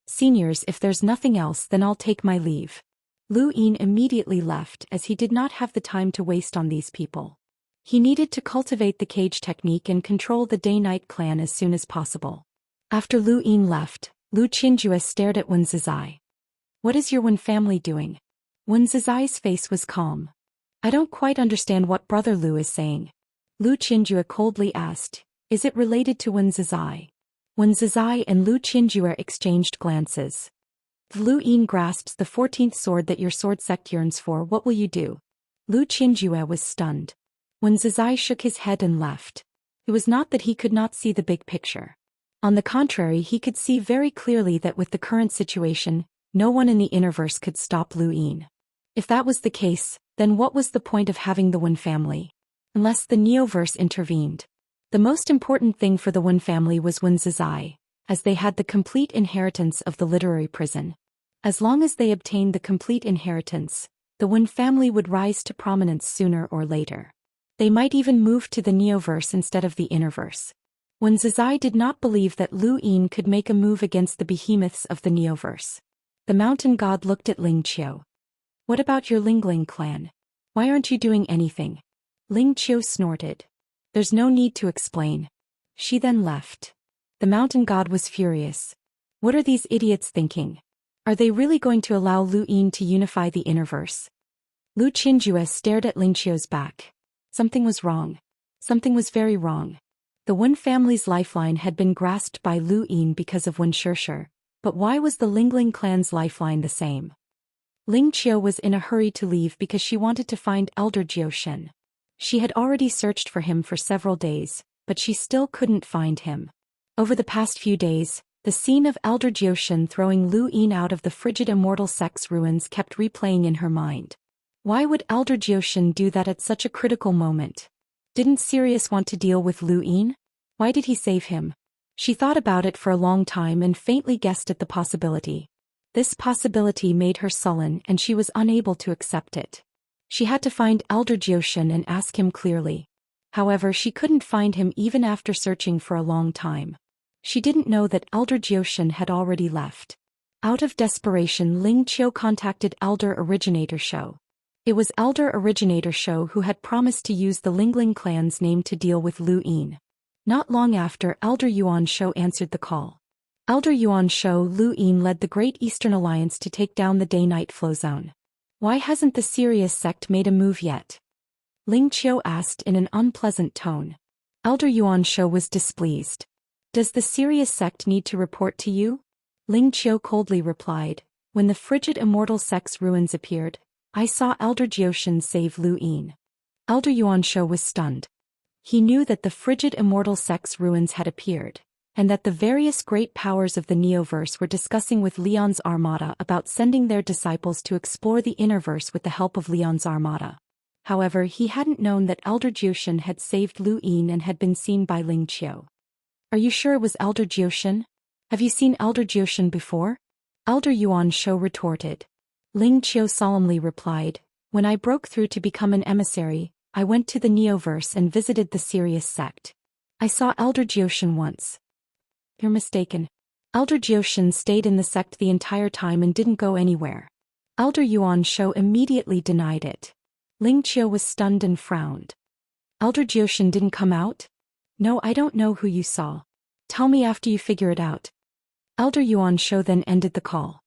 [SPEAKER 1] Seniors, if there's nothing else, then I'll take my leave. Lu Yin immediately left as he did not have the time to waste on these people. He needed to cultivate the cage technique and control the Day-Night clan as soon as possible. After Lu Yin left, Lu Qinjue stared at Wen Zizai. What is your Wen family doing? Wen Zizai's face was calm. I don't quite understand what Brother Lu is saying. Lu Qinjue coldly asked, is it related to Wen Zizai? Wen Zizai and Lu Qinjue exchanged glances. If Lu Yin grasps the 14th sword that your sword sect yearns for, what will you do? Lu Qinjue was stunned. Wen Zizai shook his head and left. It was not that he could not see the big picture. On the contrary, he could see very clearly that with the current situation, no one in the Innerverse could stop Lu Yin. If that was the case, then what was the point of having the Wen family? Unless the Neoverse intervened. The most important thing for the Wen family was Wen Zizai, as they had the complete inheritance of the literary prison. As long as they obtained the complete inheritance, the Wen family would rise to prominence sooner or later. They might even move to the Neoverse instead of the Innerverse. Wen Zizai did not believe that Lu Yin could make a move against the behemoths of the Neoverse. The mountain god looked at Ling Qiu. What about your Lingling clan? Why aren't you doing anything? Ling Qiu snorted. There's no need to explain. She then left. The mountain god was furious. What are these idiots thinking? Are they really going to allow Lu Yin to unify the Innerverse? Lu Qinjue stared at Ling Qiu's back. Something was wrong. Something was very wrong. The Wen family's lifeline had been grasped by Lu Yin because of Wen Shishir, but why was the Lingling clan's lifeline the same? Ling Qiu was in a hurry to leave because she wanted to find Elder Zhou Xian. She had already searched for him for several days, but she still couldn't find him. Over the past few days, the scene of Elder Zhou Xian throwing Lu Yin out of the frigid Immortal sect's ruins kept replaying in her mind. Why would Elder Zhou Xian do that at such a critical moment? Didn't Sirius want to deal with Lu Yin? Why did he save him? She thought about it for a long time and faintly guessed at the possibility. This possibility made her sullen and she was unable to accept it. She had to find Elder Zhou Xian and ask him clearly. However, she couldn't find him even after searching for a long time. She didn't know that Elder Zhou Xian had already left. Out of desperation, Ling Qiu contacted Elder Originator Shou. It was Elder Originator Shou who had promised to use the Lingling clan's name to deal with Lu Yin. Not long after, Elder Yuan Shou answered the call. Elder Yuan Shou, Lu Yin led the Great Eastern Alliance to take down the Day-Night Flow Zone. Why hasn't the Sirius sect made a move yet? Ling Qiu asked in an unpleasant tone. Elder Yuan Shou was displeased. Does the Sirius sect need to report to you? Ling Qiu coldly replied. When the frigid Immortal sect's ruins appeared, I saw Elder Zhou Xian save Lu Yin. Elder Yuan Shou was stunned. He knew that the frigid Immortal sect's ruins had appeared, and that the various great powers of the Neoverse were discussing with Leon's Armada about sending their disciples to explore the Innerverse with the help of Leon's Armada. However, he hadn't known that Elder Zhou Xian had saved Lu Yin and had been seen by Ling Qiu. Are you sure it was Elder Zhou Xian? Have you seen Elder Zhou Xian before? Elder Yuan Shou retorted. Ling Qiu solemnly replied, when I broke through to become an emissary, I went to the Neoverse and visited the Sirius sect. I saw Elder Zhou Xian once. You're mistaken. Elder Zhou Xian stayed in the sect the entire time and didn't go anywhere. Elder Yuan Shou immediately denied it. Ling Qiu was stunned and frowned. Elder Zhou Xian didn't come out? No, I don't know who you saw. Tell me after you figure it out. Elder Yuan Shou then ended the call.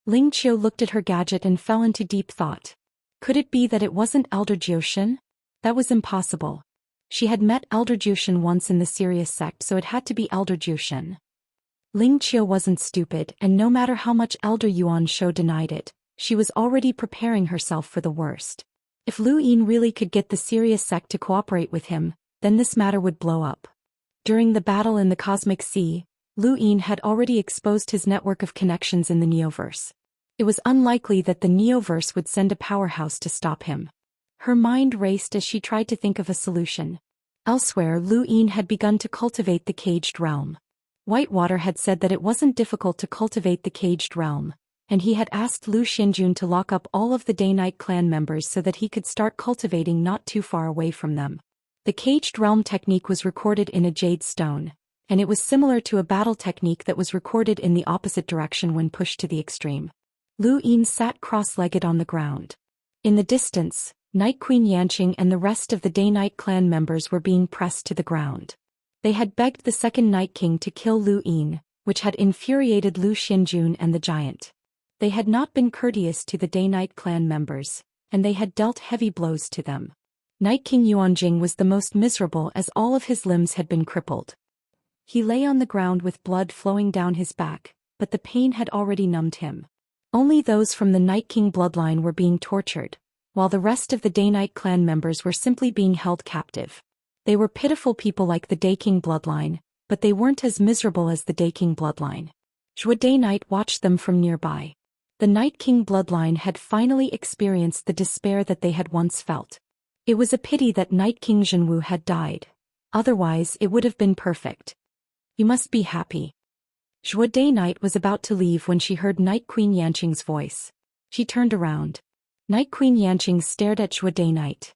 [SPEAKER 1] Ling Qiu looked at her gadget and fell into deep thought. Could it be that it wasn't Elder Zhou Xian? That was impossible. She had met Elder Zhou Xian once in the Sirius sect, so it had to be Elder Zhou Xian. Ling Qiu wasn't stupid, and no matter how much Elder Yuan Shou denied it, she was already preparing herself for the worst. If Lu Yin really could get the Sirius sect to cooperate with him, then this matter would blow up. During the battle in the Cosmic Sea, Lu Yin had already exposed his network of connections in the Neoverse. It was unlikely that the Neoverse would send a powerhouse to stop him. Her mind raced as she tried to think of a solution. Elsewhere, Lu Yin had begun to cultivate the Caged Realm. Whitewater had said that it wasn't difficult to cultivate the Caged Realm, and he had asked Lu Xianjun to lock up all of the Day-Night clan members so that he could start cultivating not too far away from them. The Caged Realm technique was recorded in a jade stone, and it was similar to a battle technique that was recorded in the opposite direction when pushed to the extreme. Lu Yin sat cross-legged on the ground. In the distance, Night Queen Yanqing and the rest of the Day-Night clan members were being pressed to the ground. They had begged the second Night King to kill Lu Yin, which had infuriated Lu Xianjun and the giant. They had not been courteous to the Day-Night clan members, and they had dealt heavy blows to them. Night King Yuanjing was the most miserable as all of his limbs had been crippled. He lay on the ground with blood flowing down his back, but the pain had already numbed him. Only those from the Night King bloodline were being tortured, while the rest of the Day-Night clan members were simply being held captive. They were pitiful people like the Day King bloodline, but they weren't as miserable as the Day King bloodline. Zhou Day-Night watched them from nearby. The Night King bloodline had finally experienced the despair that they had once felt. It was a pity that Night King Zhenwu had died. Otherwise, it would have been perfect. You must be happy. Zhou Day-Night was about to leave when she heard Night Queen Yanqing's voice. She turned around. Night Queen Yanqing stared at Zhou Day-Night.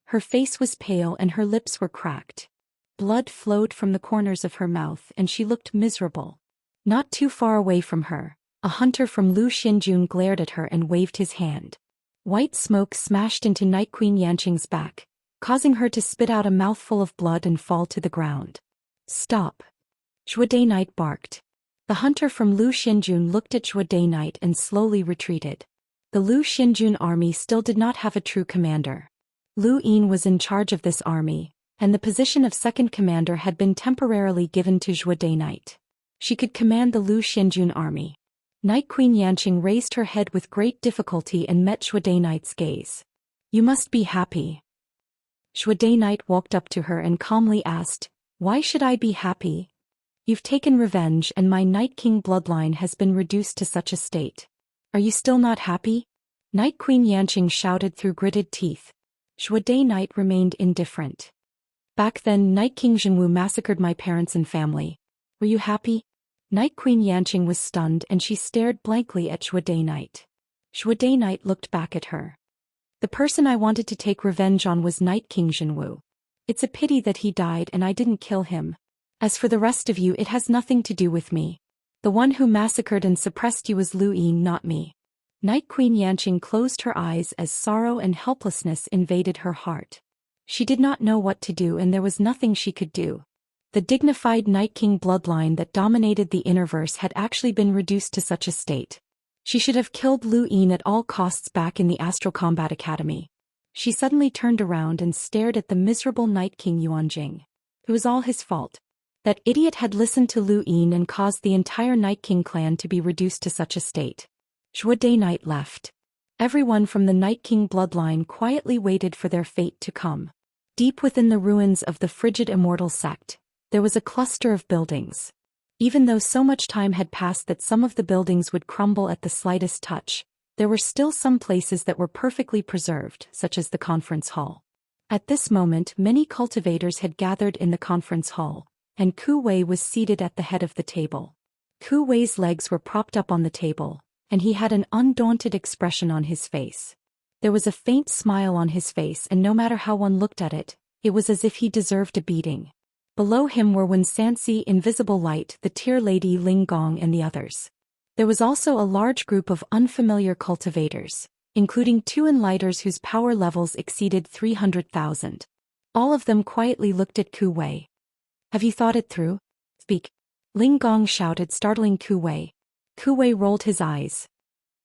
[SPEAKER 1] Her face was pale and her lips were cracked. Blood flowed from the corners of her mouth and she looked miserable. Not too far away from her, a hunter from Lu Xianjun glared at her and waved his hand. White smoke smashed into Night Queen Yanqing's back, causing her to spit out a mouthful of blood and fall to the ground. Stop! Zhou Day-Night barked. The hunter from Lu Xianjun looked at Zhou Day-Night and slowly retreated. The Lu Xianjun army still did not have a true commander. Lu Yin was in charge of this army, and the position of second commander had been temporarily given to Zhou Day-Night. She could command the Lu Xianjun army. Night Queen Yanqing raised her head with great difficulty and met Zhou Day-Night's gaze. You must be happy. Zhou Day-Night walked up to her and calmly asked, Why should I be happy? You've taken revenge and my Night King bloodline has been reduced to such a state. Are you still not happy? Night Queen Yanqing shouted through gritted teeth. Zhou Day-Night remained indifferent. Back then Night King Zhenwu massacred my parents and family. Were you happy? Night Queen Yanqing was stunned and she stared blankly at Zhou Day-Night. Zhou Day-Night looked back at her. The person I wanted to take revenge on was Night King Zhenwu. It's a pity that he died and I didn't kill him. As for the rest of you, it has nothing to do with me. The one who massacred and suppressed you was Lu Yin, not me. Night Queen Yanqing closed her eyes as sorrow and helplessness invaded her heart. She did not know what to do and there was nothing she could do. The dignified Night King bloodline that dominated the Innerverse had actually been reduced to such a state. She should have killed Lu Yin at all costs back in the Astral Combat Academy. She suddenly turned around and stared at the miserable Night King Yuanjing. It was all his fault. That idiot had listened to Lu Yin and caused the entire Night King clan to be reduced to such a state. Zhou Day-Night left. Everyone from the Night King bloodline quietly waited for their fate to come. Deep within the ruins of the frigid Immortal sect, there was a cluster of buildings. Even though so much time had passed that some of the buildings would crumble at the slightest touch, there were still some places that were perfectly preserved, such as the conference hall. At this moment, many cultivators had gathered in the conference hall, and Ku Wei was seated at the head of the table. Ku Wei's legs were propped up on the table, and he had an undaunted expression on his face. There was a faint smile on his face and no matter how one looked at it, it was as if he deserved a beating. Below him were Xianxia, Invisible Light, the Tear Lady Ling Gong and the others. There was also a large group of unfamiliar cultivators, including 2 enlighters whose power levels exceeded 300,000. All of them quietly looked at Ku Wei. Have you thought it through? Speak. Ling Gong shouted, startling Ku Wei. Ku Wei rolled his eyes.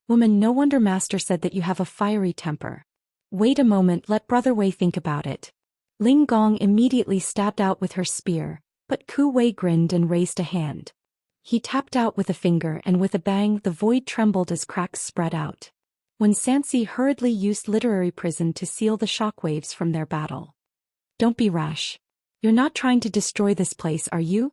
[SPEAKER 1] Woman, no wonder Master said that you have a fiery temper. Wait a moment, let Brother Wei think about it. Ling Gong immediately stabbed out with her spear, but Ku Wei grinned and raised a hand. He tapped out with a finger and with a bang the void trembled as cracks spread out. Xianxia hurriedly used literary prison to seal the shockwaves from their battle. Don't be rash. You're not trying to destroy this place, are you?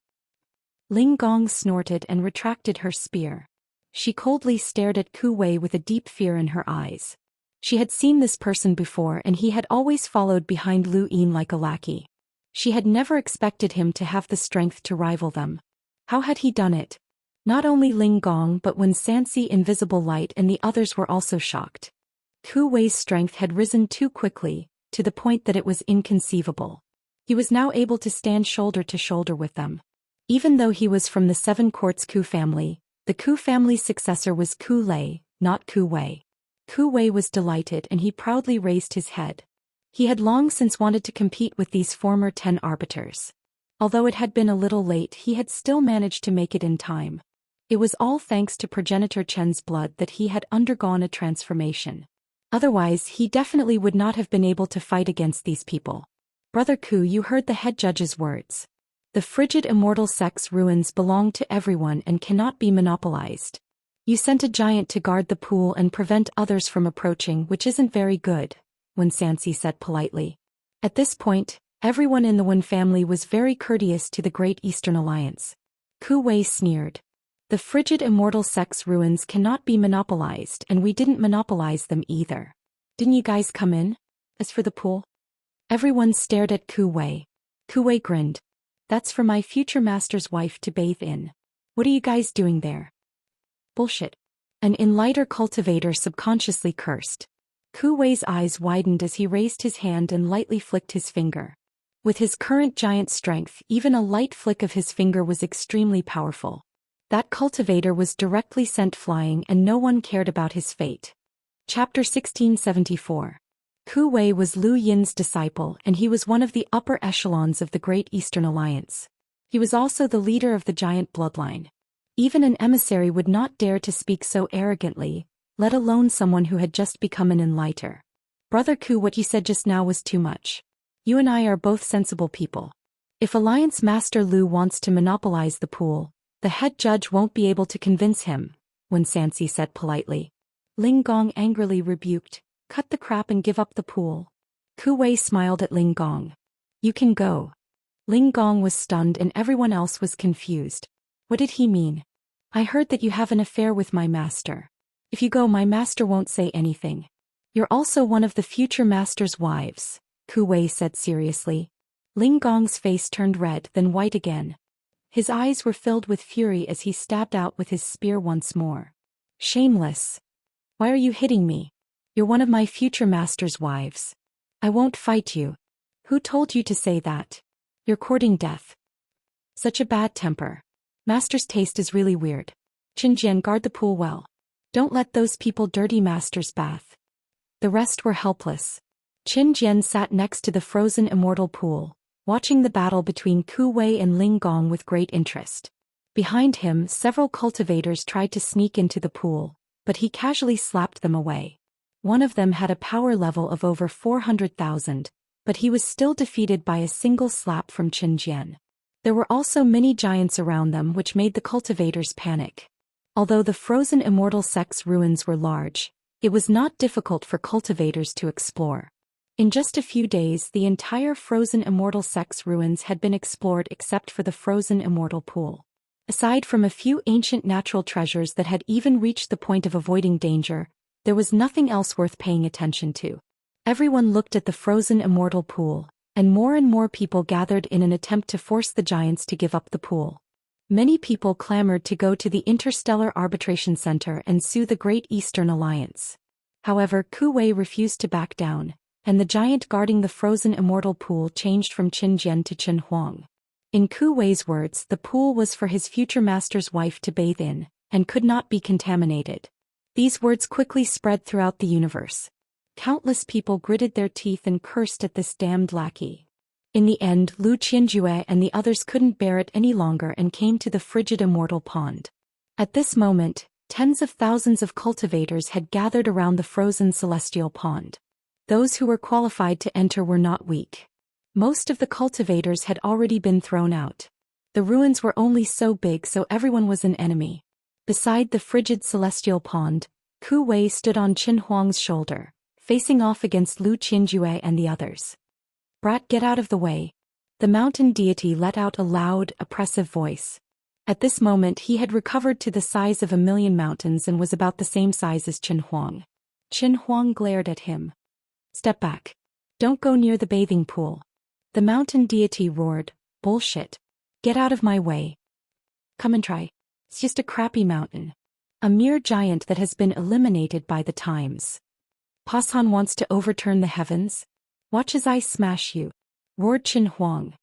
[SPEAKER 1] Ling Gong snorted and retracted her spear. She coldly stared at Ku Wei with a deep fear in her eyes. She had seen this person before and he had always followed behind Lu Yin like a lackey. She had never expected him to have the strength to rival them. How had he done it? Not only Ling Gong but Xianxia, Invisible Light and the others were also shocked. Ku Wei's strength had risen too quickly, to the point that it was inconceivable. He was now able to stand shoulder to shoulder with them. Even though he was from the 7 Courts Ku family, the Ku family's successor was Ku Lei, not Ku Wei. Ku Wei was delighted and he proudly raised his head. He had long since wanted to compete with these former 10 arbiters. Although it had been a little late, he had still managed to make it in time. It was all thanks to progenitor Chen's blood that he had undergone a transformation. Otherwise, he definitely would not have been able to fight against these people. Brother Ku, you heard the head judge's words. The frigid immortal sect's ruins belong to everyone and cannot be monopolized. You sent a giant to guard the pool and prevent others from approaching, which isn't very good, Xianxia said politely. At this point, everyone in the Wen family was very courteous to the Great Eastern Alliance. Ku Wei sneered. The frigid immortal sect's ruins cannot be monopolized and we didn't monopolize them either. Didn't you guys come in? As for the pool? Everyone stared at Ku Wei. Ku Wei grinned. That's for my future master's wife to bathe in. What are you guys doing there? Bullshit. An enlighter cultivator subconsciously cursed. Ku Wei's eyes widened as he raised his hand and lightly flicked his finger. With his current giant strength, even a light flick of his finger was extremely powerful. That cultivator was directly sent flying and no one cared about his fate. Chapter 1674. Ku Wei was Lu Yin's disciple and he was one of the upper echelons of the Great Eastern Alliance. He was also the leader of the giant bloodline. Even an emissary would not dare to speak so arrogantly, let alone someone who had just become an enlighter. Brother Ku, what you said just now was too much. You and I are both sensible people. If Alliance Master Lu wants to monopolize the pool, the head judge won't be able to convince him, Xianxia said politely. Ling Gong angrily rebuked, cut the crap and give up the pool. Ku Wei smiled at Ling Gong. You can go. Ling Gong was stunned and everyone else was confused. What did he mean? I heard that you have an affair with my master. If you go, my master won't say anything. You're also one of the future master's wives, Ku Wei said seriously. Ling Gong's face turned red, then white again. His eyes were filled with fury as he stabbed out with his spear once more. Shameless. Why are you hitting me? You're one of my future master's wives. I won't fight you. Who told you to say that? You're courting death. Such a bad temper. Master's taste is really weird. Qinjian, guard the pool well. Don't let those people dirty Master's bath. The rest were helpless. Qin Jian sat next to the frozen immortal pool, watching the battle between Ku Wei and Ling Gong with great interest. Behind him, several cultivators tried to sneak into the pool, but he casually slapped them away. One of them had a power level of over 400,000, but he was still defeated by a single slap from Qin Jian. There were also many giants around them which made the cultivators panic. Although the frozen immortal sect's ruins were large, it was not difficult for cultivators to explore. In just a few days, the entire frozen immortal sect's ruins had been explored except for the frozen immortal pool. Aside from a few ancient natural treasures that had even reached the point of avoiding danger, there was nothing else worth paying attention to. Everyone looked at the frozen immortal pool, and more people gathered in an attempt to force the giants to give up the pool. Many people clamored to go to the Interstellar Arbitration Center and sue the Great Eastern Alliance. However, Ku Wei refused to back down, and the giant guarding the frozen immortal pool changed from Qin Jian to Qin Huang. In Ku Wei's words, the pool was for his future master's wife to bathe in, and could not be contaminated. These words quickly spread throughout the universe. Countless people gritted their teeth and cursed at this damned lackey. In the end, Lu Qianjue and the others couldn't bear it any longer and came to the frigid Immortal pond. At this moment, tens of thousands of cultivators had gathered around the frozen celestial pond. Those who were qualified to enter were not weak. Most of the cultivators had already been thrown out. The ruins were only so big so everyone was an enemy. Beside the frigid celestial pond, Ku Wei stood on Qin Huang's shoulder, facing off against Lu Qianjue and the others. "Brat, get out of the way." The mountain deity let out a loud, oppressive voice. At this moment he had recovered to the size of 1,000,000 mountains and was about the same size as Qin Huang. Qin Huang glared at him. "Step back. Don't go near the bathing pool." The mountain deity roared, "Bullshit. Get out of my way. Come and try. It's just a crappy mountain. A mere giant that has been eliminated by the times. Pasan wants to overturn the heavens? Watch as I smash you," roared Qin Huang.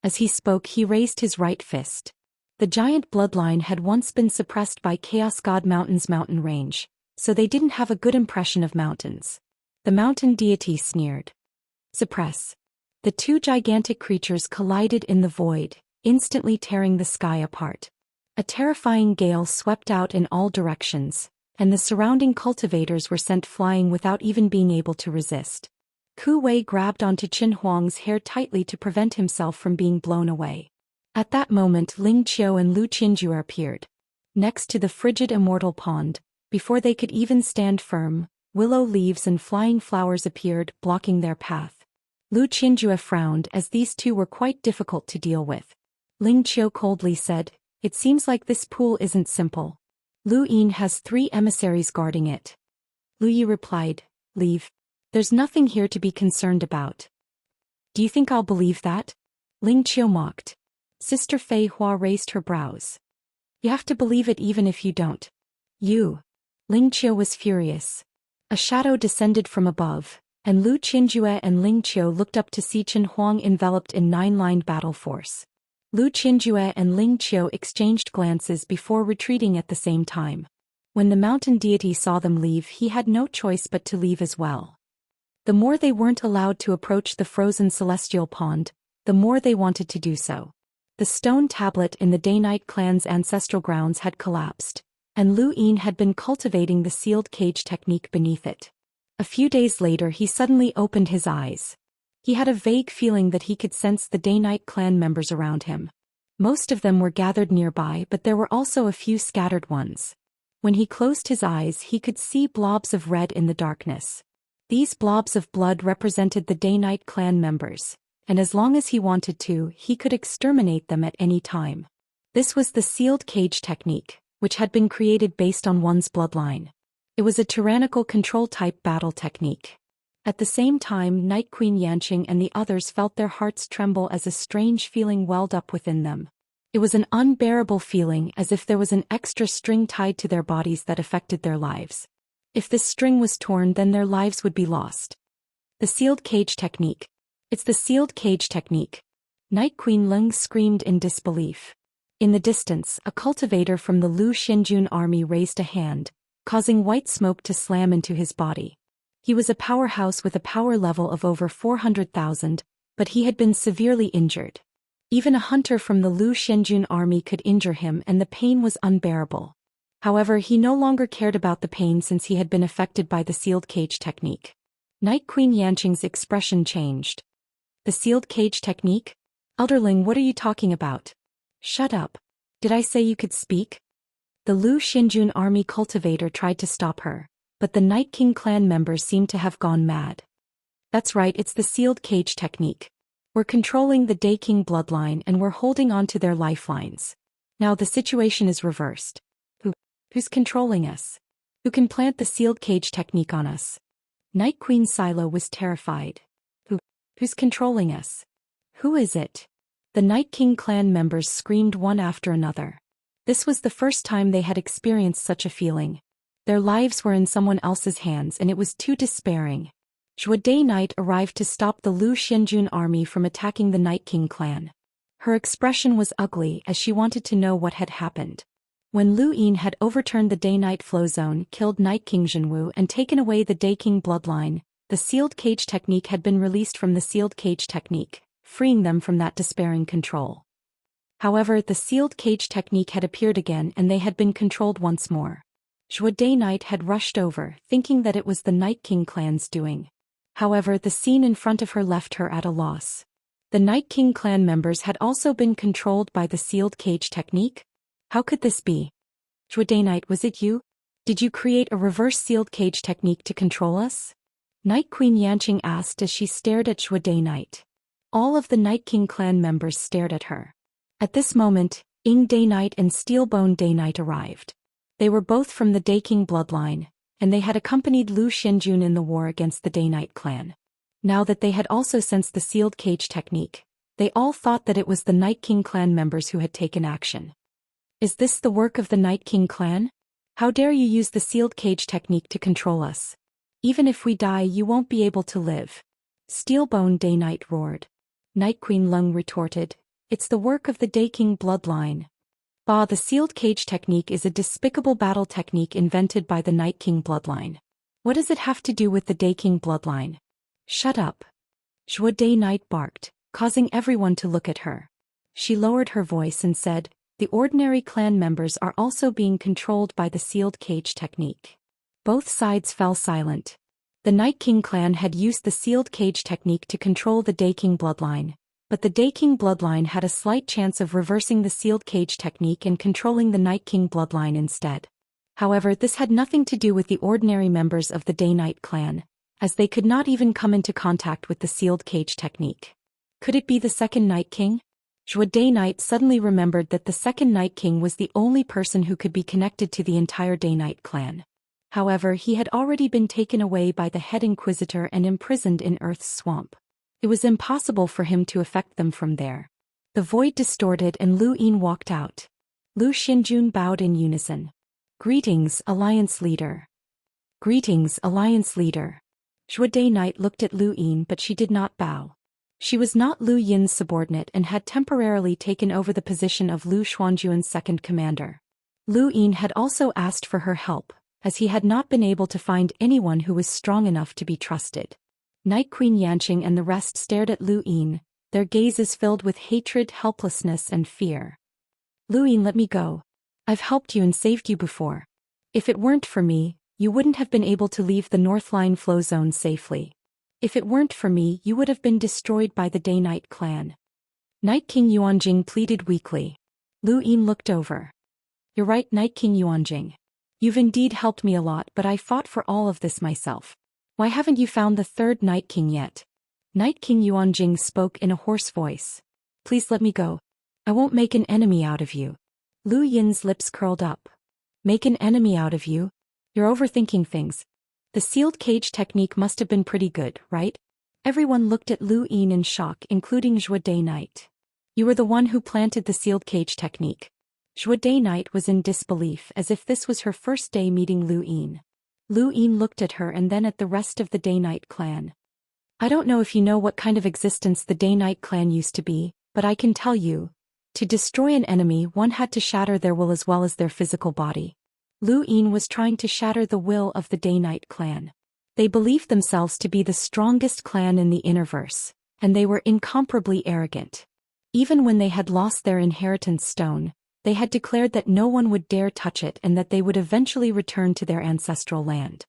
[SPEAKER 1] As he spoke he raised his right fist. The giant bloodline had once been suppressed by Chaos God Mountain's mountain range, so they didn't have a good impression of mountains. The mountain deity sneered. "Suppress." The two gigantic creatures collided in the void, instantly tearing the sky apart. A terrifying gale swept out in all directions, and the surrounding cultivators were sent flying without even being able to resist. Ku Wei grabbed onto Qin Huang's hair tightly to prevent himself from being blown away. At that moment Ling Qiu and Lu Qianjue appeared. Next to the frigid Immortal pond, before they could even stand firm, willow leaves and flying flowers appeared, blocking their path. Lu Qianjue frowned as these two were quite difficult to deal with. Ling Qiu coldly said, "It seems like this pool isn't simple. Lu Yin has 3 emissaries guarding it." Lu Yi replied, "Leave. There's nothing here to be concerned about." "Do you think I'll believe that?" Ling Qiu mocked. Sister Fei Hua raised her brows. "You have to believe it even if you don't." "You." Ling Qiu was furious. A shadow descended from above, and Lu Qianjue and Ling Qiu looked up to see Qin Huang enveloped in 9-lined battle force. Lu Qianjue and Ling Qiu exchanged glances before retreating at the same time. When the mountain deity saw them leave he had no choice but to leave as well. The more they weren't allowed to approach the frozen celestial pond, the more they wanted to do so. The stone tablet in the Daoist clan's ancestral grounds had collapsed, and Lu Yin had been cultivating the sealed cage technique beneath it. A few days later he suddenly opened his eyes. He had a vague feeling that he could sense the Daoist clan members around him. Most of them were gathered nearby, but there were also a few scattered ones. When he closed his eyes he could see blobs of red in the darkness. These blobs of blood represented the Daoist clan members, and as long as he wanted to, he could exterminate them at any time. This was the sealed cage technique, which had been created based on one's bloodline. It was a tyrannical control-type battle technique. At the same time, Night Queen Yanqing and the others felt their hearts tremble as a strange feeling welled up within them. It was an unbearable feeling, as if there was an extra string tied to their bodies that affected their lives. If this string was torn, then their lives would be lost. The sealed cage technique. It's the sealed cage technique. Night Queen Leng screamed in disbelief. In the distance, a cultivator from the Lu Xinjun army raised a hand, causing white smoke to slam into his body. He was a powerhouse with a power level of over 400,000, but he had been severely injured. Even a hunter from the Lu Xinjun army could injure him, and the pain was unbearable. However, he no longer cared about the pain since he had been affected by the sealed cage technique. Night Queen Yanqing's expression changed. "The sealed cage technique? Elderling, what are you talking about?" "Shut up. Did I say you could speak?" The Lu Xinjun army cultivator tried to stop her, but the Night King clan members seemed to have gone mad. "That's right, it's the sealed cage technique. We're controlling the Day King bloodline and we're holding on to their lifelines. Now the situation is reversed. Who's controlling us? Who can plant the sealed cage technique on us?" Night Queen Silo was terrified. Who's controlling us? Who is it?" The Night King clan members screamed one after another. This was the first time they had experienced such a feeling. Their lives were in someone else's hands and it was too despairing. Zhou Day Knight arrived to stop the Lu Xinjun army from attacking the Night King clan. Her expression was ugly as she wanted to know what had happened. When Lu Yin had overturned the Day-Night Flow Zone, killed Night King Zhenwu and taken away the Day King bloodline, the sealed cage technique had been released from the sealed cage technique, freeing them from that despairing control. However, the sealed cage technique had appeared again and they had been controlled once more. Zhou Day-Night had rushed over, thinking that it was the Night King clan's doing. However, the scene in front of her left her at a loss. The Night King clan members had also been controlled by the sealed cage technique? How could this be? Zhou Day-Night, was it you? Did you create a reverse sealed cage technique to control us? Night Queen Yanqing asked as she stared at Zhou Day-Night. All of the Night King clan members stared at her. At this moment, Ying Day-Night and Steelbone Day-Night arrived. They were both from the Day King bloodline, and they had accompanied Lu Xianjun in the war against the Day-Night clan. Now that they had also sensed the sealed cage technique, they all thought that it was the Night King clan members who had taken action. Is this the work of the Night King clan? How dare you use the sealed cage technique to control us? Even if we die, you won't be able to live. Steelbone Day-Night roared. Night Queen Lung retorted, it's the work of the Day King bloodline. Bah, the sealed cage technique is a despicable battle technique invented by the Night King bloodline. What does it have to do with the Day King bloodline? Shut up. Zhou Day-Night barked, causing everyone to look at her. She lowered her voice and said, the ordinary clan members are also being controlled by the sealed cage technique. Both sides fell silent. The Night King clan had used the sealed cage technique to control the Day King bloodline, but the Day King bloodline had a slight chance of reversing the sealed cage technique and controlling the Night King bloodline instead. However, this had nothing to do with the ordinary members of the Day-Night clan, as they could not even come into contact with the sealed cage technique. Could it be the second Night King? Zhou Day-Night suddenly remembered that the second Night King was the only person who could be connected to the entire Day-Night clan. However, he had already been taken away by the head Inquisitor and imprisoned in Earth's swamp. It was impossible for him to affect them from there. The void distorted and Lu Yin walked out. Lu Xianjun bowed in unison. Greetings, Alliance Leader. Greetings, Alliance Leader. Zhou Day-Night looked at Lu Yin but she did not bow. She was not Lu Yin's subordinate and had temporarily taken over the position of Lu Xuanjuan's second commander. Lu Yin had also asked for her help, as he had not been able to find anyone who was strong enough to be trusted. Night Queen Yanqing and the rest stared at Lu Yin, their gazes filled with hatred, helplessness and fear. Lu Yin, let me go. I've helped you and saved you before. If it weren't for me, you wouldn't have been able to leave the North Line flow zone safely. If it weren't for me, you would have been destroyed by the Day-Night clan. Night King Yuanjing pleaded weakly. Lu Yin looked over. You're right, Night King Yuanjing. You've indeed helped me a lot, but I fought for all of this myself. Why haven't you found the third Night King yet? Night King Yuanjing spoke in a hoarse voice. Please let me go. I won't make an enemy out of you. Lu Yin's lips curled up. Make an enemy out of you? You're overthinking things. The sealed cage technique must have been pretty good, right? Everyone looked at Lu Yin in shock, including Zhou Day-Night. You were the one who planted the sealed cage technique. Zhou Day-Night was in disbelief, as if this was her first day meeting Lu Yin. Lu Yin looked at her and then at the rest of the Day-Night clan. I don't know if you know what kind of existence the Day-Night clan used to be, but I can tell you. To destroy an enemy, one had to shatter their will as well as their physical body. Lu Yin was trying to shatter the will of the Day-Night clan. They believed themselves to be the strongest clan in the Innerverse, and they were incomparably arrogant. Even when they had lost their inheritance stone, they had declared that no one would dare touch it and that they would eventually return to their ancestral land.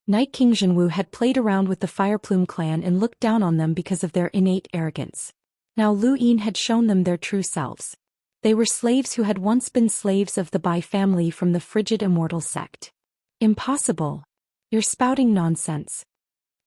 [SPEAKER 1] Night King Zhenwu had played around with the Fireplume clan and looked down on them because of their innate arrogance. Now Lu Yin had shown them their true selves. They were slaves who had once been slaves of the Bai family from the frigid Immortal sect. Impossible. You're spouting nonsense.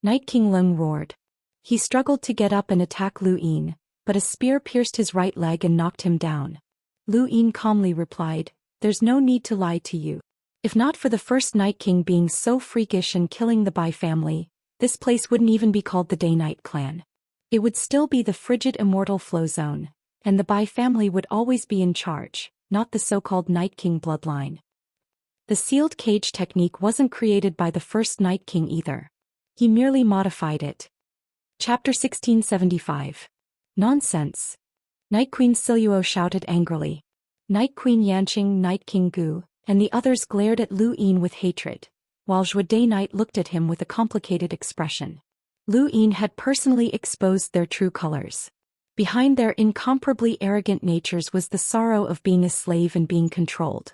[SPEAKER 1] Night King Lung roared. He struggled to get up and attack Lu Yin, but a spear pierced his right leg and knocked him down. Lu Yin calmly replied, there's no need to lie to you. If not for the first Night King being so freakish and killing the Bai family, this place wouldn't even be called the Day-Night clan. It would still be the frigid Immortal flow zone, and the Bai family would always be in charge, not the so-called Night King bloodline. The sealed cage technique wasn't created by the first Night King either. He merely modified it. Chapter 1675. Nonsense. Night Queen Siluo shouted angrily. Night Queen Yanqing, Night King Gu, and the others glared at Lu Yin with hatred, while Zhude Knight looked at him with a complicated expression. Lu Yin had personally exposed their true colors. Behind their incomparably arrogant natures was the sorrow of being a slave and being controlled.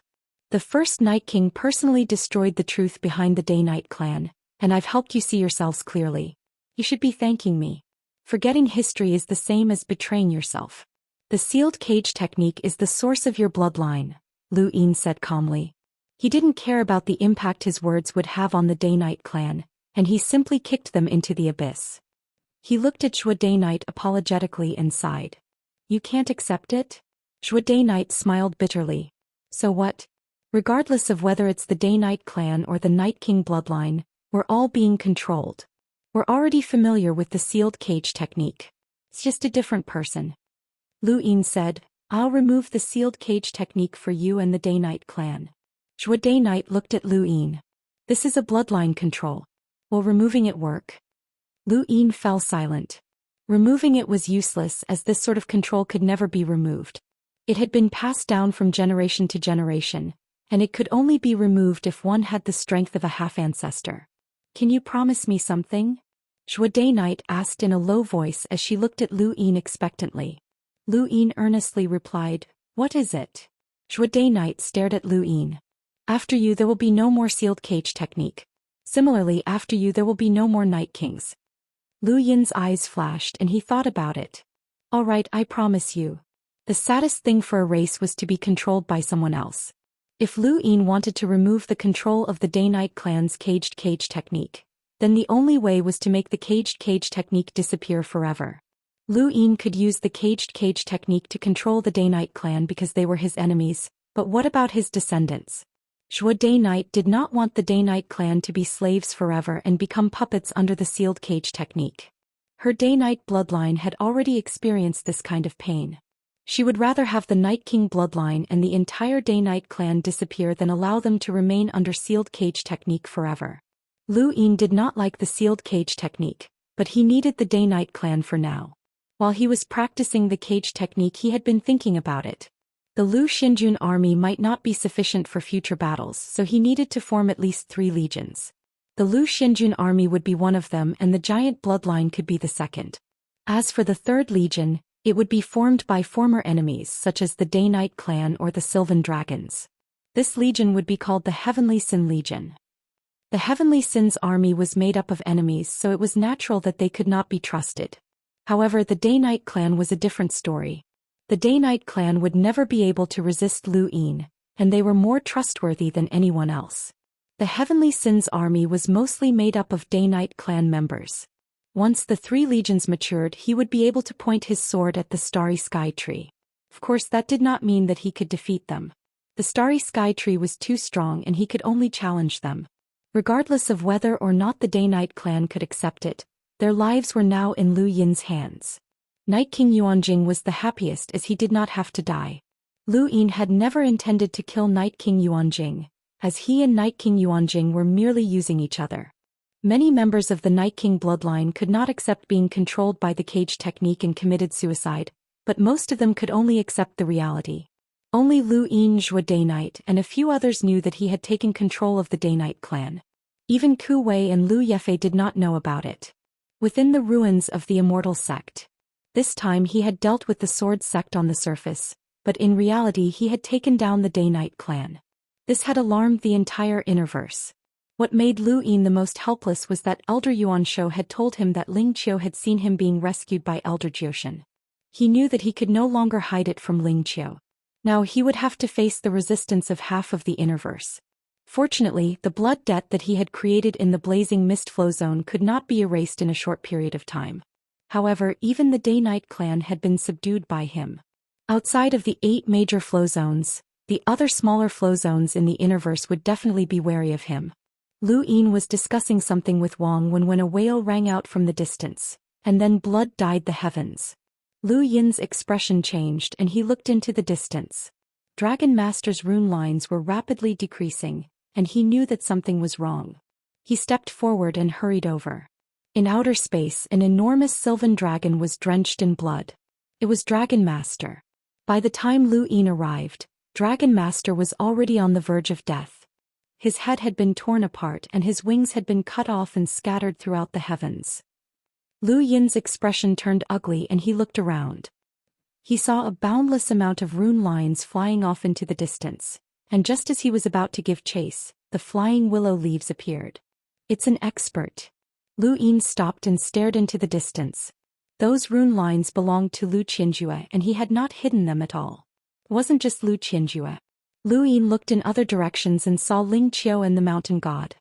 [SPEAKER 1] The first Night King personally destroyed the truth behind the Day-Night clan, and I've helped you see yourselves clearly. You should be thanking me. Forgetting history is the same as betraying yourself. The sealed cage technique is the source of your bloodline, Lu Yin said calmly. He didn't care about the impact his words would have on the Day-Night clan, and he simply kicked them into the abyss. He looked at Zhude Knight apologetically and sighed. You can't accept it? Zhude Knight smiled bitterly. So what? Regardless of whether it's the Day-Night clan or the Night King bloodline, we're all being controlled. We're already familiar with the sealed cage technique. It's just a different person. Lu Yin said, I'll remove the sealed cage technique for you and the Day-Night clan. Zhude Knight looked at Lu Yin. This is a bloodline control. Will removing it work? Lu Yin fell silent. Removing it was useless as this sort of control could never be removed. It had been passed down from generation to generation, and it could only be removed if one had the strength of a half-ancestor. Can you promise me something? Zhude Knight asked in a low voice as she looked at Lu Yin expectantly. Lu Yin earnestly replied, What is it? Zhude Knight stared at Lu Yin. After you there will be no more sealed cage technique. Similarly, after you there will be no more Night Kings. Lu Yin's eyes flashed and he thought about it. All right, I promise you. The saddest thing for a race was to be controlled by someone else. If Lu Yin wanted to remove the control of the Day-Night clan's caged cage technique, then the only way was to make the caged cage technique disappear forever. Lu Yin could use the caged cage technique to control the Day-Night clan because they were his enemies, but what about his descendants? Zhude Knight did not want the Day-Night clan to be slaves forever and become puppets under the sealed cage technique. Her Day-Night bloodline had already experienced this kind of pain. She would rather have the Night King bloodline and the entire Day-Night clan disappear than allow them to remain under sealed cage technique forever. Lu Yin did not like the sealed cage technique, but he needed the Day-Night clan for now. While he was practicing the cage technique, he had been thinking about it. The Lu Xinjun army might not be sufficient for future battles, so he needed to form at least 3 legions. The Lu Xinjun army would be one of them and the giant bloodline could be the second. As for the 3rd legion, it would be formed by former enemies such as the Day-Night clan or the Sylvan Dragons. This legion would be called the Heavenly Sin Legion. The Heavenly Sin's army was made up of enemies, so it was natural that they could not be trusted. However, the Day-Night clan was a different story. The Day-Night clan would never be able to resist Lu Yin, and they were more trustworthy than anyone else. The Heavenly Sin's army was mostly made up of Day-Night clan members. Once the 3 legions matured, he would be able to point his sword at the Starry Sky Tree. Of course, that did not mean that he could defeat them. The Starry Sky Tree was too strong and he could only challenge them. Regardless of whether or not the Day-Night clan could accept it, their lives were now in Lu Yin's hands. Night King Yuanjing was the happiest as he did not have to die. Lu Yin had never intended to kill Night King Yuanjing, as he and Night King Yuanjing were merely using each other. Many members of the Night King bloodline could not accept being controlled by the cage technique and committed suicide, but most of them could only accept the reality. Only Lu Yin, Zhude Knight, and a few others knew that he had taken control of the Day-Night clan. Even Ku Wei and Lu Yefei did not know about it. Within the ruins of the Immortal sect, this time he had dealt with the Sword sect on the surface, but in reality he had taken down the Day-Night clan. This had alarmed the entire Innerverse. What made Lu Yin the most helpless was that Elder Yuan Shou had told him that Ling Qiu had seen him being rescued by Elder Jiushan. He knew that he could no longer hide it from Ling Qiu. Now he would have to face the resistance of half of the Innerverse. Fortunately, the blood debt that he had created in the blazing mist flow zone could not be erased in a short period of time. However, even the Day-Night clan had been subdued by him. Outside of the 8 major flow zones, the other smaller flow zones in the Innerverse would definitely be wary of him. Lu Yin was discussing something with Wang when a wail rang out from the distance, and then blood dyed the heavens. Lu Yin's expression changed and he looked into the distance. Dragon Master's rune lines were rapidly decreasing, and he knew that something was wrong. He stepped forward and hurried over. In outer space, an enormous sylvan dragon was drenched in blood. It was Dragon Master. By the time Lu Yin arrived, Dragon Master was already on the verge of death. His head had been torn apart and his wings had been cut off and scattered throughout the heavens. Lu Yin's expression turned ugly and he looked around. He saw a boundless amount of rune lines flying off into the distance, and just as he was about to give chase, the flying willow leaves appeared. It's an expert. Lu Yin stopped and stared into the distance. Those rune lines belonged to Lu Qianjue and he had not hidden them at all. It wasn't just Lu Qianjue. Lu Yin looked in other directions and saw Ling Qiu and the mountain god.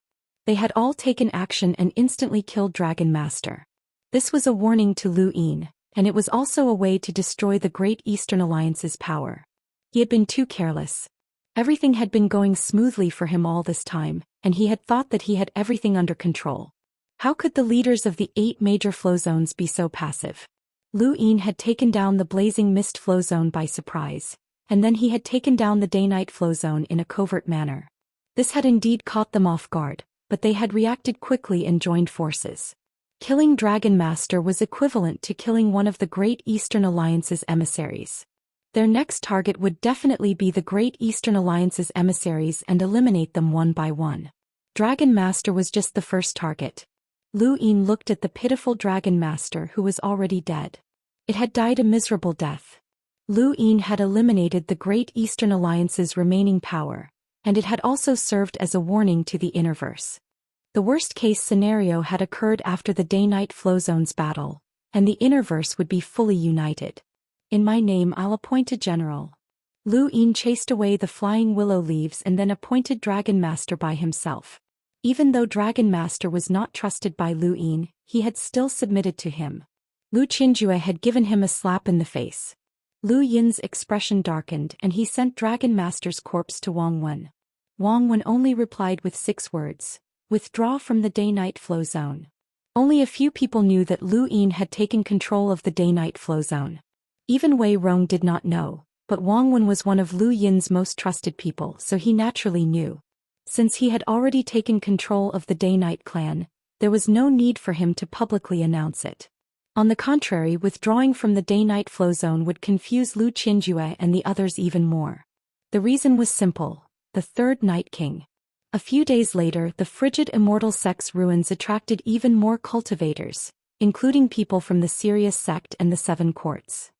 [SPEAKER 1] They had all taken action and instantly killed Dragon Master. This was a warning to Lu Yin, and it was also a way to destroy the Great Eastern Alliance's power. He had been too careless. Everything had been going smoothly for him all this time, and he had thought that he had everything under control. How could the leaders of the 8 major flow zones be so passive? Lu Yin had taken down the Blazing Mist flow zone by surprise, and then he had taken down the Day-Night flow zone in a covert manner. This had indeed caught them off guard, but they had reacted quickly and joined forces. Killing Dragon Master was equivalent to killing one of the Great Eastern Alliance's emissaries. Their next target would definitely be the Great Eastern Alliance's emissaries and eliminate them one by one. Dragon Master was just the first target. Lu Yin looked at the pitiful Dragon Master who was already dead. It had died a miserable death. Lu Yin had eliminated the Great Eastern Alliance's remaining power, and it had also served as a warning to the Innerverse. The worst-case scenario had occurred after the Day-Night Flow Zones battle, and the Innerverse would be fully united. In my name I'll appoint a general. Lu Yin chased away the flying willow leaves and then appointed Dragon Master by himself. Even though Dragon Master was not trusted by Lu Yin, he had still submitted to him. Lu Qianjue had given him a slap in the face. Lu Yin's expression darkened and he sent Dragon Master's corpse to Wang Wen. Wang Wen only replied with 6 words, "Withdraw from the Day-Night Flow Zone." Only a few people knew that Lu Yin had taken control of the Day-Night Flow Zone. Even Wei Rong did not know, but Wang Wen was one of Lu Yin's most trusted people, so he naturally knew. Since he had already taken control of the Day-Night clan, there was no need for him to publicly announce it. On the contrary, withdrawing from the Day-Night Flow Zone would confuse Lu Qianjue and the others even more. The reason was simple: the third Night King. A few days later, the frigid Immortal sect's ruins attracted even more cultivators, including people from the Sirius sect and the 7 courts.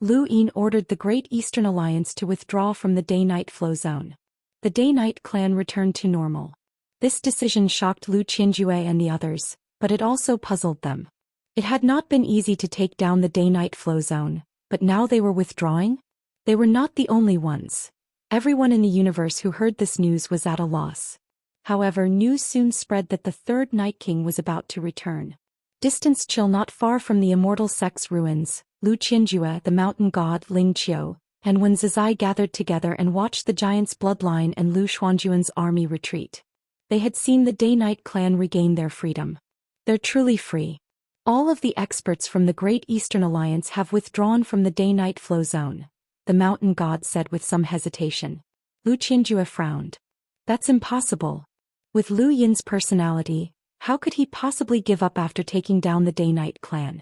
[SPEAKER 1] Lu Yin ordered the Great Eastern Alliance to withdraw from the Day-Night Flow Zone. The Day-Night clan returned to normal. This decision shocked Lu Qianjue and the others, but it also puzzled them. It had not been easy to take down the Day-Night Flow Zone, but now they were withdrawing? They were not the only ones. Everyone in the universe who heard this news was at a loss. However, news soon spread that the third Night King was about to return. Distance chill not far from the Immortal sect's ruins, Lu Qianjue, the mountain god Ling Qiu, and Wen Zizai gathered together and watched the giant's bloodline and Lu Xuanjuan's army retreat. They had seen the Day-Night clan regain their freedom. They're truly free. All of the experts from the Great Eastern Alliance have withdrawn from the Day-Night Flow Zone, the mountain god said with some hesitation. Lu Qianjue frowned. That's impossible. With Lu Yin's personality, how could he possibly give up after taking down the Day-Night clan?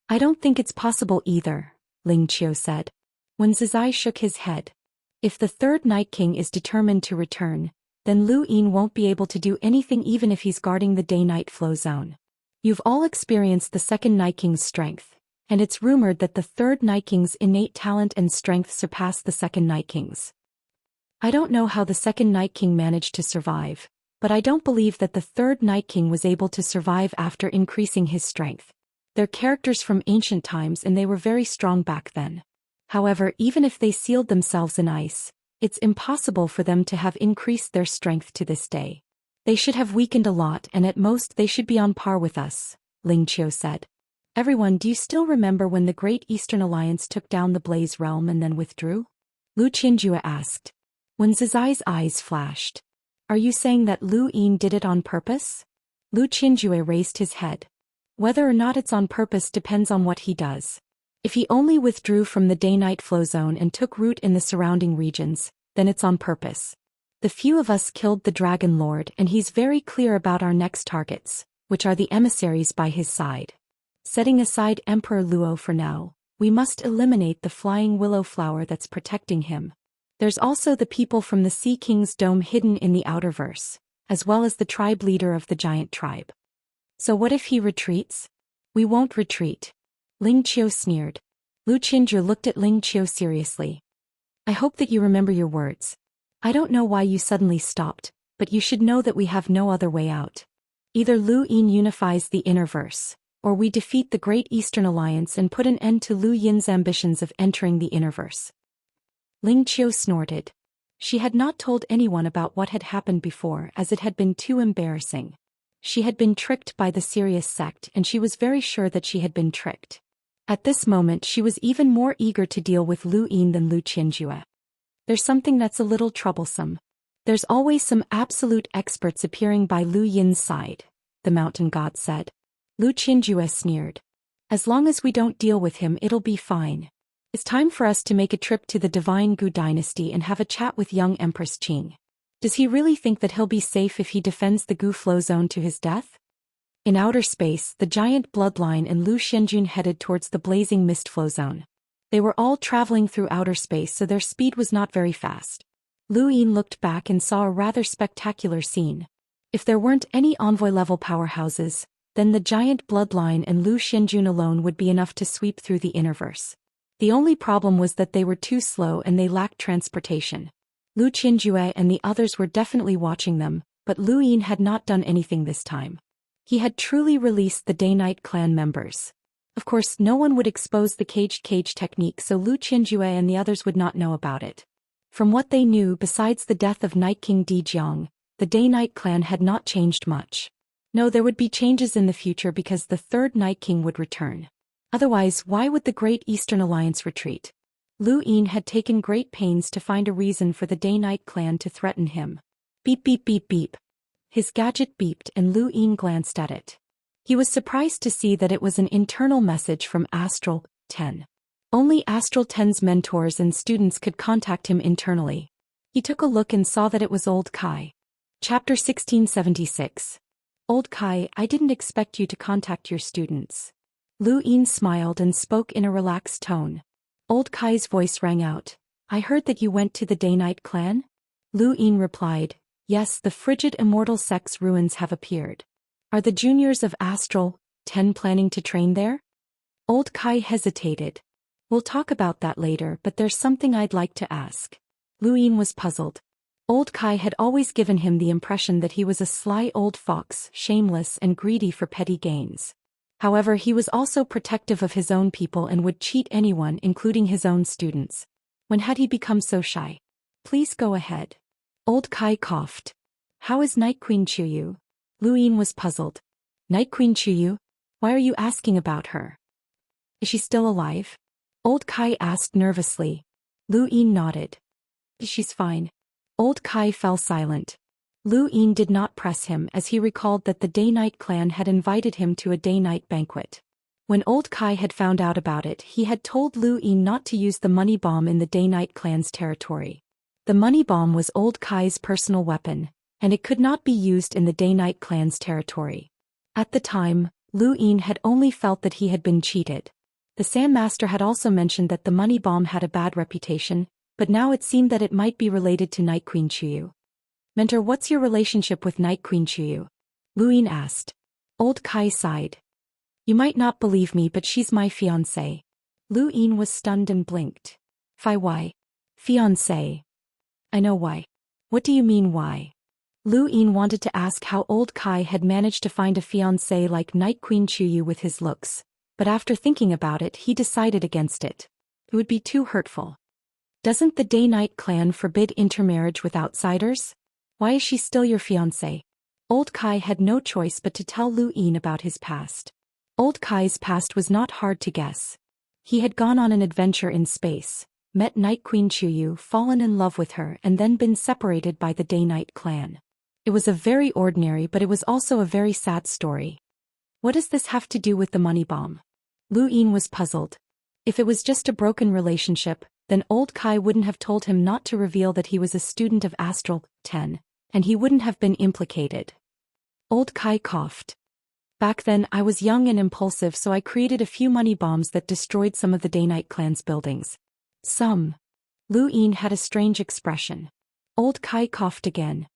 [SPEAKER 1] I don't think it's possible either, Ling Qiu said. When Zizai shook his head. If the third Night King is determined to return, then Lu Yin won't be able to do anything even if he's guarding the Day-Night Flow Zone. You've all experienced the second Night King's strength, and it's rumored that the third Night King's innate talent and strength surpass the second Night King's. I don't know how the second Night King managed to survive, but I don't believe that the third Night King was able to survive after increasing his strength. They're characters from ancient times and they were very strong back then. However, even if they sealed themselves in ice, it's impossible for them to have increased their strength to this day. They should have weakened a lot and at most they should be on par with us, Ling Qiu said. Everyone, do you still remember when the Great Eastern Alliance took down the Blaze Realm and then withdrew? Lu Qianjue asked. When Zizai's eyes flashed. Are you saying that Lu Yin did it on purpose? Lu Qianjue raised his head. Whether or not it's on purpose depends on what he does. If he only withdrew from the Day-Night Flow Zone and took root in the surrounding regions, then it's on purpose. The few of us killed the Dragon Lord and he's very clear about our next targets, which are the emissaries by his side. Setting aside Emperor Luo for now, We must eliminate the flying willow flower that's protecting him. There's also the people from the Sea King's dome hidden in the Outerverse, as well as the tribe leader of the giant tribe. So what if he retreats? We won't retreat. Ling Qiu sneered. Lu Qinzhi looked at Ling Qiu seriously. I hope that you remember your words. I don't know why you suddenly stopped, but you should know that we have no other way out. Either Lu Yin unifies the Innerverse, or we defeat the Great Eastern Alliance and put an end to Lu Yin's ambitions of entering the Innerverse. Ling Qiu snorted. She had not told anyone about what had happened before as it had been too embarrassing. She had been tricked by the Sirius sect and she was very sure that she had been tricked. At this moment she was even more eager to deal with Lu Yin than Lu Qinzhi. There's something that's a little troublesome. There's always some absolute experts appearing by Lu Yin's side, the mountain god said. Lu Qinzhi sneered. As long as we don't deal with him it'll be fine. It's time for us to make a trip to the Divine Gu dynasty and have a chat with young Empress Qing. Does he really think that he'll be safe if he defends the Gu flow zone to his death? In outer space, the giant bloodline and Lu Xianjun headed towards the blazing mist flow zone. They were all traveling through outer space so their speed was not very fast. Lu Yin looked back and saw a rather spectacular scene. If there weren't any envoy-level powerhouses, then the giant bloodline and Lu Xianjun alone would be enough to sweep through the Innerverse. The only problem was that they were too slow and they lacked transportation. Lu Qinzhi and the others were definitely watching them, but Lu Yin had not done anything this time. He had truly released the Day-Night clan members. Of course, no one would expose the caged cage technique so Lu Qinzhi and the others would not know about it. From what they knew besides the death of Night King Di Jiang, the Day-Night clan had not changed much. No, there would be changes in the future because the third Night King would return. Otherwise, why would the Great Eastern Alliance retreat? Lu Yin had taken great pains to find a reason for the Day-Night clan to threaten him. Beep beep beep beep. His gadget beeped and Lu Yin glanced at it. He was surprised to see that it was an internal message from Astral 10. Only Astral 10's mentors and students could contact him internally. He took a look and saw that it was Old Kai. Chapter 1676. Old Kai, I didn't expect you to contact your students. Lu Yin smiled and spoke in a relaxed tone. Old Kai's voice rang out. I heard that you went to the Day-Night clan? Lu Yin replied, yes, the frigid Immortal sect's ruins have appeared. Are the juniors of Astral 10 planning to train there? Old Kai hesitated. We'll talk about that later, but there's something I'd like to ask. Lu Yin was puzzled. Old Kai had always given him the impression that he was a sly old fox, shameless and greedy for petty gains. However, he was also protective of his own people and would cheat anyone, including his own students. When had he become so shy? Please go ahead. Old Kai coughed. How is Night Queen Chuyu? Lu Yin was puzzled. Night Queen Chuyu? Why are you asking about her? Is she still alive? Old Kai asked nervously. Lu Yin nodded. She's fine. Old Kai fell silent. Lu Yin did not press him as he recalled that the Day-Night clan had invited him to a day-night banquet. When Old Kai had found out about it, he had told Lu Yin not to use the money bomb in the Day-Night clan's territory. The money bomb was Old Kai's personal weapon, and it could not be used in the Day-Night clan's territory. At the time, Lu Yin had only felt that he had been cheated. The Sand Master had also mentioned that the money bomb had a bad reputation, but now it seemed that it might be related to Night Queen Chuyu. Mentor, what's your relationship with Night Queen Chuyu? Lu Yin asked. Old Kai sighed. You might not believe me, but she's my fiancée. Lu Yin was stunned and blinked. Why? Fiancée. I know why. What do you mean why? Lu Yin wanted to ask how Old Kai had managed to find a fiancée like Night Queen Chuyu with his looks, but after thinking about it he decided against it. It would be too hurtful. Doesn't the Day-Night clan forbid intermarriage with outsiders? Why is she still your fiancée? Old Kai had no choice but to tell Lu Yin about his past. Old Kai's past was not hard to guess. He had gone on an adventure in space, met Night Queen Chuyu, fallen in love with her and then been separated by the Day-Night clan. It was a very ordinary but it was also a very sad story. What does this have to do with the money bomb? Lu Yin was puzzled. If it was just a broken relationship, then Old Kai wouldn't have told him not to reveal that he was a student of Astral 10, and he wouldn't have been implicated. Old Kai coughed. Back then I was young and impulsive, so I created a few money bombs that destroyed some of the Daoist clan's buildings. Some. Lu Yin had a strange expression. Old Kai coughed again.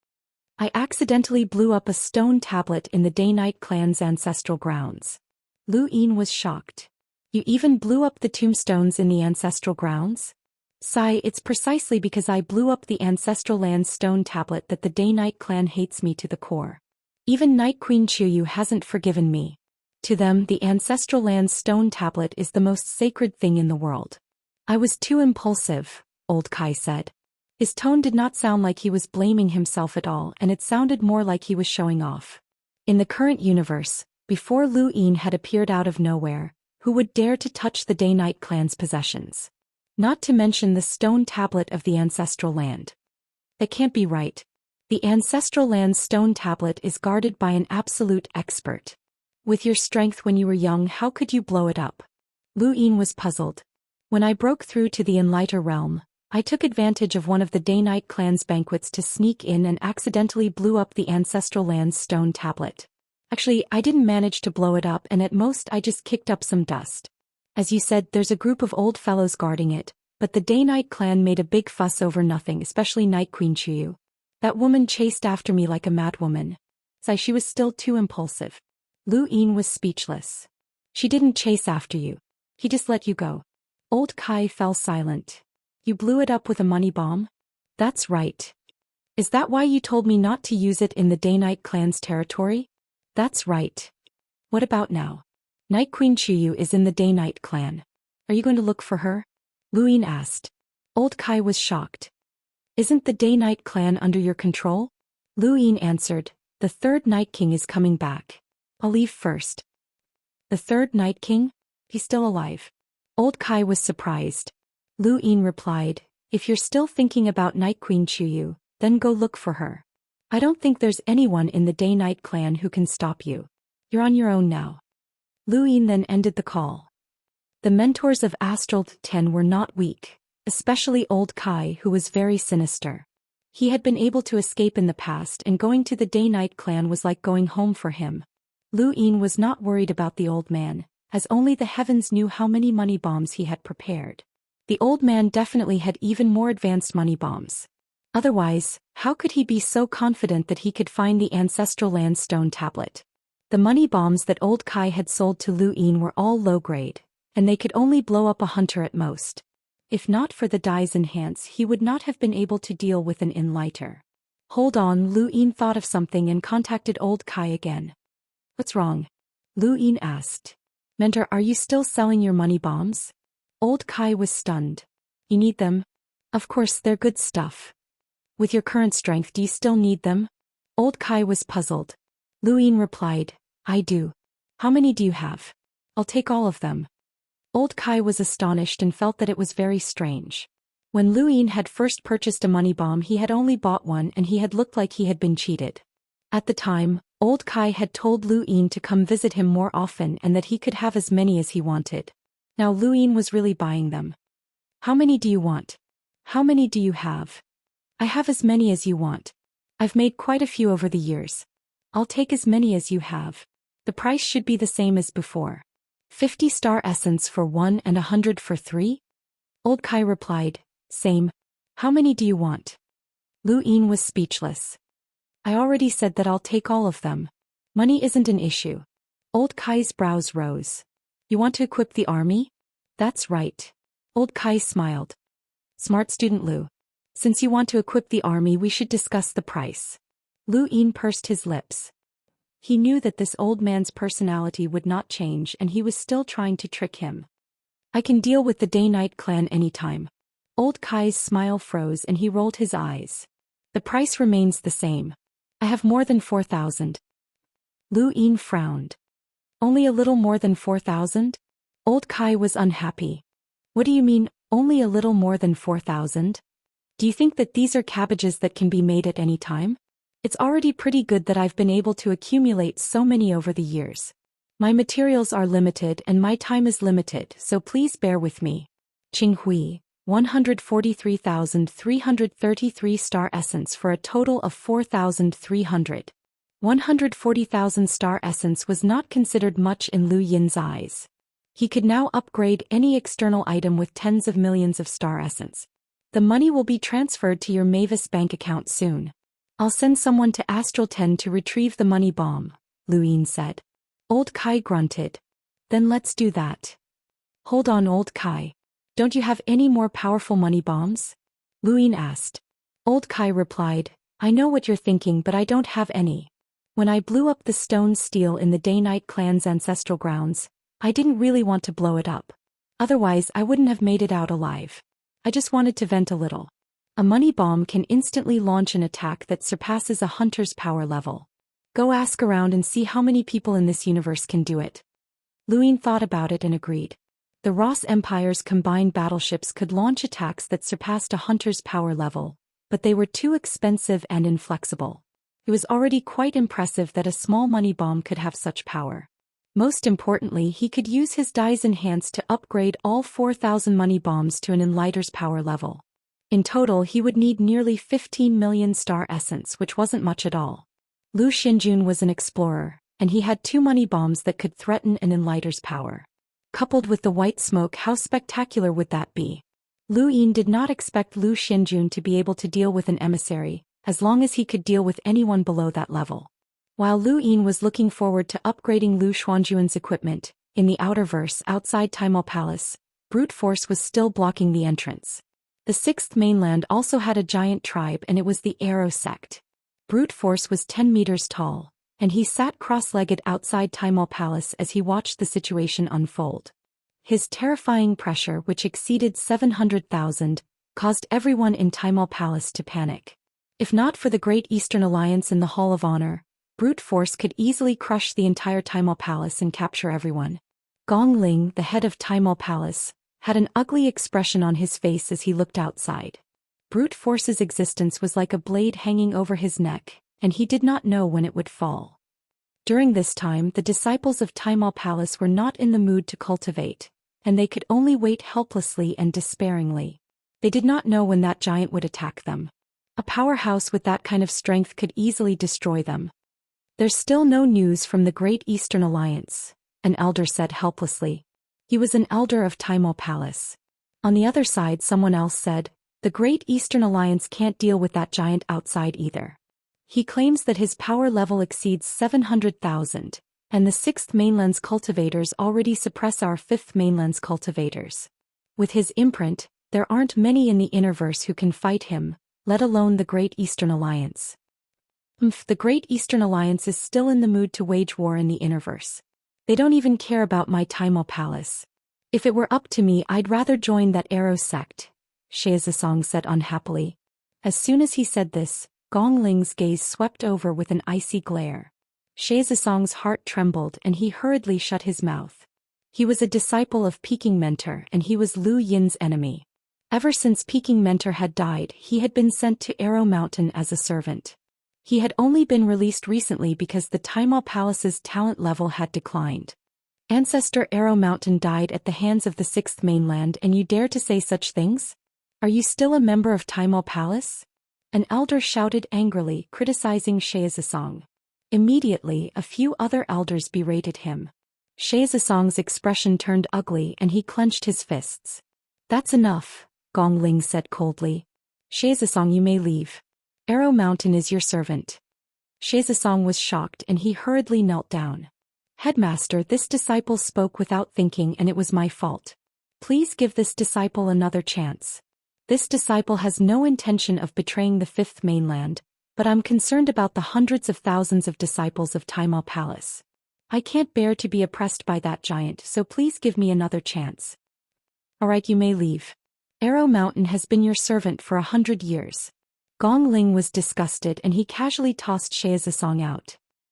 [SPEAKER 1] I accidentally blew up a stone tablet in the Daoist clan's ancestral grounds. Lu Yin was shocked. You even blew up the tombstones in the ancestral grounds? Sigh, it's precisely because I blew up the ancestral land's stone tablet that the Daoist clan hates me to the core. Even Night Queen Chuyu hasn't forgiven me. To them, the ancestral land's stone tablet is the most sacred thing in the world. I was too impulsive, Old Kai said. His tone did not sound like he was blaming himself at all, and it sounded more like he was showing off. In the current universe, before Lu Yin had appeared out of nowhere, who would dare to touch the Daoist clan's possessions? Not to mention the stone tablet of the ancestral land. That can't be right. The ancestral land's stone tablet is guarded by an absolute expert. With your strength when you were young, how could you blow it up? Lu Yin was puzzled. When I broke through to the Enlighter realm, I took advantage of one of the Daoist clan's banquets to sneak in and accidentally blew up the ancestral land's stone tablet. Actually, I didn't manage to blow it up, and at most I just kicked up some dust. As you said, there's a group of old fellows guarding it, but the Daoist clan made a big fuss over nothing, especially Night Queen Chuyu. That woman chased after me like a madwoman. She was still too impulsive. Lu Yin was speechless. She didn't chase after you. He just let you go. Old Kai fell silent. You blew it up with a money bomb? That's right. Is that why you told me not to use it in the Daoist clan's territory? That's right. What about now? Night Queen Chuyu is in the Daoist clan. Are you going to look for her? Lu Yin asked. Old Kai was shocked. Isn't the Daoist clan under your control? Lu Yin answered, the third Night King is coming back. I'll leave first. The third Night King? He's still alive. Old Kai was surprised. Lu Yin replied, if you're still thinking about Night Queen Chuyu, then go look for her. I don't think there's anyone in the Daoist clan who can stop you. You're on your own now. Lu Yin then ended the call. The mentors of Astral 10 were not weak, especially Old Kai, who was very sinister. He had been able to escape in the past, and going to the Daoist clan was like going home for him. Lu Yin was not worried about the old man, as only the heavens knew how many money bombs he had prepared. The old man definitely had even more advanced money bombs. Otherwise, how could he be so confident that he could find the ancestral land stone tablet? The money bombs that Old Kai had sold to Lu Yin were all low-grade, and they could only blow up a hunter at most. If not for the dye's enhance, he would not have been able to deal with an enlighter. Hold on, Lu Yin thought of something and contacted Old Kai again. What's wrong? Lu Yin asked. Mentor, are you still selling your money bombs? Old Kai was stunned. You need them? Of course, they're good stuff. With your current strength, do you still need them? Old Kai was puzzled. Lu Yin replied, I do. How many do you have? I'll take all of them. Old Kai was astonished and felt that it was very strange. When Lu Yin had first purchased a money bomb, he had only bought one, and he had looked like he had been cheated. At the time, Old Kai had told Lu Yin to come visit him more often and that he could have as many as he wanted. Now Lu Yin was really buying them. How many do you want? How many do you have? I have as many as you want. I've made quite a few over the years. I'll take as many as you have. The price should be the same as before. 50 star essence for 1 and 100 for 3? Old Kai replied, same. How many do you want? Lu Yin was speechless. I already said that I'll take all of them. Money isn't an issue. Old Kai's brows rose. You want to equip the army? That's right. Old Kai smiled. Smart student Lu. Since you want to equip the army, we should discuss the price. Lu Yin pursed his lips. He knew that this old man's personality would not change, and he was still trying to trick him. I can deal with the Daoist clan anytime. Old Kai's smile froze and he rolled his eyes. The price remains the same. I have more than 4,000. Lu Yin frowned. Only a little more than 4,000? Old Kai was unhappy. What do you mean, only a little more than 4,000? Do you think that these are cabbages that can be made at any time? It's already pretty good that I've been able to accumulate so many over the years. My materials are limited and my time is limited, so please bear with me. Qinghui, 143,333 star essence for a total of 4,300. 140,000 star essence was not considered much in Lu Yin's eyes. He could now upgrade any external item with tens of millions of star essence. The money will be transferred to your Mavis bank account soon. I'll send someone to Astral 10 to retrieve the money bomb, Lu Yin said. Old Kai grunted. Then let's do that. Hold on, Old Kai. Don't you have any more powerful money bombs? Lu Yin asked. Old Kai replied, I know what you're thinking, but I don't have any. When I blew up the stone steel in the Day-Night clan's ancestral grounds, I didn't really want to blow it up. Otherwise I wouldn't have made it out alive. I just wanted to vent a little. A money bomb can instantly launch an attack that surpasses a hunter's power level. Go ask around and see how many people in this universe can do it. Lu Yin thought about it and agreed. The Ross Empire's combined battleships could launch attacks that surpassed a hunter's power level, but they were too expensive and inflexible. It was already quite impressive that a small money bomb could have such power. Most importantly, he could use his Dai's Enhance to upgrade all 4,000 money bombs to an Enlighter's power level. In total, he would need nearly 15 million star essence, which wasn't much at all. Lu Xinjun was an explorer, and he had 2 money bombs that could threaten an Enlighter's power. Coupled with the white smoke, how spectacular would that be? Lu Yin did not expect Lu Xinjun to be able to deal with an emissary, as long as he could deal with anyone below that level. While Lu Yin was looking forward to upgrading Lu Xuanjuan's equipment, in the Outerverse outside Taimal Palace, brute force was still blocking the entrance. The 6th mainland also had a giant tribe, and it was the Arrow sect. Brute force was 10 meters tall, and he sat cross-legged outside Taimal Palace as he watched the situation unfold. His terrifying pressure, which exceeded 700,000, caused everyone in Taimal Palace to panic. If not for the Great Eastern Alliance in the Hall of Honor, brute force could easily crush the entire Taimal Palace and capture everyone. Gong Ling, the head of Taimal Palace, had an ugly expression on his face as he looked outside. Brute force's existence was like a blade hanging over his neck, and he did not know when it would fall. During this time, the disciples of Taimal Palace were not in the mood to cultivate, and they could only wait helplessly and despairingly. They did not know when that giant would attack them. A powerhouse with that kind of strength could easily destroy them. There's still no news from the Great Eastern Alliance, an elder said helplessly. He was an elder of Taimal Palace. On the other side, someone else said, the Great Eastern Alliance can't deal with that giant outside either. He claims that his power level exceeds 700,000, and the 6th mainland's cultivators already suppress our 5th mainland's cultivators. With his imprint, there aren't many in the Innerverse who can fight him, let alone the Great Eastern Alliance. The Great Eastern Alliance is still in the mood to wage war in the Innerverse. They don't even care about my Taimal Palace. If it were up to me, I'd rather join that Arrow sect, Xianxia said unhappily. As soon as he said this, Gong Ling's gaze swept over with an icy glare. Xianxia's heart trembled and he hurriedly shut his mouth. He was a disciple of Peking Mentor and he was Lu Yin's enemy. Ever since Peking Mentor had died, he had been sent to Arrow Mountain as a servant. He had only been released recently because the Taimal Palace's talent level had declined. Ancestor Arrow Mountain died at the hands of the 6th mainland, and you dare to say such things? Are you still a member of Taimal Palace? An elder shouted angrily, criticizing Xianxia. Immediately, a few other elders berated him. Xianxia's expression turned ugly and he clenched his fists. That's enough, Gong Ling said coldly. Xianxia, you may leave. Arrow Mountain is your servant. Xianxia was shocked and he hurriedly knelt down. Headmaster, this disciple spoke without thinking and it was my fault. Please give this disciple another chance. This disciple has no intention of betraying the 5th mainland, but I'm concerned about the hundreds of thousands of disciples of Taimal Palace. I can't bear to be oppressed by that giant, so please give me another chance. Alright, you may leave. Arrow Mountain has been your servant for 100 years. Gong Ling was disgusted and he casually tossed Xianxia out.